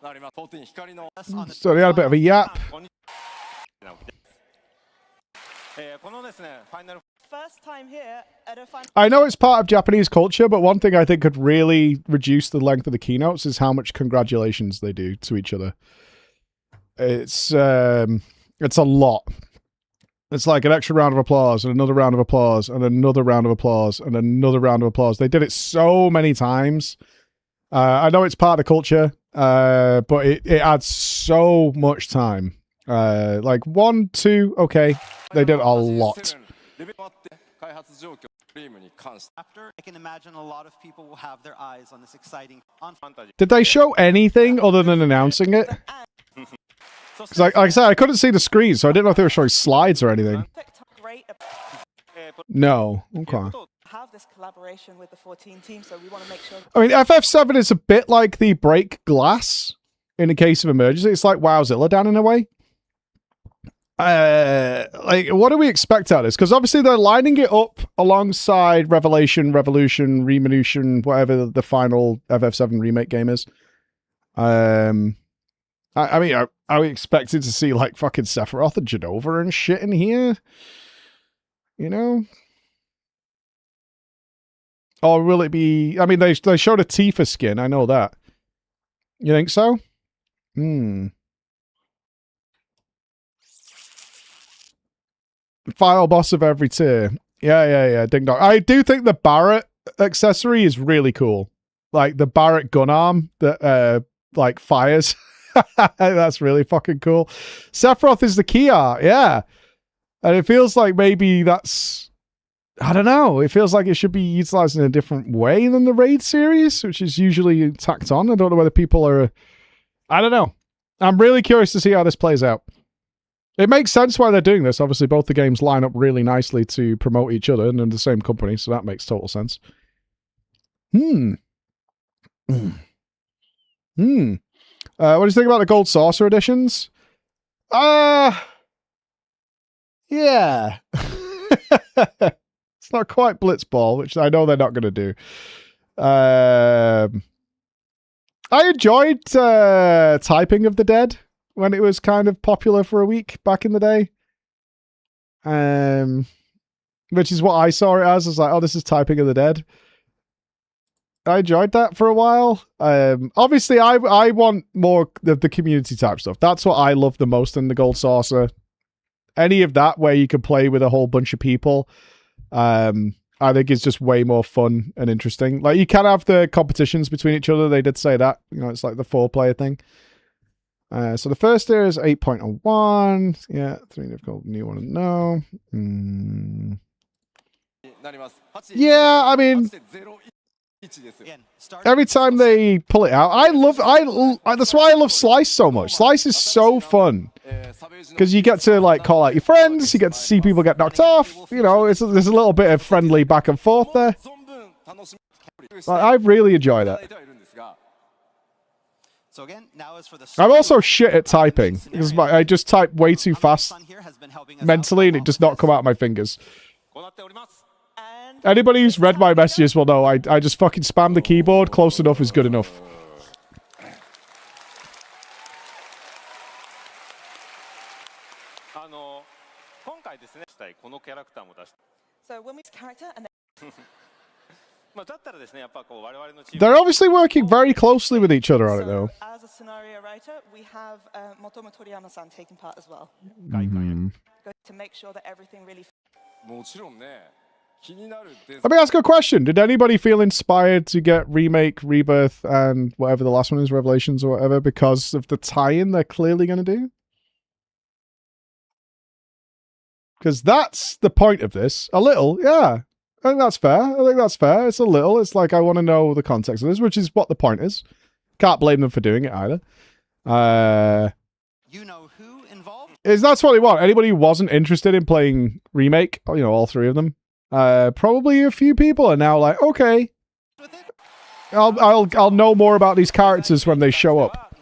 S2: So they had a bit of a yap.
S8: First time here at a
S2: I know it's part of Japanese culture, but one thing I think could really reduce the length of the keynotes is how much congratulations they do to each other. It's a lot. It's like an extra round of applause and another round of applause and another round of applause and another round of applause. They did it so many times. I know it's part of the culture, but it adds so much time. Like 1, 2, okay. They did a lot.
S10: After, I can imagine a lot of people will have their eyes on this exciting
S2: Did they show anything other than announcing it? Because like I said, I couldn't see the screen, so I didn't know if they were showing slides or anything. No. Okay.
S8: Have this collaboration with the 14 team, so we want to make sure.
S2: I mean, FF7 is a bit like the break glass in the case of emergency. It's like Wowzilla down in a way. Like, what do we expect out of this? Because obviously they're lining it up alongside Revelation, Revolution, Revolution, whatever the final FF7 remake game is. I mean, are we expected to see like fucking Sephiroth and Genova and shit in here? You know? Or will it be... I mean, they showed a Tifa skin. I know that. You think so? Final boss of every tier. Yeah. Ding dong. I do think the Barrett accessory is really cool. Like the Barrett gun arm that like fires. That's really fucking cool. Sephiroth is the key art, yeah. And it feels like maybe that's... I don't know. It feels like it should be utilized in a different way than the Raid series, which is usually tacked on. I don't know whether people are... I don't know. I'm really curious to see how this plays out. It makes sense why they're doing this. Obviously, both the games line up really nicely to promote each other and in the same company, so that makes total sense. What do you think about the Gold Saucer editions? Yeah. It's not quite Blitzball, which I know they're not going to do. I enjoyed Typing of the Dead when it was kind of popular for a week back in the day. Which is what I saw it as. I was like, oh, this is Typing of the Dead. I enjoyed that for a while. Obviously, I want more of the community type stuff. That's what I love the most in the Gold Saucer. Any of that where you can play with a whole bunch of people, I think is just way more fun and interesting. Like, you can have the competitions between each other. They did say that. You know, it's like the 4-player thing. So the first tier is 8.01. Yeah, 3 difficult, new one to know. Yeah, I mean... Every time they pull it out, that's why I love Slice so much. Slice is so fun because you get to like call out your friends, you get to see people get knocked off. You know, there's a little bit of friendly back and forth there. I really enjoy that. I'm also shit at typing because I just type way too fast mentally, and it does not come out of my fingers. Anybody who's read my messages will know I just fucking spam the keyboard. Close enough is good enough.
S8: So when we character and
S2: they're obviously working very closely with each other on it, though.
S8: As a scenario writer, we have Motomo Toriyama-san taking part as well. To make sure that everything really...
S2: Let me ask a question. Did anybody feel inspired to get Remake, Rebirth, and whatever the last one is, Revelations or whatever, because of the tie-in they're clearly going to do? Because that's the point of this. A little, yeah. I think that's fair. It's a little. It's like, I want to know the context of this, which is what the point is. Can't blame them for doing it either.
S10: You know who involved?
S2: That's what they want. Anybody who wasn't interested in playing Remake, you know, all 3 of them. Probably a few people are now like, okay, I'll know more about these characters when they show up.
S8: Of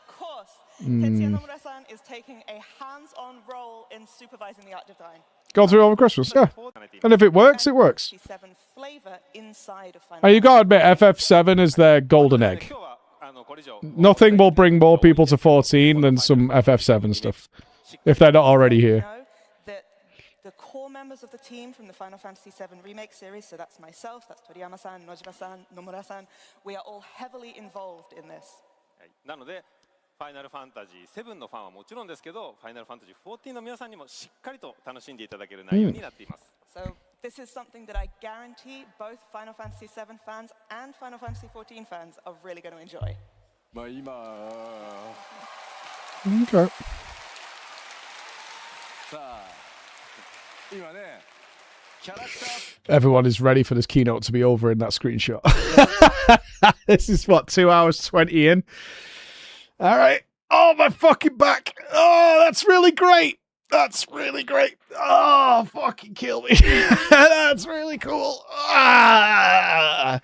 S8: course, Tetsuya Nomura-san is taking a hands-on role in supervising the art design.
S2: Go through over Christmas, yeah. And if it works, it works. And you gotta admit, FF7 is their golden egg. Nothing will bring more people to 14 than some FF7 stuff, if they're not already here.
S12: The core members of the team from the Final Fantasy VII Remake series, so that's myself, that's Toriyama-san, Nojima-san, Nomura-san, we are all heavily involved in this.
S13: なので、ファイナルファンタジー7のファンはもちろんですけど、ファイナルファンタジー14の皆さんにもしっかりと楽しんでいただける内容になっています。
S12: So this is something that I guarantee both Final Fantasy VII fans and Final Fantasy XIV fans are really going to enjoy.
S4: まあ今
S2: Okay.
S4: さあ今ね
S2: Everyone is ready for this keynote to be over in that screenshot. This is what, 2 hours 20 in? All right. Oh, my fucking back. Oh, that's really great. That's really great. Oh, fucking kill me. That's really cool. Ah.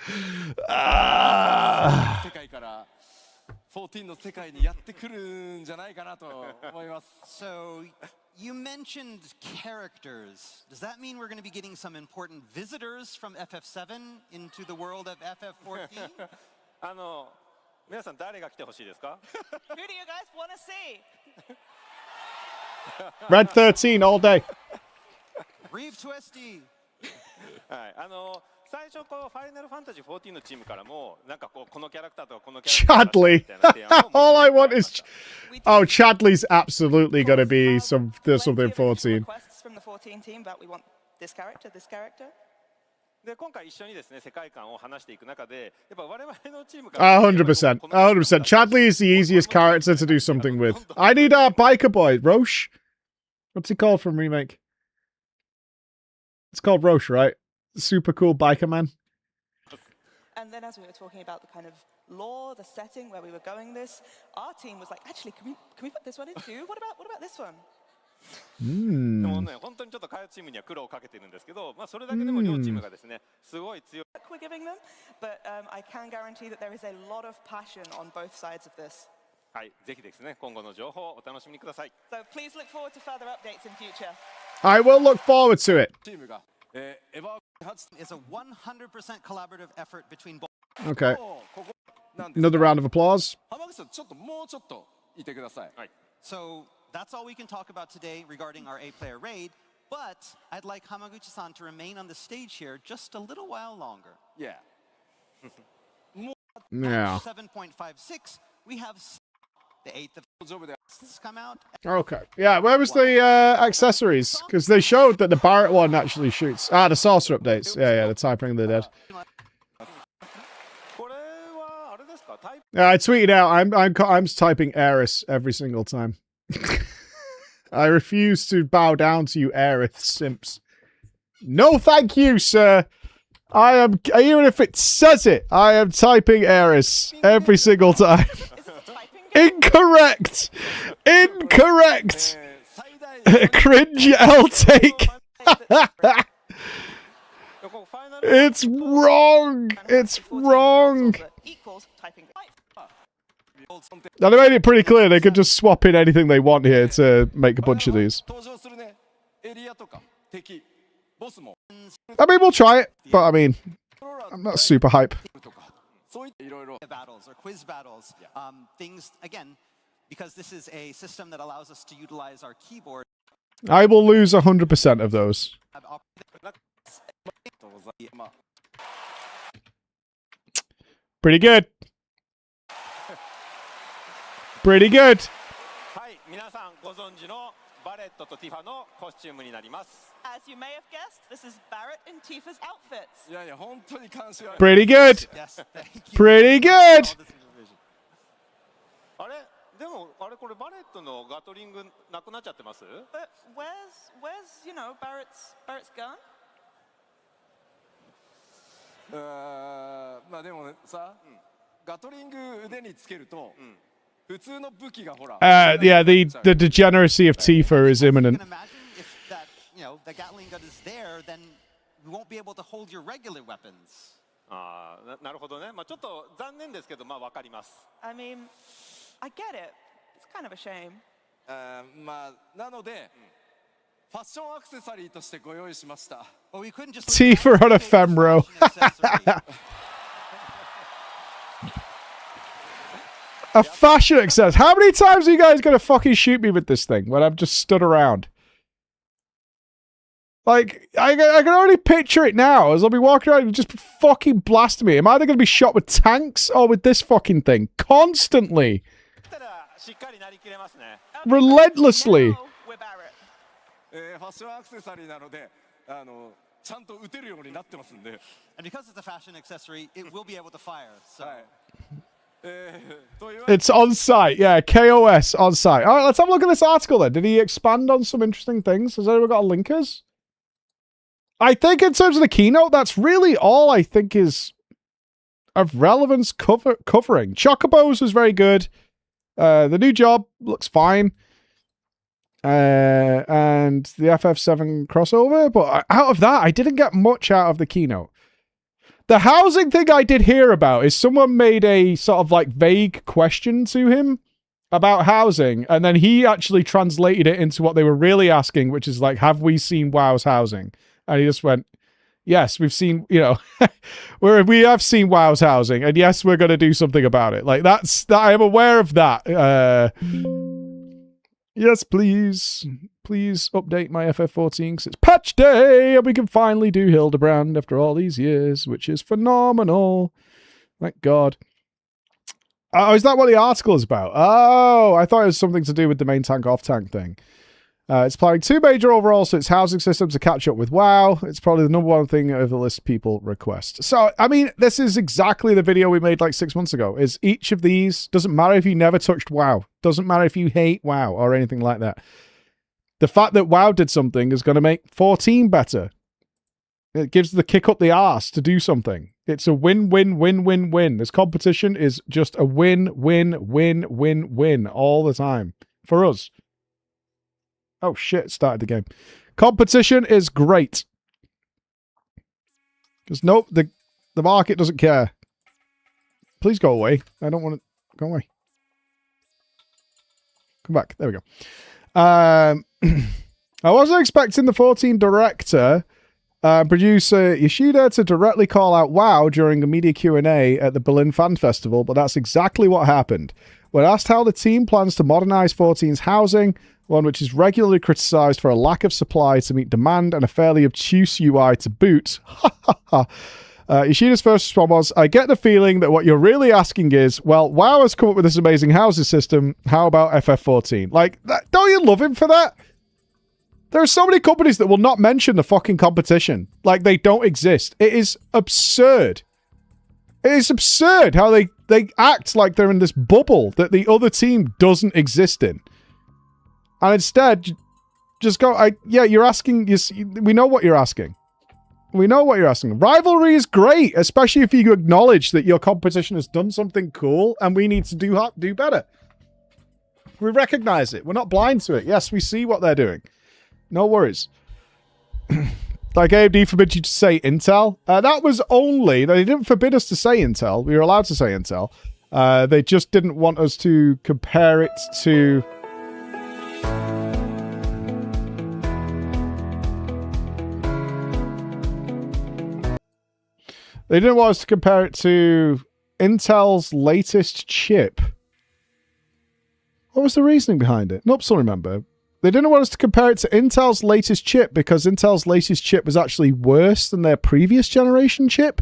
S2: Ah.
S4: 世界から14の世界にやってくるんじゃないかなと思います。
S10: So you mentioned characters. Does that mean we're going to be getting some important visitors from FF7 into the world of FF14?
S13: 皆さん誰が来てほしいですか
S12: Who do you guys want to see?
S2: Red 13 all day.
S10: Reeve Twisty.
S13: はい、最初こうファイナルファンタジー14のチームからもなんかこのキャラクターとこのキャラクター
S2: Chadley. All I want is oh, Chadley's absolutely going to be there's something 14.
S12: Requests from the 14 team, but we want this character, this character.
S13: で今回一緒にですね世界観を話していく中でやっぱ我々のチームから
S2: 100%. 100%. Chadley is the easiest character to do something with. I need our biker boy, Roche. What's he called from Remake? It's called Roche, right? Super cool biker man.
S12: And then as we were talking about the kind of lore, the setting where we were going this, our team was like, actually, can we put this one in too? What about this one?
S13: でもね本当にちょっと開発チームには苦労をかけてるんですけど、まあそれだけでも両チームがですねすごい強い。
S12: We're giving them, but I can guarantee that there is a lot of passion on both sides of this.
S13: はい、ぜひですね今後の情報をお楽しみください。
S12: So please look forward to further updates in future.
S2: I will look forward to it.
S4: チームが
S10: It's a 100% collaborative effort between both.
S2: Okay. Another round of applause.
S4: 浜口さんちょっともうちょっといてください。
S13: はい。
S10: So that's all we can talk about today regarding our 8-player raid. But I'd like Hamaguchi-san to remain on the stage here just a little while longer.
S4: Yeah.
S2: Yeah.
S10: 7.56, we have the 8th of come out.
S2: Okay. Yeah, where was the accessories? Because they showed that the Barrett one actually shoots. Ah, the saucer updates. Yeah, the Typing of the Dead. Yeah, I tweeted out. I'm typing Aerith every single time. I refuse to bow down to you, Aerith simps. No, thank you, sir. I am, even if it says it, I am typing Aerith every single time. Incorrect. Incorrect. Cringe L take. It's wrong. It's wrong. Now they made it pretty clear they could just swap in anything they want here to make a bunch of these. I mean, we'll try it, but I mean, I'm not super hype.
S10: Battles or quiz battles, things again, because this is a system that allows us to utilize our keyboard.
S2: I will lose 100% of those. Pretty good. Pretty good.
S13: はい、皆さんご存知のバレットとティファのコスチュームになります。
S12: As you may have guessed, this is Barrett and Tifa's outfits.
S4: いやいや本当に感謝。
S2: Pretty good. Pretty good.
S13: あれでもあれこれバレットのガトリングなくなっちゃってます
S12: But where's Barrett's gun?
S4: まあでもさ、ガトリング腕につけると。
S2: Yeah, the degeneracy of Tifa is imminent.
S10: If that, the Gatling gun is there, then we won't be able to hold your regular weapons.
S13: ああ、なるほどね。まあちょっと残念ですけど、まあわかります。
S12: I mean, I get it. It's kind of a shame.
S4: まあなので、ファッションアクセサリーとしてご用意しました。
S10: Well, we couldn't just
S2: Tifa on Ephemero. A fashion accessory. How many times are you guys gonna fucking shoot me with this thing when I've just stood around? Like, I can already picture it now as I'll be walking around and just fucking blast me. I'm either going to be shot with tanks or with this fucking thing. Constantly. Relentlessly.
S4: ファッションアクセサリーなので、ちゃんと撃てるようになってますんで。
S10: And because it's a fashion accessory, it will be able to fire. So.
S2: It's on site, yeah. KOS on site. All right, let's have a look at this article then. Did he expand on some interesting things? Has anyone got linkers? I think in terms of the keynote, that's really all I think is of relevance covering. Chocobos was very good. The new job looks fine. And the FF7 crossover. But out of that, I didn't get much out of the keynote. The housing thing I did hear about is someone made a sort of like vague question to him about housing. And then he actually translated it into what they were really asking, which is like, have we seen WoW's housing? And he just went, yes, we've seen, you know, we have seen WoW's housing, and yes, we're going to do something about it. Like, I am aware of that. Yes, please. Please update my FF14, because it's patch day, and we can finally do Hildibrand after all these years, which is phenomenal. Thank God. Oh, is that what the article is about? Oh, I thought it was something to do with the main tank off tank thing. It's planning 2 major overhauls to its housing system to catch up with WoW. It's probably the number one thing over the list people request. So, I mean, this is exactly the video we made like 6 months ago. Is each of these, doesn't matter if you never touched WoW. Doesn't matter if you hate WoW or anything like that. The fact that WoW did something is going to make 14 better. It gives the kick up the arse to do something. It's a win-win-win-win-win. This competition is just a win-win-win-win-win all the time. For us. Oh shit, started the game. Competition is great. Because nope, the market doesn't care. Please go away. I don't want to go away. Come back. There we go. I wasn't expecting the 14 director producer Yoshida to directly call out WoW during a media Q&A at the Berlin Fan Festival, but that's exactly what happened. When asked how the team plans to modernize 14's housing, one which is regularly criticized for a lack of supply to meet demand and a fairly obtuse UI to boot, Yoshida's first response was, I get the feeling that what you're really asking is, well, WoW has come up with this amazing housing system, how about FF14? Like, don't you love him for that? There are so many companies that will not mention the fucking competition. Like, they don't exist. It is absurd. It is absurd how they act like they're in this bubble that the other team doesn't exist in. And instead, just go, yeah, you're asking, we know what you're asking. We know what you're asking. Rivalry is great, especially if you acknowledge that your competition has done something cool and we need to do better. We recognize it. We're not blind to it. Yes, we see what they're doing. No worries. Like AMD forbid you to say Intel. That was only, they didn't forbid us to say Intel. We were allowed to say Intel. They just didn't want us to compare it to... They didn't want us to compare it to Intel's latest chip. What was the reasoning behind it? Nope, still remember. They didn't want us to compare it to Intel's latest chip because Intel's latest chip was actually worse than their previous generation chip.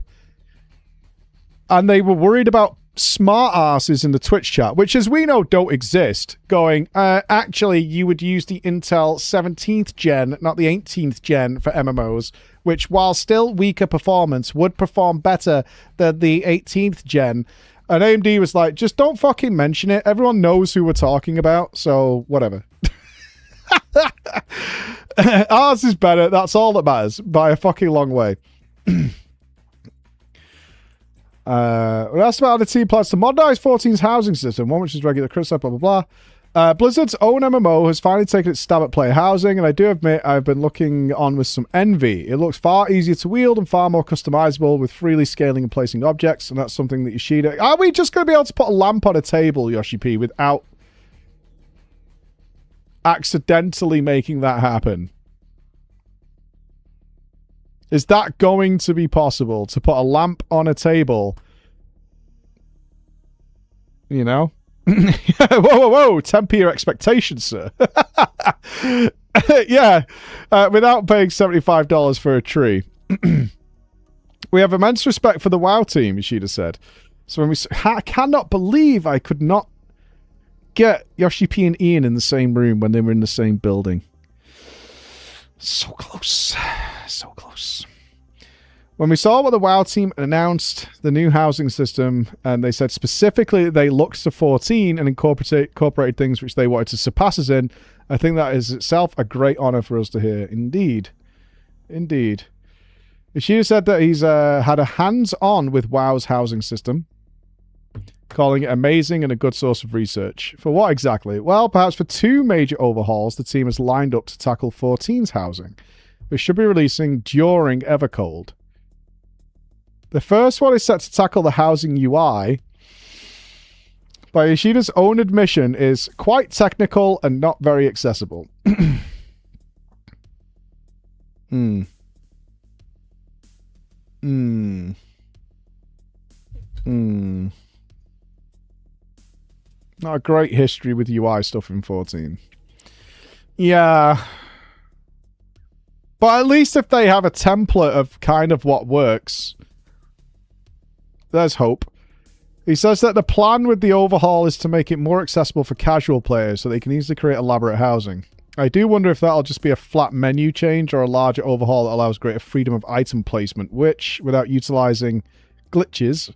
S2: And they were worried about smart asses in the Twitch chat, which as we know don't exist, going, actually you would use the Intel 17th gen, not the 18th gen for MMOs, which while still weaker performance would perform better than the 18th gen. And AMD was like, just don't fucking mention it. Everyone knows who we're talking about, so whatever. Ours is better. That's all that matters by a fucking long way. We asked about how the team plans to modernize 14's housing system, one which is regular criticized, blah, blah, blah. Blizzard's own MMO has finally taken its stab at player housing, and I do admit I've been looking on with some envy. It looks far easier to wield and far more customizable with freely scaling and placing objects, and that's something that Yoshida... Are we just going to be able to put a lamp on a table, Yoshi P, without accidentally making that happen? Is that going to be possible? To put a lamp on a table? You know? Whoa, whoa, whoa. Temper your expectations, sir. Yeah. Without paying $75 for a tree. We have immense respect for the WoW team, Ishida said. So when I cannot believe I could not get Yoshi P and Ian in the same room when they were in the same building. So close. So close. When we saw what the WoW team announced, the new housing system, and they said specifically that they looked to 14 and incorporated things which they wanted to surpass us in, I think that is itself a great honor for us to hear. Indeed. Indeed. Ishida said that he's had a hands-on with WoW's housing system, calling it amazing and a good source of research. For what exactly? Well, perhaps for 2 major overhauls the team has lined up to tackle 14's housing, which should be releasing during Evercold. The first one is set to tackle the housing UI. By Ishida's own admission, is quite technical and not very accessible. Not a great history with UI stuff in 14. Yeah. But at least if they have a template of kind of what works, there's hope. He says that the plan with the overhaul is to make it more accessible for casual players so they can easily create elaborate housing. I do wonder if that'll just be a flat menu change or a larger overhaul that allows greater freedom of item placement, which, without utilizing glitches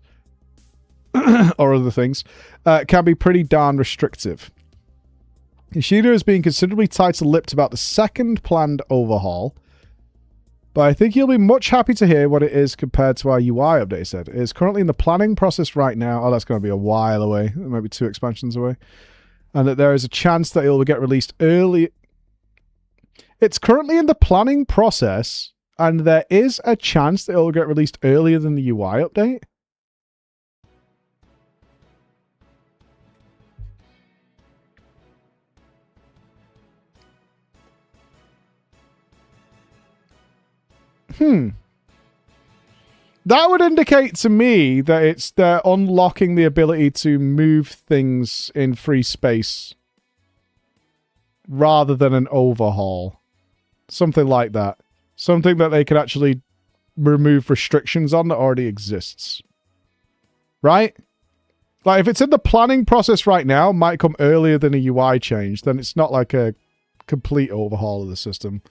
S2: or other things, can be pretty darn restrictive. Ishida is being considerably tighter-lipped about the second planned overhaul, but I think he'll be much happy to hear what it is compared to our UI update, he said. It is currently in the planning process right now. Oh, that's going to be a while away. It might be 2 expansions away. And that there is a chance that it will get released early. It's currently in the planning process, and there is a chance that it will get released earlier than the UI update. That would indicate to me that they're unlocking the ability to move things in free space rather than an overhaul. Something like that. Something that they can actually remove restrictions on that already exists. Right? Like, if it's in the planning process right now, might come earlier than a UI change, then it's not like a complete overhaul of the system.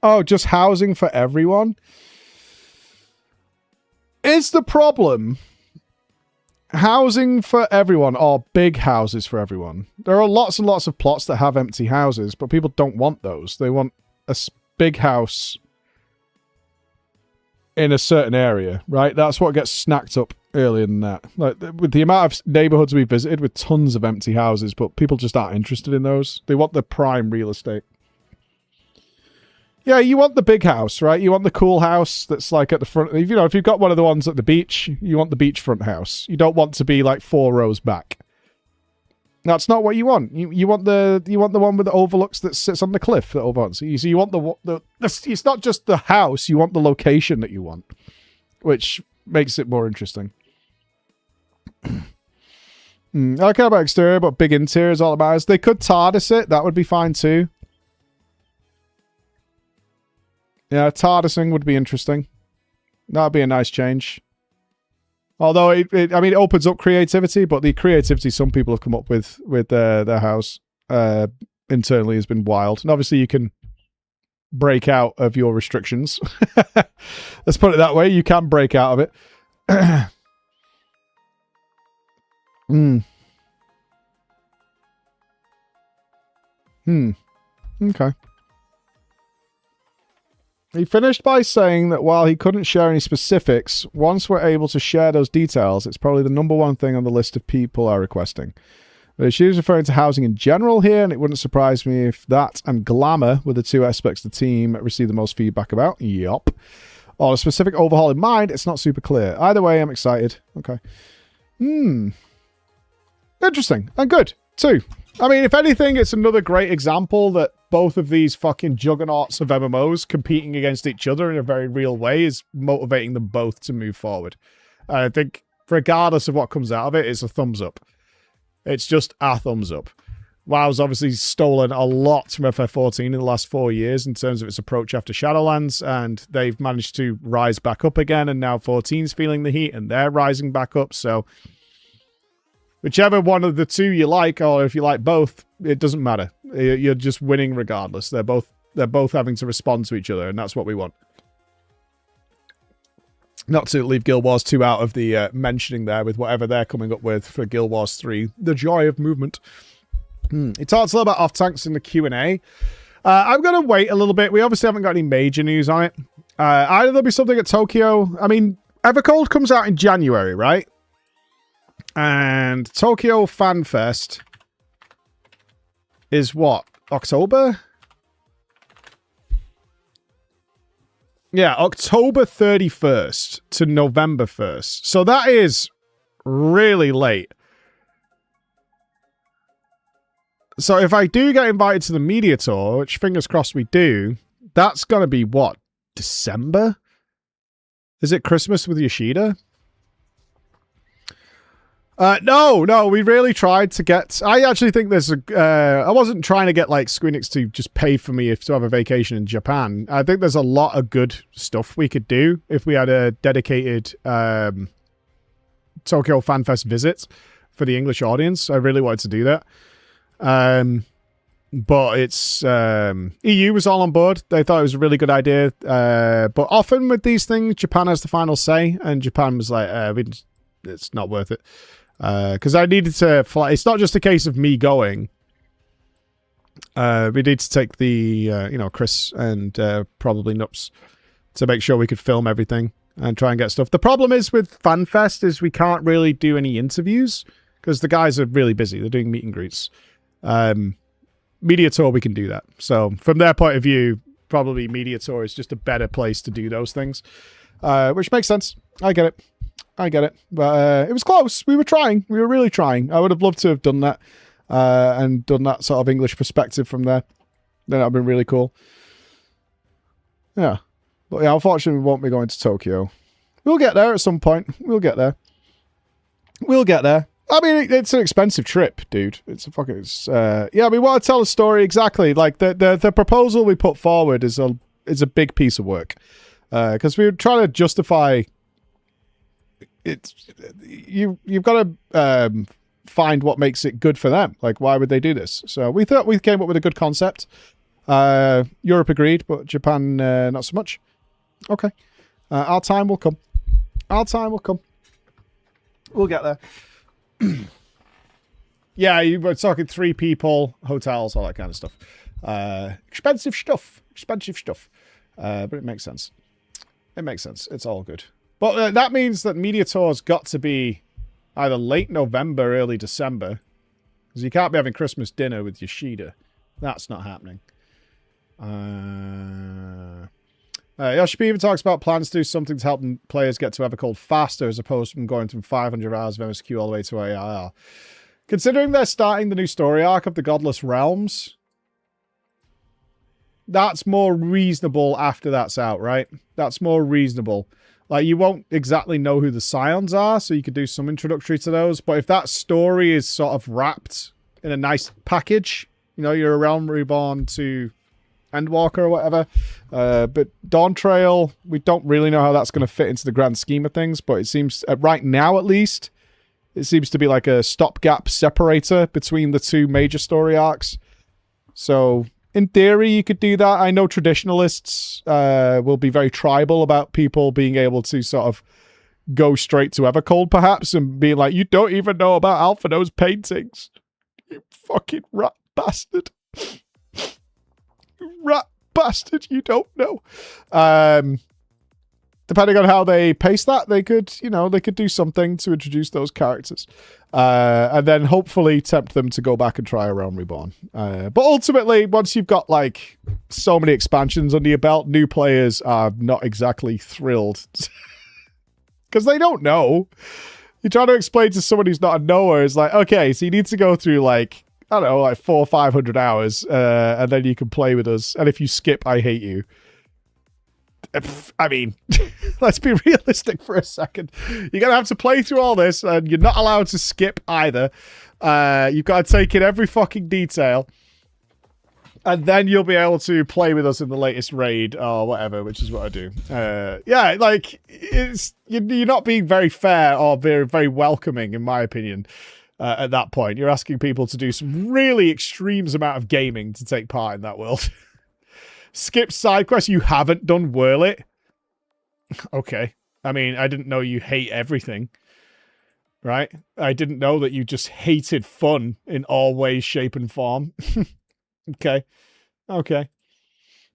S2: Oh, just housing for everyone? Is the problem housing for everyone or big houses for everyone? There are lots and lots of plots that have empty houses, but people don't want those. They want a big house in a certain area, right? That's what gets snacked up earlier than that. Like, with the amount of neighborhoods we visited with tons of empty houses, but people just aren't interested in those. They want the prime real estate. Yeah, you want the big house, right? You want the cool house that's like at the front. You know, if you've got one of the ones at the beach, you want the beachfront house. You don't want to be like 4 rows back. That's not what you want. You want the one with the overlooks that sits on the cliff that overlooks. So you want it's not just the house. You want the location that you want, which makes it more interesting. I don't care about exterior, but big interior is all that matters. They could TARDIS it. That would be fine too. Yeah, TARDISing would be interesting. That would be a nice change. Although, it opens up creativity, but the creativity some people have come up with their house internally has been wild. And obviously you can break out of your restrictions. Let's put it that way. You can break out of it. Okay. He finished by saying that while he couldn't share any specifics, once we're able to share those details, it's probably the #1 thing on the list of people are requesting. But she was referring to housing in general here, and it wouldn't surprise me if that and glamour were the 2 aspects the team received the most feedback about. Yup. Or a specific overhaul in mind, it's not super clear. Either way, I'm excited. Okay. Interesting. And good, too. I mean, if anything, it's another great example that both of these fucking juggernauts of MMOs competing against each other in a very real way is motivating them both to move forward. I think regardless of what comes out of it, it's a thumbs up. It's just a thumbs up. WoW's obviously stolen a lot from FF14 in the last 4 years in terms of its approach after Shadowlands, and they've managed to rise back up again, and now 14's feeling the heat, and they're rising back up, so whichever one of the two you like, or if you like both, it doesn't matter. You're just winning regardless. They're both having to respond to each other, and that's what we want. Not to leave Guild Wars 2 out of the mentioning there with whatever they're coming up with for Guild Wars 3. The joy of movement. He talks a little about off-tanks in the Q&A. I'm going to wait a little bit. We obviously haven't got any major news on it. Either there'll be something at Tokyo. I mean, Evercold comes out in January, right? And Tokyo FanFest is what? October? Yeah, October 31st to November 1st. So that is really late. So if I do get invited to the media tour, which fingers crossed we do, that's going to be what? December? Is it Christmas with Yoshida? No, we really tried to get... I actually think there's a... I wasn't trying to get, like, Squeenix to just pay for me to have a vacation in Japan. I think there's a lot of good stuff we could do if we had a dedicated Tokyo FanFest visit for the English audience. I really wanted to do that. But it's... EU was all on board. They thought it was a really good idea. But often with these things, Japan has the final say, and Japan was like, it's not worth it. Because I needed to fly. It's not just a case of me going. We need to take the, Chris and probably Nups to make sure we could film everything and try and get stuff. The problem is with FanFest is we can't really do any interviews because the guys are really busy. They're doing meet and greets. Media tour, we can do that. So from their point of view, probably media tour is just a better place to do those things, which makes sense. I get it. But it was close. We were trying. We were really trying. I would have loved to have done that and done that sort of English perspective from there. Then that would have been really cool. Yeah. But yeah, unfortunately, we won't be going to Tokyo. We'll get there at some point. We'll get there. I mean, it's an expensive trip, dude. It's a fucking... yeah, we want to tell a story exactly. Like, the proposal we put forward is a big piece of work. Because we were trying to justify... You've got to find what makes it good for them. Like, why would they do this? So we thought we came up with a good concept. Europe agreed, but Japan not so much. Okay. Our time will come. We'll get there. Yeah, you were talking 3 people, hotels, all that kind of stuff. Expensive stuff. But it makes sense. It's all good. But that means that media tours got to be either late November, early December. Because you can't be having Christmas dinner with Yoshida. That's not happening. Yoshi even talks about plans to do something to help players get to Evercold faster as opposed to going from 500 hours of MSQ all the way to ARR. Considering they're starting the new story arc of the Godless Realms, that's more reasonable after that's out, right? That's more reasonable. Like, you won't exactly know who the Scions are, so you could do some introductory to those. But if that story is sort of wrapped in a nice package, you're a Realm Reborn to Endwalker or whatever. But Dawn Trail, we don't really know how that's going to fit into the grand scheme of things. But it seems, right now at least, it seems to be like a stopgap separator between the 2 major story arcs. So... in theory, you could do that. I know traditionalists will be very tribal about people being able to sort of go straight to Evercold, perhaps, and be like, you don't even know about Alphino's paintings. You fucking rat bastard. You don't know. Depending on how they pace that, they could do something to introduce those characters. And then hopefully tempt them to go back and try a Realm Reborn. But ultimately, once you've got like so many expansions under your belt, new players are not exactly thrilled. Because they don't know. You're trying to explain to someone who's not a knower, is like, okay, so you need to go through like I don't know, like 400 or 500 hours, and then you can play with us. And if you skip, I hate you. I mean, let's be realistic for a second. You're going to have to play through all this, and you're not allowed to skip either. You've got to take in every fucking detail. And then you'll be able to play with us in the latest raid or whatever, which is what I do. Yeah, like, you're not being very fair or very, very welcoming, in my opinion, at that point. You're asking people to do some really extreme amount of gaming to take part in that world. Skip side quests. You haven't done Whirl It? Okay. I mean, I didn't know you hate everything. Right? I didn't know that you just hated fun in all ways, shape, and form. Okay. Okay.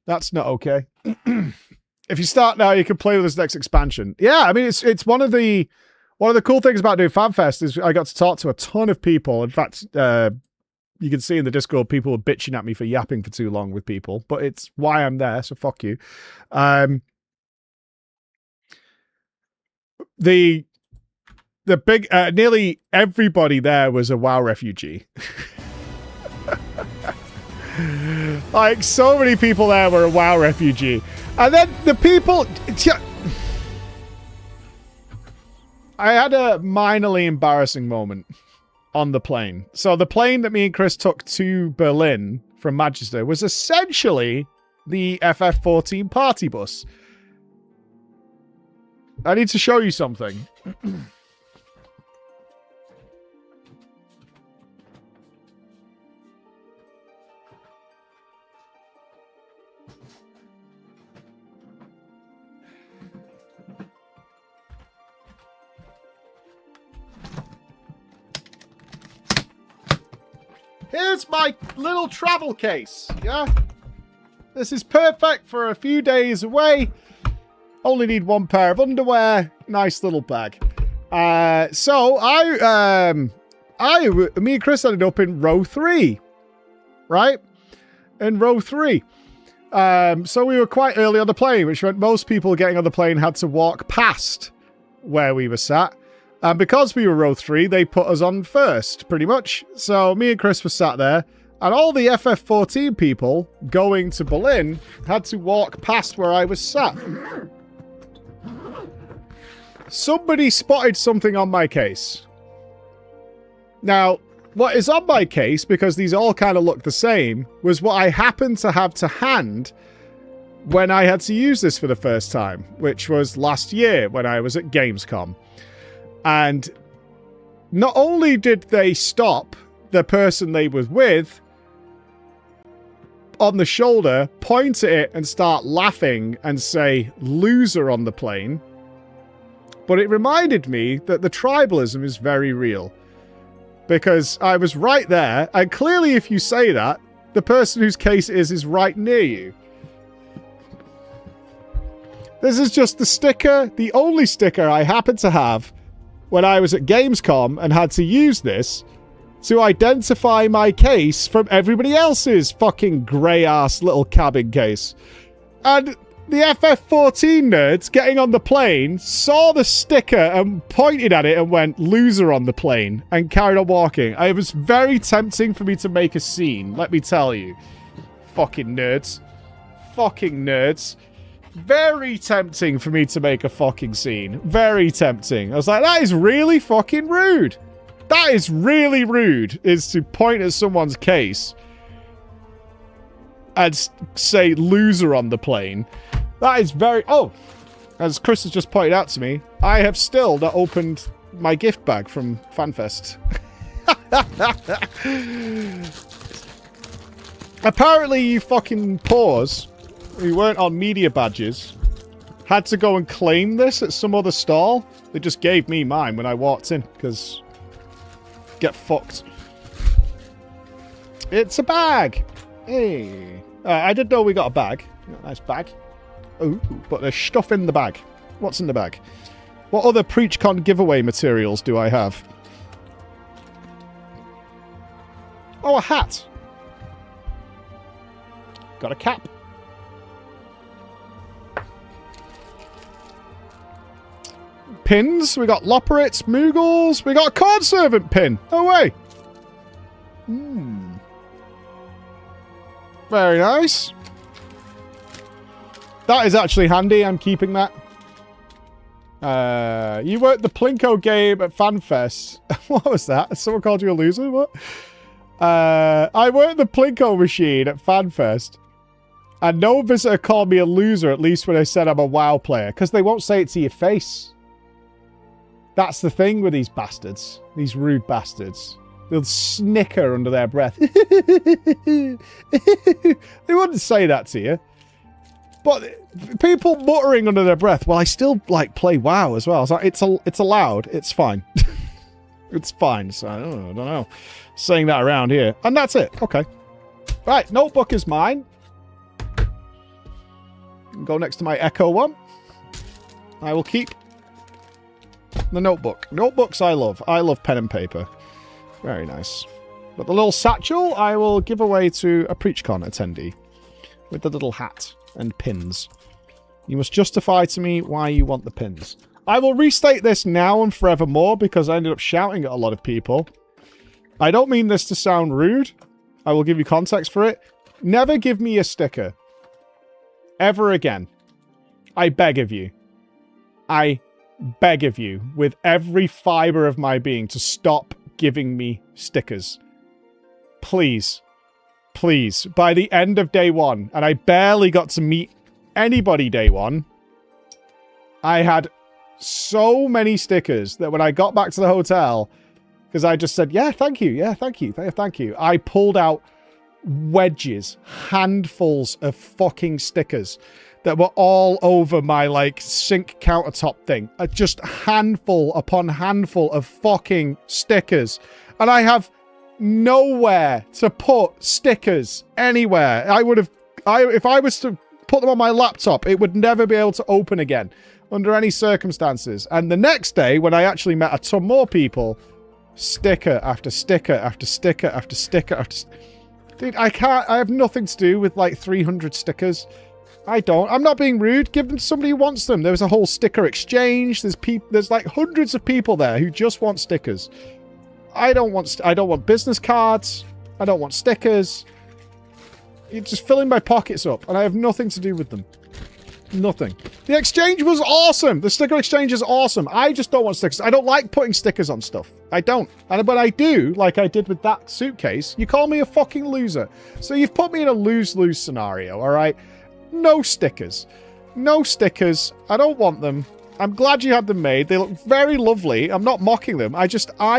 S2: That's not okay. If you start now, you can play with this next expansion. Yeah, I mean, it's one of the cool things about doing FanFest is I got to talk to a ton of people. In fact, you can see in the Discord, people were bitching at me for yapping for too long with people, but it's why I'm there, so fuck you. The big, nearly everybody there was a WoW refugee. Like, so many people there were a WoW refugee. And then the people... I had a minorly embarrassing moment on the plane. So the plane that me and Chris took to Berlin from Manchester was essentially the FF14 party bus. I need to show you something. Here's my little travel case, yeah? This is perfect for a few days away. Only need one pair of underwear. Nice little bag. So me and Chris ended up in row 3. Right? In row 3. So we were quite early on the plane, which meant most people getting on the plane had to walk past where we were sat. And because we were row 3, they put us on first, pretty much. So me and Chris were sat there, and all the FF14 people going to Berlin had to walk past where I was sat. Somebody spotted something on my case. Now, what is on my case, because these all kind of look the same, was what I happened to have to hand when I had to use this for the first time, which was last year when I was at Gamescom. And not only did they stop the person they were with on the shoulder, point at it and start laughing and say, loser on the plane, but it reminded me that the tribalism is very real. Because I was right there, and clearly if you say that, the person whose case it is right near you. This is just the sticker, the only sticker I happen to have when I was at Gamescom and had to use this to identify my case from everybody else's fucking grey-ass little cabin case. And the FF14 nerds getting on the plane saw the sticker and pointed at it and went, loser on the plane, and carried on walking. It was very tempting for me to make a scene, let me tell you. Fucking nerds. Fucking nerds. Very tempting for me to make a fucking scene. Very tempting. I was like, that is really fucking rude. That is really rude, is to point at someone's case and say loser on the plane. That is very... Oh, as Chris has just pointed out to me, I have still not opened my gift bag from FanFest. Apparently you fucking pause... We weren't on media badges. Had to go and claim this at some other stall. They just gave me mine when I walked in, because... Get fucked. It's a bag! Hey. I didn't know we got a bag. Nice bag. Oh, but there's stuff in the bag. What's in the bag? What other PreachCon giveaway materials do I have? Oh, a hat! Got a cap. Pins. We got Loporits, Moogles. We got a Corn Servant pin. No way. Very nice. That is actually handy. I'm keeping that. You worked the Plinko game at FanFest. What was that? Someone called you a loser? What? I worked the Plinko machine at FanFest. And no visitor called me a loser, at least when I said I'm a WoW player. Because they won't say it to your face. That's the thing with these bastards. These rude bastards. They'll snicker under their breath. They wouldn't say that to you. But people muttering under their breath, well, I still, like, play WoW as well. So it's allowed. It's fine. It's fine. So, I don't know. Saying that around here. And that's it. Okay. Right, notebook is mine. Go next to my Echo one. I will keep the notebook. Notebooks I love. I love pen and paper. Very nice. But the little satchel I will give away to a PreachCon attendee. With the little hat and pins. You must justify to me why you want the pins. I will restate this now and forevermore because I ended up shouting at a lot of people. I don't mean this to sound rude. I will give you context for it. Never give me a sticker. Ever again. I beg of you. I beg of you with every fiber of my being to stop giving me stickers. Please. Please. By the end of day one, and I barely got to meet anybody day one, I had so many stickers that when I got back to the hotel, because I just said, yeah, thank you, yeah, thank you, thank you, I pulled out wedges, handfuls of fucking stickers that were all over my, like, sink countertop thing. Just handful upon handful of fucking stickers. And I have nowhere to put stickers anywhere. If I was to put them on my laptop, it would never be able to open again under any circumstances. And the next day, when I actually met a ton more people, sticker after sticker after sticker after sticker after dude, I have nothing to do with like 300 stickers. I'm not being rude. Give them to somebody who wants them. There was a whole sticker exchange. There's like hundreds of people there who just want stickers. I don't want business cards. I don't want stickers. You're just filling my pockets up, and I have nothing to do with them. Nothing. The exchange was awesome. The sticker exchange is awesome. I just don't want stickers. I don't like putting stickers on stuff. I don't. But I do, like I did with that suitcase. You call me a fucking loser. So you've put me in a lose-lose scenario, all right? No stickers. No stickers. I don't want them. I'm glad you had them made. They look very lovely. I'm not mocking them. I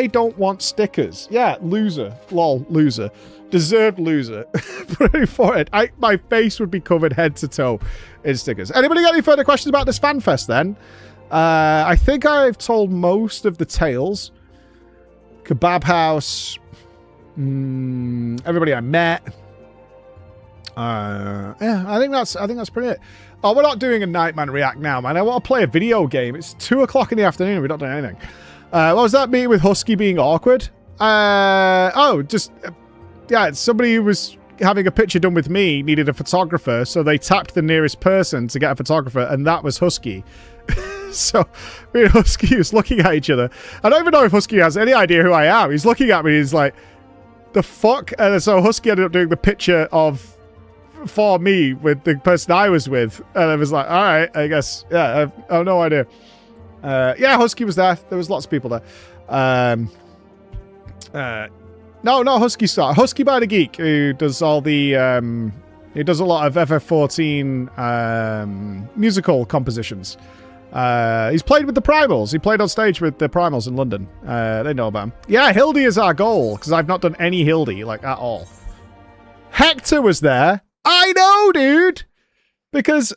S2: don't want stickers. Yeah, loser. Lol, loser. Deserved loser. For it. My face would be covered head to toe in stickers. Anybody got any further questions about this FanFest then? I think I've told most of the tales. Kebab House. Everybody I met. Yeah, I think that's pretty it. Oh, we're not doing a Nightman React now, man. I want to play a video game. It's 2 o'clock in the afternoon. We're not doing anything. What was that meeting with Husky being awkward? Yeah, somebody who was having a picture done with me needed a photographer, so they tapped the nearest person to get a photographer, and that was Husky. So me and Husky was looking at each other. I don't even know if Husky has any idea who I am. He's looking at me, he's like, the fuck? And so Husky ended up doing the picture for me with the person I was with, and I was like, all right, I guess, yeah, I have no idea. Yeah, Husky was there. There was lots of people there. No, not Husky Star. Husky by the Geek, who does all the, he does a lot of FF14 musical compositions. He's played with the Primals. He played on stage with the Primals in London. They know about him. Yeah, Hildy is our goal, because I've not done any Hildy, like, at all. Hector was there. I know, dude! Because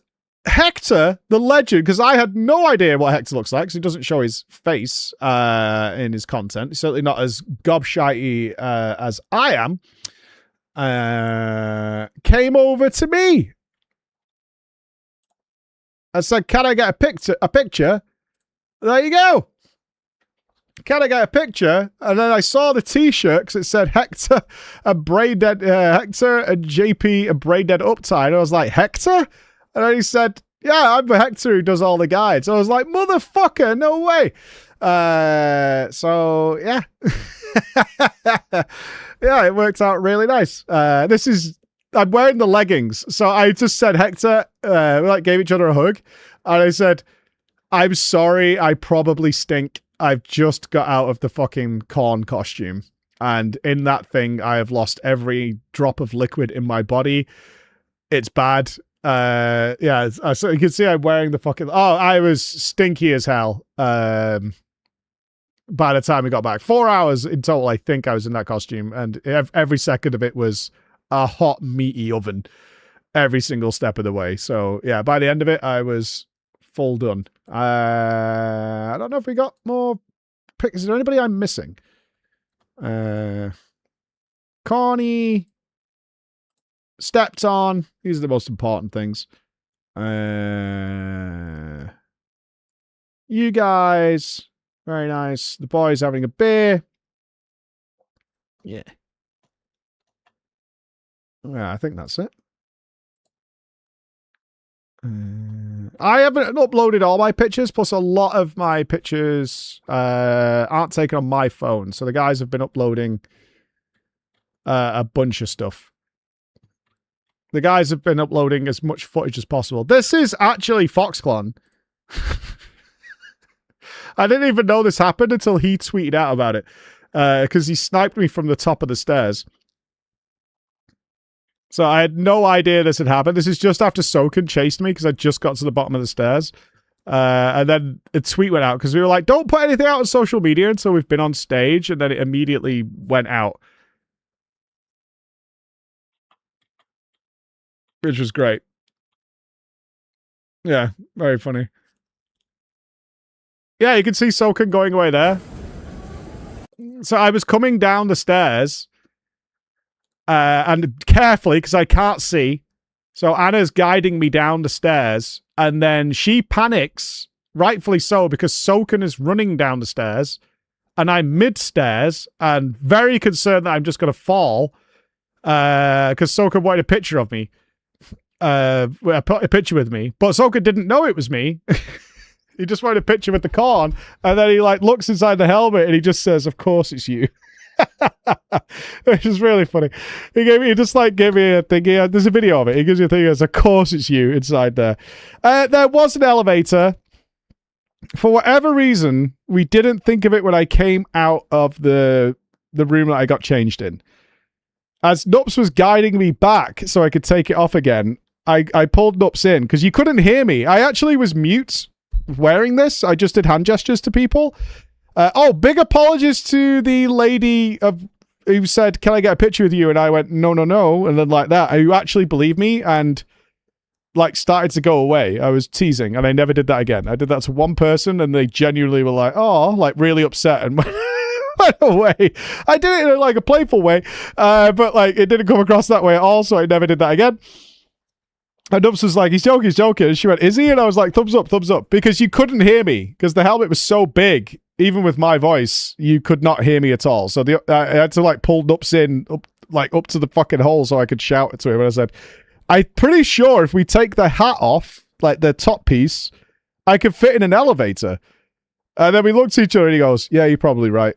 S2: Hector, the legend, because I had no idea what Hector looks like, because he doesn't show his face in his content. He's certainly not as gobshite as I am. Came over to me. I said, can I get a picture? There you go. Can I get a picture? And then I saw the t-shirt because it said Hector and Hector and JP and Brain Dead Uptime. And I was like, Hector? And then he said, yeah, I'm the Hector who does all the guides. I was like, motherfucker, no way. So, yeah. Yeah, it worked out really nice. This is I'm wearing the leggings. So I just said, Hector, we like gave each other a hug. And I said, I'm sorry, I probably stink. I've just got out of the fucking corn costume. And in that thing, I have lost every drop of liquid in my body. It's bad. Yeah, so you can see I'm wearing the fucking... Oh, I was stinky as hell by the time we got back. 4 hours in total, I think I was in that costume. And every second of it was a hot, meaty oven. Every single step of the way. So, yeah, by the end of it, I was full done. I don't know if we got more pictures. Is there anybody I'm missing? Connie, stepped on. These are the most important things. You guys, very nice. The boys having a beer. Yeah. Yeah, I think that's it. I haven't uploaded all my pictures, plus a lot of my pictures aren't taken on my phone. So the guys have been uploading a bunch of stuff. The guys have been uploading as much footage as possible. This is actually Foxclon. I didn't even know this happened until he tweeted out about it. Because he sniped me from the top of the stairs. So I had no idea this had happened. This is just after Soken chased me because I just got to the bottom of the stairs. And then a tweet went out because we were like, don't put anything out on social media until we've been on stage. And then it immediately went out. Which was great. Yeah, very funny. Yeah, you can see Soken going away there. So I was coming down the stairs. And carefully, because I can't see. So Anna's guiding me down the stairs. And then she panics, rightfully so, because Soken is running down the stairs. And I'm mid-stairs and very concerned that I'm just going to fall. Because Soken wanted a picture of me. A picture with me. But Soken didn't know it was me. He just wanted a picture with the corn. And then he like looks inside the helmet and he just says, of course it's you. Which is really funny. He just like gave me a thing. There's a video of it. He gives you a thing as, of course it's you inside there. There was an elevator. For whatever reason, we didn't think of it when I came out of the room that I got changed in. As Nups was guiding me back so I could take it off again, I pulled Nups in because you couldn't hear me. I actually was mute wearing this. I just did hand gestures to people. Big apologies to the lady who said, can I get a picture with you? And I went, no. And then like that, you actually believe me? And like started to go away. I was teasing and I never did that again. I did that to one person and they genuinely were like, oh, like really upset and went away. I did it in like a playful way, but like it didn't come across that way at all. So I never did that again. And Nubs was like, he's joking. And she went, is he? And I was like, thumbs up. Because you couldn't hear me. Because the helmet was so big. Even with my voice, you could not hear me at all. So I had to like pull Nups in up to the fucking hole so I could shout to him. And I said, I'm pretty sure if we take the hat off, like the top piece, I could fit in an elevator. And then we looked at each other and he goes, yeah, you're probably right.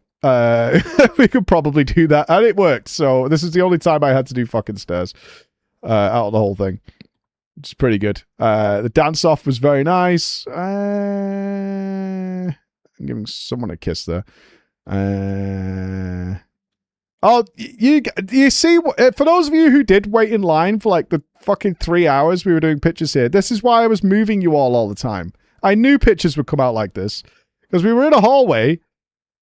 S2: We could probably do that. And it worked. So this is the only time I had to do fucking stairs out of the whole thing. It's pretty good. The dance off was very nice. I'm giving someone a kiss there. You see, for those of you who did wait in line for like the fucking 3 hours we were doing pictures here, this is why I was moving you all the time. I knew pictures would come out like this because we were in a hallway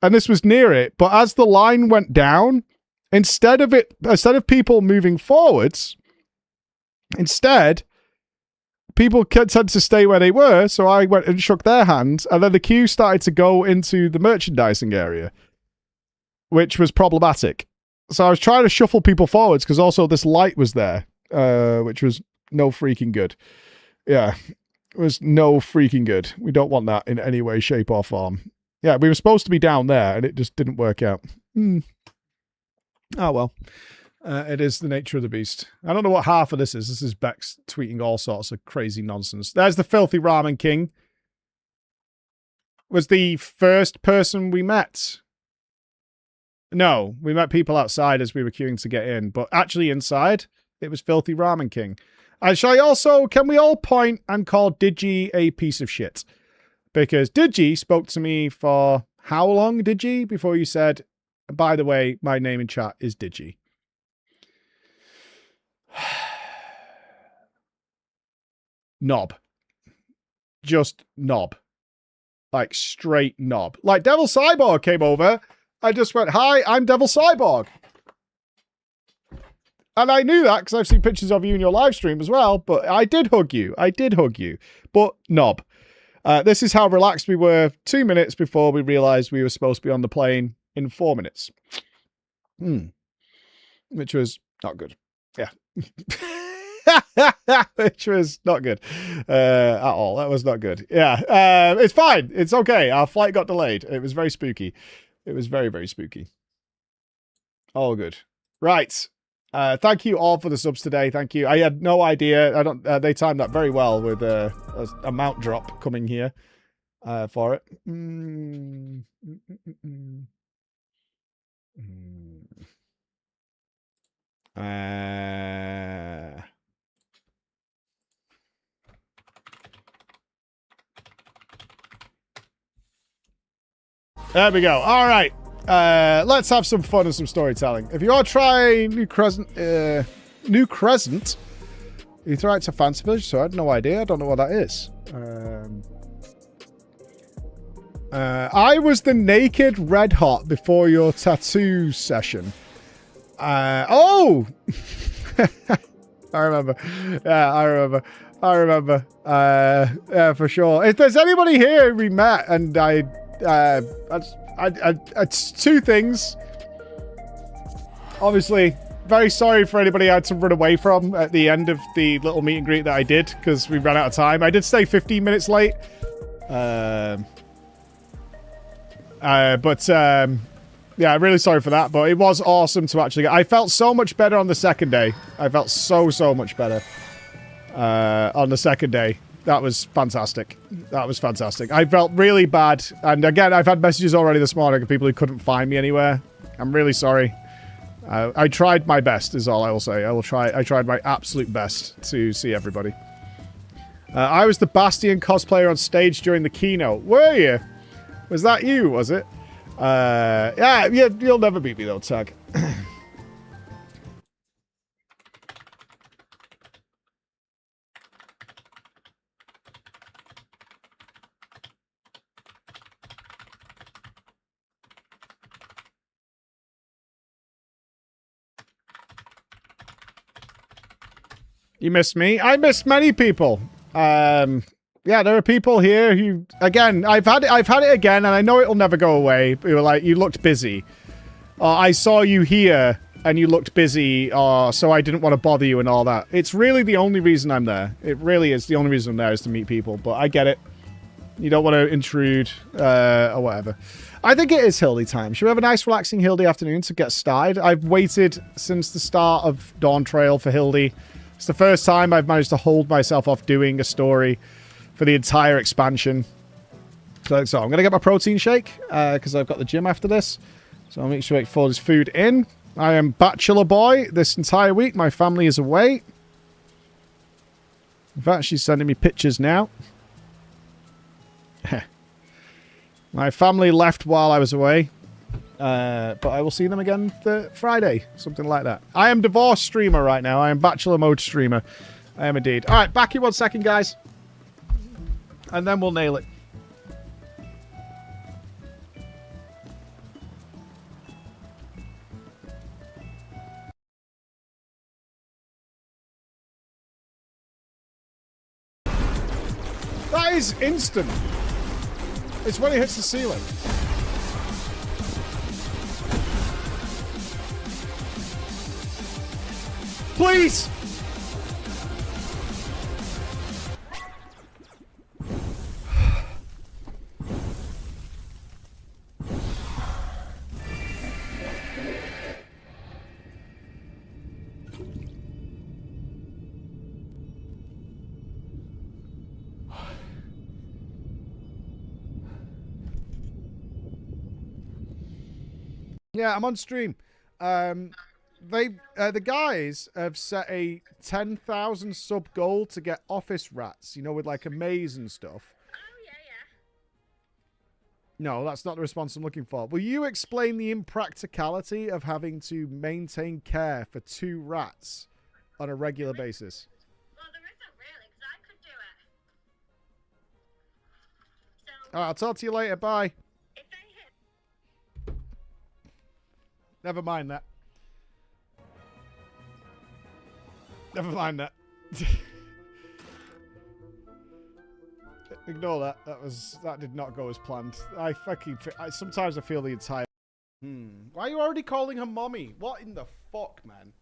S2: and this was near it. But as the line went down, instead of people moving forwards, people tend to stay where they were, so I went and shook their hands, and then the queue started to go into the merchandising area, which was problematic. So I was trying to shuffle people forwards, because also this light was there, which was no freaking good. Yeah, it was no freaking good. We don't want that in any way, shape, or form. Yeah, we were supposed to be down there, and it just didn't work out. Oh, well. It is the nature of the beast. I don't know what half of this is. This is Bex tweeting all sorts of crazy nonsense. There's the filthy ramen king. Was the first person we met. No, we met people outside as we were queuing to get in. But actually inside, It was Filthy Ramen King. And shall I also, can we all point and call Digi a piece of shit? Because Digi spoke to me for how long, Digi? Before you said, by the way, my name in chat is Digi. Knob. Just knob. Like straight knob. Like Devil Cyborg came over. I just went, hi, I'm Devil Cyborg. And I knew that because I've seen pictures of you in your live stream as well. But I did hug you. I did hug you. But knob. This is how relaxed we were 2 minutes before we realized we were supposed to be on the plane in 4 minutes. Which was not good. Yeah. Which was not good at all. That was not good. Yeah. It's fine. It's okay. Our flight got delayed. It was very spooky. It was very, very spooky. All good. Right. Thank you all for the subs today. Thank you. I had no idea. I don't. They timed that very well with a mount drop coming here for it. There we go. All right. Let's have some fun and some storytelling. If you are trying New Crescent, you throw it to Fancy Village, so I had no idea. I don't know what that is. I was the naked red hot before your tattoo session. Oh! I remember. Yeah, I remember. I remember. Yeah, for sure. If there's anybody here we met and it's two things. Obviously, very sorry for anybody I had to run away from at the end of the little meet and greet that I did because we ran out of time. I did stay 15 minutes late. Yeah, really sorry for that, but it was awesome to actually get. I felt so much better on the second day. I felt so much better on the second day. That was fantastic. That was fantastic. I felt really bad. And again, I've had messages already this morning of people who couldn't find me anywhere. I'm really sorry. I tried my best is all I will say. I tried my absolute best to see everybody. I was the Bastion cosplayer on stage during the keynote. Were you? Was that you, was it? Yeah, you'll never beat me though, Tag. You missed me. I missed many people. Yeah, there are people here who, again, I've had it again, and I know it'll never go away. Who were like, you looked busy. I saw you here, and you looked busy, so I didn't want to bother you and all that. It's really the only reason I'm there. It really is. The only reason I'm there is to meet people, but I get it. You don't want to intrude, or whatever. I think it is Hildy time. Should we have a nice, relaxing Hildy afternoon to get started? I've waited since the start of Dawn Trail for Hildy. It's the first time I've managed to hold myself off doing a story for the entire expansion. So I'm going to get my protein shake, because I've got the gym after this. So I'll make sure I get all this food in. I am bachelor boy this entire week. My family is away. In fact, she's sending me pictures now. My family left while I was away. But I will see them again Friday. Something like that. I am divorce streamer right now. I am bachelor mode streamer. I am indeed. Alright, back in 1 second, guys. And then we'll nail it. That is instant. It's when it hits the ceiling. Please! Yeah, I'm on stream. the guys have set a 10,000 sub goal to get office rats, you know, with like a maze and stuff. No, that's not the response I'm looking for. Will you explain the impracticality of having to maintain care for 2 rats on a regular basis?
S14: Well, there isn't really, because I could do it.
S2: All right, I'll talk to you later. Bye.
S14: If they hit...
S2: Never mind that. Never mind that. Ignore that. That did not go as planned. Sometimes I feel the entire... Why are you already calling her mommy? What in the fuck, man?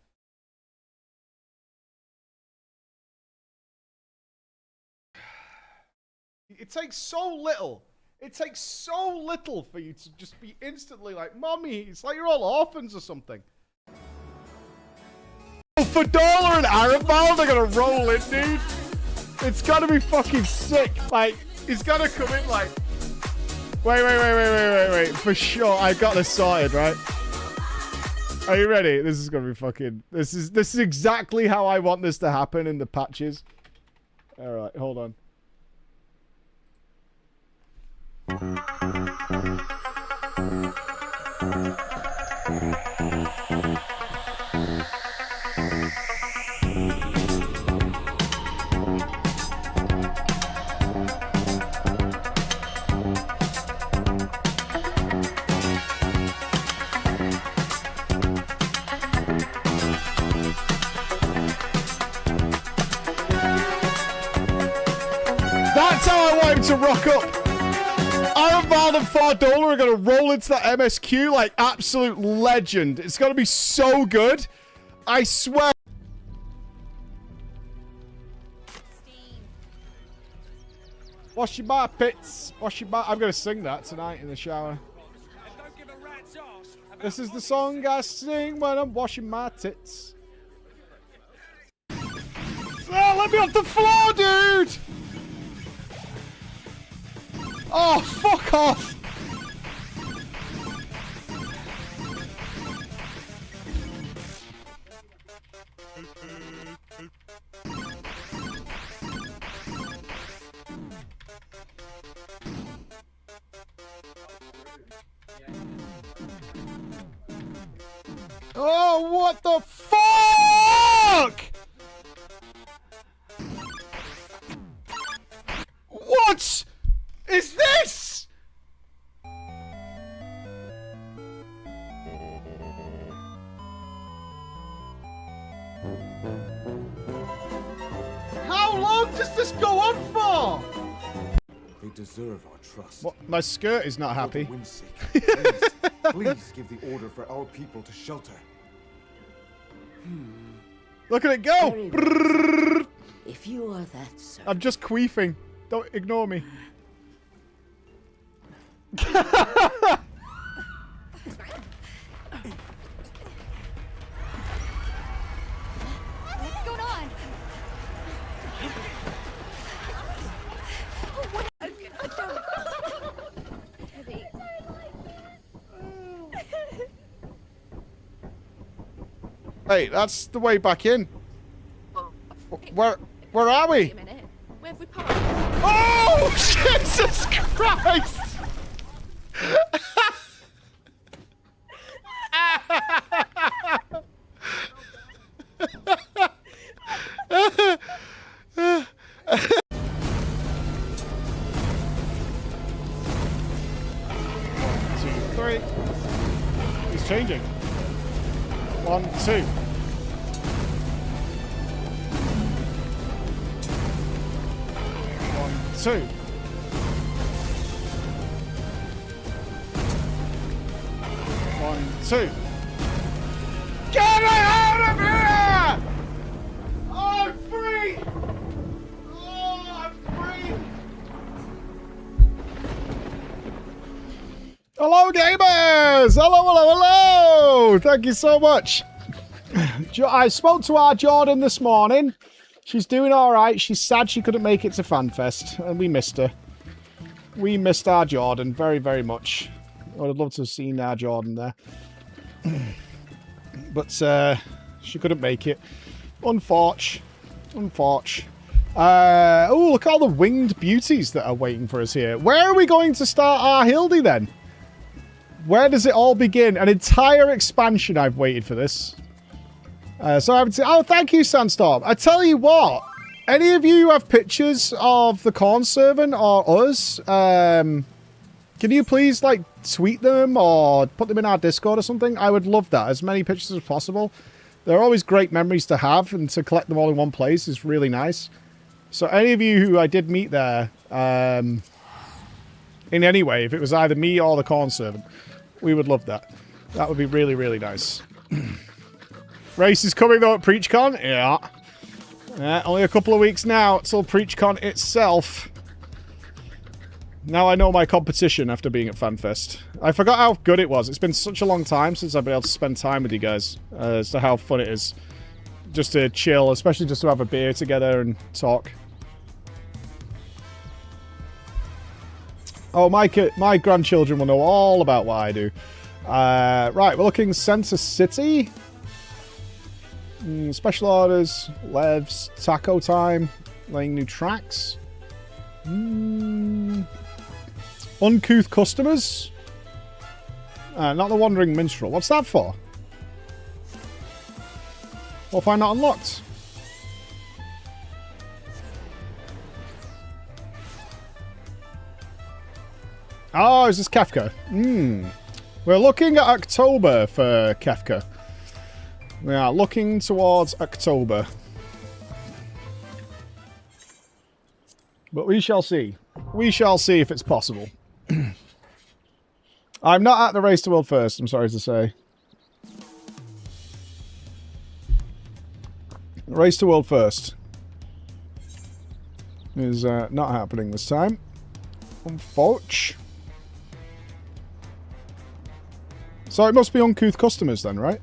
S2: It takes so little. It takes so little for you to just be instantly like, mommy. It's like you're all orphans or something. Fedora and Arabelle, they're gonna roll in, dude. It's gotta be fucking sick. Like, he's gotta come in like... Wait. For sure, I got this sorted, right? Are you ready? This is gonna be fucking... This is exactly how I want this to happen in the patches. Alright, hold on. That's how I want him to rock up. Arabelle and Fardola are going to roll into that MSQ like absolute legend. It's going to be so good. I swear. Wash your bar pits. Wash your bar. I'm going to sing that tonight in the shower. This is the song I sing when I'm washing my tits. Oh, let me off the floor, dude! Oh, fuck off! Oh, what the fuck? What is this? How long does this go on for?
S15: They deserve our trust.
S2: What? My skirt is not happy.
S15: For the wind's sake, please give the order for our people to shelter.
S2: Look at it go! Brrr.
S11: If you are that certain.
S2: I'm just queefing. Don't ignore me.
S9: What's going on?
S2: Hey, that's the way back in. Where are we?
S8: Wait a minute. Where have we parked?
S2: Oh, Jesus Christ! One, two, three. He's changing. 1, 2. 1, 2. 1, 2. Get it out of here! Oh, I'm free! Oh, I'm free! Hello, gamers! Hello! Thank you so much. I spoke to our Jordan this morning. She's doing all right. She's sad she couldn't make it to FanFest, and we missed her. We missed our Jordan very, very much. I would have loved to have seen our Jordan there. But she couldn't make it. Unfortunate. Oh, look at all the winged beauties that are waiting for us here. Where are we going to start our Hildy then? Where does it all begin? An entire expansion. I've waited for this. So I haven't seen... Oh, thank you, Sandstorm. I tell you what. Any of you who have pictures of the Corn Servant or us, can you please, like, tweet them or put them in our Discord or something? I would love that. As many pictures as possible. They're always great memories to have, and to collect them all in one place is really nice. So any of you who I did meet there, in any way, if it was either me or the Corn Servant, we would love that. That would be really, really nice. Race is coming, though, at PreachCon. Yeah. Only a couple of weeks now till PreachCon itself. Now I know my competition after being at FanFest. I forgot how good it was. It's been such a long time since I've been able to spend time with you guys. As to how fun it is. Just to chill, especially just to have a beer together and talk. Oh, my grandchildren will know all about what I do. Right, we're looking Center City. Special orders, Levs, taco time, laying new tracks. Uncouth customers. Not the Wandering Minstrel. What's that for? What if I'm not unlocked? Oh, is this Kefka? We're looking at October for Kefka. We are looking towards October. But we shall see. We shall see if it's possible. I'm not at the Race to World First, I'm sorry to say. Race to World First is not happening this time. Unfortunately. So it must be uncouth customers then, right?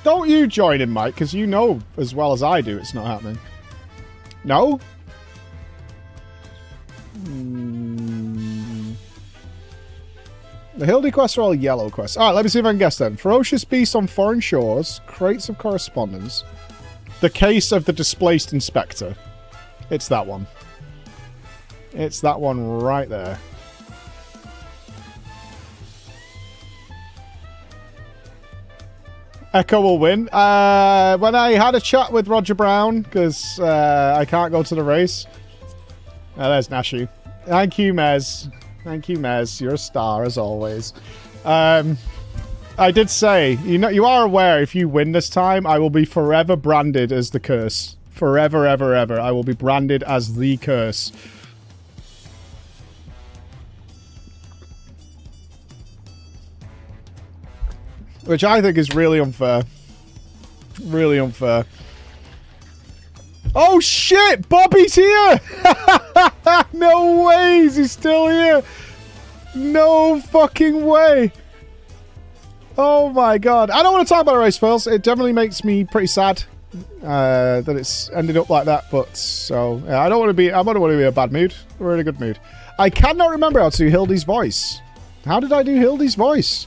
S2: Don't you join in, Mike, because you know as well as I do it's not happening. No? The Hildy quests are all yellow quests. Alright, let me see if I can guess then. Ferocious Beast on Foreign Shores, Crates of Correspondence, The Case of the Displaced Inspector. It's that one. It's that one right there. Echo will win. When I had a chat with Roger Brown, because I can't go to the race. There's Nashu. Thank you, Mez. Thank you, Mez. You're a star, as always. I did say, you are aware, if you win this time, I will be forever branded as the curse. Forever, ever, ever. I will be branded as the curse. Which I think is really unfair. Really unfair. Oh shit! Bobby's here! No way! He's still here! No fucking way! Oh my god. I don't want to talk about the race first. It definitely makes me pretty sad that it's ended up like that. But so yeah, I don't want to be in a bad mood. We're in a good mood. I cannot remember how to do Hildy's voice. How did I do Hildy's voice?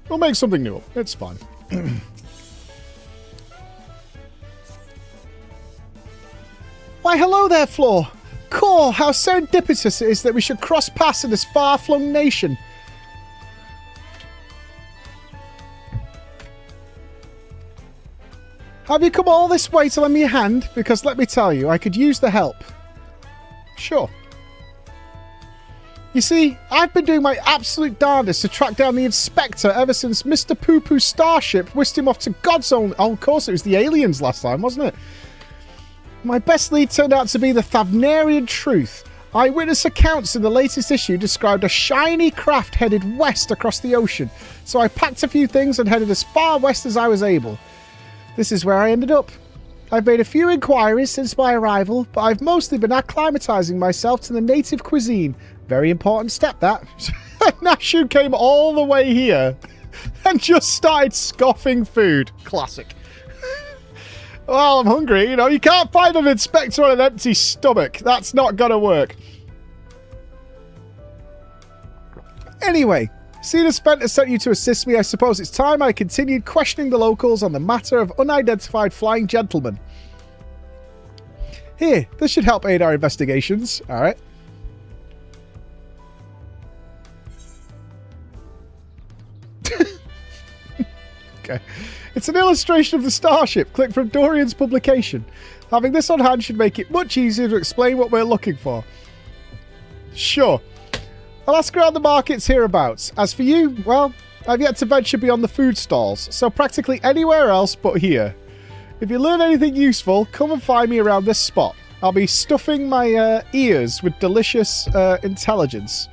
S2: We'll make something new up. It's fine. Why, hello there, Floor. Core, how serendipitous it is that we should cross paths in this far-flung nation. Have you come all this way to lend me a hand? Because let me tell you, I could use the help. Sure. You see, I've been doing my absolute darndest to track down the Inspector ever since Mr. Poo-Poo's starship whisked him off to God's own... Oh, of course, it was the aliens last time, wasn't it? My best lead turned out to be the Thavnarian truth. Eyewitness accounts in the latest issue described a shiny craft headed west across the ocean, so I packed a few things and headed as far west as I was able. This is where I ended up. I've made a few inquiries since my arrival, but I've mostly been acclimatizing myself to the native cuisine. Very important step, that. Nashu came all the way here and just started scoffing food. Classic. Well, I'm hungry. You know, you can't find an inspector on an empty stomach. That's not gonna work. Anyway, seeing as Fent has sent you to assist me, I suppose it's time I continued questioning the locals on the matter of unidentified flying gentlemen. Here, this should help aid our investigations. Alright. Okay. It's an illustration of the starship. Click from Dorian's publication. Having this on hand should make it much easier to explain what we're looking for. Sure. I'll ask around the markets hereabouts. As for you, well, I've yet to venture beyond the food stalls, so practically anywhere else but here. If you learn anything useful, come and find me around this spot. I'll be stuffing my ears with delicious intelligence.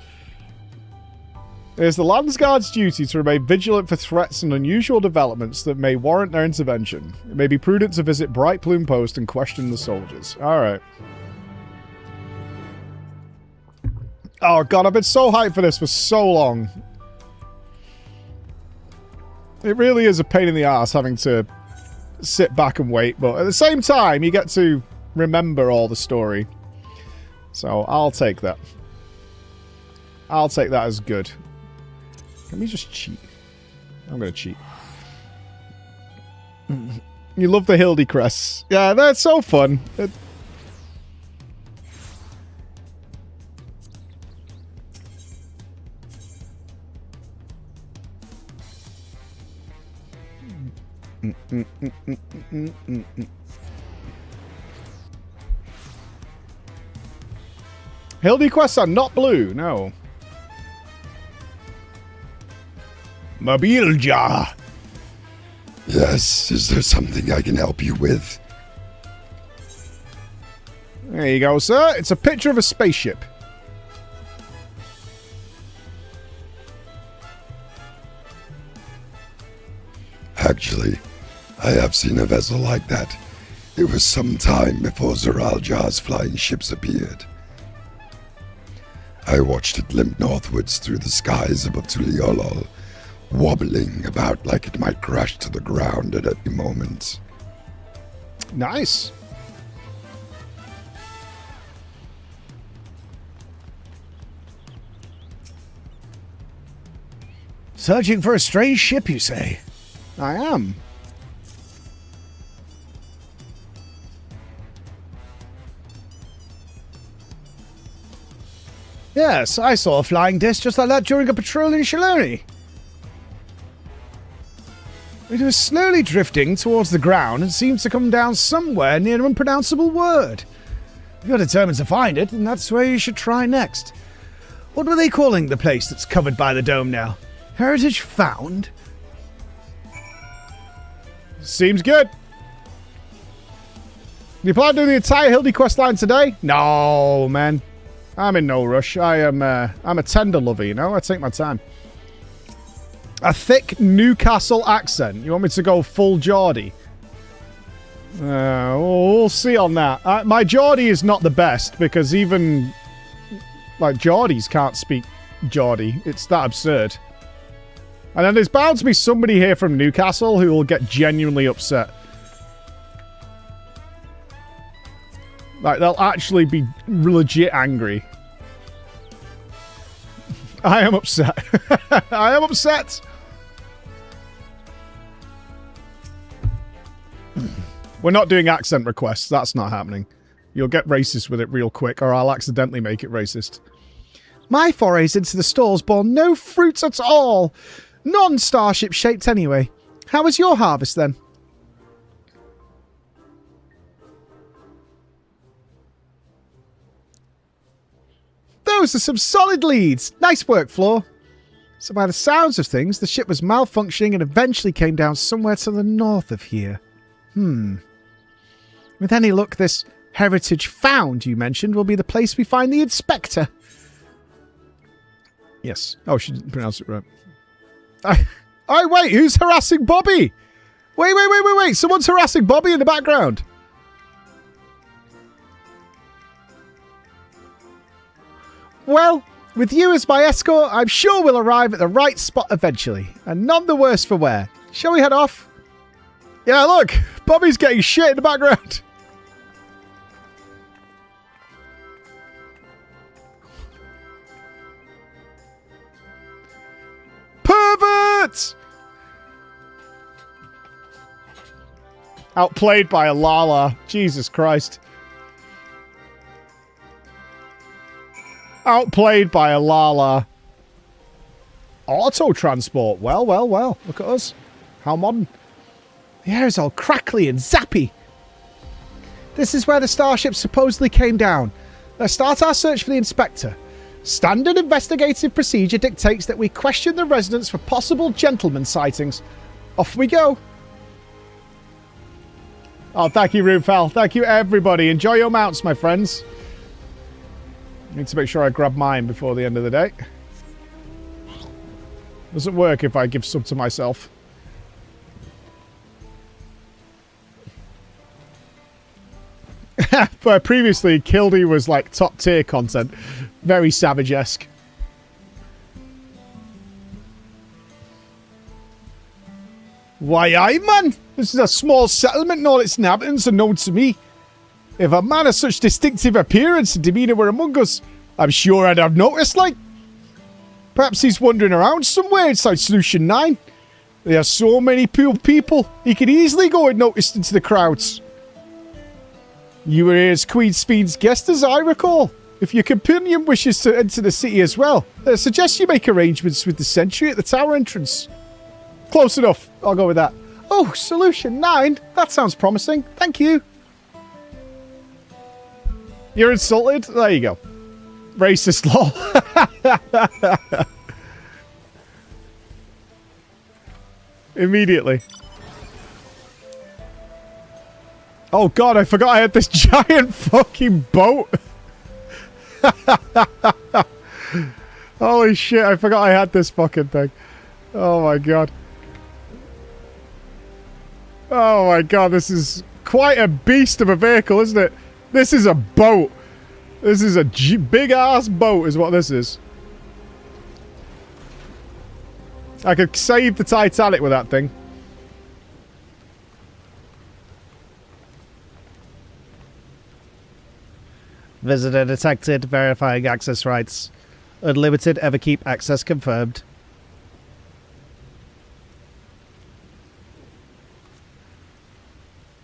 S2: It is the Landsguard's duty to remain vigilant for threats and unusual developments that may warrant their intervention. It may be prudent to visit Bright Plume Post and question the soldiers. Alright. Oh god, I've been so hyped for this for so long. It really is a pain in the ass having to sit back and wait, but at the same time, you get to remember all the story. So, I'll take that. I'll take that as good. Can we just cheat? I'm going to cheat. You love the Hildy crests. Yeah, they're so fun. Hildy quests are not blue, no. Mobilja.
S16: Yes, is there something I can help you with?
S2: There you go, sir. It's a picture of a spaceship.
S16: Actually, I have seen a vessel like that. It was some time before Zeraljar's flying ships appeared. I watched it limp northwards through the skies above Tuliolol, wobbling about like it might crash to the ground at any moment.
S2: Nice.
S17: Searching for a strange ship, you say?
S2: I am.
S17: Yes, I saw a flying disc just like that during a patrol in Shaloni. It was slowly drifting towards the ground and seemed to come down somewhere near an unpronounceable word. If you're determined to find it, then that's where you should try next. What were they calling the place that's covered by the dome now? Heritage Found?
S2: Seems good. You plan to do the entire Hildy quest line today? No, man. I'm in no rush. I'm a tender lover, you know? I take my time. A thick Newcastle accent. You want me to go full Geordie? We'll see on that. My Geordie is not the best because even like Geordies can't speak Geordie. It's that absurd. And then there's bound to be somebody here from Newcastle who will get genuinely upset. Like, they'll actually be legit angry. I am upset. I am upset. We're not doing accent requests. That's not happening. You'll get racist with it real quick, or I'll accidentally make it racist.
S17: My forays into the stalls bore no fruit at all. Non-starship shaped anyway. How was your harvest then?
S2: Those are some solid leads. Nice work, Floor. So by the sounds of things, the ship was malfunctioning and eventually came down somewhere to the north of here. With any luck, this Heritage Found you mentioned will be the place we find the inspector. Yes. Oh, she didn't pronounce it right. Wait, who's harassing Bobby? Wait. Someone's harassing Bobby in the background. Well, with you as my escort, I'm sure we'll arrive at the right spot eventually. And none the worse for wear. Shall we head off? Yeah, look! Bobby's getting shit in the background. Perverts! Outplayed by a Lala. Jesus Christ. Outplayed by a Lala. Auto transport. Well, well, well. Look at us. How modern. The air is all crackly and zappy. This is where the starship supposedly came down. Let's start our search for the inspector. Standard investigative procedure dictates that we question the residents for possible gentleman sightings. Off we go. Oh, thank you, Rufel. Thank you, everybody. Enjoy your mounts, my friends. I need to make sure I grab mine before the end of the day. Doesn't work if I give some to myself. But previously, Kildy was like top tier content. Very Savage-esque. Why, aye, man. This is a small settlement and all its inhabitants are known to me. If a man of such distinctive appearance and demeanour were among us, I'm sure I'd have noticed, like. Perhaps he's wandering around somewhere inside Solution 9. There are so many people, he could easily go unnoticed into the crowds. You were here as Queen's Fiend's guest, as I recall. If your companion wishes to enter the city as well, I suggest you make arrangements with the sentry at the tower entrance. Close enough. I'll go with that. Oh, Solution 9? That sounds promising. Thank you. You're insulted? There you go. Racist, lol. Immediately. Oh god, I forgot I had this giant fucking boat. Holy shit, I forgot I had this fucking thing. Oh my god. Oh my god, this is quite a beast of a vehicle, isn't it? This is a boat. This is a big ass boat is what this is. I could save the Titanic with that thing. Visitor detected. Verifying access rights. Unlimited Everkeep access confirmed.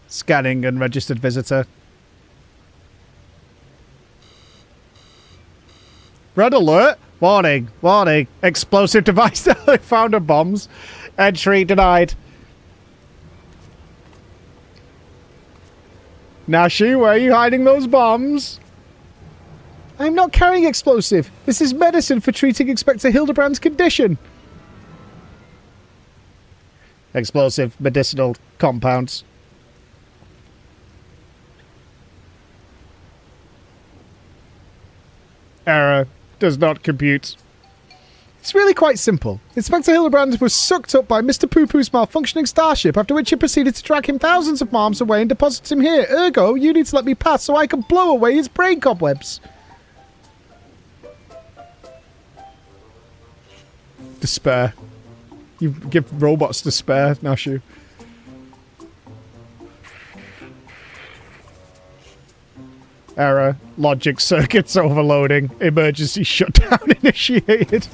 S2: Scanning unregistered visitor. Red alert! Warning! Warning! Explosive device. I found a bombs. Entry denied. Nashi, where are you hiding those bombs? I'm not carrying explosive. This is medicine for treating Inspector Hildibrand's condition. Explosive medicinal compounds. Error. Does not compute. It's really quite simple. Inspector Hildibrand was sucked up by Mr. Poo-Poo's malfunctioning starship, after which he proceeded to drag him thousands of miles away and deposit him here. Ergo, you need to let me pass so I can blow away his brain cobwebs. Despair. You give robots despair, Nashu. Error. Logic circuits overloading. Emergency shutdown initiated.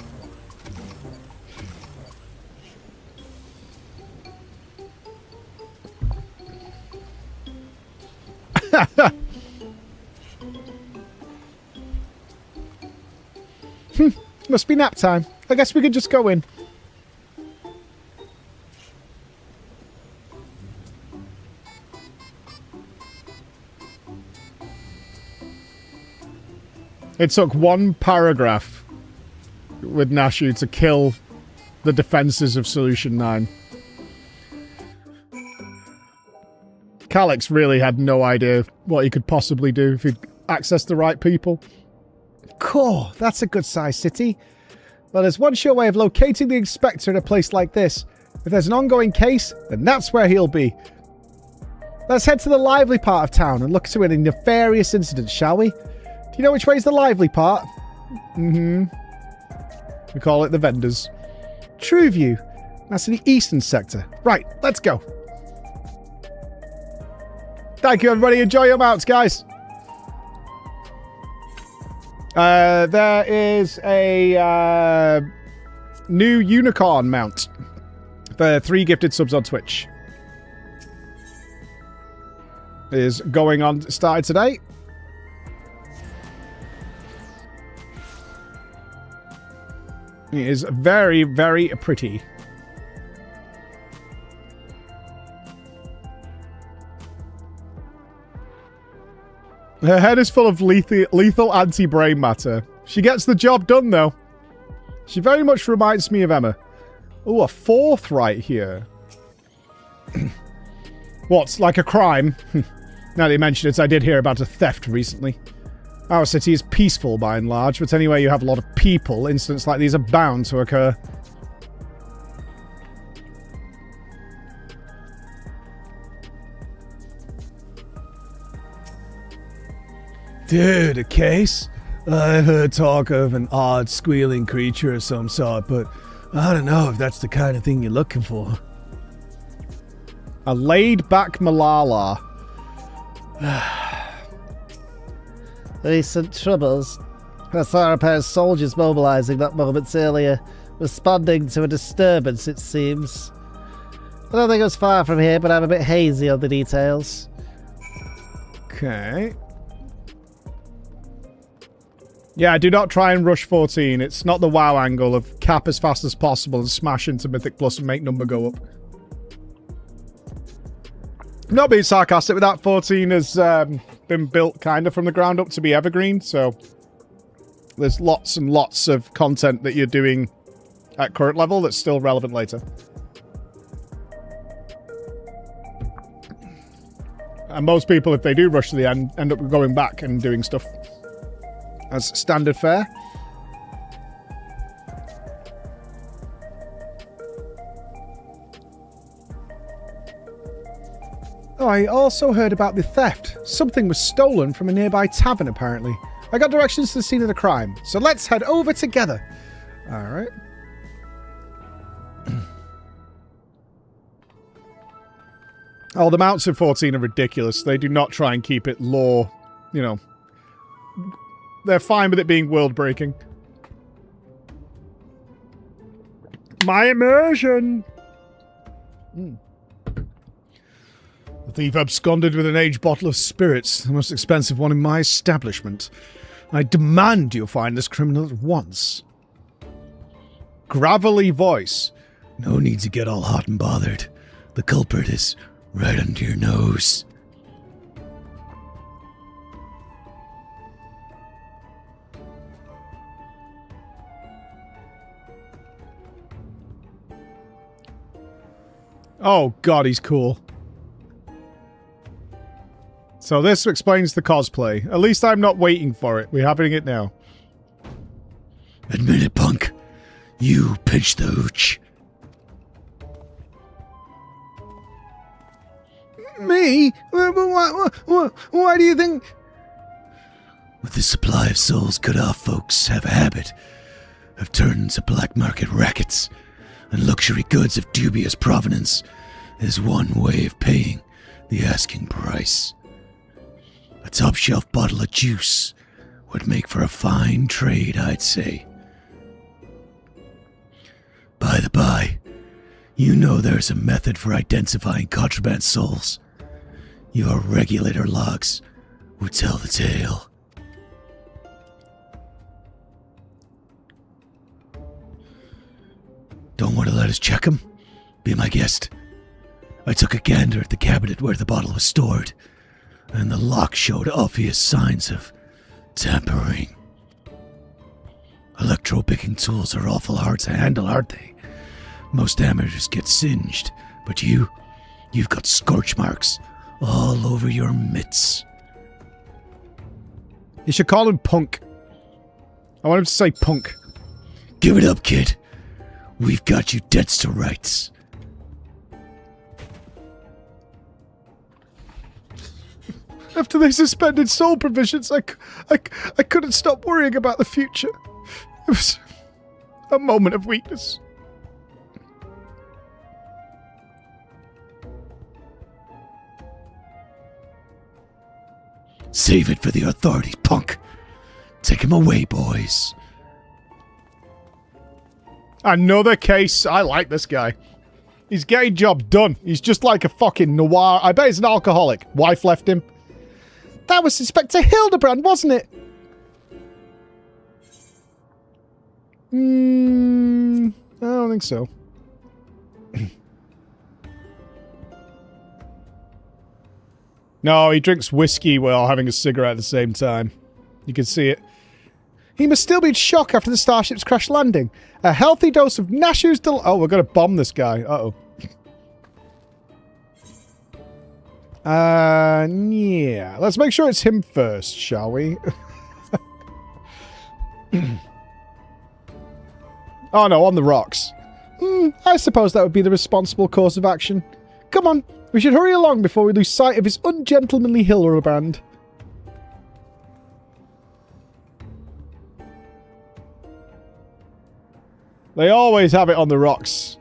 S2: Must be nap time. I guess we could just go in. It took one paragraph with Nashu to kill the defenses of Solution 9. Calyx really had no idea what he could possibly do if he'd accessed the right people. Cool, that's a good-sized city. Well, there's one sure way of locating the Inspector in a place like this. If there's an ongoing case, then that's where he'll be. Let's head to the lively part of town and look into any nefarious incidents, shall we? Do you know which way's the lively part? We call it the vendors. True View. That's in the eastern sector. Right, let's go. Thank you, everybody. Enjoy your mounts, guys. There is a new unicorn mount for 3 gifted subs on Twitch. It is going on, started today. It is very, very pretty. Her head is full of lethal anti-brain matter. She gets the job done, though. She very much reminds me of Emma. Oh, a 4th right here. What's like a crime? Now that you mention it, I did hear about a theft recently. Our city is peaceful by and large, but anyway, you have a lot of people. Incidents like these are bound to occur.
S17: Dude, a case? I heard talk of an odd squealing creature of some sort, but I don't know if that's the kind of thing you're looking for.
S2: A laid-back Malala.
S18: Recent troubles. I saw a pair of soldiers mobilizing that moments earlier, responding to a disturbance, it seems. I don't think it was far from here, but I'm a bit hazy on the details.
S2: Okay. Yeah, do not try and rush 14. It's not the WoW angle of cap as fast as possible and smash into Mythic Plus and make number go up. Not being sarcastic, but that 14 has been built kind of from the ground up to be evergreen, so there's lots and lots of content that you're doing at current level that's still relevant later. And most people, if they do rush to the end up going back and doing stuff as standard fare. Oh, I also heard about the theft. Something was stolen from a nearby tavern, apparently. I got directions to the scene of the crime, so let's head over together. Alright. Oh, the mounts of 14 are ridiculous. They do not try and keep it lore, you know. They're fine with it being world-breaking. My immersion! The thief absconded with an aged bottle of spirits, the most expensive one in my establishment. I demand you find this criminal at once. Gravelly voice.
S17: No need to get all hot and bothered. The culprit is right under your nose.
S2: Oh god, he's cool. So this explains the cosplay. At least I'm not waiting for it. We're having it now.
S17: Admit it, punk. You pinched the hooch.
S2: Me? Why do you think...
S17: With the supply of souls cut off, folks have a habit of turning to black market rackets, and luxury goods of dubious provenance is one way of paying the asking price. A top-shelf bottle of juice would make for a fine trade, I'd say. By the by, you know there's a method for identifying contraband souls. Your regulator logs would tell the tale. Don't want to let us check them? Be my guest. I took a gander at the cabinet where the bottle was stored, and the lock showed obvious signs of tampering. Electro-picking tools are awful hard to handle, aren't they? Most amateurs get singed, but you've got scorch marks all over your mitts.
S2: You should call him Punk. I want him to say Punk.
S17: Give it up, kid. We've got you debts to rights.
S2: After they suspended soul provisions, I couldn't stop worrying about the future. It was a moment of weakness.
S17: Save it for the authorities, punk. Take him away, boys.
S2: Another case. I like this guy. He's getting job done. He's just like a fucking noir. I bet he's an alcoholic. Wife left him. That was Inspector Hildibrand, wasn't it? I don't think so. No, he drinks whiskey while having a cigarette at the same time. You can see it. He must still be in shock after the starship's crash landing. A healthy dose of Nashu's Oh, we're going to bomb this guy. Uh-oh. Yeah. Let's make sure it's him first, shall we? Oh, no, on the rocks. I suppose that would be the responsible course of action. Come on, we should hurry along before we lose sight of his ungentlemanly Hildibrand. They always have it on the rocks.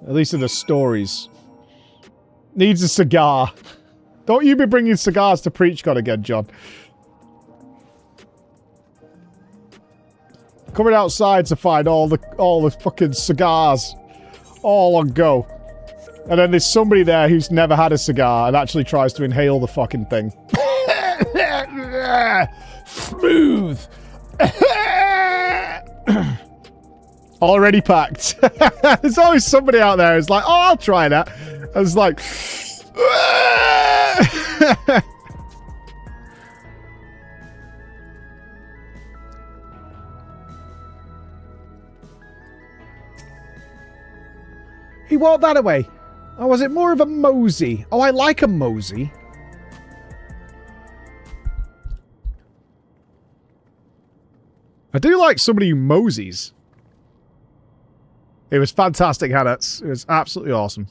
S2: At least in the stories. Needs a cigar. Don't you be bringing cigars to PreachCon again, John. Coming outside to find all the fucking cigars. All on go. And then there's somebody there who's never had a cigar and actually tries to inhale the fucking thing. Smooth. Already packed. There's always somebody out there who's like, oh, I'll try that. I was like... He walked that away. Or was it more of a mosey? Oh, I like a mosey. I do like somebody who moseys. It was fantastic, Hannets. It was absolutely awesome.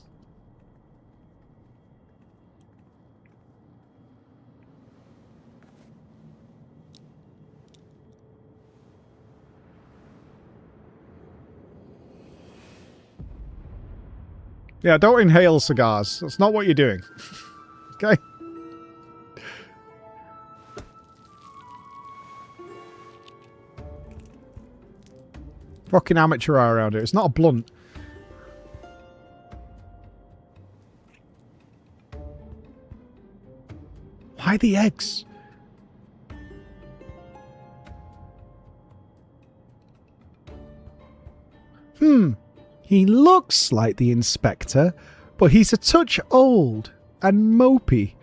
S2: Yeah, don't inhale cigars. That's not what you're doing. Okay? Fucking amateur hour around here. It's not a blunt. Why the eggs? He looks like the inspector, but he's a touch old and mopey.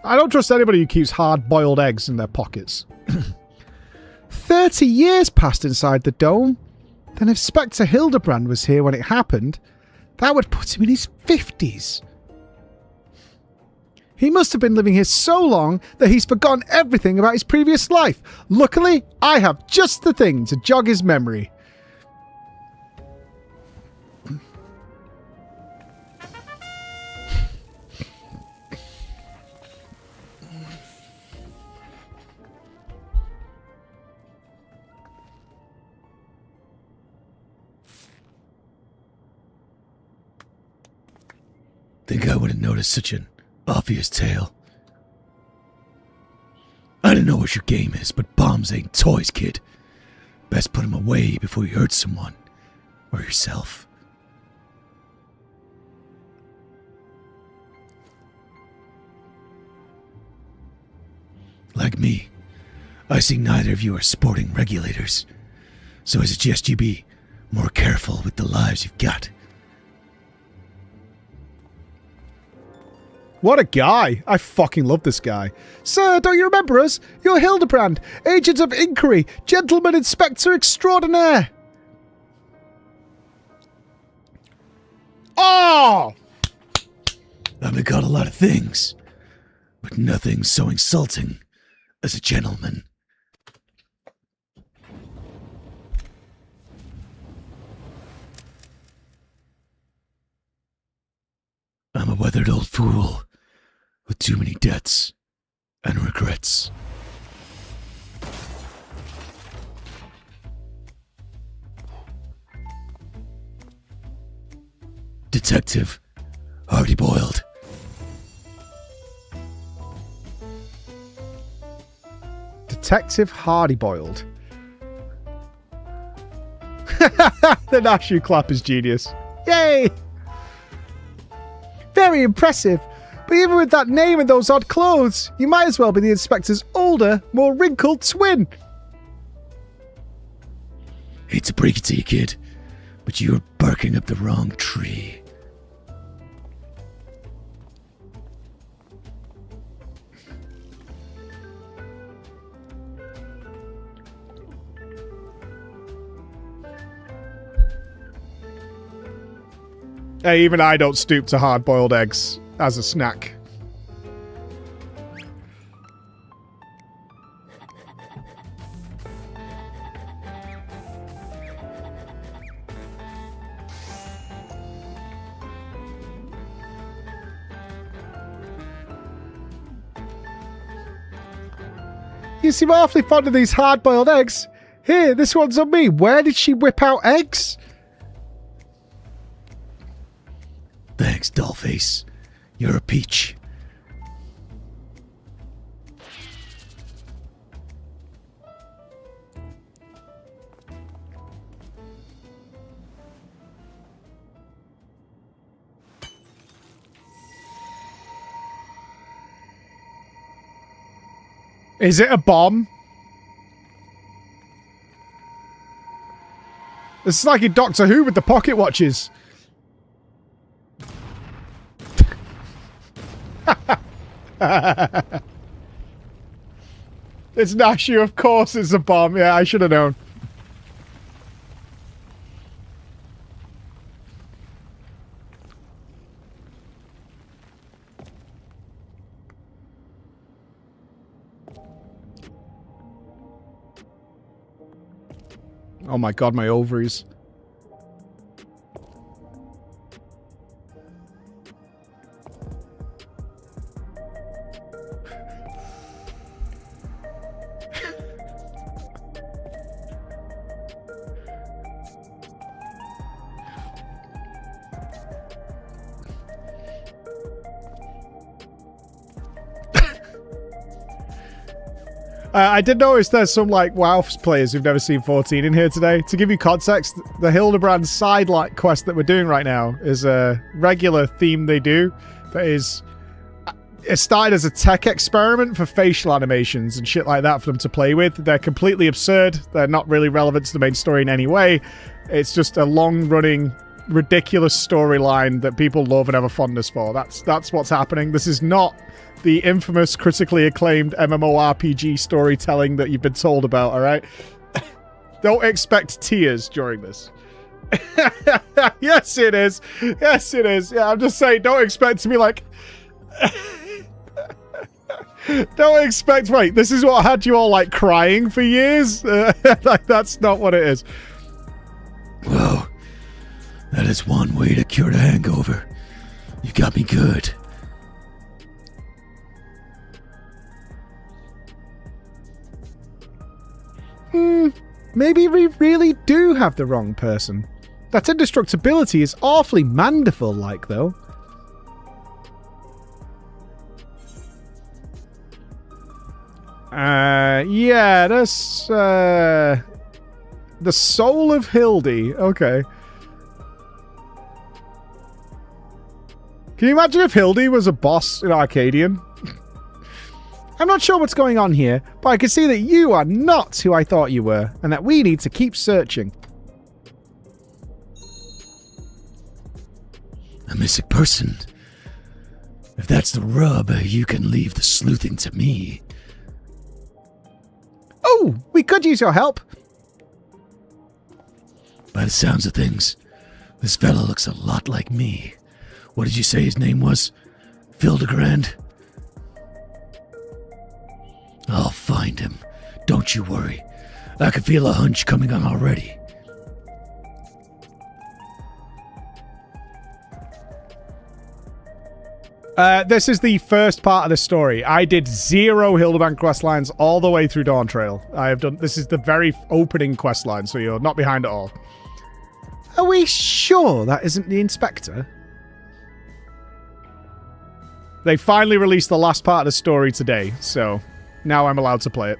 S2: I don't trust anybody who keeps hard-boiled eggs in their pockets. 30 years passed inside the dome. Then if Inspector Hildibrand was here when it happened, that would put him in his 50s. He must have been living here so long that he's forgotten everything about his previous life. Luckily, I have just the thing to jog his memory.
S17: Think I would have noticed such an obvious tale. I don't know what your game is, but bombs ain't toys, kid. Best put them away before you hurt someone. Or yourself. Like me, I see neither of you are sporting regulators. So I suggest you be more careful with the lives you've got.
S2: What a guy. I fucking love this guy. Sir, don't you remember us? You're Hildibrand, Agent of Inquiry, Gentleman Inspector Extraordinaire. Oh!
S17: I've been called a lot of things, but nothing so insulting as a gentleman. I'm a weathered old fool with too many debts and regrets. Detective Hardy-boiled.
S2: Detective Hardy-boiled. The Nashu clap is genius. Yay! Very impressive. But even with that name and those odd clothes, you might as well be the inspector's older, more wrinkled twin.
S17: Hate to break it to you, kid, but you're barking up the wrong tree.
S2: Hey, even I don't stoop to hard-boiled eggs as a snack. You seem awfully fond of these hard-boiled eggs. Here, this one's on me. Where did she whip out eggs?
S17: Thanks, dollface. You're a peach.
S2: Is it a bomb? This is like in Doctor Who with the pocket watches. It's Nashu, of course it's a bomb. Yeah, I should have known. Oh my god, my ovaries. I did notice there's some like WoW players who've never seen 14 in here today. To give you context, the Hildibrand side quest that we're doing right now is a regular theme they do that is... It started as a tech experiment for facial animations and shit like that for them to play with. They're completely absurd. They're not really relevant to the main story in any way. It's just a long-running, ridiculous storyline that people love and have a fondness for. That's what's happening. This is not the infamous, critically acclaimed MMORPG storytelling that you've been told about, alright? Don't expect tears during this. Yes, it is. Yes, it is. Yeah, I'm just saying, don't expect to be like... Don't expect... Wait, this is what had you all, like, crying for years? Like, that's not what it is.
S17: Well, that is one way to cure the hangover. You got me good.
S2: Maybe we really do have the wrong person. That indestructibility is awfully Mandeville-like, though. Yeah, that's, the soul of Hildy. Okay. Can you imagine if Hildy was a boss in Arcadian? I'm not sure what's going on here, but I can see that you are not who I thought you were, and that we need to keep searching.
S17: A missing person. If that's the rub, you can leave the sleuthing to me.
S2: Oh, we could use your help.
S17: By the sounds of things, this fella looks a lot like me. What did you say his name was? Hildibrand? I'll find him. Don't you worry. I can feel a hunch coming on already.
S2: This is the first part of the story. I did 0 Hildibrand quest lines all the way through Dawn Trail. I have done. This is the very opening quest line, so you're not behind at all. Are we sure that isn't the inspector? They finally released the last part of the story today, so now I'm allowed to play it.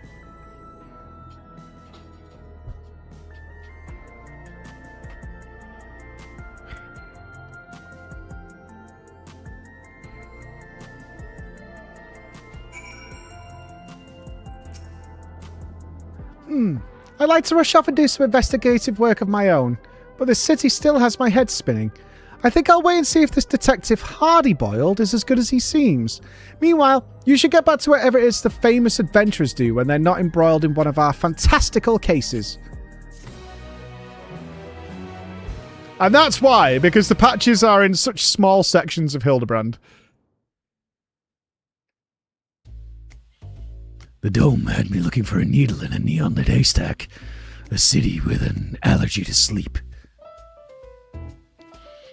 S17: I'd like to rush off and do some investigative work of my own, but the city still has my head spinning. I think I'll wait and see if this detective Hardy-boiled is as good as he seems. Meanwhile, you should get back to whatever it is the famous adventurers do when they're not embroiled in one of our fantastical cases.
S2: And that's why, because the patches are in such small sections of Hildibrand.
S17: The dome had me looking for a needle in a neon-lit haystack. A city with an allergy to sleep.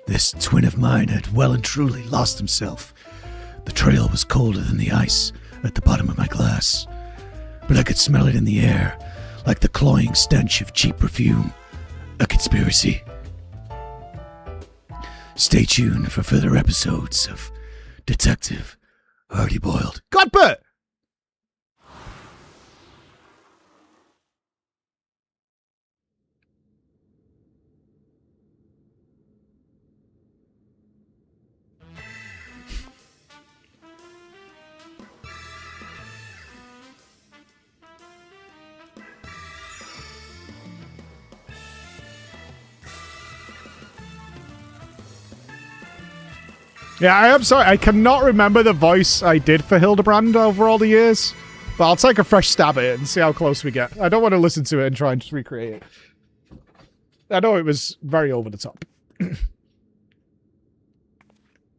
S17: This twin of mine had well and truly lost himself. The trail was colder than the ice at the bottom of my glass, but I could smell it in the air, like the cloying stench of cheap perfume. A conspiracy. Stay tuned for further episodes of Detective Hardy-boiled.
S2: Godbert! Yeah, I am sorry. I cannot remember the voice I did for Hildibrand over all the years. But I'll take a fresh stab at it and see how close we get. I don't want to listen to it and try and just recreate it. I know it was very over the top.
S17: The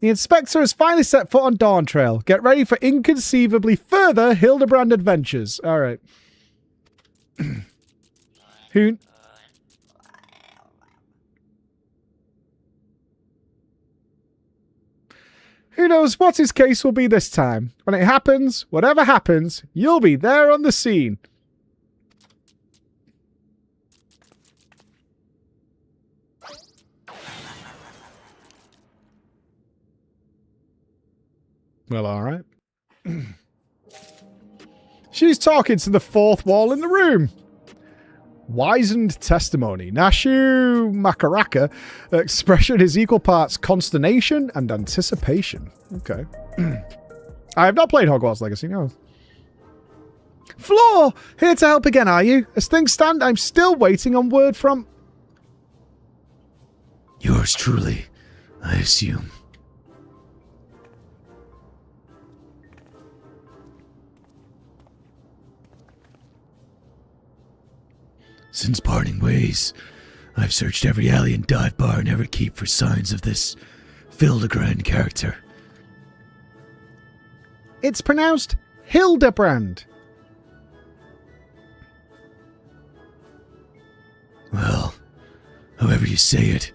S17: inspector has finally set foot on Dawn Trail. Get ready for inconceivably further Hildibrand adventures. All right. Who knows what his case will be this time? When it happens, whatever happens, you'll be there on the scene.
S2: Well, all right. She's talking to the fourth wall in the room. Wizened testimony. Nashu Makaraka expression is equal parts consternation and anticipation. Okay. I have not played Hogwarts Legacy, no.
S17: Floor! Here to help again, are you? As things stand, I'm still waiting on word from... Yours truly, I assume. Since parting ways, I've searched every alley and dive bar and every keep for signs of this Hildibrand character.
S2: It's pronounced Hildibrand.
S17: Well, however you say it,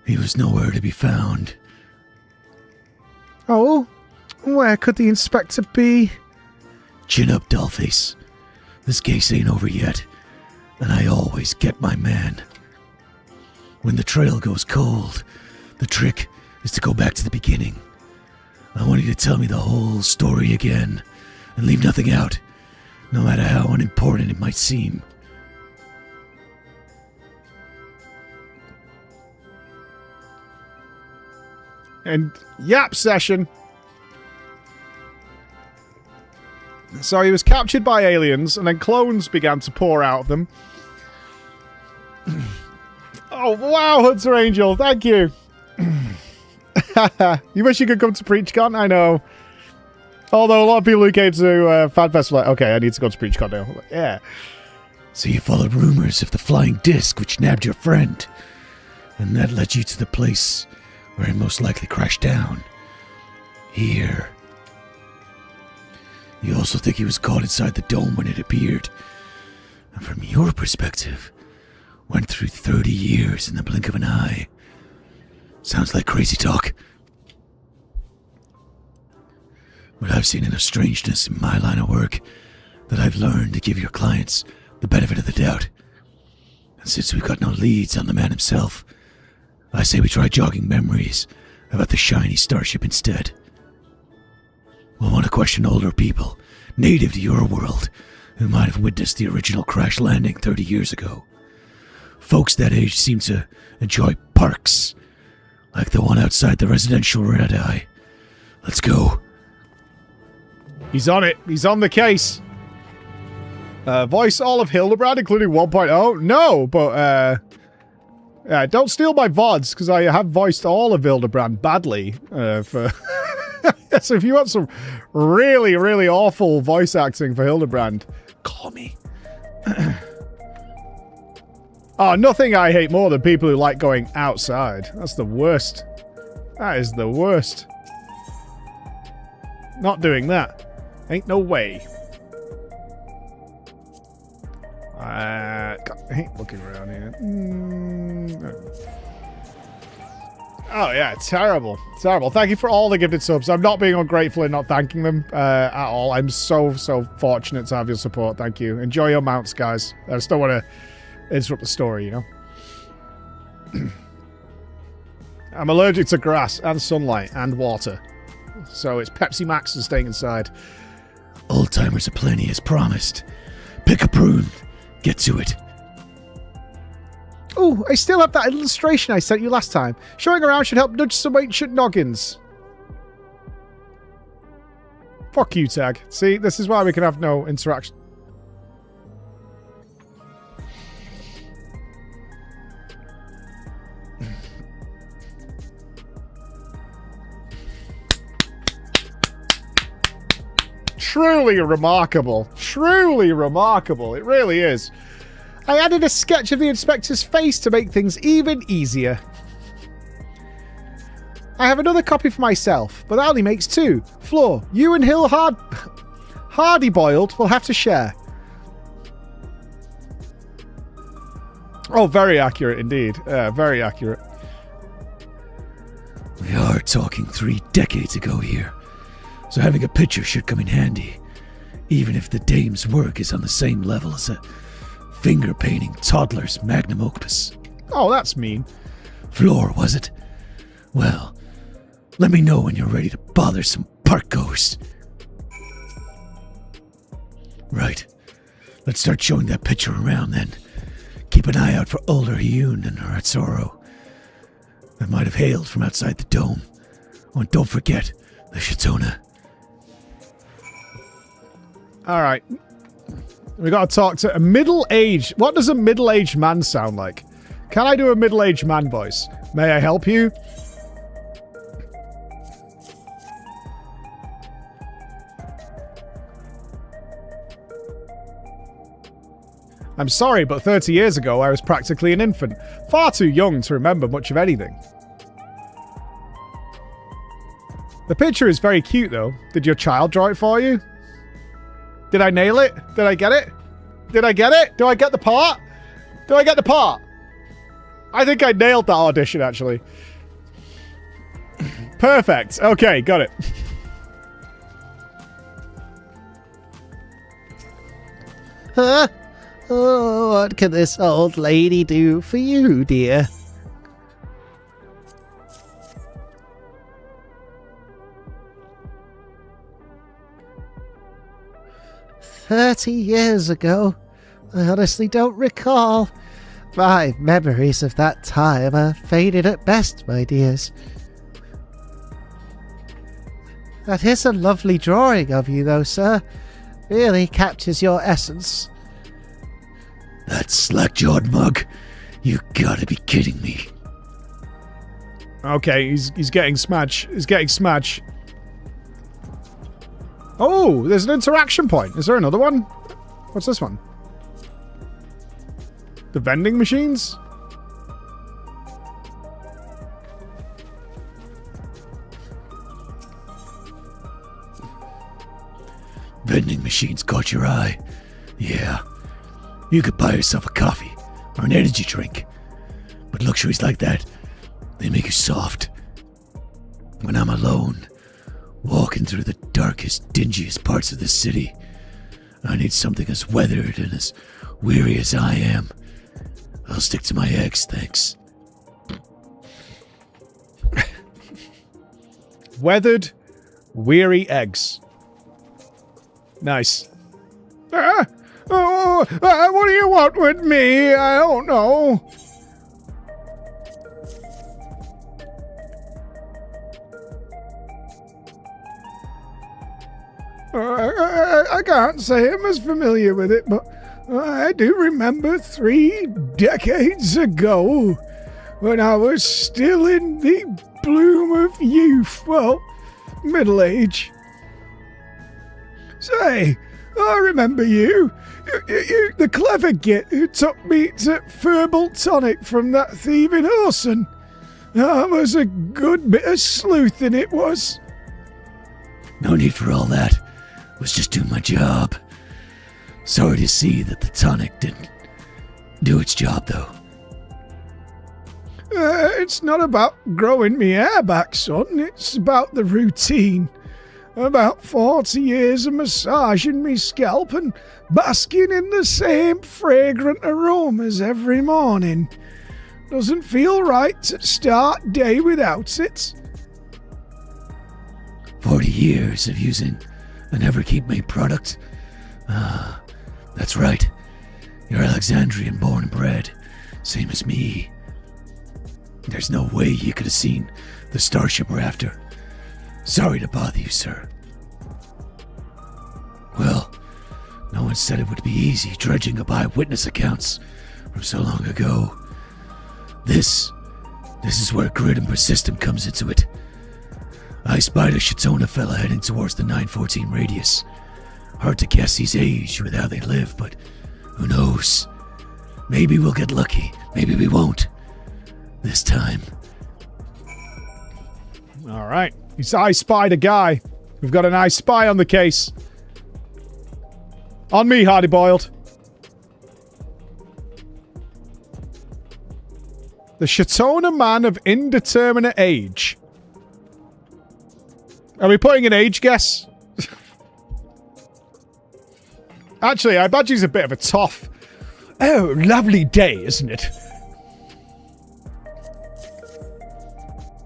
S17: he was nowhere to be found.
S2: Oh, where could the inspector be?
S17: Chin up, dollface. This case ain't over yet. And I always get my man. When the trail goes cold, the trick is to go back to the beginning. I want you to tell me the whole story again, and leave nothing out, no matter how unimportant it might seem.
S2: And yap session. So he was captured by aliens, and then clones began to pour out of them. Oh, wow, Hunter Angel, thank you. You wish you could come to PreachCon? I know. Although a lot of people who came to FanFest were like, okay, I need to go to PreachCon now. Like, yeah.
S17: So you followed rumors of the flying disc which nabbed your friend, and that led you to the place where he most likely crashed down. Here. You also think he was caught inside the dome when it appeared. And from your perspective, went through 30 years in the blink of an eye. Sounds like crazy talk. But I've seen enough strangeness in my line of work that I've learned to give your clients the benefit of the doubt. And since we've got no leads on the man himself, I say we try jogging memories about the shiny starship instead. We'll want to question older people, native to your world, who might have witnessed the original crash landing 30 years ago. Folks that age seem to enjoy parks, like the one outside the residential red-eye. Let's go.
S2: He's on it. He's on the case. Voice all of Hildibrand, including 1.0? No, but, don't steal my VODs, because I have voiced all of Hildibrand badly, for... So if you want some really, really awful voice acting for Hildibrand, call me. Oh, nothing I hate more than people who like going outside. That's the worst. That is the worst. Not doing that. Ain't no way. God, I hate looking around here. Oh yeah, terrible. Terrible. Thank you for all the gifted subs. I'm not being ungrateful in not thanking them at all. I'm so fortunate to have your support. Thank you. Enjoy your mounts, guys. I just don't want to interrupt the story, you know? I'm allergic to grass and sunlight and water. So it's Pepsi Max and staying inside.
S17: Old timers aplenty as promised. Pick a prune. Get to it.
S2: Oh, I still have that illustration I sent you last time. Showing around should help nudge some ancient noggins. Fuck you, Tag. See, this is why we can have no interaction. Truly remarkable. Truly remarkable. It really is. I added a sketch of the inspector's face to make things even easier. I have another copy for myself, but that only makes two. Floor, you and Hill Hardy Boiled will have to share. Oh, very accurate indeed. Very accurate.
S17: We are talking 3 decades ago here, so having a picture should come in handy, even if the dame's work is on the same level as a finger-painting toddler's magnum opus.
S2: Oh, that's mean.
S17: Floor, was it? Well, let me know when you're ready to bother some park goers. Right. Let's start showing that picture around then. Keep an eye out for older Hyun and Aratsoro. That might have hailed from outside the dome. Oh, and don't forget the Shatona.
S2: Alright. We gotta talk to a middle-aged... What does a middle-aged man sound like? Can I do a middle-aged man voice? May I help you? I'm sorry, but 30 years ago I was practically an infant. Far too young to remember much of anything. The picture is very cute, though. Did your child draw it for you? Did I nail it? Did I get it? Did I get it? Do I get the part? Do I get the part? I think I nailed that audition, actually. Perfect. Okay, got it.
S18: Huh? Oh, what can this old lady do for you, dear? "30 years ago? I honestly don't recall. My memories of that time are faded at best, my dears. That is a lovely drawing of you, though, sir. Really captures your essence."
S17: That slack-jawed mug? You gotta be kidding me.
S2: Okay, he's getting smash. He's getting smash. Oh, there's an interaction point. Is there another one? What's this one? The vending machines?
S17: Vending machines caught your eye. Yeah. You could buy yourself a coffee or an energy drink. But luxuries like that, they make you soft. When I'm alone, walking through the darkest, dingiest parts of the city, I need something as weathered and as weary as I am. I'll stick to my eggs, thanks.
S2: Weathered, weary eggs.
S17: Nice. What do you want with me? I don't know. I can't say I'm as familiar with it, but I do remember 3 decades ago when I was still in the bloom of youth, well, middle age. Say, I remember you. You the clever git who took me to Furbal Tonic from that thieving Orson. That was a good bit of sleuthing, it was.
S19: No need for all that. It was just doing my job. Sorry to see that the tonic didn't do its job, though.
S17: It's not about growing me hair back, son. It's about the routine. About 40 years of massaging me scalp and basking in the same fragrant aromas every morning. Doesn't feel right to start day without it.
S19: 40 years of using an Everkeep-made product? Ah, that's right. You're Alexandrian born and bred, same as me. There's no way you could have seen the starship we're after. Sorry to bother you, sir. Well, no one said it would be easy dredging up eyewitness accounts from so long ago. This is where grit and persistence comes into it. I spied a Shatona fella heading towards the 914 radius. Hard to guess his age with how they live, but who knows? Maybe we'll get lucky, maybe we won't. This time.
S2: Alright. I spied a guy. We've got an I spy on the case. On me, Hardy Boiled. The Shatona man of indeterminate age. Are we putting an age guess? Actually, I bet he's a bit of a toff.
S17: Oh, lovely day, isn't it?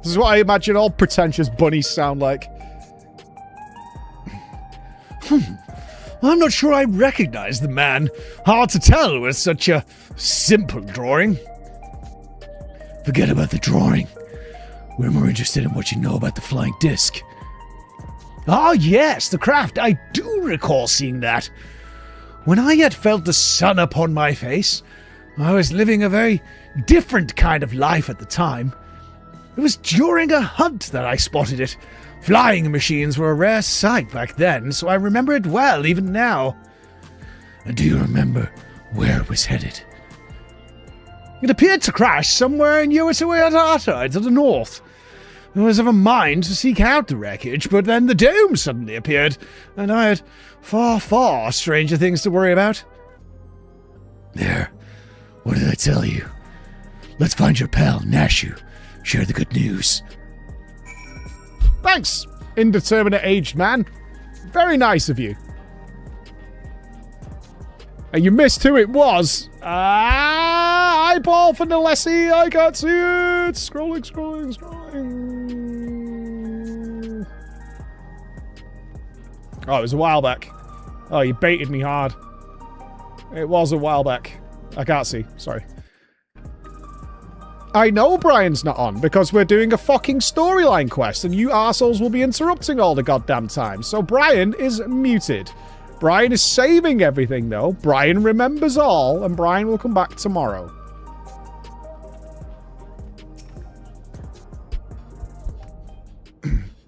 S2: This is what I imagine all pretentious bunnies sound like.
S17: I'm not sure I recognize the man. Hard to tell with such a simple drawing.
S19: Forget about the drawing. We're more interested in what you know about the flying disc.
S17: Ah, yes, the craft. I do recall seeing that. When I yet felt the sun upon my face, I was living a very different kind of life at the time. It was during a hunt that I spotted it. Flying machines were a rare sight back then, so I remember it well, even now.
S19: And do you remember where it was headed?
S17: It appeared to crash somewhere in Uwatawatata to the north. I was of a mind to seek out the wreckage, but then the dome suddenly appeared, and I had far, far stranger things to worry about.
S19: There. What did I tell you? Let's find your pal, Nashu. Share the good news.
S2: Thanks, indeterminate aged man. Very nice of you. And you missed who it was. Eyeball for Nalessi. I can't see it. Scrolling. Oh, it was a while back. Oh, you baited me hard. It was a while back. I can't see. Sorry. I know Brian's not on because we're doing a fucking storyline quest and you arseholes will be interrupting all the goddamn time. So Brian is muted. Brian is saving everything though. Brian remembers all and Brian will come back tomorrow.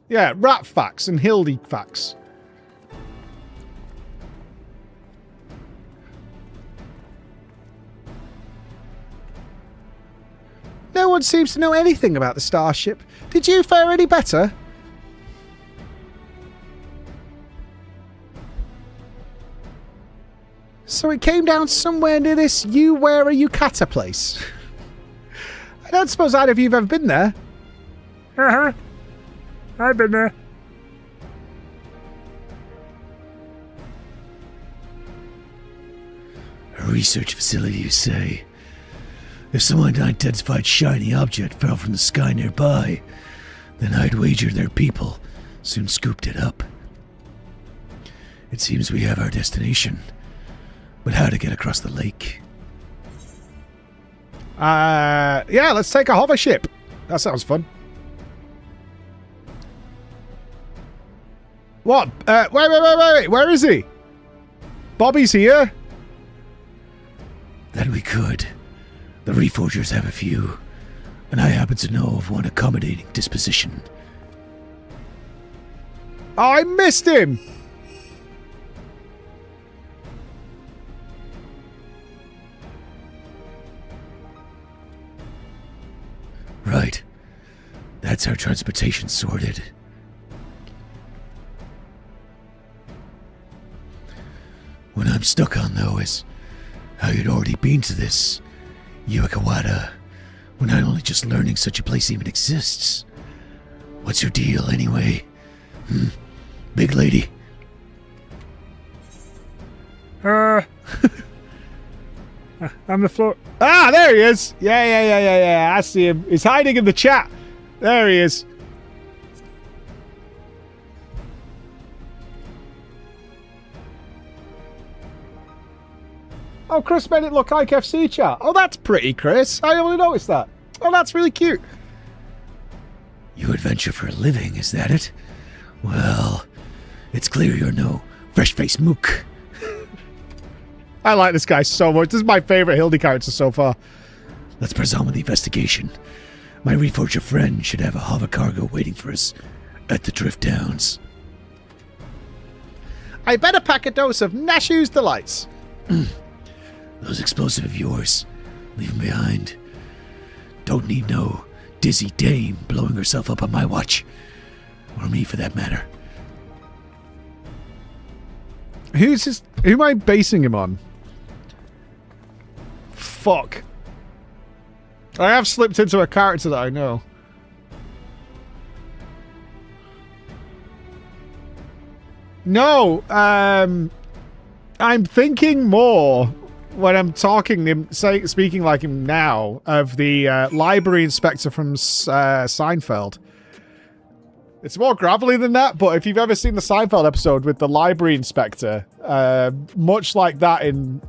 S2: Yeah, rat facts and Hildy facts. No one seems to know anything about the starship. Did you fare any better? So it came down somewhere near this Yukata place. I don't suppose either of you have ever been there. Uh-huh. I've been there.
S19: A research facility, you say? If some unidentified shiny object fell from the sky nearby, then I'd wager their people soon scooped it up. It seems we have our destination. But how to get across the lake?
S2: Yeah, let's take a hover ship. That sounds fun. What? Wait. Where is he? Bobby's here?
S19: That we could. The Reforgers have a few, and I happen to know of one accommodating disposition.
S2: Oh, I missed him!
S19: Right. That's our transportation sorted. What I'm stuck on, though, is how you'd already been to this Yuikawada. We're not only just learning such a place even exists. What's your deal, anyway? Big lady?
S2: I'm the floor. Ah, there he is. Yeah. I see him. He's hiding in the chat. There he is. Oh, Chris made it look like FC chat. Oh, that's pretty, Chris. I only noticed that. Oh, that's really cute.
S19: You adventure for a living, is that it? Well, it's clear you're no fresh-faced mook.
S2: I like this guy so much. This is my favorite Hildy character so far.
S19: Let's press on with the investigation. My Reforger friend should have a hover cargo waiting for us at the Drift Downs.
S2: I better pack a dose of Nashu's Delights.
S19: Those explosives of yours, leave them behind. Don't need no dizzy dame blowing herself up on my watch. Or me, for that matter.
S2: Who am I basing him on? Fuck. I have slipped into a character that I know. No, I'm thinking more when I'm talking him, speaking like him now, of the library inspector from Seinfeld. It's more gravelly than that, but if you've ever seen the Seinfeld episode with the library inspector, much like that in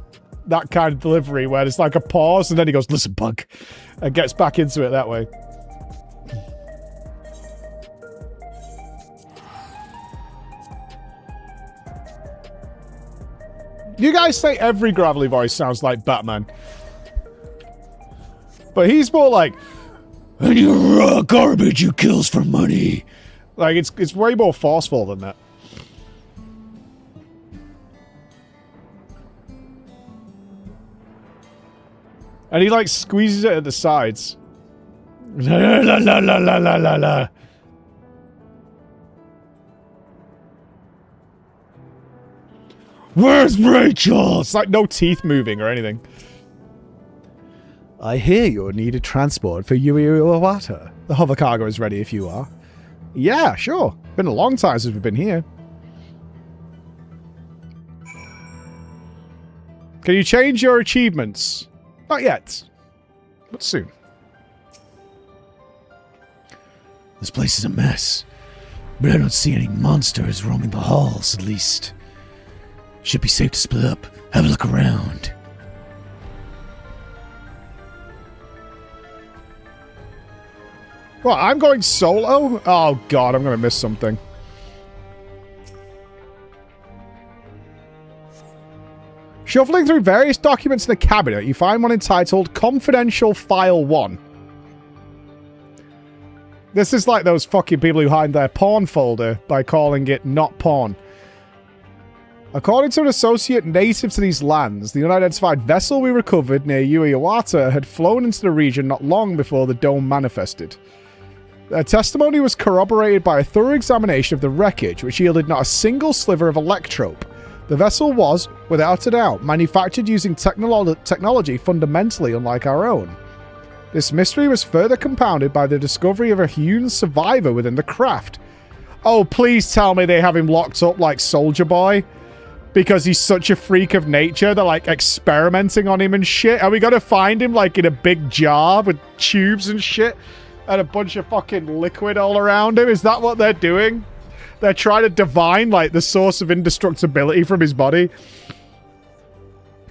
S2: that kind of delivery where there's like a pause and then he goes, "Listen, punk," and gets back into it that way. You guys say every gravelly voice sounds like Batman. But he's more like,
S19: "And you're raw garbage you kills for money."
S2: Like, it's way more forceful than that. And he, like, squeezes it at the sides. La la la la la la la la. Where's Rachel? It's like no teeth moving or anything. I hear you're needed transport for Yuiwata. The hover cargo is ready if you are. Yeah, sure. Been a long time since we've been here. Can you change your achievements? Not yet, but soon.
S19: This place is a mess, but I don't see any monsters roaming the halls, at least. Should be safe to split up. Have a look around.
S2: What, I'm going solo? Oh god, I'm gonna miss something. Shuffling through various documents in the cabinet, you find one entitled Confidential File 1. This is like those fucking people who hide their porn folder by calling it not porn. According to an associate native to these lands, the unidentified vessel we recovered near Yuiwata had flown into the region not long before the dome manifested. Their testimony was corroborated by a thorough examination of the wreckage, which yielded not a single sliver of electrope. The vessel was, without a doubt, manufactured using technology fundamentally unlike our own. This mystery was further compounded by the discovery of a hewn survivor within the craft. Oh, please tell me they have him locked up like Soldier Boy. Because he's such a freak of nature, they're like experimenting on him and shit. Are we gonna find him like in a big jar with tubes and shit? And a bunch of fucking liquid all around him? Is that what they're doing? They're trying to divine, like, the source of indestructibility from his body.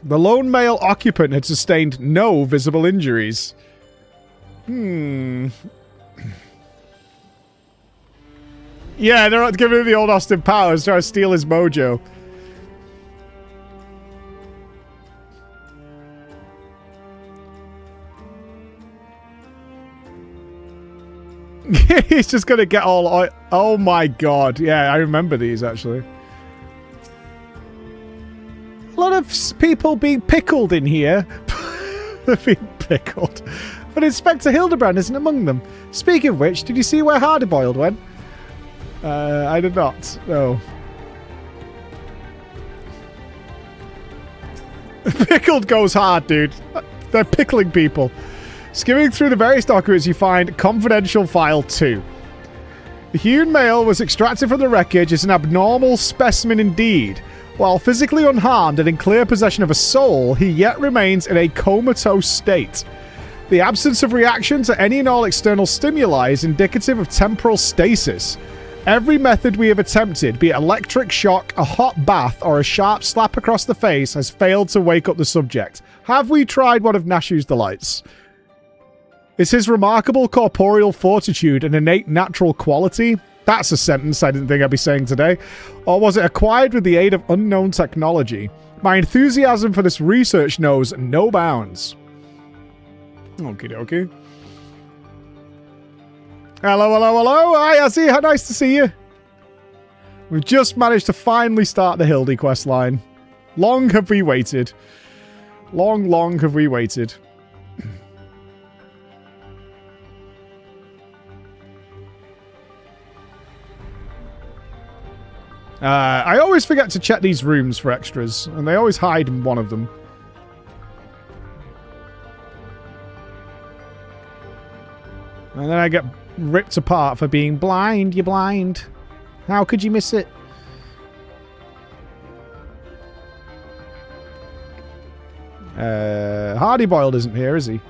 S2: The lone male occupant had sustained no visible injuries. Yeah, they're not giving him the old Austin Powers, trying to steal his mojo. He's just gonna get all... Oh my god. Yeah, I remember these, actually. A lot of people being pickled in here. They're being pickled. But Inspector Hildibrand isn't among them. Speaking of which, did you see where Hardyboiled went? I did not. No. Pickled goes hard, dude. They're pickling people. Skimming through the various documents, you find Confidential File 2. The hewn male was extracted from the wreckage as an abnormal specimen indeed. While physically unharmed and in clear possession of a soul, he yet remains in a comatose state. The absence of reaction to any and all external stimuli is indicative of temporal stasis. Every method we have attempted, be it electric shock, a hot bath, or a sharp slap across the face, has failed to wake up the subject. Have we tried one of Nashu's delights? Is his remarkable corporeal fortitude an innate natural quality? That's a sentence I didn't think I'd be saying today. Or was it acquired with the aid of unknown technology? My enthusiasm for this research knows no bounds. Okie dokie. Hello, hello, hello. Hi, Azzy. How nice to see you. We've just managed to finally start the Hildy quest line. Long have we waited. Long have we waited. I always forget to check these rooms for extras, and they always hide in one of them. And then I get ripped apart for being blind. You're blind. How could you miss it? Hardyboiled isn't here, is he?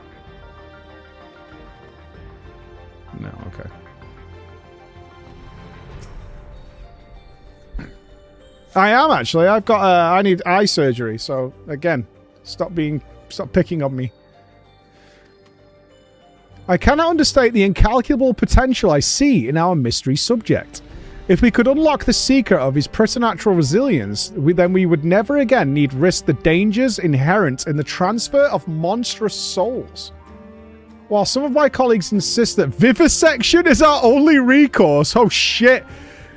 S2: No, okay. I am actually. I've got. I need eye surgery. So again, stop picking on me. I cannot understate the incalculable potential I see in our mystery subject. If we could unlock the secret of his preternatural resilience, then we would never again need risk the dangers inherent in the transfer of monstrous souls. While some of my colleagues insist that vivisection is our only recourse, oh shit!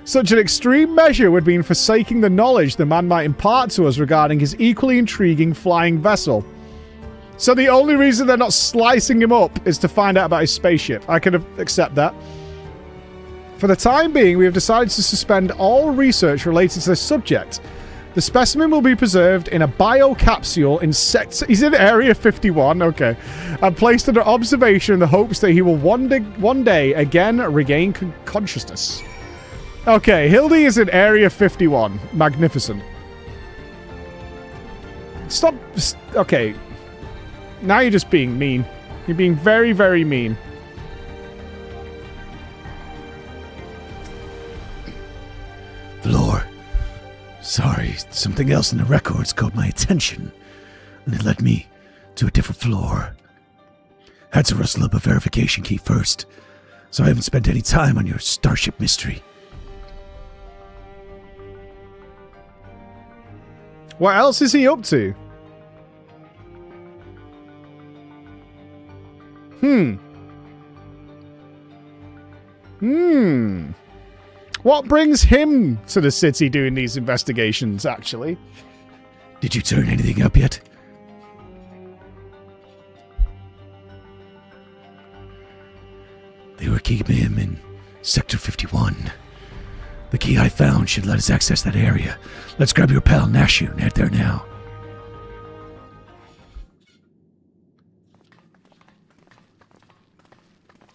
S2: Such an extreme measure would mean forsaking the knowledge the man might impart to us regarding his equally intriguing flying vessel. So the only reason they're not slicing him up is to find out about his spaceship. I can accept that. For the time being, we have decided to suspend all research related to this subject. The specimen will be preserved in a biocapsule in he's in Area 51, okay, and placed under observation in the hopes that he will one day again regain consciousness. Okay, Hildy is in Area 51. Magnificent. Stop. Okay. Now you're just being mean. You're being very, very mean.
S19: Valor. Sorry, something else in the records caught my attention, and it led me to a different floor. Had to rustle up a verification key first, so I haven't spent any time on your Starship mystery.
S2: What else is he up to? What brings him to the city doing these investigations, actually?
S19: Did you turn anything up yet? They were keeping him in Sector 51. The key I found should let us access that area. Let's grab your pal Nashu and head there now.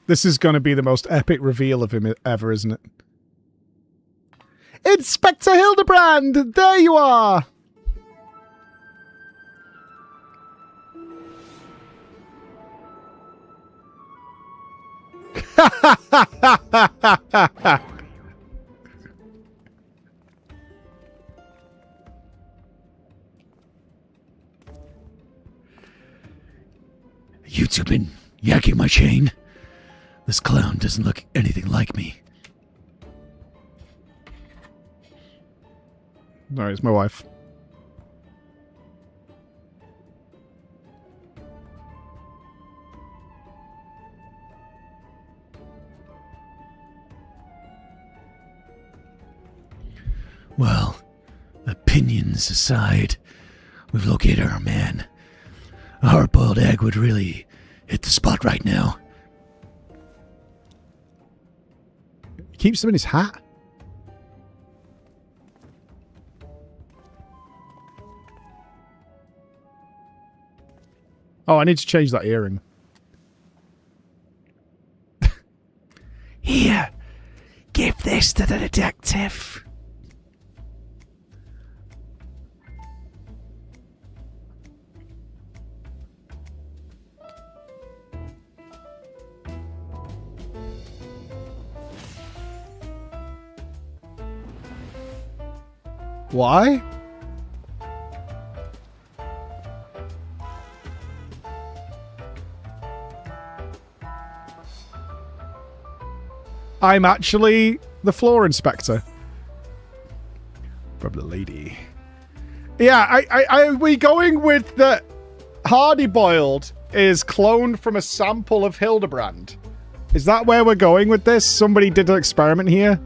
S2: This is going to be the most epic reveal of him ever, isn't it? Inspector Hildibrand! There you are!
S19: doesn't look anything like me.
S2: No, it's my wife.
S19: Well, opinions aside, we've located our man. A hard-boiled egg would really hit the spot right now.
S2: He keeps them in his hat. Oh, I need to change that earring.
S19: Here, give this to the detective.
S2: Why? I'm actually the floor inspector. From the lady. Yeah, are we going with the Hardy Boiled is cloned from a sample of Hildibrand? Is that where we're going with this? Somebody did an experiment here?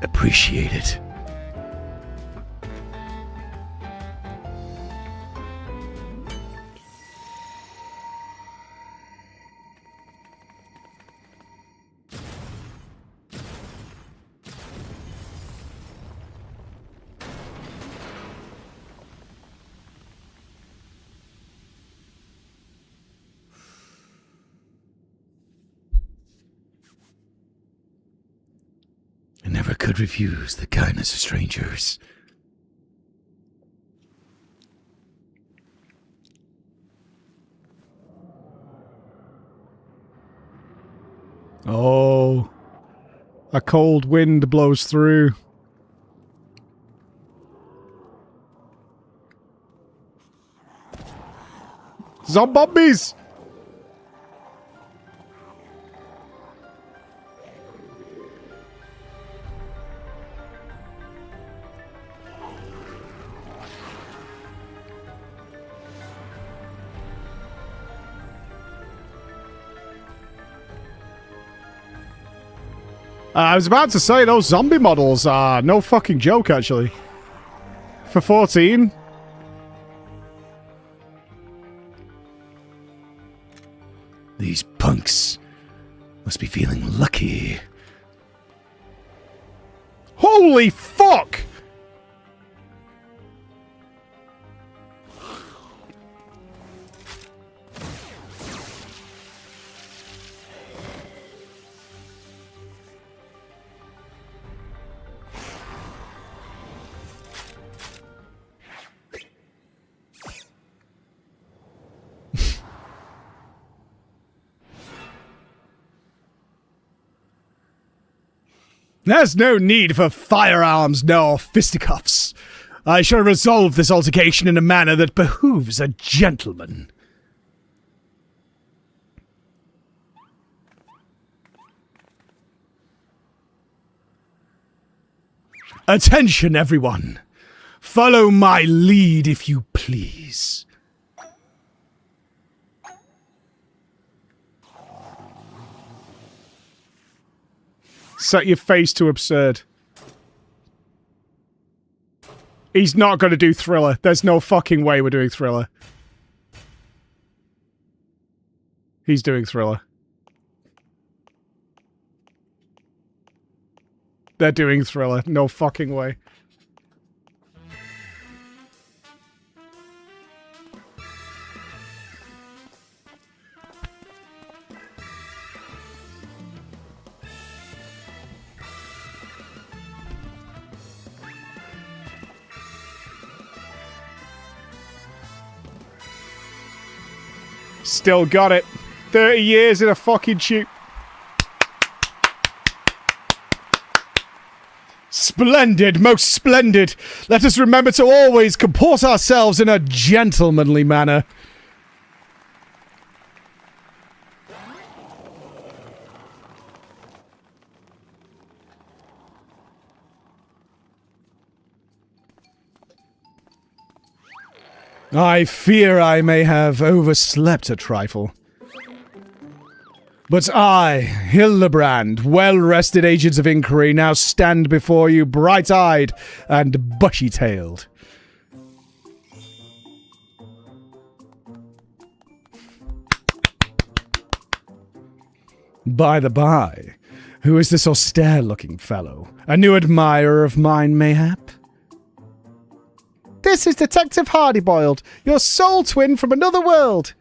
S19: Appreciate it. I never could refuse the kindness of strangers.
S2: Oh. A cold wind blows through. Zombies! I was about to say, those zombie models are no fucking joke, actually. For 14.
S19: These punks must be feeling lucky.
S2: Holy fuck! There's no need for firearms nor fisticuffs. I shall resolve this altercation in a manner that behooves a gentleman. Attention, everyone. Follow my lead, if you please. Set your face to absurd. He's not going to do Thriller. There's no fucking way we're doing Thriller. He's doing Thriller. They're doing Thriller. No fucking way. Still got it. 30 years in a fucking tube. Splendid, most splendid. Let us remember to always comport ourselves in a gentlemanly manner. I fear I may have overslept a trifle. But I, Hildibrand, well-rested agents of inquiry, now stand before you bright-eyed and bushy-tailed. By the by, who is this austere-looking fellow? A new admirer of mine, mayhap? This is Detective Hardyboiled, your soul twin from another world.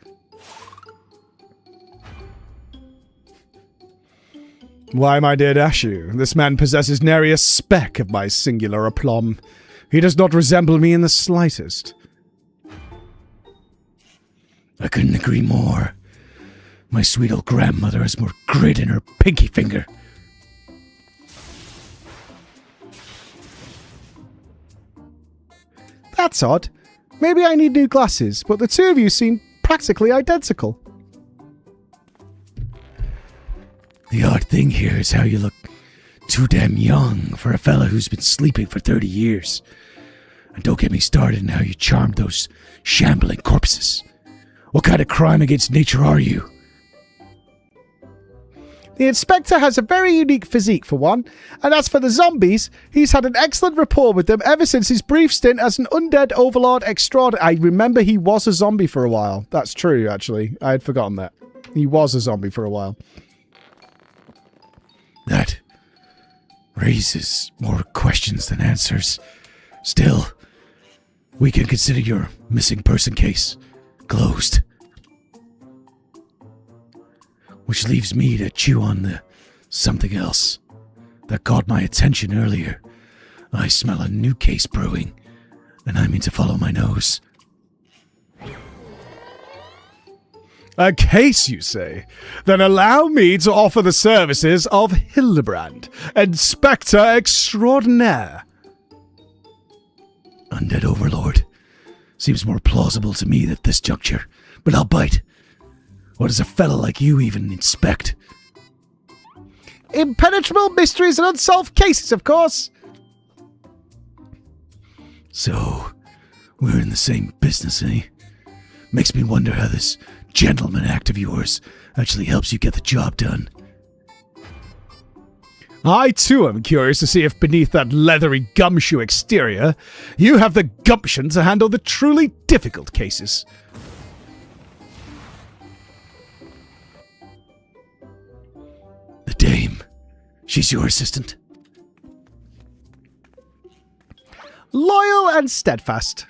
S2: Why, my dear Dashu, this man possesses nary a speck of my singular aplomb. He does not resemble me in the slightest.
S19: I couldn't agree more. My sweet old grandmother has more grit in her pinky finger.
S2: That's odd. Maybe I need new glasses, but the two of you seem practically identical.
S19: The odd thing here is how you look too damn young for a fella who's been sleeping for 30 years. And don't get me started on how you charmed those shambling corpses. What kind of crime against nature are you?
S2: The inspector has a very unique physique, for one, and as for the zombies, he's had an excellent rapport with them ever since his brief stint as an undead overlord extraordinary. I remember he was a zombie for a while. That's true, actually. I had forgotten that. He was a zombie for a while.
S19: That raises more questions than answers. Still, we can consider your missing person case closed. Which leaves me to chew on the something else that caught my attention earlier. I smell a new case brewing, and I mean to follow my nose.
S2: A case, you say? Then allow me to offer the services of Hildibrand, Inspector Extraordinaire.
S19: Undead Overlord. Seems more plausible to me at this juncture, but I'll bite. What does a fella like you even inspect?
S2: Impenetrable mysteries and unsolved cases, of course.
S19: So, we're in the same business, eh? Makes me wonder how this gentleman act of yours actually helps you get the job done.
S2: I, too, am curious to see if beneath that leathery gumshoe exterior, you have the gumption to handle the truly difficult cases.
S19: The dame. She's your assistant?
S2: Loyal and steadfast.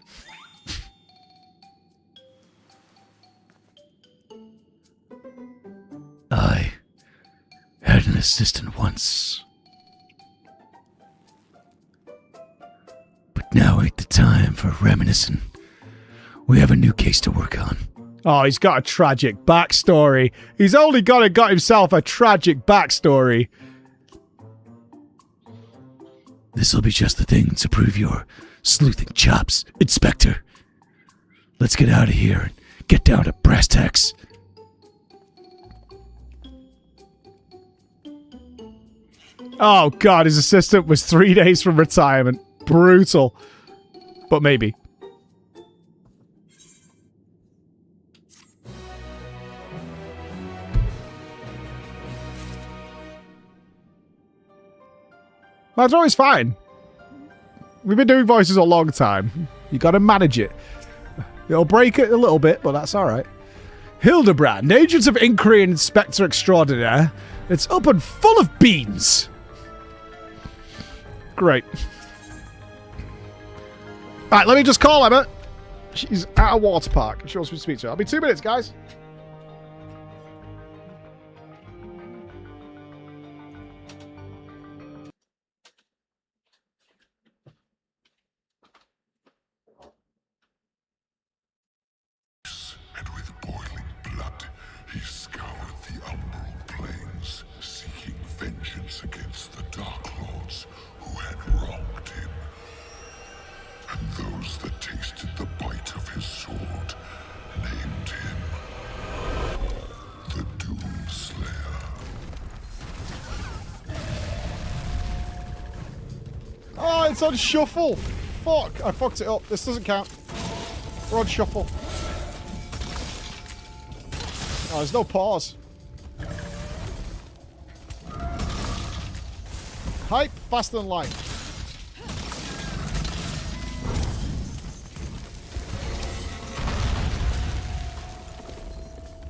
S19: I had an assistant once. But now ain't the time for reminiscing. We have a new case to work on.
S2: Oh, he's got a tragic backstory. He's only got himself a tragic backstory.
S19: This'll be just the thing to prove your sleuthing chops, Inspector. Let's get out of here and get down to brass tacks.
S2: Oh god, his assistant was 3 days from retirement. Brutal. But maybe. That's always fine. We've been doing voices a long time. You gotta manage it. It'll break it a little bit, but that's alright. Hildibrand, Agents of Inquiry and Inspector Extraordinaire. It's up and full of beans. Great. Right, let me just call Emma. She's at a water park. She wants me to speak to her. I'll be 2 minutes, guys.
S16: And with boiling blood, he scowled vengeance against the Dark Lords who had wronged him, and those that tasted the bite of his sword named him the Doomslayer.
S2: Oh, it's on shuffle. Fuck, I fucked it up. This doesn't count. We're on shuffle. Oh, there's no pause. Hype, faster than light.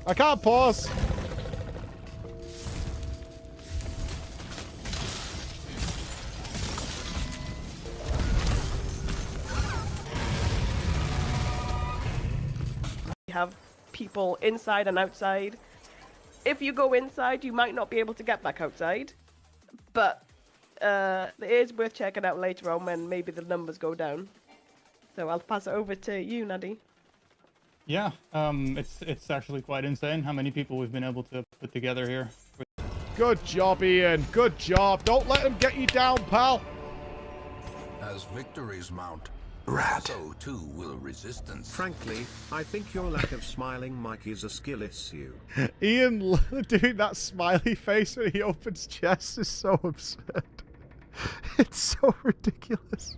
S2: I can't pause.
S20: We have people inside and outside. If you go inside, you might not be able to get back outside, but it is worth checking out later on when maybe the numbers go down. So I'll pass it over to you, Nadi.
S21: Yeah, it's actually quite insane how many people we've been able to put together here.
S2: Good job, Ian. Good job. Don't let them get you down, pal.
S22: As victories mount, so too will resistance.
S1: Frankly, I think your lack of smiling Mike is a skill issue.
S2: Ian doing that smiley face when he opens chests is so absurd. It's so ridiculous.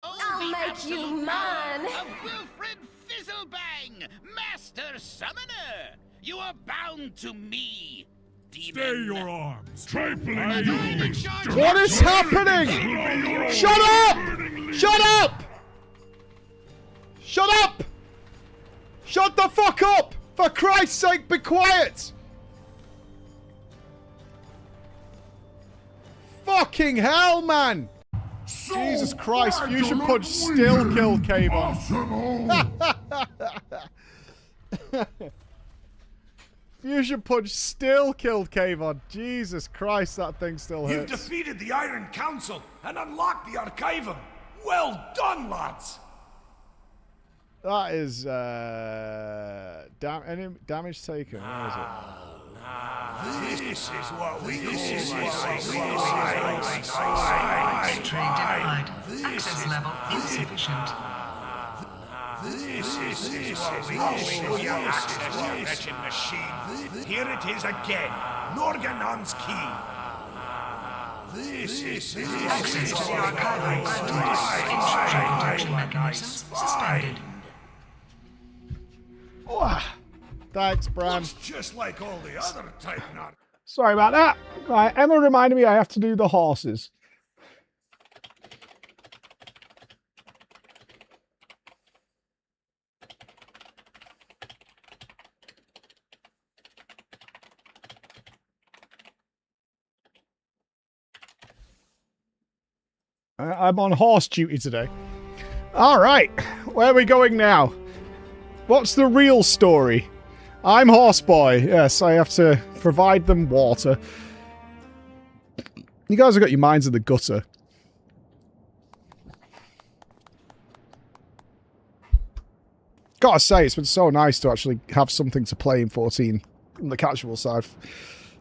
S8: I'll make you mine.
S23: Of Wilfred Fizzlebang, Master Summoner. You are bound to me, demon.
S24: Stay your arms. Try
S2: What is happening? Shut up! Shut up! Shut up! Shut the fuck up! For Christ's sake, be quiet! Fucking hell, man! Jesus Christ, Fusion Punch still killed Kayvon. Fusion Punch still killed Kayvon. Jesus Christ, that thing still hurts.
S24: You've defeated the Iron Council and unlocked the Archivum. Well done, lads.
S2: That is any damage taken. Where is it?
S24: This is what we
S25: Train denied. Access level insufficient.
S24: This is what we access to our wretched machine. Here it is again. Norganon's key. This is
S25: access to the archival granted. Intrusion detection mechanisms suspended.
S2: Thanks, Bram.
S24: Looks just like all the other type not.
S2: Sorry about that. Right, Emma reminded me I have to do the horses. I'm on horse duty today. All right, where are we going now? What's the real story? I'm Horseboy. Yes, I have to provide them water. You guys have got your minds in the gutter. Gotta say, it's been so nice to actually have something to play in 14 on the casual side.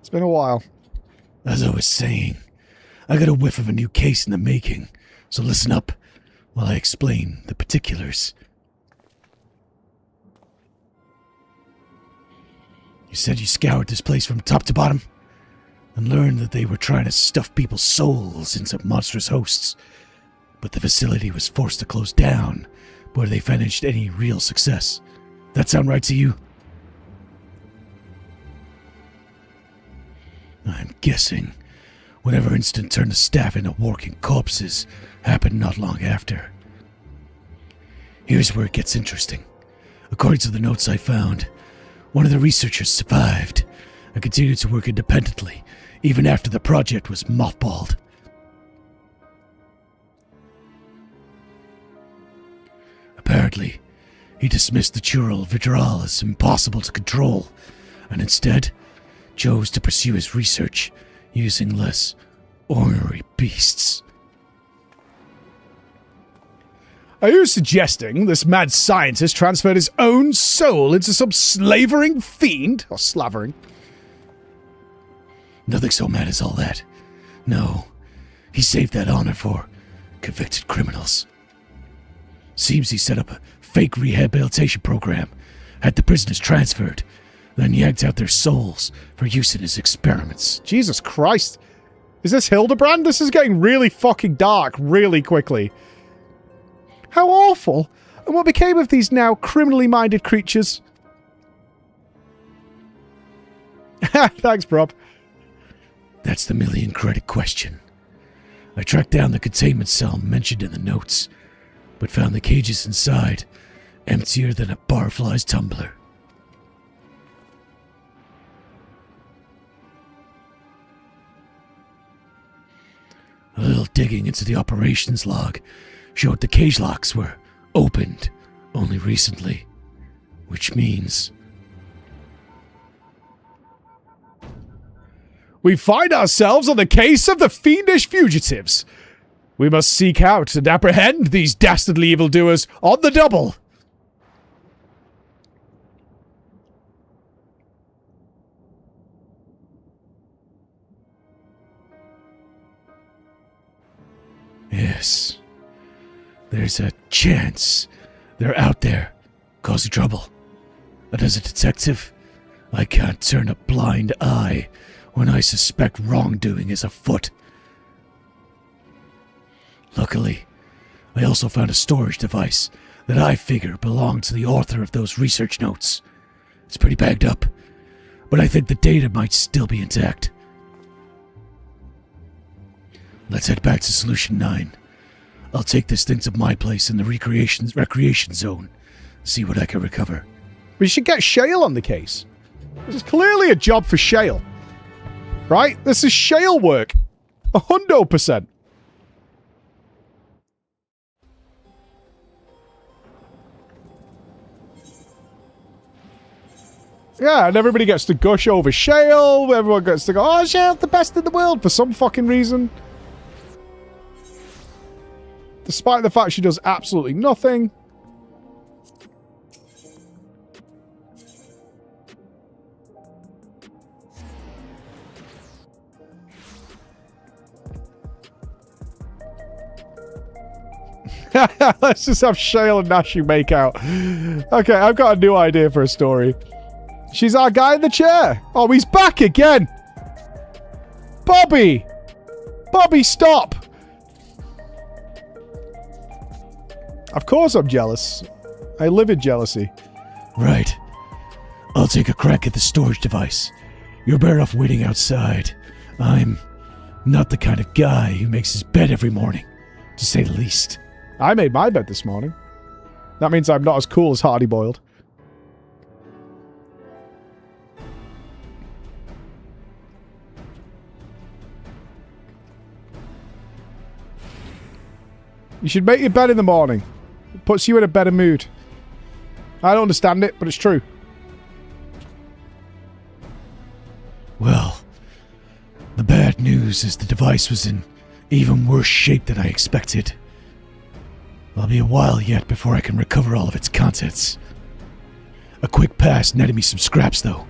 S2: It's been a while.
S19: As I was saying, I got a whiff of a new case in the making, so listen up while I explain the particulars. You said you scoured this place from top to bottom and learned that they were trying to stuff people's souls into monstrous hosts, but the facility was forced to close down before they finished any real success. That sound right to you? I'm guessing whatever incident turned the staff into walking corpses happened not long after. Here's where it gets interesting. According to the notes I found, one of the researchers survived and continued to work independently, even after the project was mothballed. Apparently, he dismissed the Chural Vitral as impossible to control, and instead chose to pursue his research using less ornery beasts.
S2: Are you suggesting this mad scientist transferred his own soul into some slavering fiend? Or slavering?
S19: Nothing so mad as all that. No, he saved that honor for convicted criminals. Seems he set up a fake rehabilitation program, had the prisoners transferred, then yanked out their souls for use in his experiments.
S2: Jesus Christ. Is this Hildibrand? This is getting really fucking dark really quickly. How awful. And what became of these now criminally minded creatures? Thanks, Prob.
S19: That's the million-credit question. I tracked down the containment cell mentioned in the notes, but found the cages inside emptier than a barfly's tumbler. A little digging into the operations log showed the cage locks were opened only recently, which means
S2: we find ourselves on the case of the fiendish fugitives. We must seek out and apprehend these dastardly evildoers on the double.
S19: Yes. There's a chance they're out there, causing trouble. But as a detective, I can't turn a blind eye when I suspect wrongdoing is afoot. Luckily, I also found a storage device that I figure belonged to the author of those research notes. It's pretty bagged up, but I think the data might still be intact. Let's head back to Solution 9. I'll take this thing to my place in the recreation zone, see what I can recover.
S2: We should get Shale on the case. This is clearly a job for Shale. Right? This is Shale work. 100%. Yeah, and everybody gets to gush over Shale. Everyone gets to go, oh, Shale's the best in the world for some fucking reason. Despite the fact she does absolutely nothing. Let's just have Shale and Nashi make out. Okay, I've got a new idea for a story. She's our guy in the chair. Oh, he's back again. Bobby! Bobby, stop! Of course I'm jealous. I live in jealousy.
S19: Right. I'll take a crack at the storage device. You're better off waiting outside. I'm not the kind of guy who makes his bed every morning, to say the least.
S2: I made my bed this morning. That means I'm not as cool as Hardy Boiled. You should make your bed in the morning. It puts you in a better mood. I don't understand it, but it's true.
S19: Well, the bad news is the device was in even worse shape than I expected. It'll be a while yet before I can recover all of its contents. A quick pass netted me some scraps, though.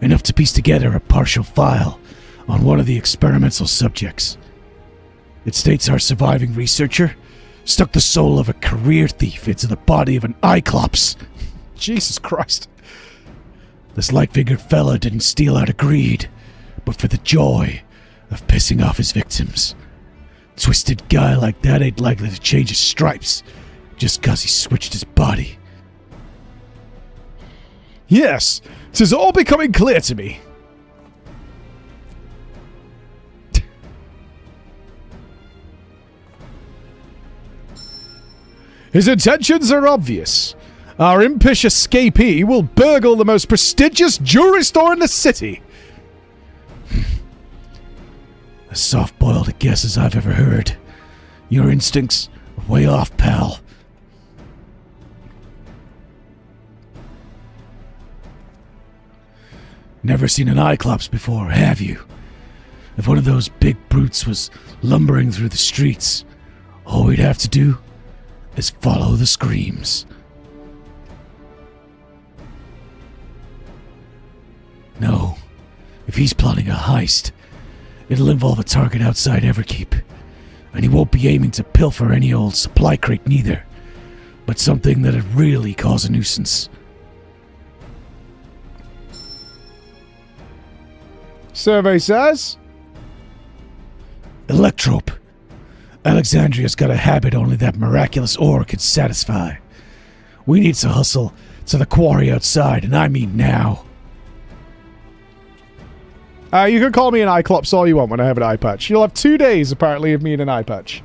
S19: Enough to piece together a partial file on one of the experimental subjects. It states our surviving researcher stuck the soul of a career thief into the body of an Cyclops.
S2: Jesus Christ.
S19: This light-figured fella didn't steal out of greed, but for the joy of pissing off his victims. Twisted guy like that ain't likely to change his stripes just 'cause he switched his body.
S2: Yes, 'tis all becoming clear to me. His intentions are obvious. Our impish escapee will burgle the most prestigious jewelry store in the city.
S19: As soft-boiled a guess as I've ever heard. Your instincts are way off, pal. Never seen an Cyclops before, have you? If one of those big brutes was lumbering through the streets, all we'd have to do is follow the screams. No, If he's plotting a heist, it'll involve a target outside Everkeep. And he won't be aiming to pilfer any old supply crate neither, but something that'd really cause a nuisance.
S2: Survey says...
S19: Electrope. Alexandria's got a habit only that miraculous ore could satisfy. We need to hustle to the quarry outside, and I mean now.
S2: You can call me an eye clops all you want when I have an eye patch. You'll have 2 days, apparently, of me in an eye patch.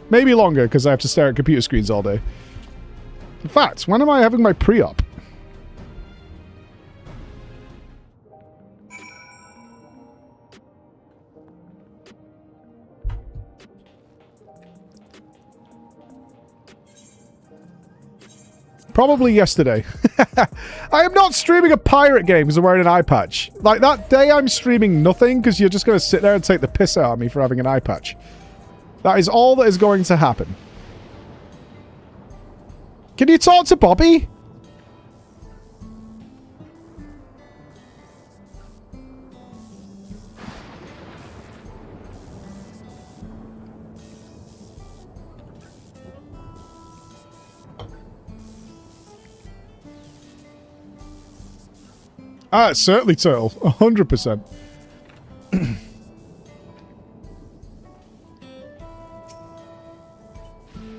S2: Maybe longer, because I have to stare at computer screens all day. In fact, when am I having my pre-op? Probably yesterday. I am not streaming a pirate game because I'm wearing an eye patch. Like, that day I'm streaming nothing because you're just going to sit there and take the piss out of me for having an eye patch. That is all that is going to happen. Can you talk to Bobby? Ah, certainly, Turtle. 100%.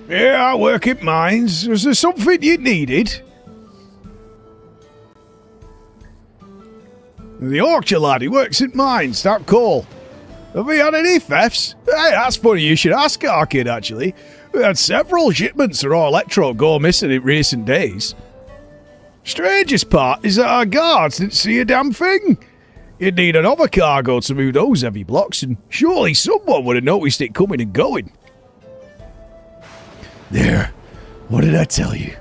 S19: Yeah, I work at mines. Was there something you needed?
S17: The Orchard lad, he works at mines. That call. Have we had any thefts? Hey, that's funny you should ask, Arcade, actually. We had several shipments of raw electro go missing in recent days. Strangest part is that our guards didn't see a damn thing. You'd need another cargo to move those heavy blocks, and surely someone would have noticed it coming and going.
S19: There. What did I tell you?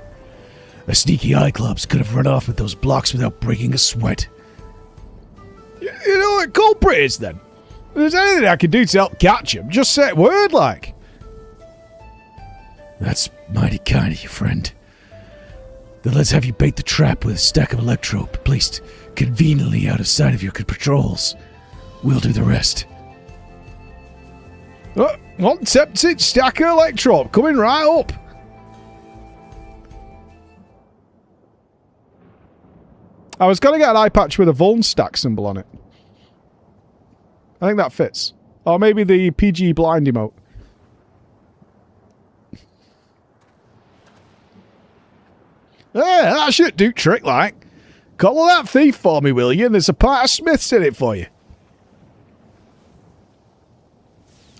S19: A sneaky Eye-Clops could have run off with those blocks without breaking a sweat.
S17: You know what culprit is, then? If there's anything I can do to help catch him, just say a word, like.
S19: That's mighty kind of you, friend. Then let's have you bait the trap with a stack of electrope placed conveniently out of sight of your patrols. We'll do the rest.
S17: One tempted stack of electrope coming right up.
S2: I was going to get an eye patch with a Vuln stack symbol on it. I think that fits. Or maybe the PG blind emote.
S17: Yeah, that should do trick, like. Call that thief for me, will you? And there's a part of Smith's in it for you.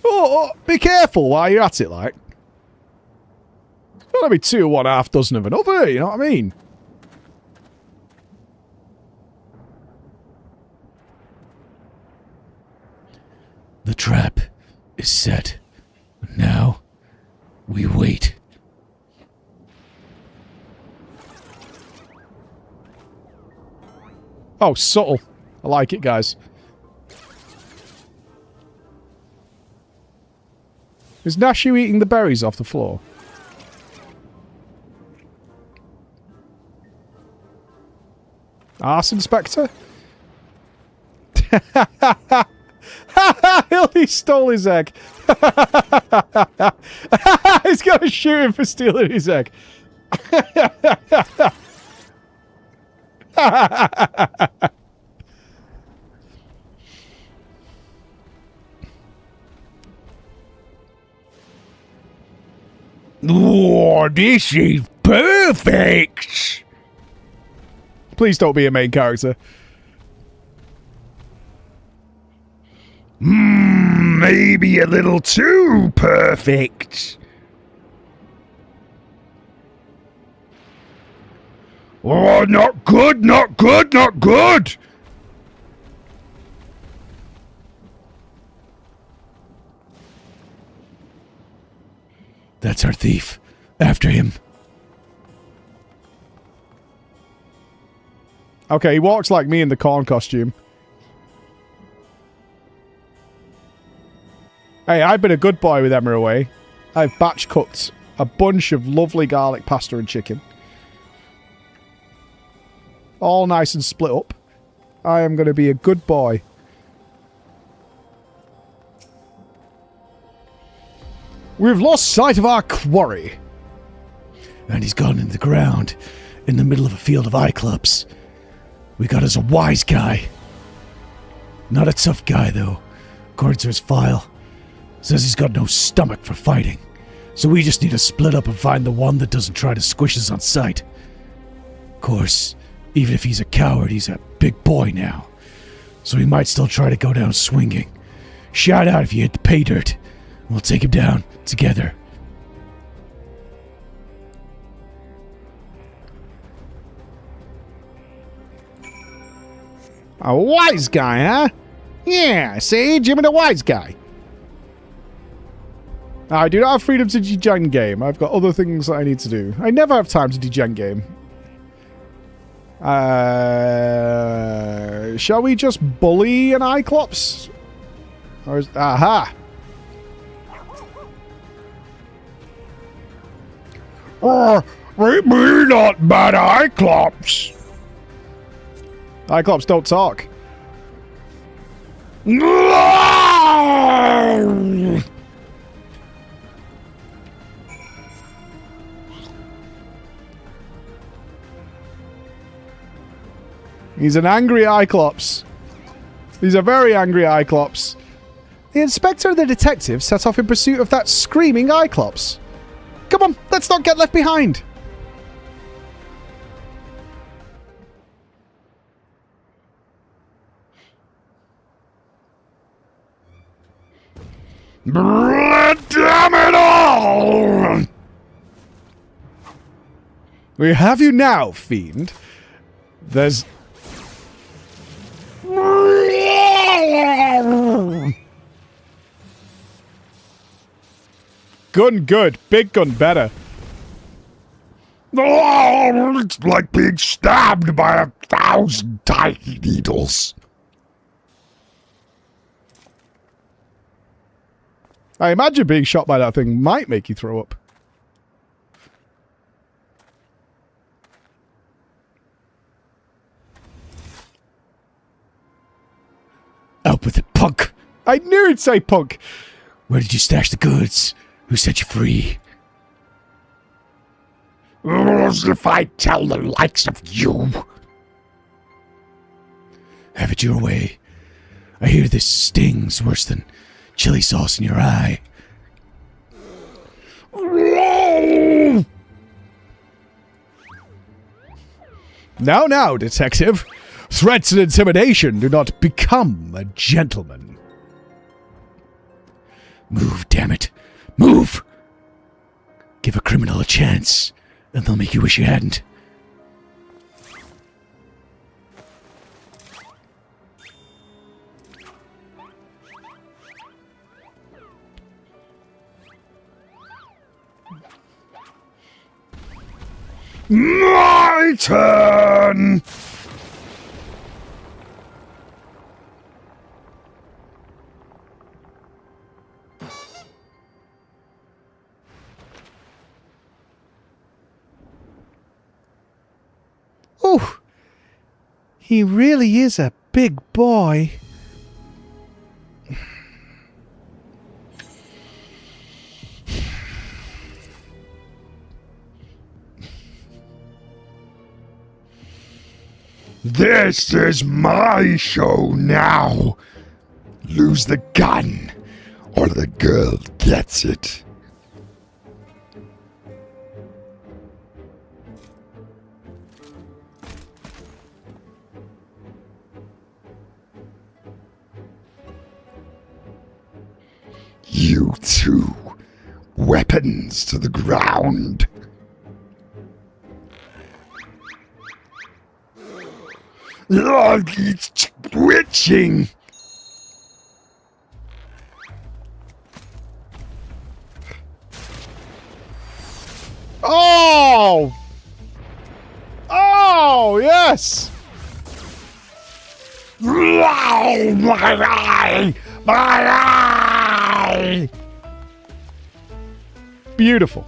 S17: Oh, be careful while you're at it, like. It's gonna be 2 of one, half dozen of another, you know what I mean?
S19: The trap is set. Now, we wait.
S2: Oh, subtle. I like it, guys. Is Nashu eating the berries off the floor? Arse Inspector? He stole his egg. He's going to shoot him for stealing his egg.
S17: Oh, this is perfect.
S2: Please don't be a main character.
S17: Maybe a little too perfect. Oh, not good, not good, not good.
S19: That's our thief. After him.
S2: Okay, he walks like me in the corn costume. Hey, I've been a good boy with Emma away. I've batch cooked a bunch of lovely garlic pasta and chicken. All nice and split up. I am going to be a good boy.
S17: We've lost sight of our quarry.
S19: And he's gone in the ground, in the middle of a field of Cyclops. We got us a wise guy. Not a tough guy, though. According to his file, says he's got no stomach for fighting. So we just need to split up and find the one that doesn't try to squish us on sight. Of course, even if he's a coward, he's a big boy now. So he might still try to go down swinging. Shout out if you hit the pay dirt. We'll take him down together.
S2: A wise guy, huh? Yeah, see? Jimmy the wise guy. I do not have freedom to degen game. I've got other things that I need to do. I never have time to degen game. Shall we just bully an Cyclops? Or is... Aha!
S17: Read me not bad Cyclops.
S2: Cyclops don't talk. He's an angry Cyclops. He's a very angry Cyclops. The inspector and the detective set off in pursuit of that screaming Cyclops. Come on, let's not get left behind.
S17: Damn it all!
S2: We have you now, fiend. There's... Gun good. Big gun better.
S17: Oh, it's like being stabbed by 1,000 tiny needles.
S2: I imagine being shot by that thing might make you throw up.
S19: Out with it, punk!
S2: I knew he'd say punk!
S19: Where did you stash the goods? Who set you free?
S17: As if I tell the likes of you.
S19: Have it your way. I hear this stings worse than chili sauce in your eye.
S2: Now, detective. Threats and intimidation do not become a gentleman.
S19: Move, damn it. Move! Give a criminal a chance, and they'll make you wish you hadn't.
S17: My turn!
S2: Oh, he really is a big boy.
S17: This is my show now. Lose the gun, or the girl gets it. You two, weapons to the ground. Oh, it's twitching.
S2: Oh! Oh, yes!
S17: Oh, my eye! My eye!
S2: Beautiful.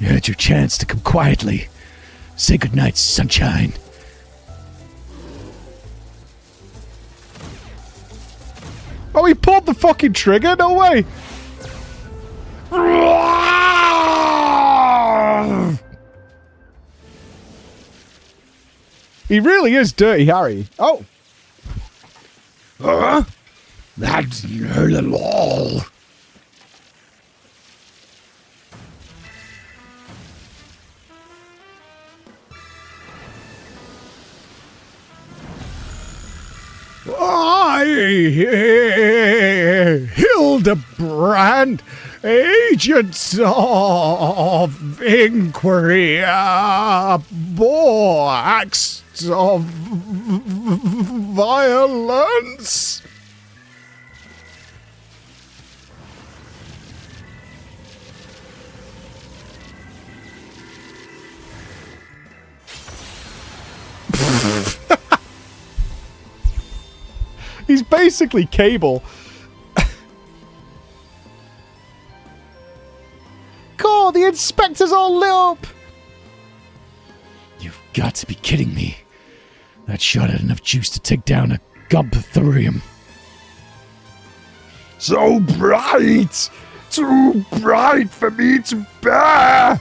S19: You had your chance to come quietly. Say goodnight, sunshine.
S2: Oh, he pulled the fucking trigger? No way! He really is Dirty Harry. Oh.
S19: That's not at all.
S2: I, Hildibrand, agent of inquiry, bore acts of violence. He's basically Cable. God, the inspector's all lit up.
S19: You've got to be kidding me. That shot had enough juice to take down a Gobthurium.
S16: So bright! Too bright for me to bear!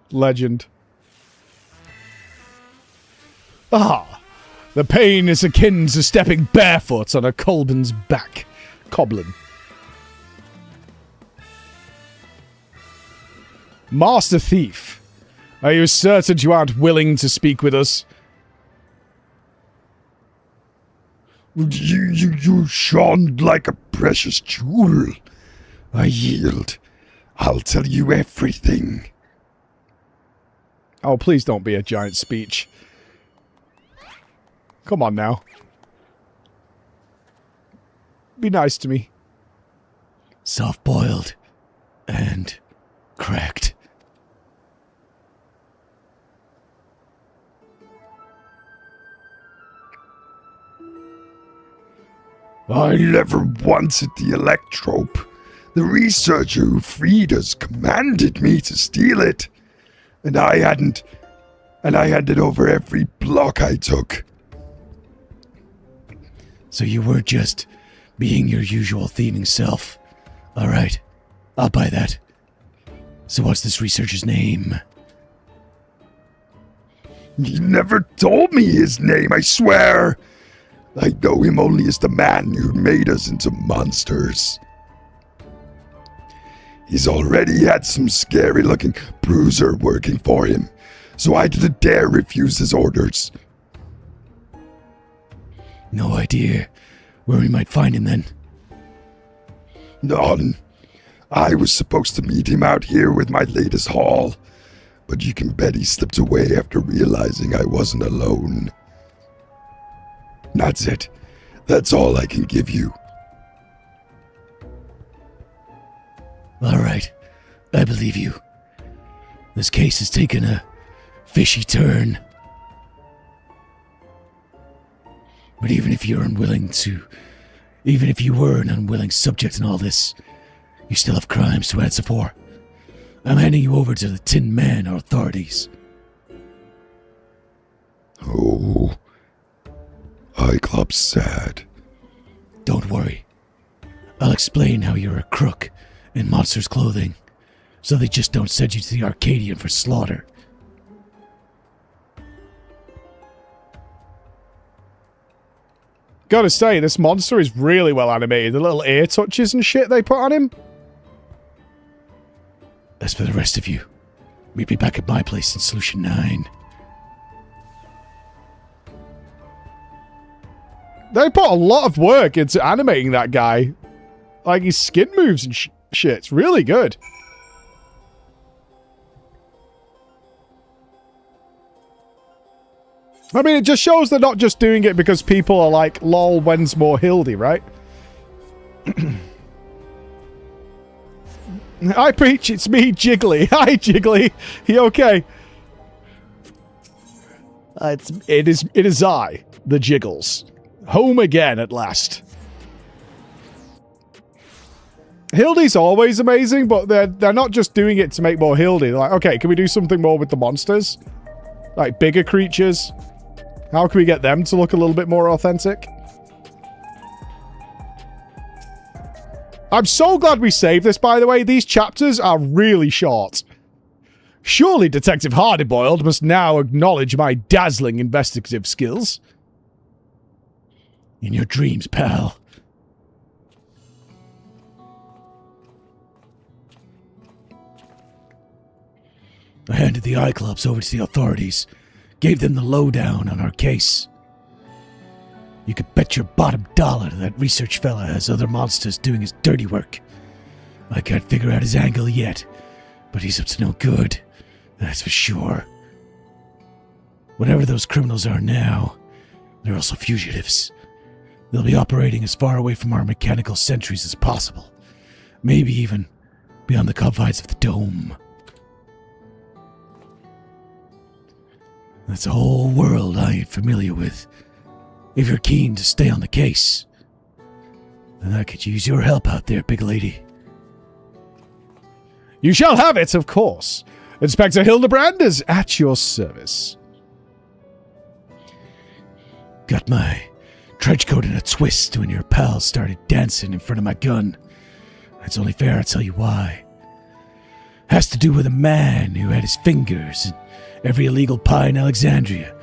S2: Legend. Ah, the pain is akin to stepping barefoot on a Colbin's back. Coblin. Master Thief, are you certain you aren't willing to speak with us?
S16: You shone like a precious jewel. I yield. I'll tell you everything.
S2: Oh, please don't be a giant speech. Come on now. Be nice to me.
S19: Soft-boiled and cracked.
S16: I never wanted the electrope. The researcher who freed us commanded me to steal it. And I handed over every block I took.
S19: So you weren't just being your usual thieving self. Alright, I'll buy that. So what's this researcher's name?
S16: He never told me his name, I swear. I know him only as the man who made us into monsters. He's already had some scary-looking bruiser working for him, so I didn't dare refuse his orders.
S19: No idea where we might find him then.
S16: None. I was supposed to meet him out here with my latest haul, but you can bet he slipped away after realizing I wasn't alone. That's it. That's all I can give you.
S19: Alright, I believe you. This case has taken a fishy turn. But even if you were an unwilling subject in all this, you still have crimes to answer for. I'm handing you over to the Tin Man authorities.
S16: Oh, Cyclops sad.
S19: Don't worry. I'll explain how you're a crook in monsters' clothing, so they just don't send you to the Arcadian for slaughter.
S2: Gotta say, this monster is really well animated. The little ear touches and shit they put on him.
S19: As for the rest of you, meet me back at my place in Solution 9.
S2: They put a lot of work into animating that guy. Like, his skin moves and shit. It's really good. I mean, it just shows they're not just doing it because people are like, lol, when's more Hildy, right? I preach, it's me, Jiggly. Hi, Jiggly. You okay? It is I, the Jiggles. Home again at last. Hildy's always amazing, but they're not just doing it to make more Hildy. They're like, okay, can we do something more with the monsters? Like bigger creatures? How can we get them to look a little bit more authentic? I'm so glad we saved this, by the way. These chapters are really short. Surely Detective Hardyboiled must now acknowledge my dazzling investigative skills.
S19: In your dreams, pal. I handed the iClubs over to the authorities, gave them the lowdown on our case. You could bet your bottom dollar that research fella has other monsters doing his dirty work. I can't figure out his angle yet, but he's up to no good, that's for sure. Whatever those criminals are now, they're also fugitives. They'll be operating as far away from our mechanical sentries as possible, maybe even beyond the confines of the dome. That's a whole world I ain't familiar with. If you're keen to stay on the case, then I could use your help out there, big lady.
S2: You shall have it, of course. Inspector Hildibrand is at your service.
S19: Got my trench coat in a twist when your pals started dancing in front of my gun. It's only fair I tell you why. Has to do with a man who had his fingers in every illegal pie in Alexandria.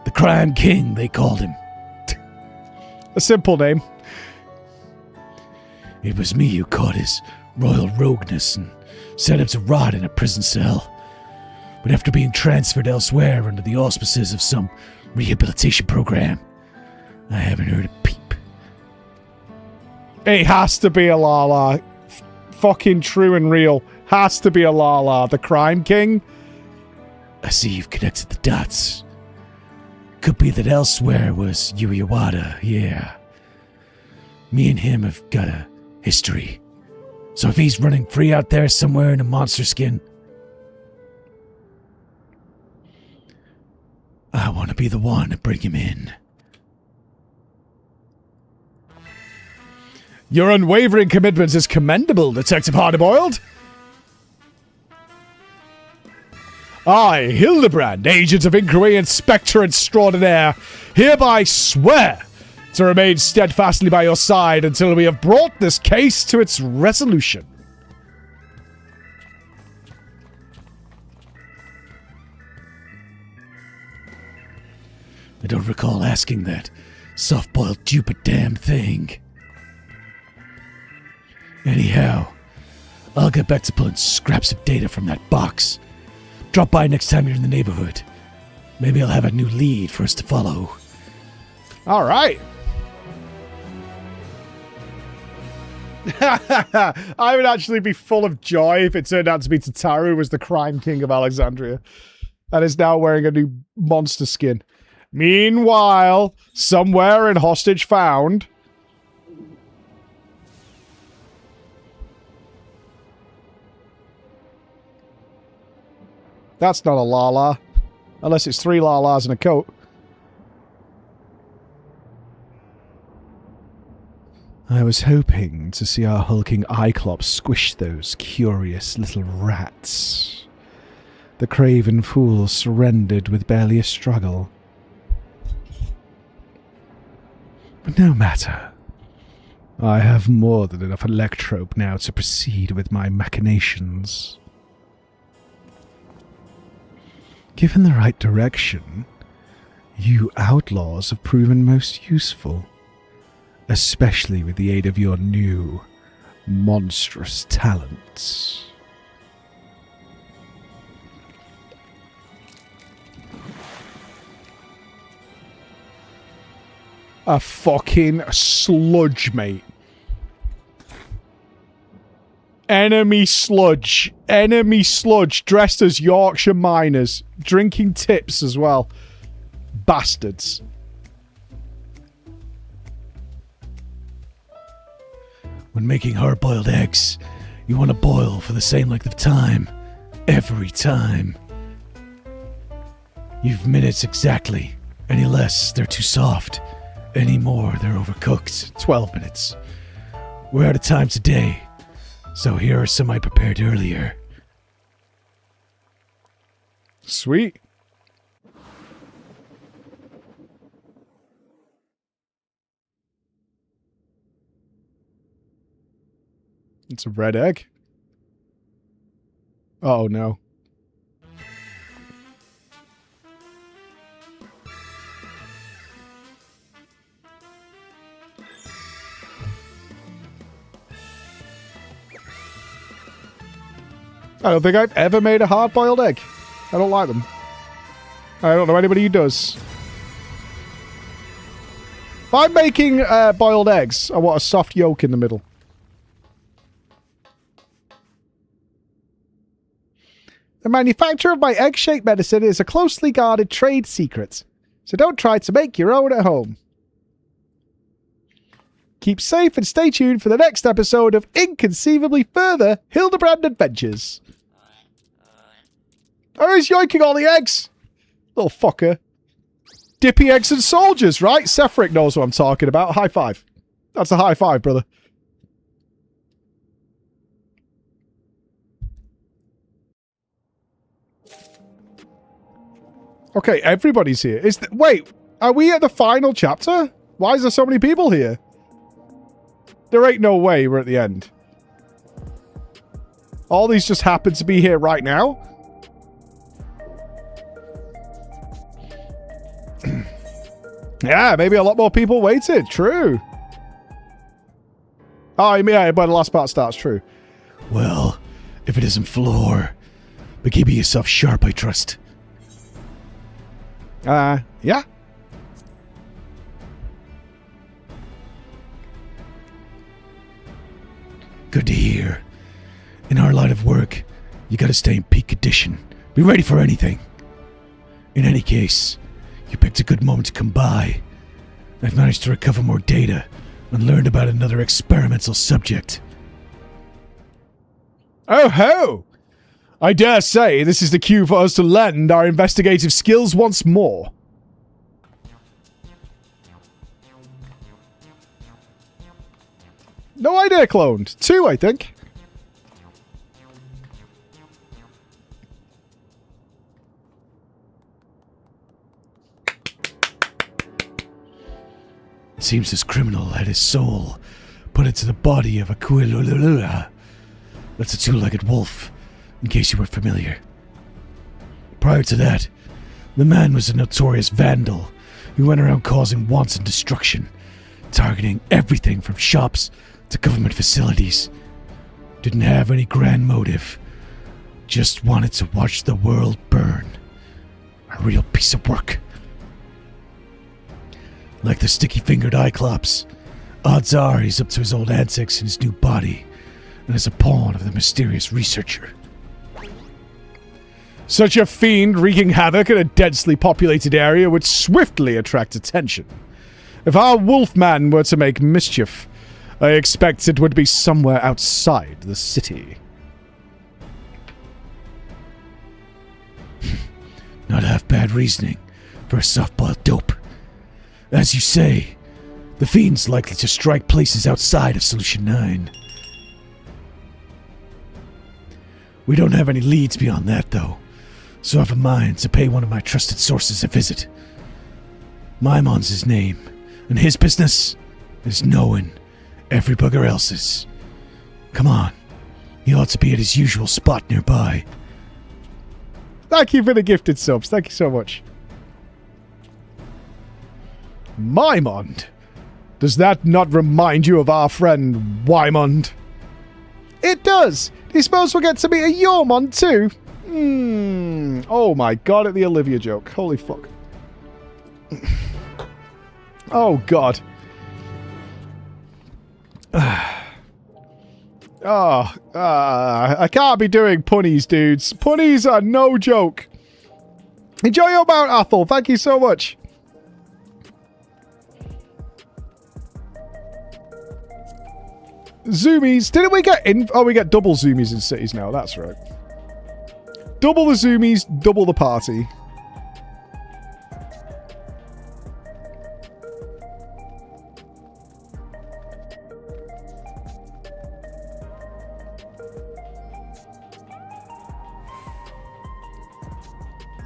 S19: The Crime King, they called him.
S2: A simple name.
S19: It was me who caught his royal rogueness and sent him to rot in a prison cell. But after being transferred elsewhere under the auspices of some rehabilitation program, I haven't heard a peep.
S2: It has to be a Lala. Fucking true and real. Has to be a Lala. The Crime King?
S19: I see you've connected the dots. Could be that elsewhere was Yui Iwata, yeah. Me and him have got a history. So if he's running free out there somewhere in a monster skin, I want to be the one to bring him in.
S2: Your unwavering commitment is commendable, Detective Hardyboiled. I, Hildibrand, Agent of Inquiry Inspector Extraordinaire, hereby swear to remain steadfastly by your side until we have brought this case to its resolution.
S19: I don't recall asking that soft-boiled stupid damn thing. Anyhow, I'll get back to pulling scraps of data from that box. Drop by next time you're in the neighborhood. Maybe I'll have a new lead for us to follow.
S2: All right. I would actually be full of joy if it turned out to be Tataru who was the Crime King of Alexandria and is now wearing a new monster skin. Meanwhile, somewhere in Hostage Found, that's not a Lala. Unless it's 3 Lalas and a coat. I was hoping to see our hulking Cyclops squish those curious little rats. The craven fool surrendered with barely a struggle. But no matter. I have more than enough electrope now to proceed with my machinations. Given the right direction, you outlaws have proven most useful, especially with the aid of your new, monstrous talents. A fucking sludge, mate. Enemy sludge. Enemy sludge dressed as Yorkshire miners. Drinking tips as well. Bastards.
S19: When making hard-boiled eggs, you want to boil for the same length of time. Every time. You've minutes exactly. Any less, they're too soft. Any more, they're overcooked. 12 minutes. We're out of time today, so here are some I prepared earlier.
S2: Sweet. It's a red egg. Oh no. I don't think I've ever made a hard-boiled egg. I don't like them. I don't know anybody who does. If I'm making boiled eggs, I want a soft yolk in the middle. The manufacture of my egg-shaped medicine is a closely guarded trade secret, so don't try to make your own at home. Keep safe and stay tuned for the next episode of Inconceivably Further Hildibrand Adventures. Oh, he's yoinking all the eggs! Little fucker. Dippy eggs and soldiers, right? Sefric knows what I'm talking about. High five. That's a high five, brother. Okay, everybody's here. Wait, are we at the final chapter? Why is there so many people here? There ain't no way we're at the end. All these just happen to be here right now? Yeah, maybe a lot more people waited. True. Oh, yeah, but the last part starts. True.
S19: Well, if it isn't floor, but keep yourself sharp, I trust.
S2: Yeah.
S19: Good to hear. In our line of work, you gotta stay in peak condition. Be ready for anything. In any case, you picked a good moment to come by. I've managed to recover more data and learned about another experimental subject.
S2: Oh ho! I dare say this is the cue for us to lend our investigative skills once more. No idea, cloned. 2, I think.
S19: It seems this criminal had his soul put into the body of a Kuilulula. That's a two-legged wolf, in case you were familiar. Prior to that, the man was a notorious vandal who went around causing wanton destruction, targeting everything from shops to government facilities. Didn't have any grand motive. Just wanted to watch the world burn. A real piece of work. Like the sticky-fingered Cyclops, odds are he's up to his old antics in his new body and is a pawn of the mysterious researcher.
S2: Such a fiend wreaking havoc in a densely populated area would swiftly attract attention. If our Wolfman were to make mischief, I expect it would be somewhere outside the city.
S19: Not half bad reasoning for a soft-boiled dope. As you say, the fiend's likely to strike places outside of Solution 9. We don't have any leads beyond that, though, so I have a mind to pay one of my trusted sources a visit. Maimon's his name, and his business is knowing every bugger else's. Come on, he ought to be at his usual spot nearby.
S2: Thank you for the gifted subs. Thank you so much. Maimond? Does that not remind you of our friend Wymond? It does. Do you suppose we'll get to meet a Yormond too? Oh my god, at the Olivia joke. Holy fuck. Oh god. I can't be doing punnies, dudes. Punnies are no joke. Enjoy your Mount Athel. Thank you so much. Zoomies. Didn't we get in? Oh, we get double zoomies in cities now. That's right. Double the zoomies, double the party.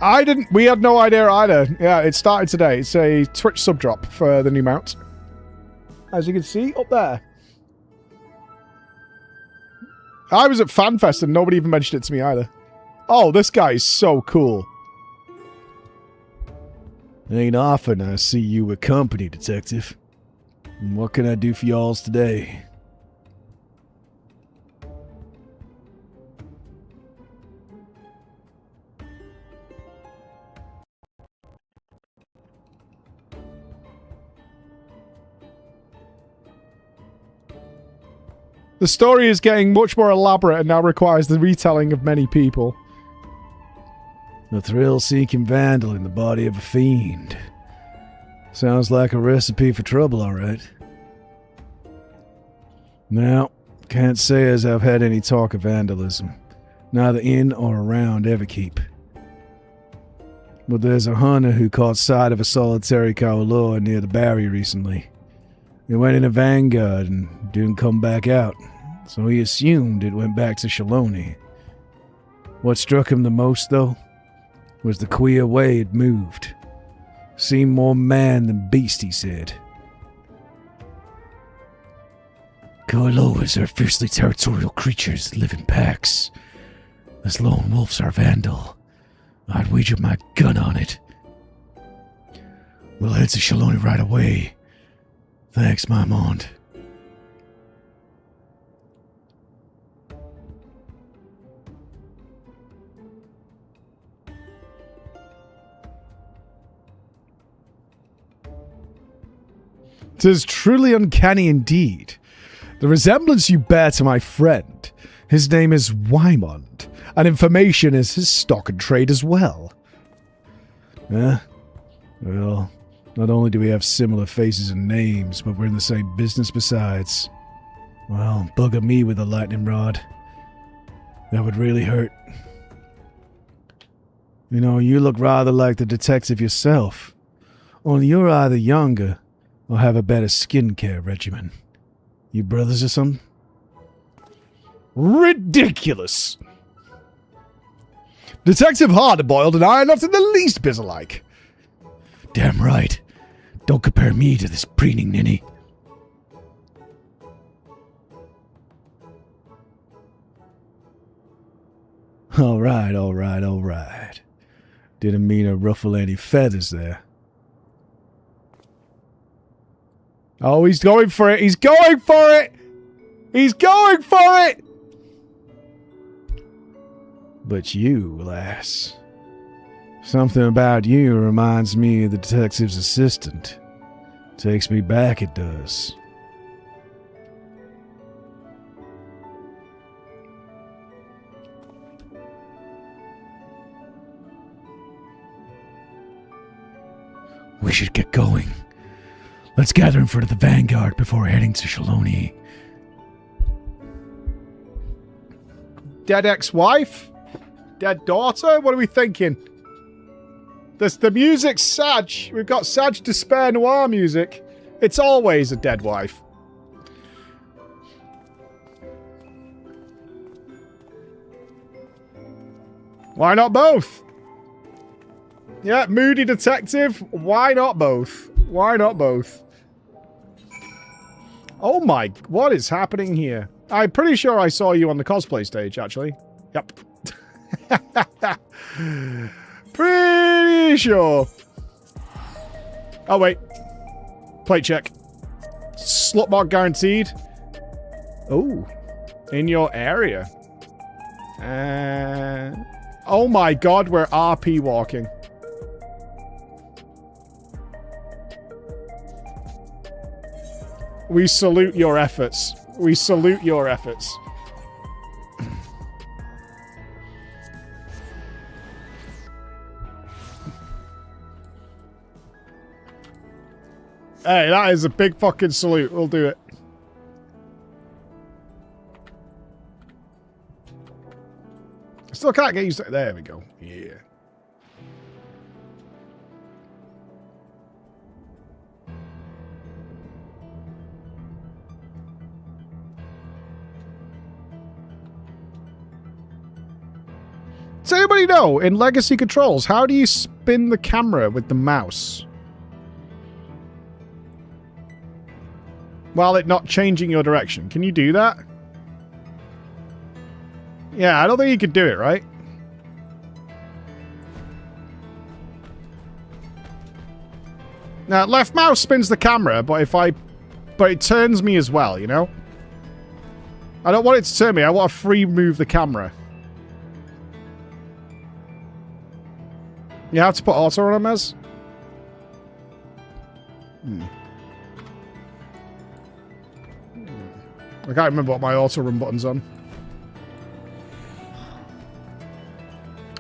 S2: I didn't. We had no idea either. Yeah, it started today. It's a Twitch sub drop for the new mount. As you can see up there. I was at FanFest and nobody even mentioned it to me either. Oh, this guy is so cool.
S19: Ain't often I see you with company, Detective. What can I do for y'alls today?
S2: The story is getting much more elaborate and now requires the retelling of many people.
S19: A thrill-seeking vandal in the body of a fiend. Sounds like a recipe for trouble, all right. Now, can't say as I've had any talk of vandalism, neither in or around Everkeep. But there's a hunter who caught sight of a solitary Kaoloa near the barrier recently. He went in a vanguard and didn't come back out, so he assumed it went back to Shaloni. What struck him the most, though, was the queer way it moved. Seemed more man than beast, he said.
S3: Kaoloas are fiercely territorial creatures that live in packs. This lone wolf's our vandal. I'd wager my gun on it. We'll head to Shaloni right away. Thanks, Maimond.
S2: "'Tis truly uncanny indeed. The resemblance you bear to my friend. His name is Wymond, and information is his stock and trade as well."
S19: Well, not only do we have similar faces and names, but we're in the same business besides. Well, bugger me with a lightning rod. That would really hurt. You know, you look rather like the detective yourself. Only you're either younger or have a better skincare regimen. You brothers or something?
S2: Ridiculous! Detective Hardboiled and I are not in the least bit alike.
S3: Damn right. Don't compare me to this preening ninny.
S19: All right. Didn't mean to ruffle any feathers there.
S2: Oh, he's going for it. He's going for it. He's going for it.
S19: But you, lass. Something about you reminds me of the detective's assistant. Takes me back, it does.
S3: We should get going. Let's gather in front of the vanguard before heading to Shaloni.
S2: Dead ex-wife? Dead daughter? What are we thinking? The music's Sag. We've got Sag Despair Noir music. It's always a dead wife. Why not both? Yeah, moody detective. Why not both? Why not both? Oh my, what is happening here? I'm pretty sure I saw you on the cosplay stage, actually. Yep. Pretty sure. Oh, wait. Plate check. Slot mark guaranteed. Oh. In your area. Oh my god, we're RP walking. We salute your efforts. We salute your efforts. Hey, that is a big fucking salute. We'll do it. Still can't get used to it. There we go. Yeah. Does anybody know, in Legacy controls, how do you spin the camera with the mouse? While it not changing your direction. Can you do that? Yeah, I don't think you could do it, right? Now, left mouse spins the camera, but it turns me as well, you know? I don't want it to turn me, I want to free move the camera. You have to put auto on them, Ez? I can't remember what my auto run button's on.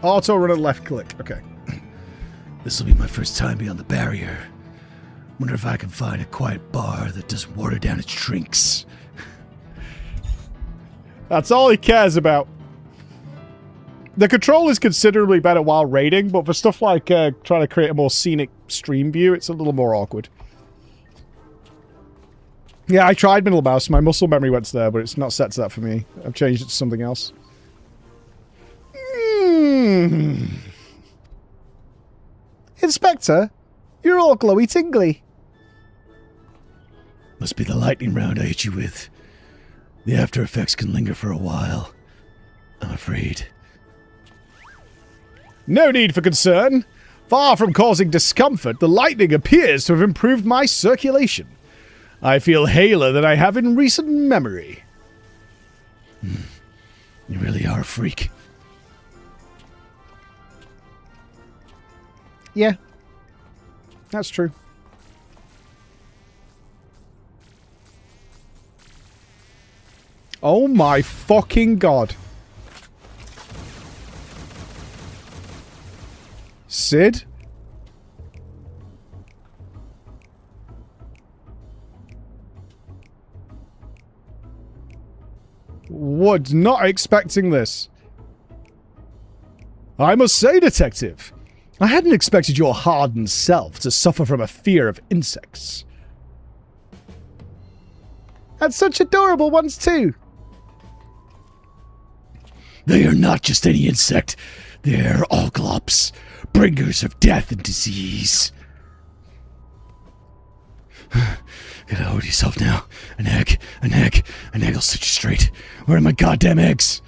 S2: Auto run and left click. Okay.
S19: This will be my first time beyond the barrier. Wonder if I can find a quiet bar that doesn't water down its drinks.
S2: That's all he cares about. The control is considerably better while raiding, but for stuff like trying to create a more scenic stream view, it's a little more awkward. Yeah, I tried middle mouse. My muscle memory went there, but it's not set to that for me. I've changed it to something else. Inspector, you're all glowy tingly.
S19: Must be the lightning round I hit you with. The after effects can linger for a while, I'm afraid.
S2: No need for concern. Far from causing discomfort, the lightning appears to have improved my circulation. I feel haler than I have in recent memory.
S19: You really are a freak.
S2: Yeah. That's true. Oh my fucking god. Sid? Was not expecting this. I must say, Detective, I hadn't expected your hardened self to suffer from a fear of insects. And such adorable ones, too.
S19: They are not just any insect. They're oglops, bringers of death and disease. Gotta hold yourself now. An egg will set you straight. Where are my goddamn eggs?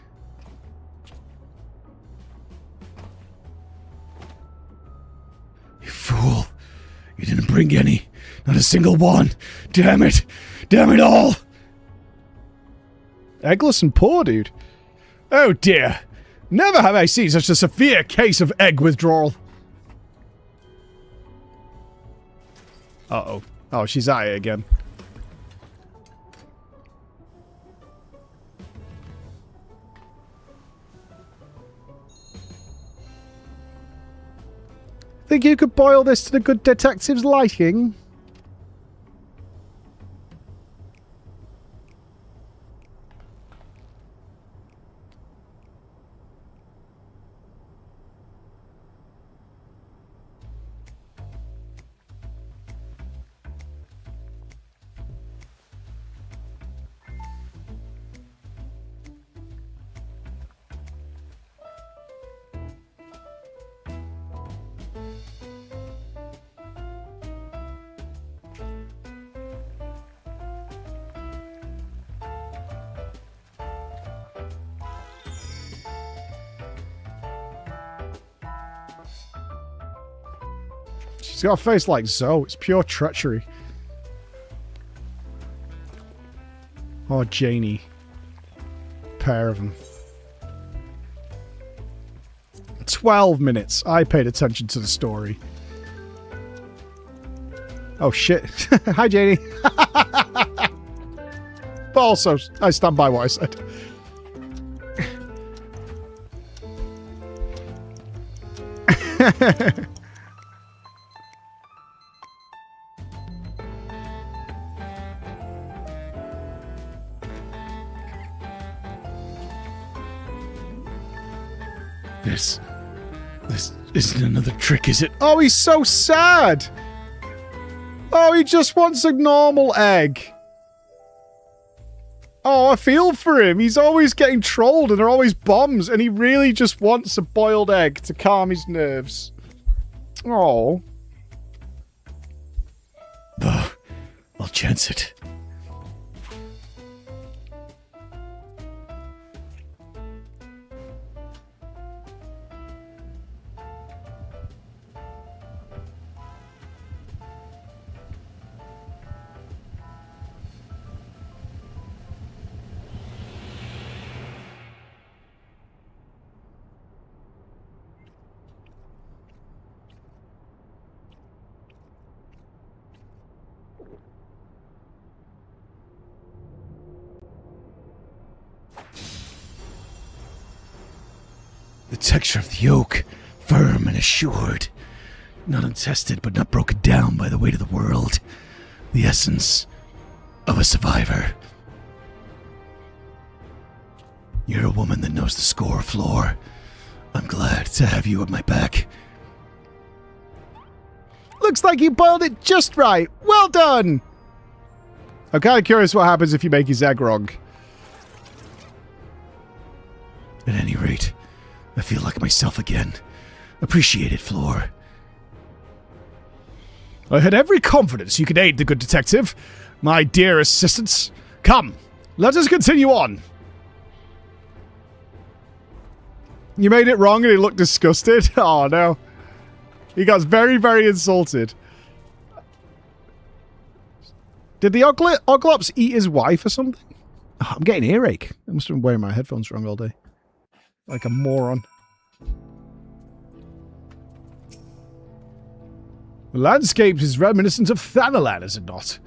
S19: You fool. You didn't bring any. Not a single one. Damn it. Damn it all.
S2: Eggless and poor, dude. Oh dear. Never have I seen such a severe case of egg withdrawal. Uh-oh. Oh, she's at it again. Think you could boil this to the good detective's liking? She's got a face like Zoe. It's pure treachery. Oh, Janie. Pair of them. 12 minutes. I paid attention to the story. Oh, shit. Hi, Janie. But also, I stand by what I said.
S19: This isn't another trick, is it?
S2: Oh, he's so sad. Oh, he just wants a normal egg. Oh, I feel for him. He's always getting trolled and there are always bombs, and he really just wants a boiled egg to calm his nerves. Oh.
S19: I'll chance it. The texture of the oak, firm and assured. Not untested, but not broken down by the weight of the world. The essence of a survivor. You're a woman that knows the score, Floor. I'm glad to have you at my back.
S2: Looks like you boiled it just right. Well done! I'm kind of curious what happens if you make his egg wrong.
S19: At any rate, I feel like myself again. Appreciate it, Floor.
S2: I had every confidence you could aid the good detective, my dear assistants. Come, let us continue on. You made it wrong and he looked disgusted. Oh, no. He got very, very insulted. Did the Oglops eat his wife or something? Oh, I'm getting earache. I must have been wearing my headphones wrong all day. Like a moron. The landscape is reminiscent of Thanalan, is it not?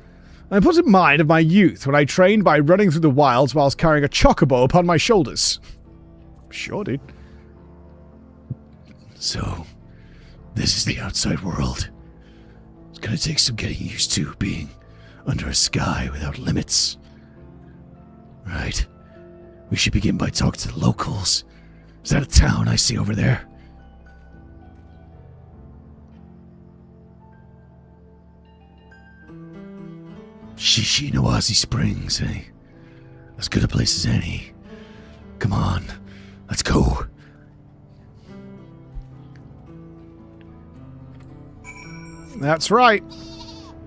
S2: I put in mind of my youth when I trained by running through the wilds whilst carrying a chocobo upon my shoulders. Sure, dude.
S19: So, this is the outside world. It's gonna take some getting used to being under a sky without limits. Right. We should begin by talking to the locals. Is that a town I see over there? Shishinowazi Springs, eh? As good a place as any. Come on, let's go.
S2: That's right.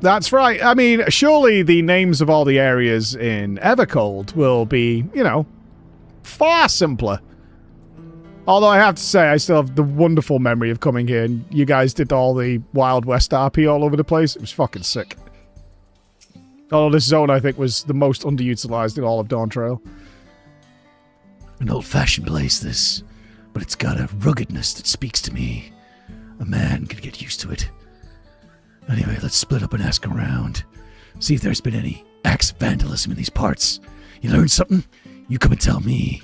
S2: That's right. I mean, surely the names of all the areas in Evercold will be, you know, far simpler. Although I have to say, I still have the wonderful memory of coming here and you guys did all the Wild West RP all over the place. It was fucking sick. Although this zone, I think, was the most underutilized in all of Dawn Trail.
S19: An old-fashioned place, this. But it's got a ruggedness that speaks to me. A man could get used to it. Anyway, let's split up and ask around. See if there's been any axe vandalism in these parts. You learned something? You come and tell me.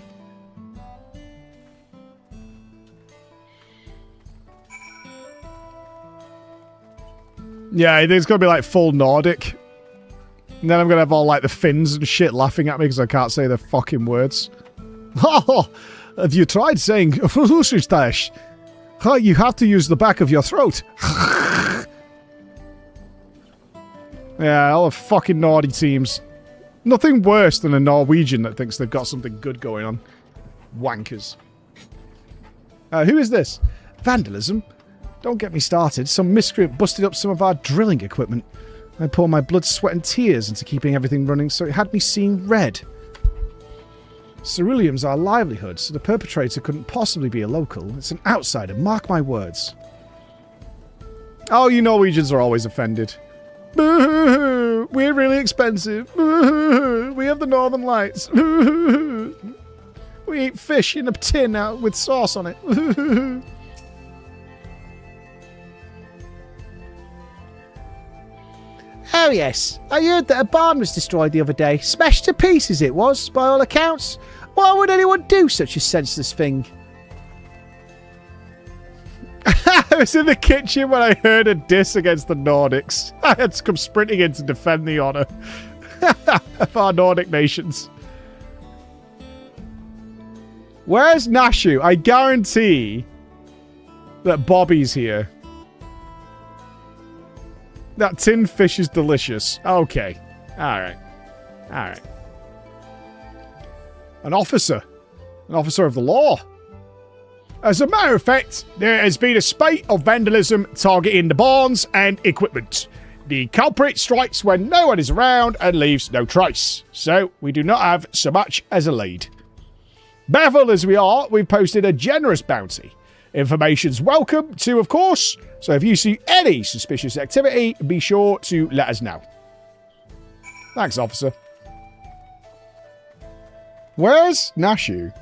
S2: Yeah, I think it's going to be like full Nordic. And then I'm going to have all like the Finns and shit laughing at me because I can't say the fucking words. Oh, have you tried saying Fusustash? You have to use the back of your throat. Yeah, all the fucking naughty teams. Nothing worse than a Norwegian that thinks they've got something good going on. Wankers. Who is this? Vandalism? Don't get me started. Some miscreant busted up some of our drilling equipment. I poured my blood, sweat and tears into keeping everything running, so it had me seeing red. Ceruleum's our livelihood, so the perpetrator couldn't possibly be a local. It's an outsider, mark my words. Oh, you Norwegians are always offended. Boo-hoo-hoo. We're really expensive. Boo-hoo-hoo. We have the Northern Lights. Boo-hoo-hoo. We eat fish in a tin out with sauce on it. Boo-hoo-hoo.
S18: Oh yes, I heard that a barn was destroyed the other day. Smashed to pieces it was, by all accounts. Why would anyone do such a senseless thing?
S2: I was in the kitchen when I heard a diss against the Nordics. I had to come sprinting in to defend the honour of our Nordic nations. Where's Nashu? I guarantee that Bobby's here. That tin fish is delicious. Okay. Alright. Alright. An officer. An officer of the law. As a matter of fact, there has been a spate of vandalism targeting the barns and equipment. The culprit strikes when no one is around and leaves no trace, so we do not have so much as a lead. Baffled as we are, we've posted a generous bounty. Information's welcome too, of course, so if you see any suspicious activity, be sure to let us know. Thanks, officer. Where's Nashu?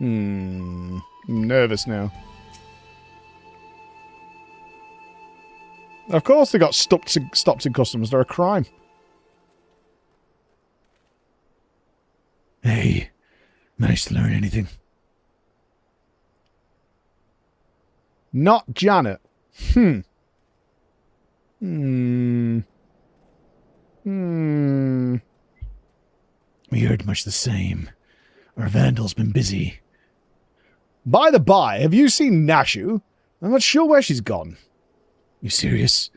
S2: I'm nervous now. Of course they got stopped in customs. They're a crime.
S19: Hey, managed to learn anything?
S2: Not Janet. We
S19: heard much the same. Our vandal's been busy.
S2: By the by, have you seen Nashu? I'm not sure where she's gone.
S19: You serious?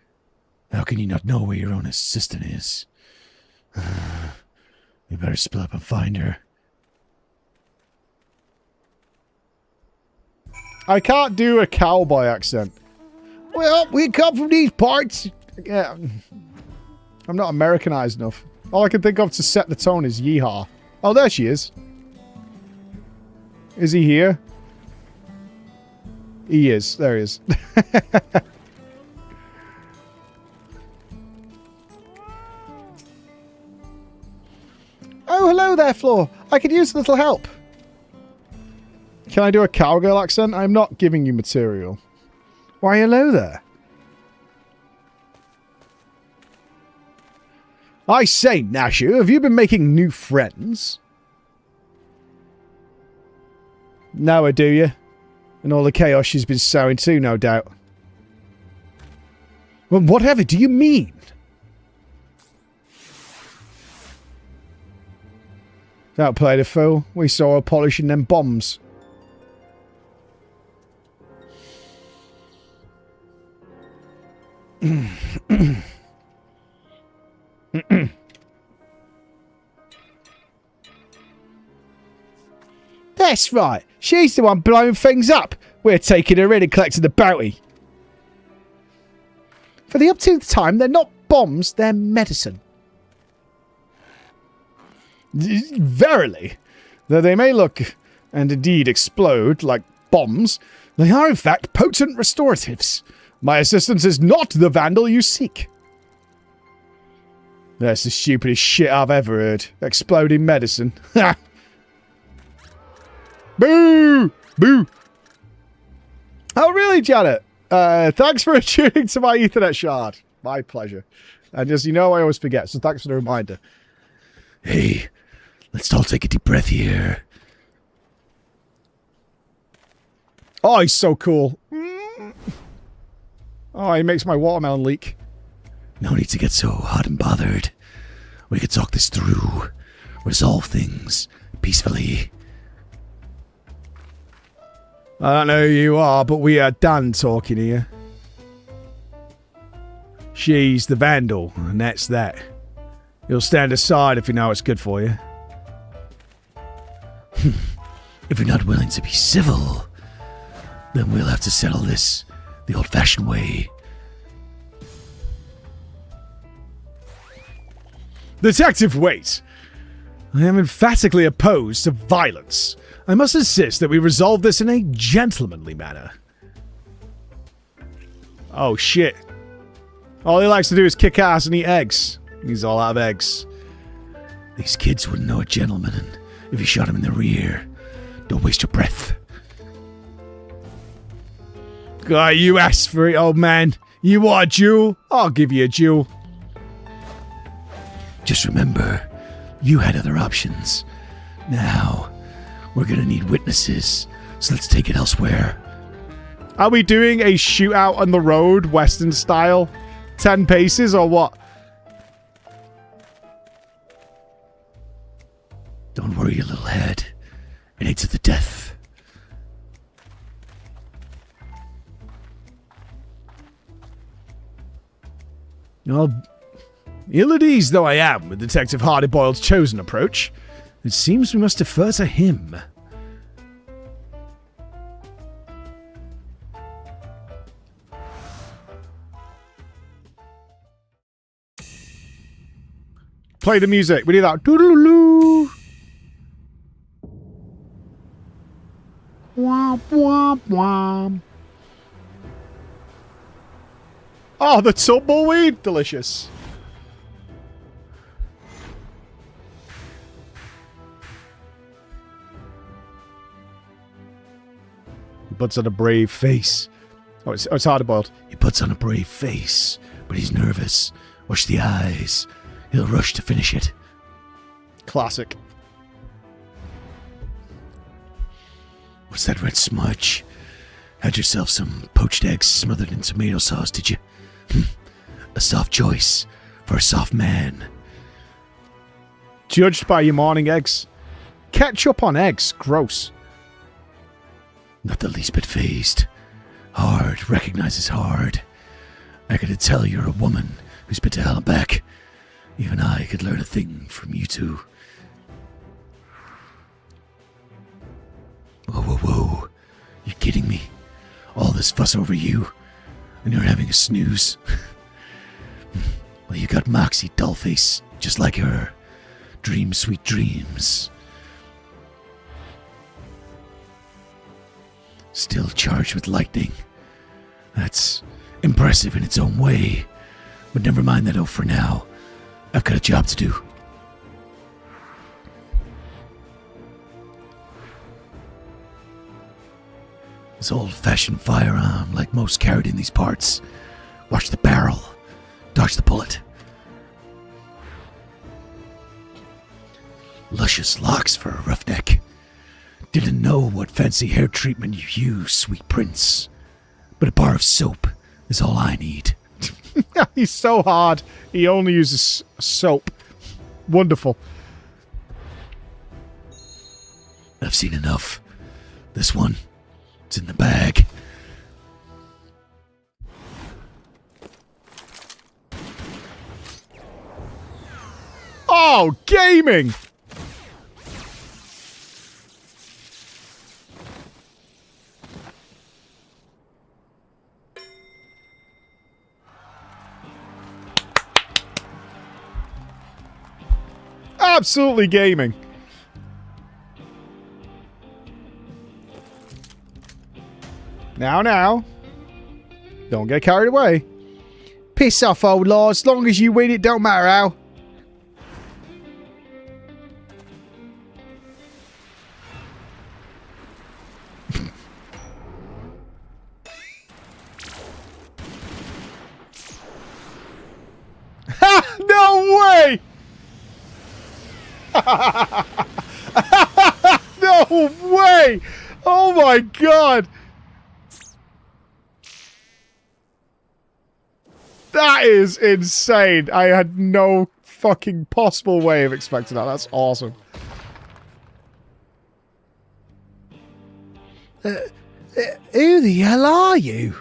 S19: How can you not know where your own assistant is? We better split up and find her.
S2: I can't do a cowboy accent. Well, we come from these parts. Yeah, I'm not Americanized enough. All I can think of to set the tone is yeehaw. Oh, there she is. Is he here? He is. There he is. Oh, hello there, Floor. I could use a little help. Can I do a cowgirl accent? I'm not giving you material. Why, hello there. I say, Nashu, have you been making new friends? No, do you? And all the chaos she's been sowing too, no doubt. Well, whatever do you mean? Don't play the fool. We saw her polishing them bombs. That's right. She's the one blowing things up. We're taking her in and collecting the bounty. For the upteenth time, they're not bombs, they're medicine. Verily, though they may look and indeed explode like bombs, they are in fact potent restoratives. My assistance is not the vandal you seek. That's the stupidest shit I've ever heard. Exploding medicine. Ha! Boo! Boo! Oh, really, Janet? Thanks for tuning to my Ethernet shard. My pleasure. And as you know, I always forget, so thanks for the reminder.
S19: Hey, let's all take a deep breath here.
S2: Oh, he's so cool. Oh, he makes my watermelon leak.
S19: No need to get so hot and bothered. We could talk this through. Resolve things peacefully.
S2: I don't know who you are, but we are done talking here. She's the vandal, and that's that. You'll stand aside if you know it's good for you.
S19: If you're not willing to be civil, then we'll have to settle this the old-fashioned way.
S2: Detective, wait. I am emphatically opposed to violence. I must insist that we resolve this in a gentlemanly manner. Oh, shit. All he likes to do is kick ass and eat eggs. He's all out of eggs.
S19: These kids wouldn't know a gentleman if you shot him in the rear. Don't waste your breath.
S2: Guy, you asked for it, old man. You want a duel? I'll give you a duel.
S19: Just remember, you had other options. Now, we're gonna need witnesses, so let's take it elsewhere.
S2: Are we doing a shootout on the road, Western style? 10 paces or what?
S19: Don't worry your little head. It ain't to the death.
S2: Well, ill at ease though I am with Detective Hardyboyle's chosen approach,
S17: It seems we must defer to him.
S2: Play the music. We do that. Doodaloo. Womp womp womp. Oh, the tumbleweed. Delicious. He puts on a brave face. Oh, it's hard boiled.
S19: He puts on a brave face, but he's nervous. Watch the eyes. He'll rush to finish it.
S2: Classic.
S19: What's that red smudge? Had yourself some poached eggs smothered in tomato sauce, did you? A soft choice for a soft man.
S2: Judged by your morning eggs. Ketchup on eggs. Gross.
S19: Not the least bit phased. Hard recognizes hard. I could tell you're a woman who's been to hell and back. Even I could learn a thing from you two. Whoa, whoa, whoa. You kidding me? All this fuss over you, and you're having a snooze? Well, you got Moxie, dollface, just like her. Dream sweet dreams. Still charged with lightning. That's impressive in its own way. But never mind that for now. I've got a job to do. This old-fashioned firearm, like most carried in these parts. Watch the barrel. Dodge the bullet. Luscious locks for a roughneck. Didn't know what fancy hair treatment you use, sweet prince. But a bar of soap is all I need.
S2: He's so hard. He only uses soap. Wonderful.
S19: I've seen enough. This one, it's in the bag.
S2: Oh, gaming! Absolutely gaming. Now. Don't get carried away. Piss off, old law. As long as you win, it don't matter how. Ha! No way! No way! Oh my god! That is insane. I had no fucking possible way of expecting that. That's awesome.
S17: Who the hell are you?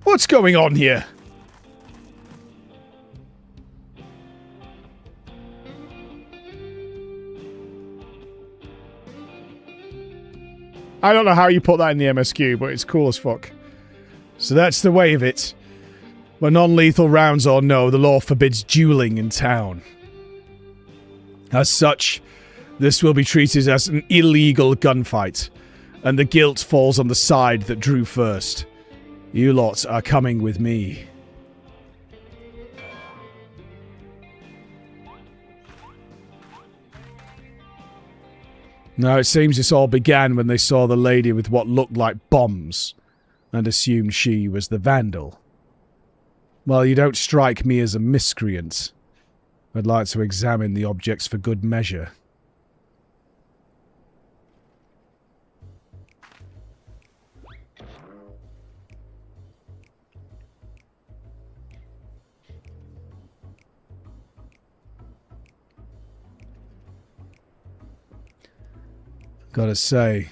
S2: What's going on here? I don't know how you put that in the MSQ, but it's cool as fuck. So that's the way of it. But non-lethal rounds or no, the law forbids dueling in town. As such, this will be treated as an illegal gunfight, and the guilt falls on the side that drew first. You lot are coming with me. Now, it seems this all began when they saw the lady with what looked like bombs, and assumed she was the vandal. Well, you don't strike me as a miscreant. I'd like to examine the objects for good measure. Gotta say,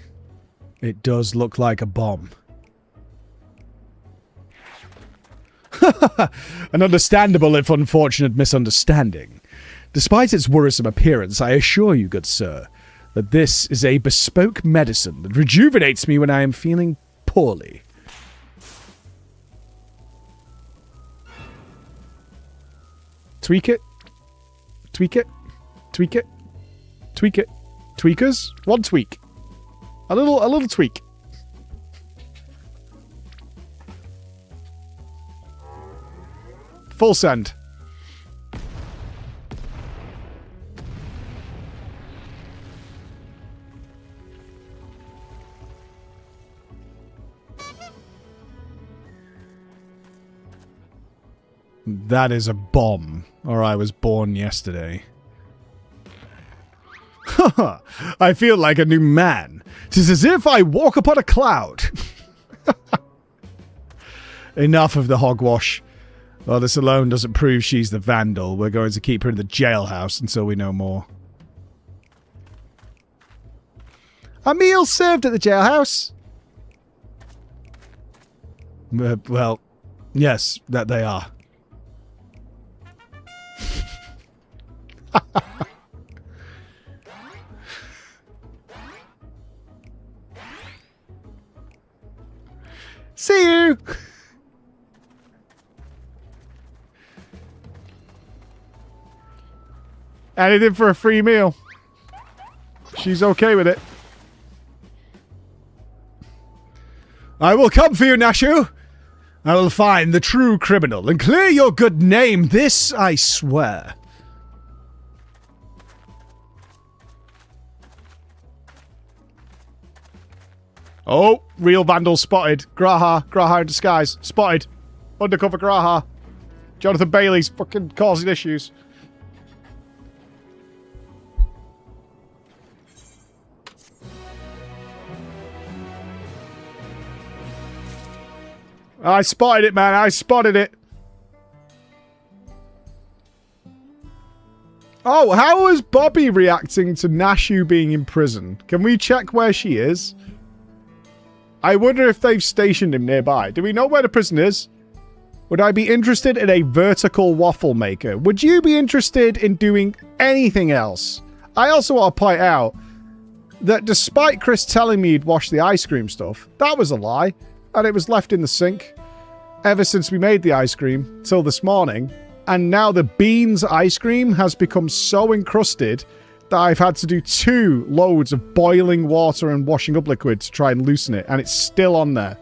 S2: it does look like a bomb. An understandable if unfortunate misunderstanding.
S17: Despite its worrisome appearance, I assure you, good sir, that this is a bespoke medicine that rejuvenates me when I am feeling poorly. Tweak it. Tweak it. Tweak it. Tweak it. Tweakers? One tweak. A little tweak. Full send. That is a bomb, or I was born yesterday. Haha, I feel like a new man. 'Tis as if I walk upon a cloud. Enough of the hogwash. Well, this alone doesn't prove she's the vandal. We're going to keep her in the jailhouse until we know more. A meal served at the jailhouse? Well, yes, that they are. See you! Anything for a free meal. She's okay with it. I will come for you, Nashu. I will find the true criminal and clear your good name. This I swear. Oh, real vandal spotted. Graha in disguise. Spotted. Undercover Graha. Jonathan Bailey's fucking causing issues. I spotted it, man. I spotted it. Oh, how is Bobby reacting to Nashu being in prison? Can we check where she is? I wonder if they've stationed him nearby. Do we know where the prison is? Would I be interested in a vertical waffle maker? Would you be interested in doing anything else? I also want to point out that despite Chris telling me he'd wash the ice cream stuff, that was a lie. And it was left in the sink ever since we made the ice cream till this morning. And now the beans ice cream has become so encrusted that I've had to do 2 loads of boiling water and washing up liquid to try and loosen it. And it's still on there.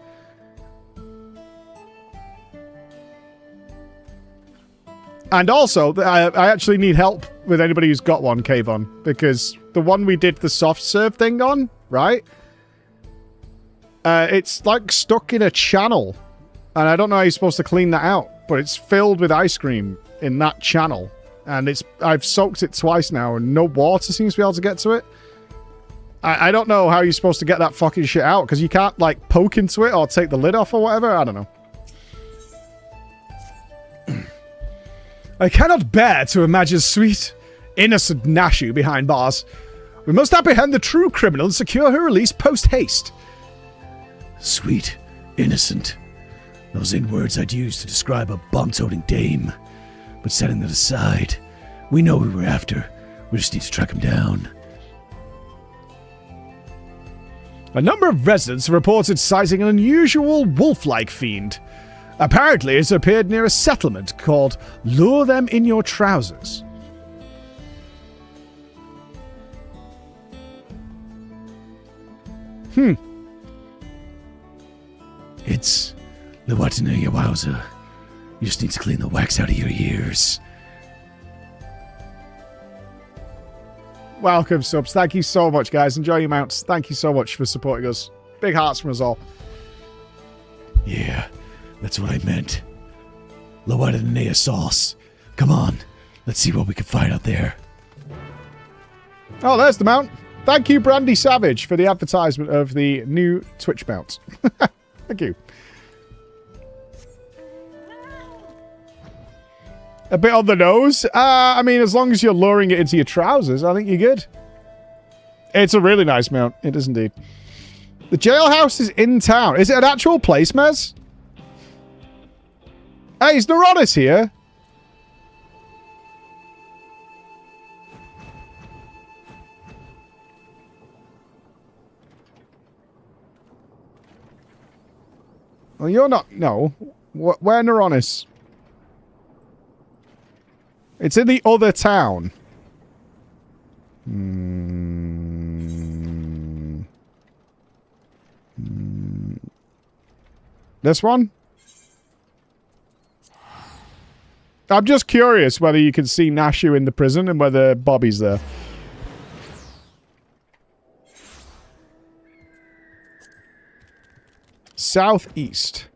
S17: And also, I actually need help with anybody who's got one, Kayvon. Because the one we did the soft serve thing on, right? It's like stuck in a channel. And I don't know how you're supposed to clean that out. But it's filled with ice cream in that channel. And I've soaked it twice now and no water seems to be able to get to it. I don't know how you're supposed to get that fucking shit out. Because you can't like poke into it or take the lid off or whatever. I don't know. I cannot bear to imagine sweet, innocent Nashu behind bars. We must apprehend the true criminal and secure her release post-haste.
S19: Sweet, innocent. Those ain't words I'd use to describe a bomb-toting dame. But setting that aside, we know who we're after. We just need to track him down.
S17: A number of residents have reported sighting an unusual wolf-like fiend. Apparently, it's appeared near a settlement called Lure Them in Your Trousers.
S19: It's Lewatana Yawauza. You just need to clean the wax out of your ears.
S2: Welcome, subs. Thank you so much, guys. Enjoy your mounts. Thank you so much for supporting us. Big hearts from us all.
S19: Yeah, that's what I meant. Lewatana sauce. Come on, let's see what we can find out there.
S2: Oh, there's the mount. Thank you, Brandy Savage, for the advertisement of the new Twitch mount. Thank you. A bit on the nose. I mean, as long as you're luring it into your trousers, I think you're good. It's a really nice mount. It is indeed. The jailhouse is in town. Is it an actual place, Mez? Hey, is Neuronis here? Well, you're not... No. Where Neuronis? It's in the other town. This one? I'm just curious whether you can see Nashu in the prison and whether Bobby's there. Southeast.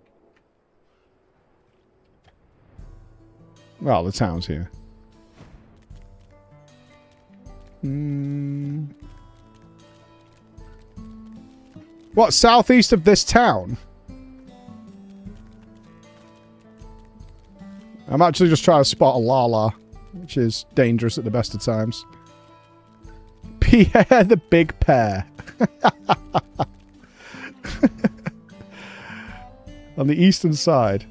S2: Well, the town's here. What, southeast of this town? I'm actually just trying to spot a Lala, which is dangerous at the best of times. Pierre the Big Pear. On the eastern side.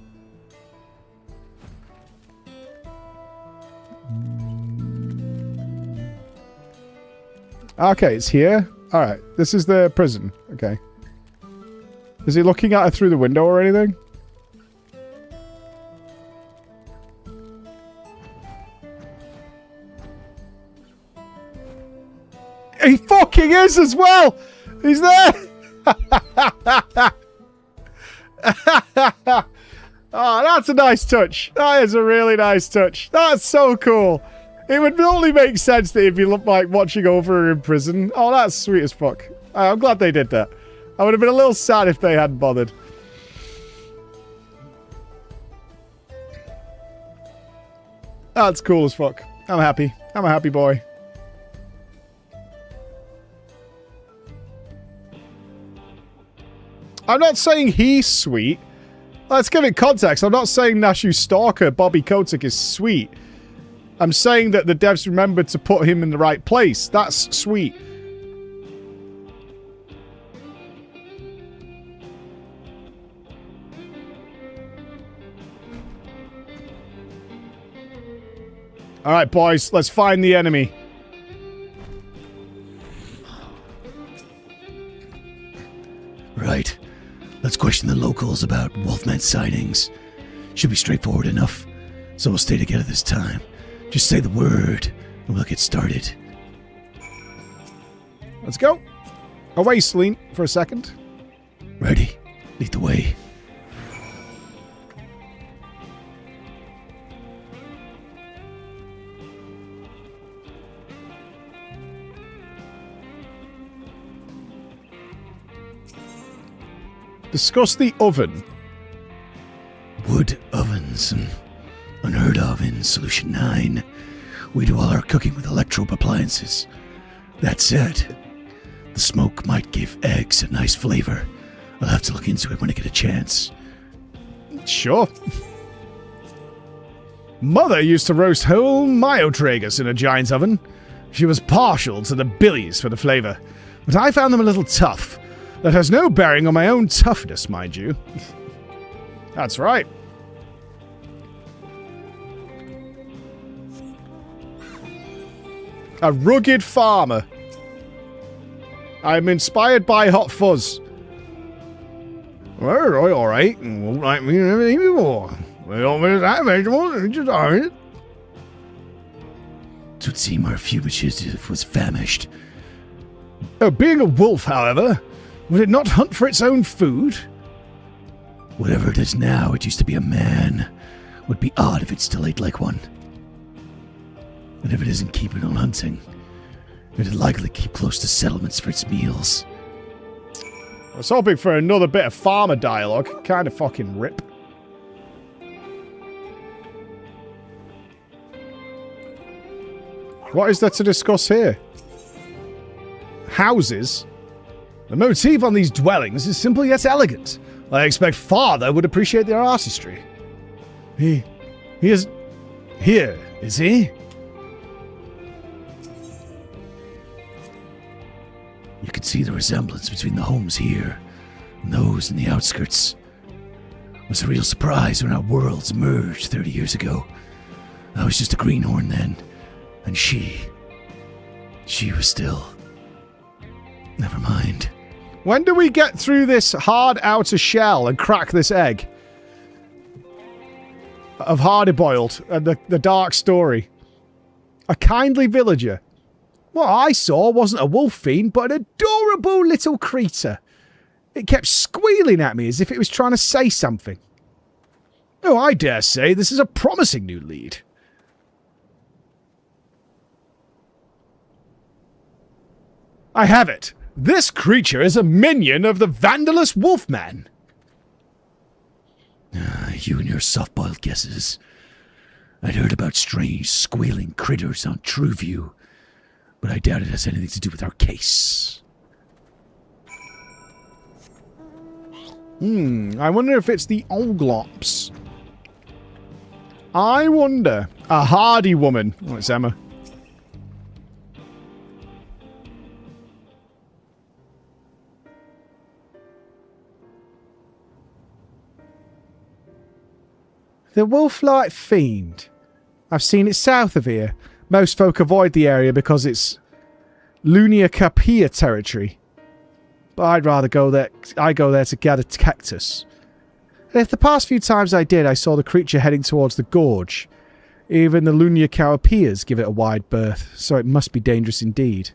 S2: Okay, it's here. Alright, this is the prison. Okay. Is he looking at her through the window or anything? He fucking is as well! He's there! Oh, that's a nice touch. That is a really nice touch. That's so cool. It would only make sense that if you look like watching over her in prison. Oh, that's sweet as fuck. I'm glad they did that. I would have been a little sad if they hadn't bothered. That's cool as fuck. I'm happy. I'm a happy boy. I'm not saying he's sweet. Let's give it context. I'm not saying Nashu's stalker, Bobby Kotick, is sweet. I'm saying that the devs remembered to put him in the right place. That's sweet. Alright, boys. Let's find the enemy.
S19: Right. Let's question the locals about Wolfman sightings. Should be straightforward enough, so we'll stay together this time. Just say the word, and we'll get started.
S2: Let's go. Away, Celine, for a second.
S19: Ready. Lead the way.
S2: Discuss the oven.
S19: Wood ovens. Unheard of in Solution 9. We do all our cooking with electrobe appliances. That said, the smoke might give eggs a nice flavor. I'll have to look into it when I get a chance.
S2: Sure. Mother used to roast whole Mayotragus in a giant oven. She was partial to the billies for the flavor, but I found them a little tough. That has no bearing on my own toughness, mind you. That's right. A rugged farmer. I'm inspired by Hot Fuzz. Well, alright. Won't like me anymore. We don't miss that vegetable, just are it.
S19: Twould seem our fugitive was famished.
S2: Oh, being a wolf, however, would it not hunt for its own food?
S19: Whatever it is now, it used to be a man. Would be odd if it still ate like one. And if it isn't keeping on hunting, it'd likely keep close to settlements for its meals.
S2: I was hoping for another bit of farmer dialogue. Kind of fucking rip. What is there to discuss here? Houses? The motif on these dwellings is simple yet elegant. I expect father would appreciate their artistry. He is here, is he?
S19: You could see the resemblance between the homes here and those in the outskirts. It was a real surprise when our worlds merged 30 years ago. I was just a greenhorn then, and she was still... Never mind.
S2: When do we get through this hard outer shell and crack this egg? Of Hardy-boiled and the dark story. A kindly villager. What I saw wasn't a wolf fiend, but an adorable little creature. It kept squealing at me as if it was trying to say something. Oh, I dare say this is a promising new lead. I have it. This creature is a minion of the Vandalous Wolfman.
S19: You and your soft-boiled guesses. I'd heard about strange, squealing critters on TrueView, but I doubt it has anything to do with our case.
S2: I wonder if it's the Oglops. I wonder. A hardy woman. Oh, it's Emma. The wolf-like fiend. I've seen it south of here. Most folk avoid the area because it's Lunia Capia territory. But I'd rather go there. I go there to gather cactus. And if the past few times I did, I saw the creature heading towards the gorge. Even the Lunia Capias give it a wide berth, so it must be dangerous indeed.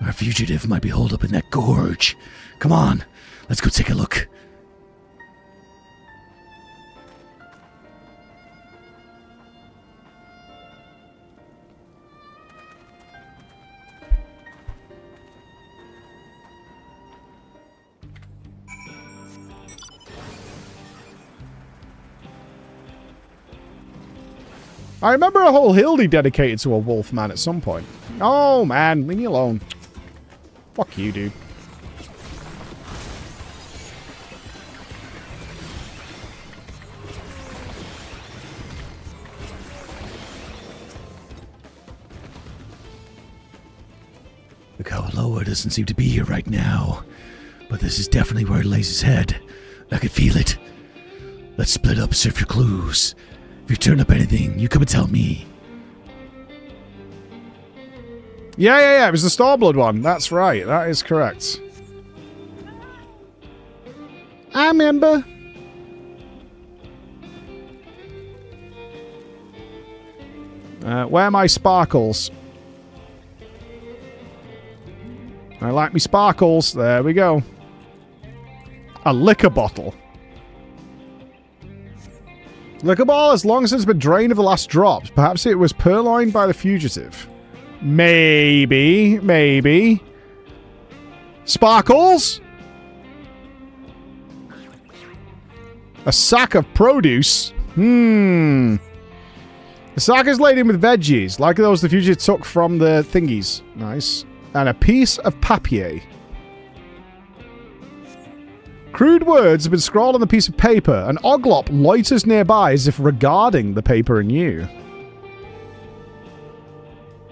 S19: Our fugitive might be holed up in that gorge. Come on, let's go take a look.
S2: I remember a whole Hildy dedicated to a wolf man at some point. Oh man, leave me alone. Fuck you, dude.
S19: The Kawaloa doesn't seem to be here right now, but this is definitely where it lays his head. I could feel it. Let's split up, search for clues. If you turn up anything, you come and tell me.
S2: Yeah. It was the Starblood one. That's right. That is correct. I remember. Where are my sparkles? I like me sparkles. There we go. A liquor bottle. Liquor bottle has long since been drained of the last drops. Perhaps it was purloined by the fugitive. Maybe. Sparkles? A sack of produce? The sack is laden with veggies, like those the fugitive took from the thingies. Nice. And a piece of papier. Crude words have been scrawled on the piece of paper. An oglop loiters nearby as if regarding the paper anew.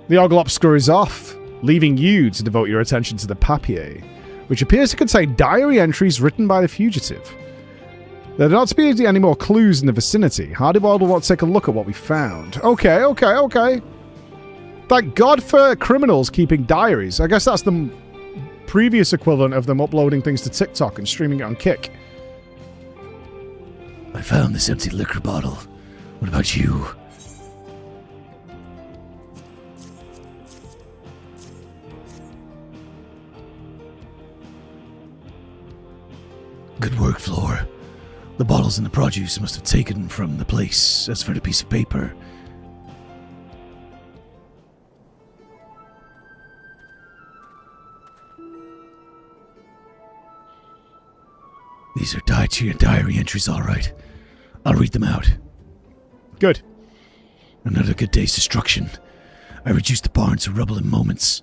S2: The oglop scurries off, leaving you to devote your attention to the papier, which appears to contain diary entries written by the fugitive. There do not appear to be any more clues in the vicinity. Hardy-boiled will want to take a look at what we found. Okay. Thank God for criminals keeping diaries. I guess that's the previous equivalent of them uploading things to TikTok and streaming it on Kick.
S19: I found this empty liquor bottle. What about you? Good work, Floor. The bottles and the produce must have taken from the place. As for the piece of paper, these are diary entries, all right. I'll read them out.
S2: Good.
S19: Another good day's destruction. I reduced the barn to rubble in moments.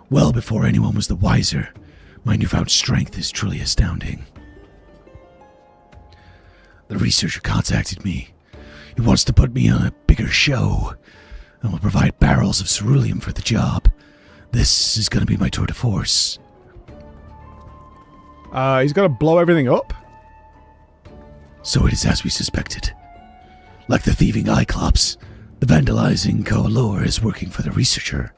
S19: Well before anyone was the wiser. My newfound strength is truly astounding. The researcher contacted me. He wants to put me on a bigger show and will provide barrels of ceruleum for the job. This is going to be my tour de force.
S2: He's going to blow everything up?
S19: So it is as we suspected. Like the thieving Cyclops, the vandalizing Koaloa is working for the researcher.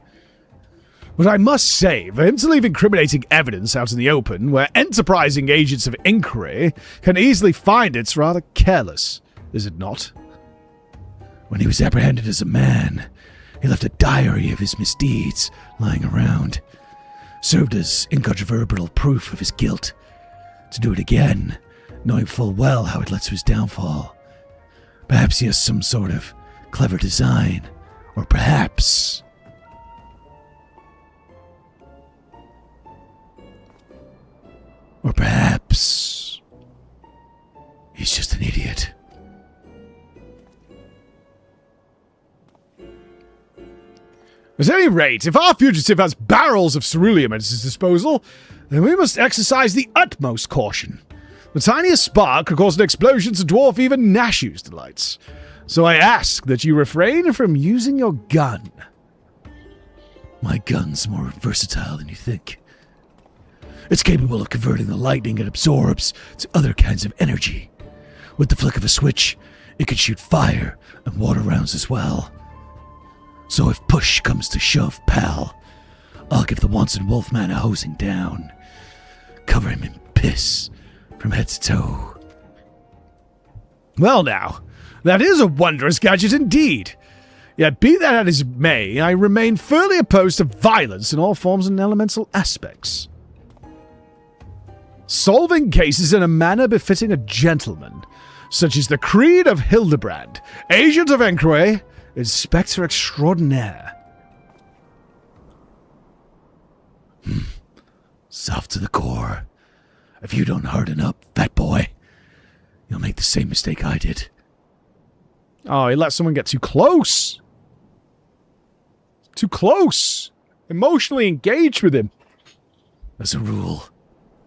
S17: But I must say, for him to leave incriminating evidence out in the open, where enterprising agents of inquiry can easily find it's rather careless, is it not?
S19: When he was apprehended as a man, he left a diary of his misdeeds lying around. Served as incontrovertible proof of his guilt. To do it again, knowing full well how it led to his downfall. Perhaps he has some sort of clever design, or perhaps... he's just an idiot.
S17: At any rate, if our fugitive has barrels of ceruleum at his disposal, then we must exercise the utmost caution. The tiniest spark could cause an explosion to dwarf even Nashu's delights. So I ask that you refrain from using your gun.
S19: My gun's more versatile than you think. It's capable of converting the lightning it absorbs to other kinds of energy. With the flick of a switch, it can shoot fire and water rounds as well. So if push comes to shove, pal, I'll give the wanton wolfman a hosing down. Cover him in piss from head to toe.
S17: Well now, that is a wondrous gadget indeed. Yet be that as it may, I remain firmly opposed to violence in all forms and elemental aspects. Solving cases in a manner befitting a gentleman, such as the creed of Hildibrand, agent of inquiry, Inspector Extraordinaire.
S19: Soft to the core. If you don't harden up, fat boy, you'll make the same mistake I did.
S17: Oh, he let someone get too close. Too close. Emotionally engaged with him.
S19: As a rule,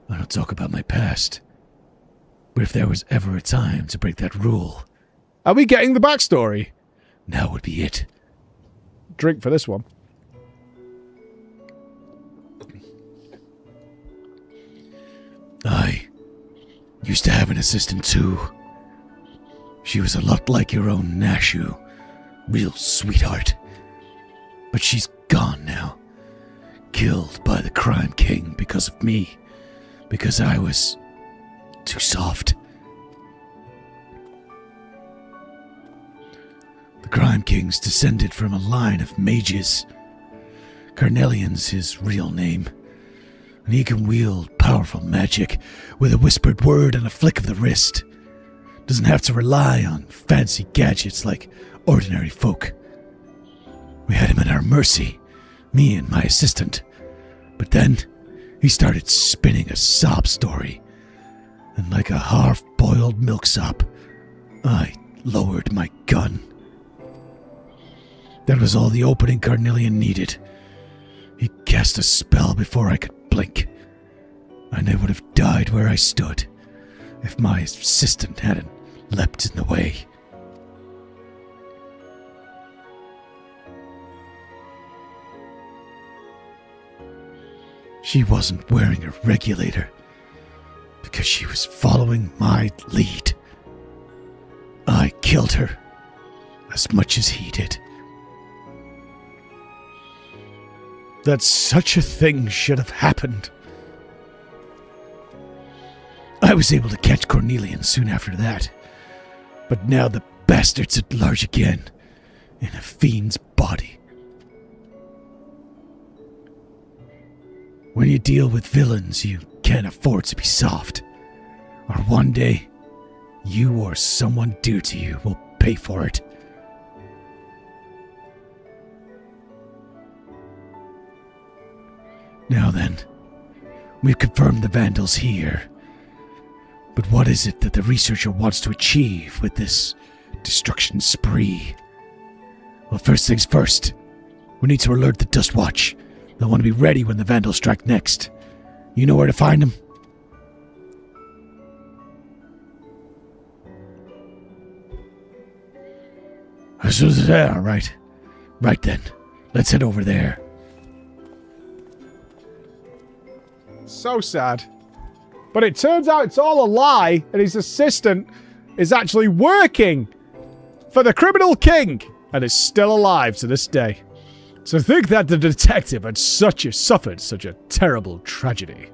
S19: I don't talk about my past. But if there was ever a time to break that rule...
S17: Are we getting the backstory?
S19: Now would be it.
S17: Drink for this one.
S19: I used to have an assistant too. She was a lot like your own Nashu. Real sweetheart. But she's gone now. Killed by the Crime King because of me. Because I was too soft. The Crime King's descended from a line of mages. Carnelian's his real name. And he can wield powerful magic with a whispered word and a flick of the wrist. Doesn't have to rely on fancy gadgets like ordinary folk. We had him at our mercy, me and my assistant. But then he started spinning a sob story. And like a half-boiled milksop, I lowered my gun. That was all the opening Carnelian needed. He cast a spell before I could blink. And I would have died where I stood if my assistant hadn't leapt in the way. She wasn't wearing a regulator because she was following my lead. I killed her as much as he did.
S17: That such a thing should have happened.
S19: I was able to catch Cornelian soon after that. But now the bastard's at large again, in a fiend's body. When you deal with villains, you can't afford to be soft. Or one day, you or someone dear to you will pay for it. Now then, we've confirmed the Vandals here. But what is it that the researcher wants to achieve with this destruction spree? Well, first things first, we need to alert the Dust Watch. They'll want to be ready when the Vandals strike next. You know where to find them? All right. Right then, let's head over there.
S2: So sad. But it turns out it's all a lie, and his assistant is actually working for the criminal king, and is still alive to this day.
S17: To think that the detective had suffered such a terrible tragedy.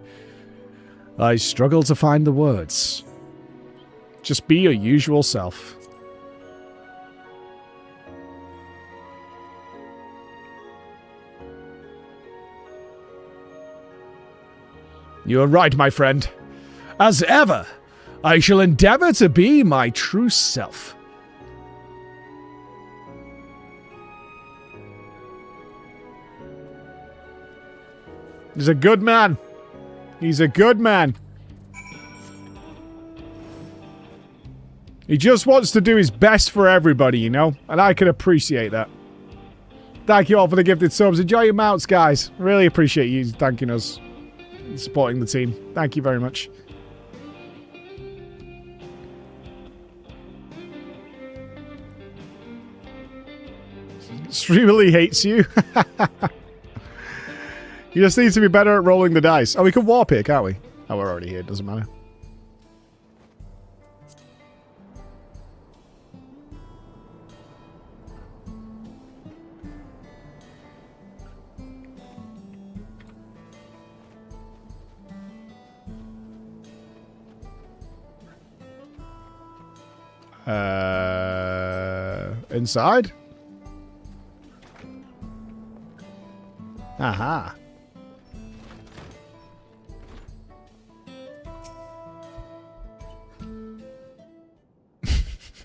S17: I struggle to find the words. Just be your usual self. You are right, my friend. As ever, I shall endeavor to be my true self. He's a good man. He's a good man. He just wants to do his best for everybody, you know? And I can appreciate that. Thank you all for the gifted subs. Enjoy your mounts, guys. Really appreciate you thanking us. Supporting the team. Thank you very much. Streamerly hates you. You just need to be better at rolling the dice. Oh, we can warp here, can't we? Oh, we're already here. Doesn't matter. Inside? Aha.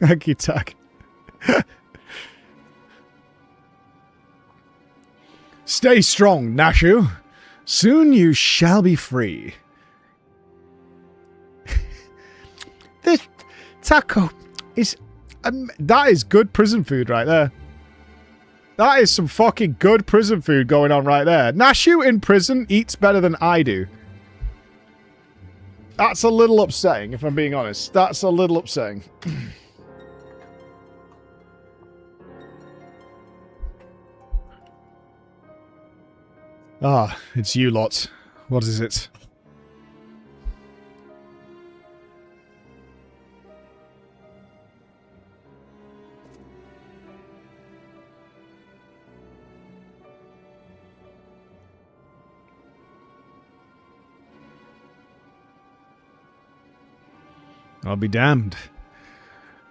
S17: Thank you, Tuck. Stay strong, Nashu. Soon you shall be free. This taco is... that is good prison food right there. That is some fucking good prison food going on right there. Nashu in prison eats better than I do. That's a little upsetting, if I'm being honest. That's a little upsetting. Ah, it's you lot. What is it? I'll be damned.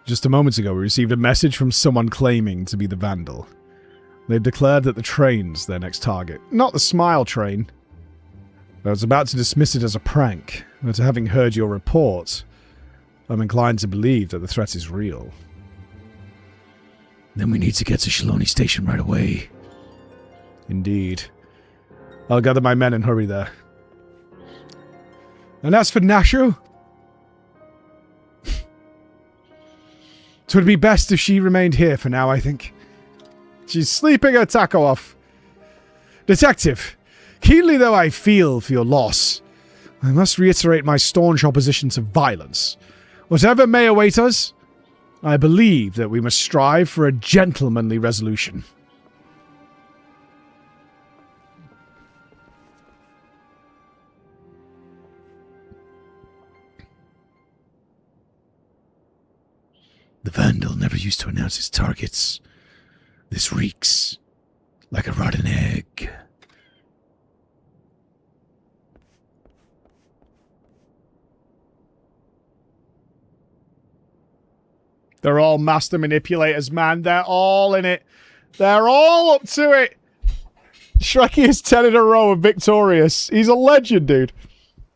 S17: Just a moment ago, we received a message from someone claiming to be the Vandal. They've declared that the train's their next target. Not the Smile train. I was about to dismiss it as a prank, but having heard your report, I'm inclined to believe that the threat is real.
S19: Then we need to get to Shaloni Station right away.
S17: Indeed. I'll gather my men and hurry there. And as for Nashu... it would be best if she remained here for now, I think. She's sleeping her taco off. Detective, keenly though I feel for your loss, I must reiterate my staunch opposition to violence. Whatever may await us, I believe that we must strive for a gentlemanly resolution.
S19: The Vandal never used to announce his targets. This reeks like a rotten egg.
S17: They're all master manipulators, man. They're all in it. They're all up to it. Shrekky is 10 in a row and victorious. He's a legend, dude.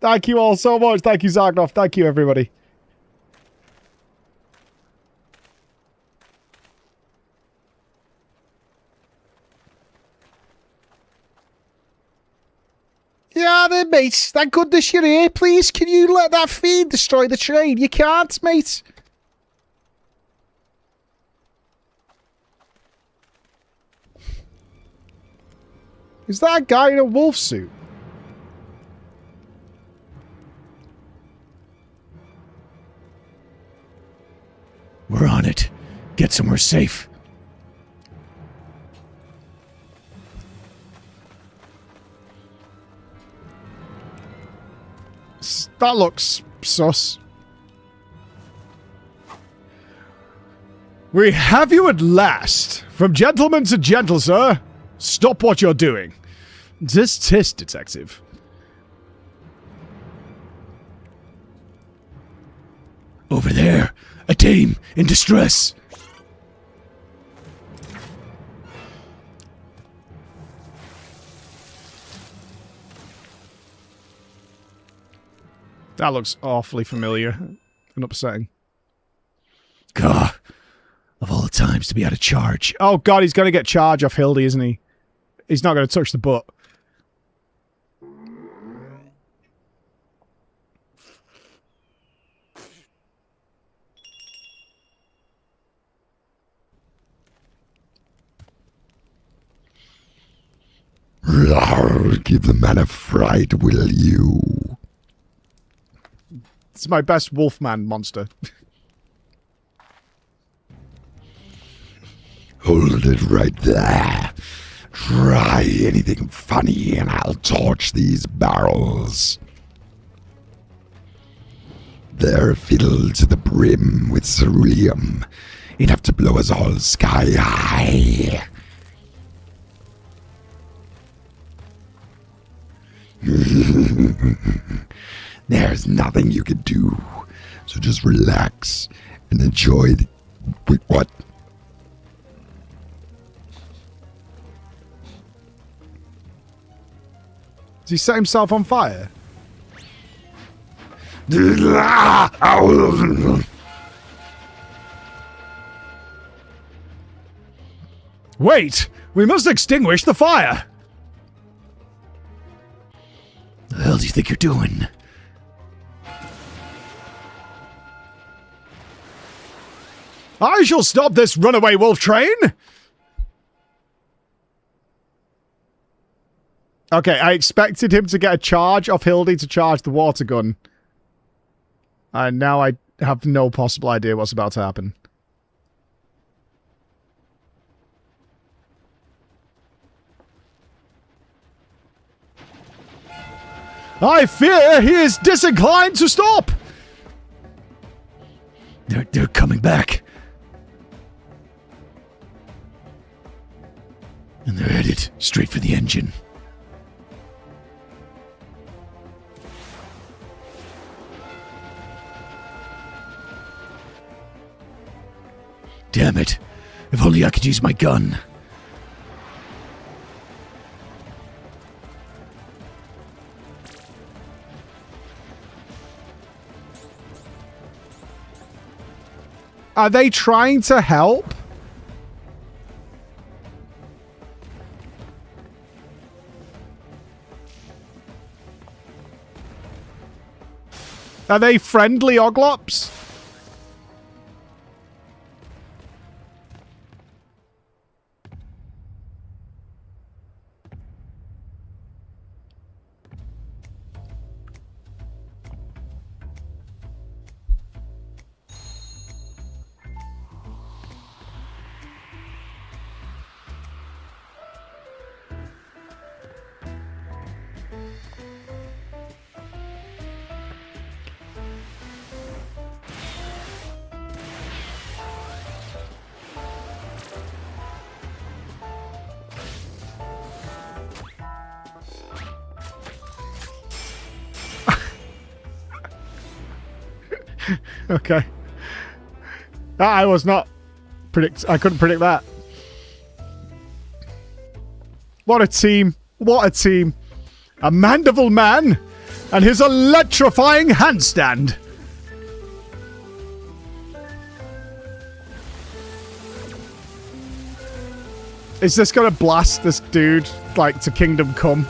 S17: Thank you all so much. Thank you, Zagnoff. Thank you, everybody. Yeah, then, mate. Thank goodness you're here. Please, can you let that fiend destroy the train? You can't, mate. Is that a guy in a wolf suit?
S19: We're on it. Get somewhere safe.
S17: That looks sus. We have you at last. From gentleman to gentle, sir.
S2: Stop what you're doing. Tisk, detective.
S19: Over there, a team in distress.
S2: That looks awfully familiar and upsetting.
S19: God, of all the times to be out of charge.
S2: Oh god, he's going to get charge off Hildy, isn't he? He's not going to touch the butt.
S16: Give the man a fright, will you?
S2: It's my best Wolfman monster.
S16: Hold it right there. Try anything funny and I'll torch these barrels. They're filled to the brim with ceruleum, enough to blow us all sky high. There's nothing you can do, so just relax and enjoy the... Wait, what?
S2: Does he set himself on fire? Wait! We must extinguish the fire!
S19: The hell do you think you're doing?
S2: I shall stop this runaway wolf train! Okay, I expected him to get a charge off Hildy to charge the water gun. And now I have no possible idea what's about to happen. I fear he is disinclined to stop!
S19: They're coming back. And they're headed straight for the engine. Damn it. If only I could use my gun.
S2: Are they trying to help? Are they friendly Oglops? Okay. I was not I couldn't predict that. What a team. What a team. A Mandeville man and his electrifying handstand. Is this gonna blast this dude, like, to Kingdom Come?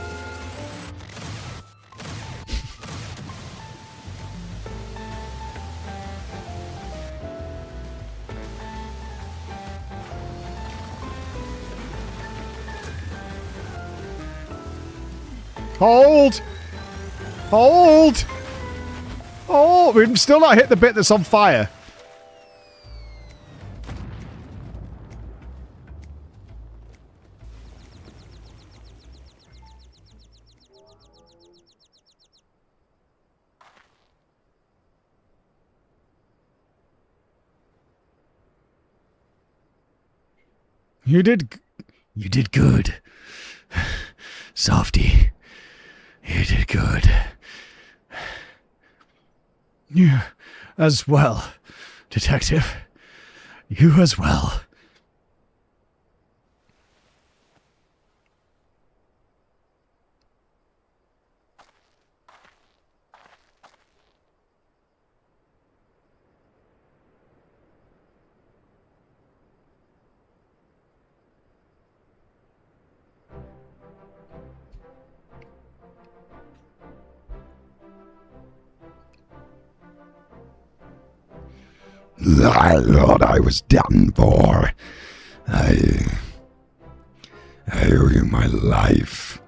S2: Hold! Hold! Oh, we've still not hit the bit that's on fire. You did
S19: You did good. Softy. You did good.
S17: You as well, Detective. You as well.
S16: I thought I was done for. I owe you my life.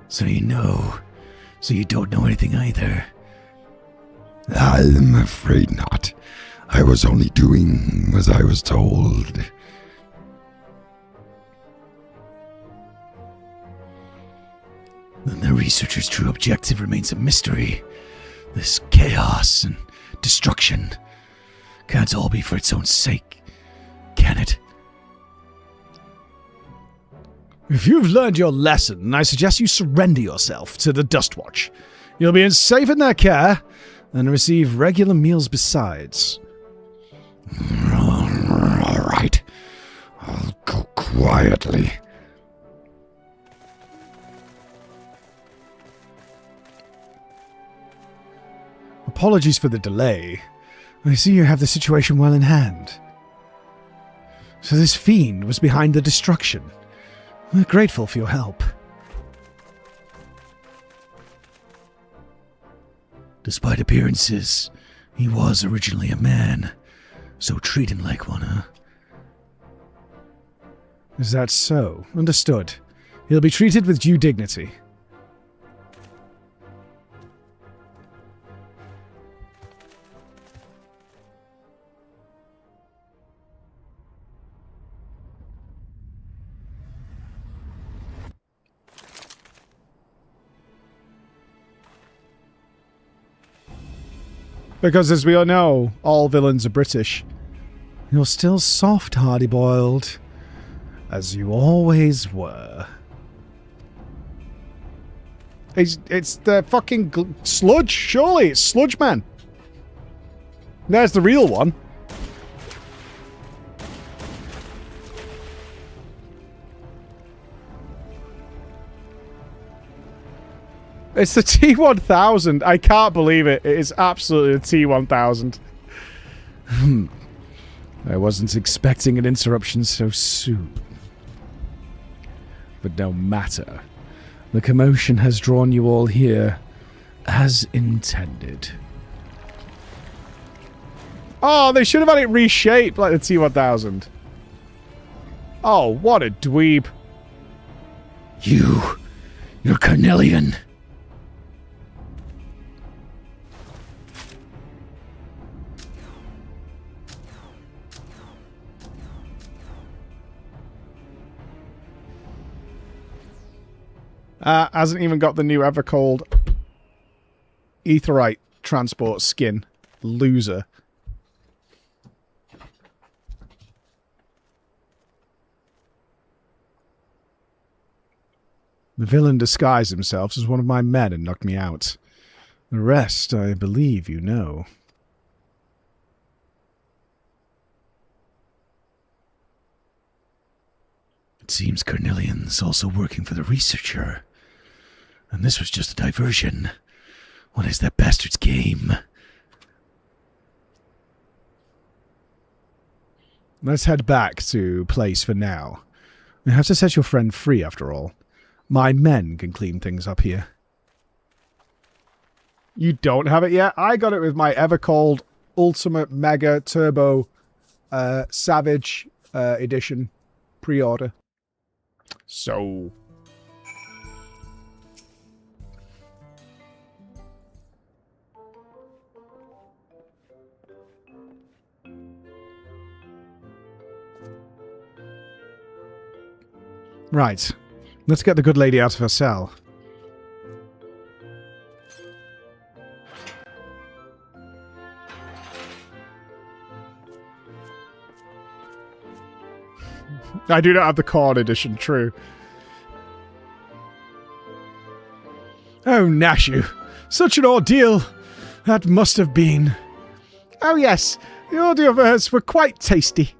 S19: So you know. So you don't know anything either.
S16: I'm afraid not. I was only doing as I was told.
S19: Then the researcher's true objective remains a mystery. This chaos and destruction can't all be for its own sake, can it?
S17: If you've learned your lesson, I suggest you surrender yourself to the Dustwatch. You'll be safe in their care and receive regular meals besides.
S16: All right. I'll go quietly.
S17: Apologies for the delay. I see you have the situation well in hand. So this fiend was behind the destruction. We're grateful for your help.
S19: Despite appearances, he was originally a man, so treat him like one, huh?
S17: Is that so? Understood. He'll be treated with due dignity. Because as we all know, all villains are British. You're still soft, Hardy-boiled. As you always were. It's the fucking Sludge, surely. It's Sludge Man. There's the real one. It's the T-1000. I can't believe it. It is absolutely the T-1000. I wasn't expecting an interruption so soon. But no matter. The commotion has drawn you all here as intended. Oh, they should have had it reshaped like the T-1000. Oh, what a dweeb.
S19: You're Carnelian.
S2: Hasn't even got the new Evercold Aetheryte transport skin. Loser. The villain disguised himself as one of my men and knocked me out. The rest, I believe you know.
S19: It seems Carnelian's also working for the researcher. And this was just a diversion. What is that bastard's game?
S2: Let's head back to place for now. We have to set your friend free after all. My men can clean things up here. You don't have it yet? I got it with my Evercold Ultimate Mega Turbo Savage Edition pre-order. So... Right. Let's get the good lady out of her cell. I do not have the corn edition, true.
S17: Oh, Nashu. Such an ordeal. That must have been.
S2: Oh, yes. The hors d'oeuvres were quite tasty.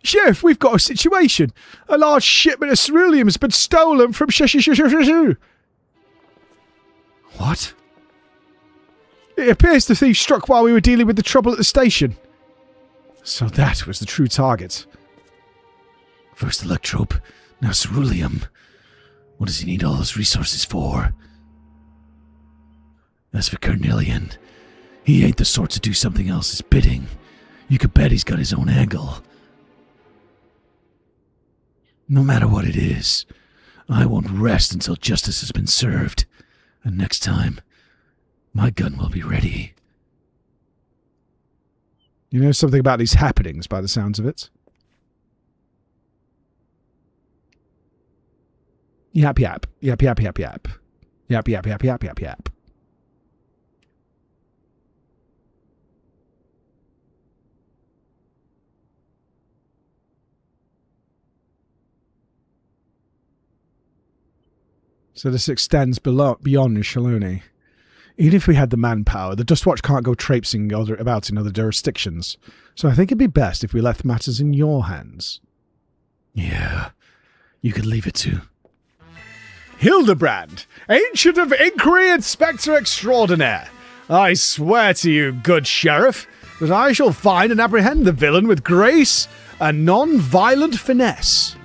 S17: Sheriff, we've got a situation. A large shipment of ceruleum has been stolen from What? It appears the thief struck while we were dealing with the trouble at the station. So that was the true target.
S19: First electrope, now ceruleum. What does he need all those resources for? As for Carnelian, he ain't the sort to do something else's bidding. You could bet he's got his own angle. No matter what it is, I won't rest until justice has been served. And next time, my gun will be ready.
S17: You know something about these happenings by the sounds of it? Yap. So this extends beyond Shaloni. Even if we had the manpower, the Dustwatch can't go traipsing about in other jurisdictions. So I think it'd be best if we left matters in your hands.
S19: Yeah, you could leave it to
S2: Hildibrand, Ancient of Inquiry Inspector Extraordinaire. I swear to you, good sheriff, that I shall find and apprehend the villain with grace and non-violent finesse.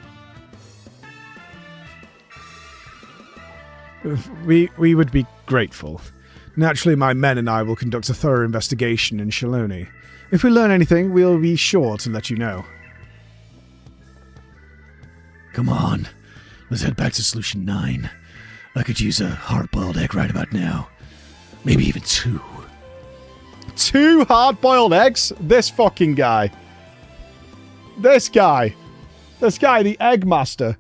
S17: We would be grateful. Naturally, my men and I will conduct a thorough investigation in Shaloni. If we learn anything, we'll be sure to let you know.
S19: Come on, let's head back to Solution 9. I could use a hard-boiled egg right about now. Maybe even 2.
S2: 2 hard-boiled eggs? This fucking guy. This guy, the egg master.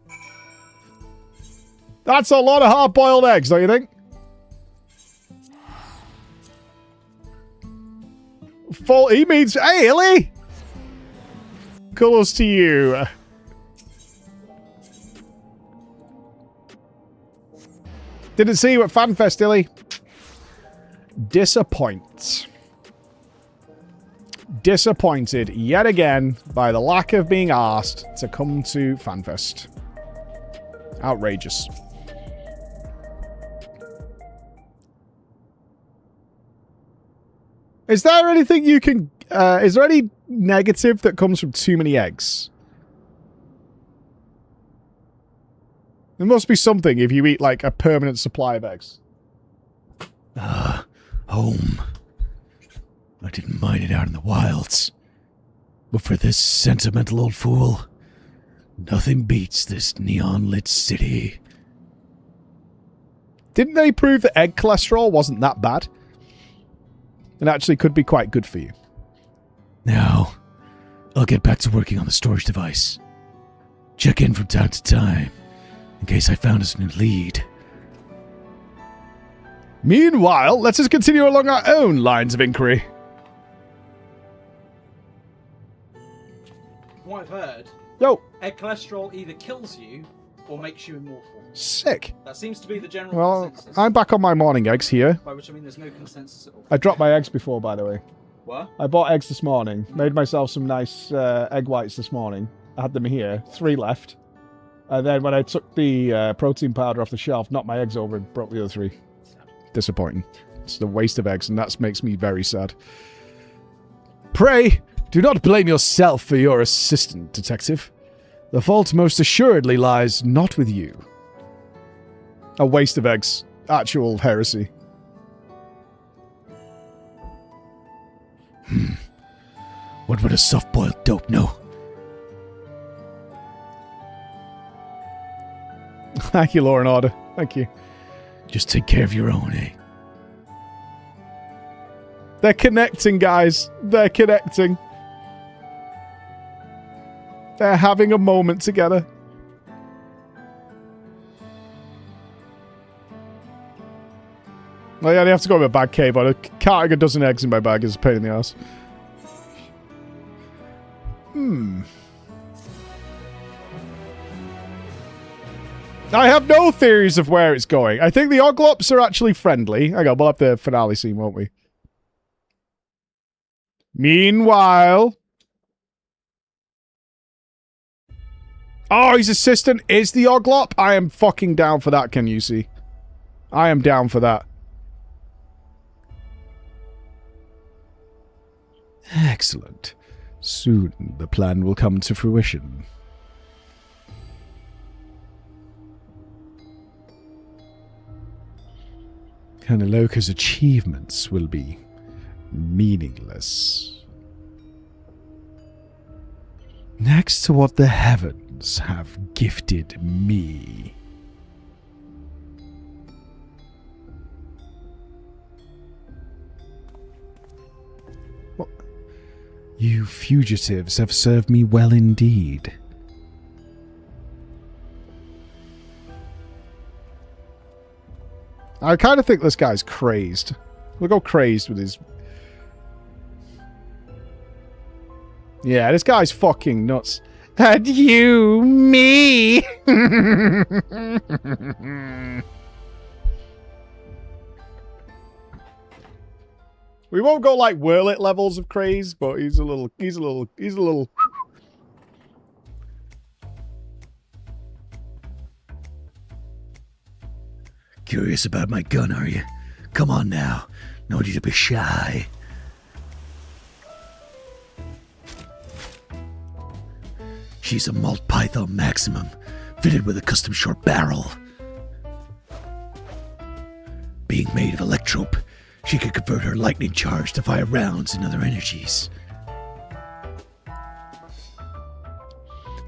S2: That's a lot of hard-boiled eggs, don't you think? He means, hey, Illy! Colours to you. Didn't see you at FanFest, Illy. Disappointed yet again by the lack of being asked to come to FanFest. Outrageous. Is there anything you can... is there any negative that comes from too many eggs? There must be something if you eat, like, a permanent supply of eggs.
S19: Home. I didn't mind it out in the wilds. But for this sentimental old fool, nothing beats this neon-lit city.
S2: Didn't they prove that egg cholesterol wasn't that bad? It actually could be quite good for you.
S19: Now, I'll get back to working on the storage device. Check in from time to time, in case I found us a new lead.
S2: Meanwhile, let us continue along our own lines of inquiry.
S5: What I've heard, egg cholesterol either kills you or makes you immortal.
S2: Sick.
S5: That seems to be the general consensus.
S2: I'm back on my morning eggs here.
S5: By which I mean there's no consensus at all.
S2: I dropped my eggs before, by the way.
S5: What?
S2: I bought eggs this morning. Made myself some nice egg whites this morning. I had them here. 3 left. And then when I took the protein powder off the shelf, knocked my eggs over and broke the other 3. Disappointing. It's the waste of eggs, and that makes me very sad. Pray, do not blame yourself for your assistant, detective. The fault most assuredly lies not with you. A waste of eggs. Actual heresy.
S19: What would a soft-boiled dope know?
S2: Thank you, Law and Order. Thank you.
S19: Just take care of your own, eh?
S2: They're connecting, guys. They're connecting. They're having a moment together. Oh yeah, they have to go with a bag cave, but carting a dozen eggs in my bag is a pain in the ass. I have no theories of where it's going. I think the Oglops are actually friendly. Hang on, we'll have the finale scene, won't we? Meanwhile... Oh, his assistant is the Oglop? I am fucking down for that, can you see? I am down for that.
S17: Excellent. Soon the plan will come to fruition. Colonel Loka's achievements will be meaningless. Next to what the heavens have gifted me. What? You fugitives have served me well indeed.
S2: I kind of think this guy's crazed. We'll go crazed with his... Yeah, this guy's fucking nuts. And you, me! We won't go like Whirlit levels of craze, but he's a little...
S19: Curious about my gun, are you? Come on now. No need to be shy. She's a Malt Python Maximum, fitted with a custom short barrel. Being made of electrope, she could convert her lightning charge to fire rounds and other energies.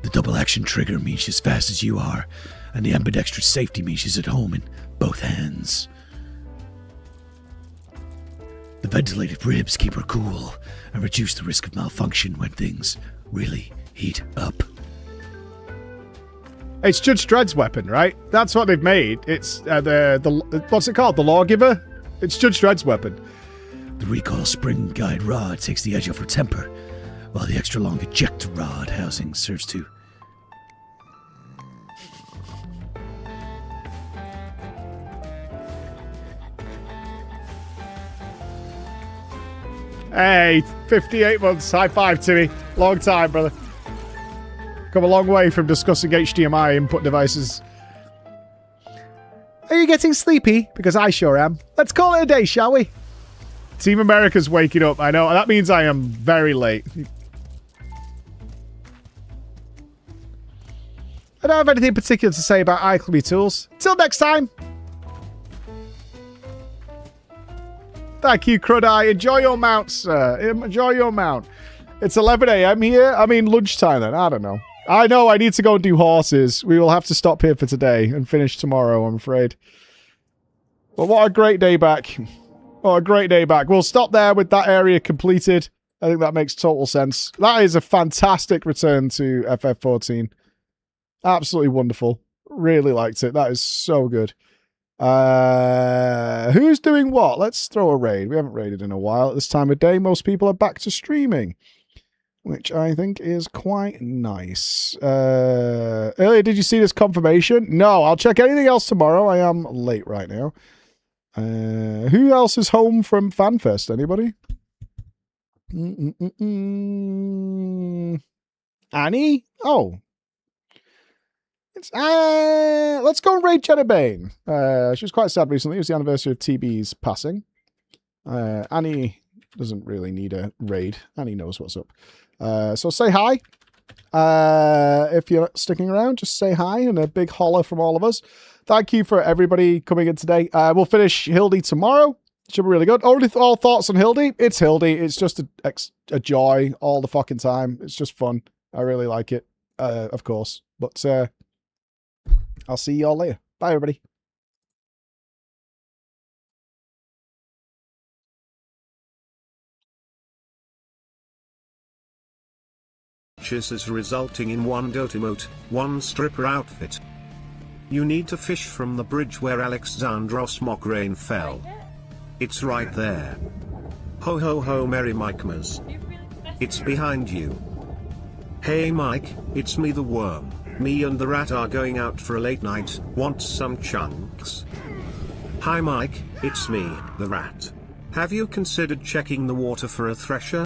S19: The double action trigger means she's as fast as you are, and the ambidextrous safety means she's at home in both hands. The ventilated ribs keep her cool and reduce the risk of malfunction when things really heat up.
S2: It's Judge Dredd's weapon, right? That's what they've made. It's the what's it called? The Lawgiver? It's Judge Dredd's weapon.
S19: The recoil spring guide rod takes the edge off her temper, while the extra long ejector rod housing serves to...
S2: Hey, 58 months. High five, Timmy. Long time, brother. Come a long way from discussing HDMI input devices. Are you getting sleepy? Because I sure am. Let's call it a day, shall we? Team America's waking up. I know. That means I am very late. I don't have anything particular to say about iClubby tools. Till next time. Thank you, Crudeye. Enjoy your mount, sir. Enjoy your mount. It's 11 a.m. here. I mean, lunchtime then. I don't know. I know I need to go and do horses. We will have to stop here for today and finish tomorrow, I'm afraid. But what a great day back. What a great day back. We'll stop there with that area completed. I think that makes total sense. That is a fantastic return to FF14. Absolutely wonderful. Really liked it. That is so good. Who's doing what? Let's throw a raid. We haven't raided in a while. At this time of day, most people are back to streaming, which I think is quite nice. Earlier, did you see this confirmation? No, I'll check anything else tomorrow. I am late right now. Who else is home from FanFest? Anybody? Annie? Oh. Let's go and raid Jenna Bane. She was quite sad recently. It was the anniversary of TB's passing. Annie doesn't really need a raid. Annie knows what's up. So say hi. If you're sticking around, just say hi and a big holler from all of us. Thank you for everybody coming in today. We'll finish Hildy tomorrow. Should be really good. All thoughts on Hildy? It's Hildy. It's just a joy all the fucking time. It's just fun. I really like it, of course. But I'll see you all later. Bye, everybody.
S1: Is resulting in one goat emote, one stripper outfit. You need to fish from the bridge where Alexandros Mograine fell. It's right there. Ho ho ho, merry Mikemas. It's behind you. Hey Mike, it's me the worm. Me and the rat are going out for a late night. Want some chunks? Hi Mike, it's me, the rat. Have you considered checking the water for a thresher?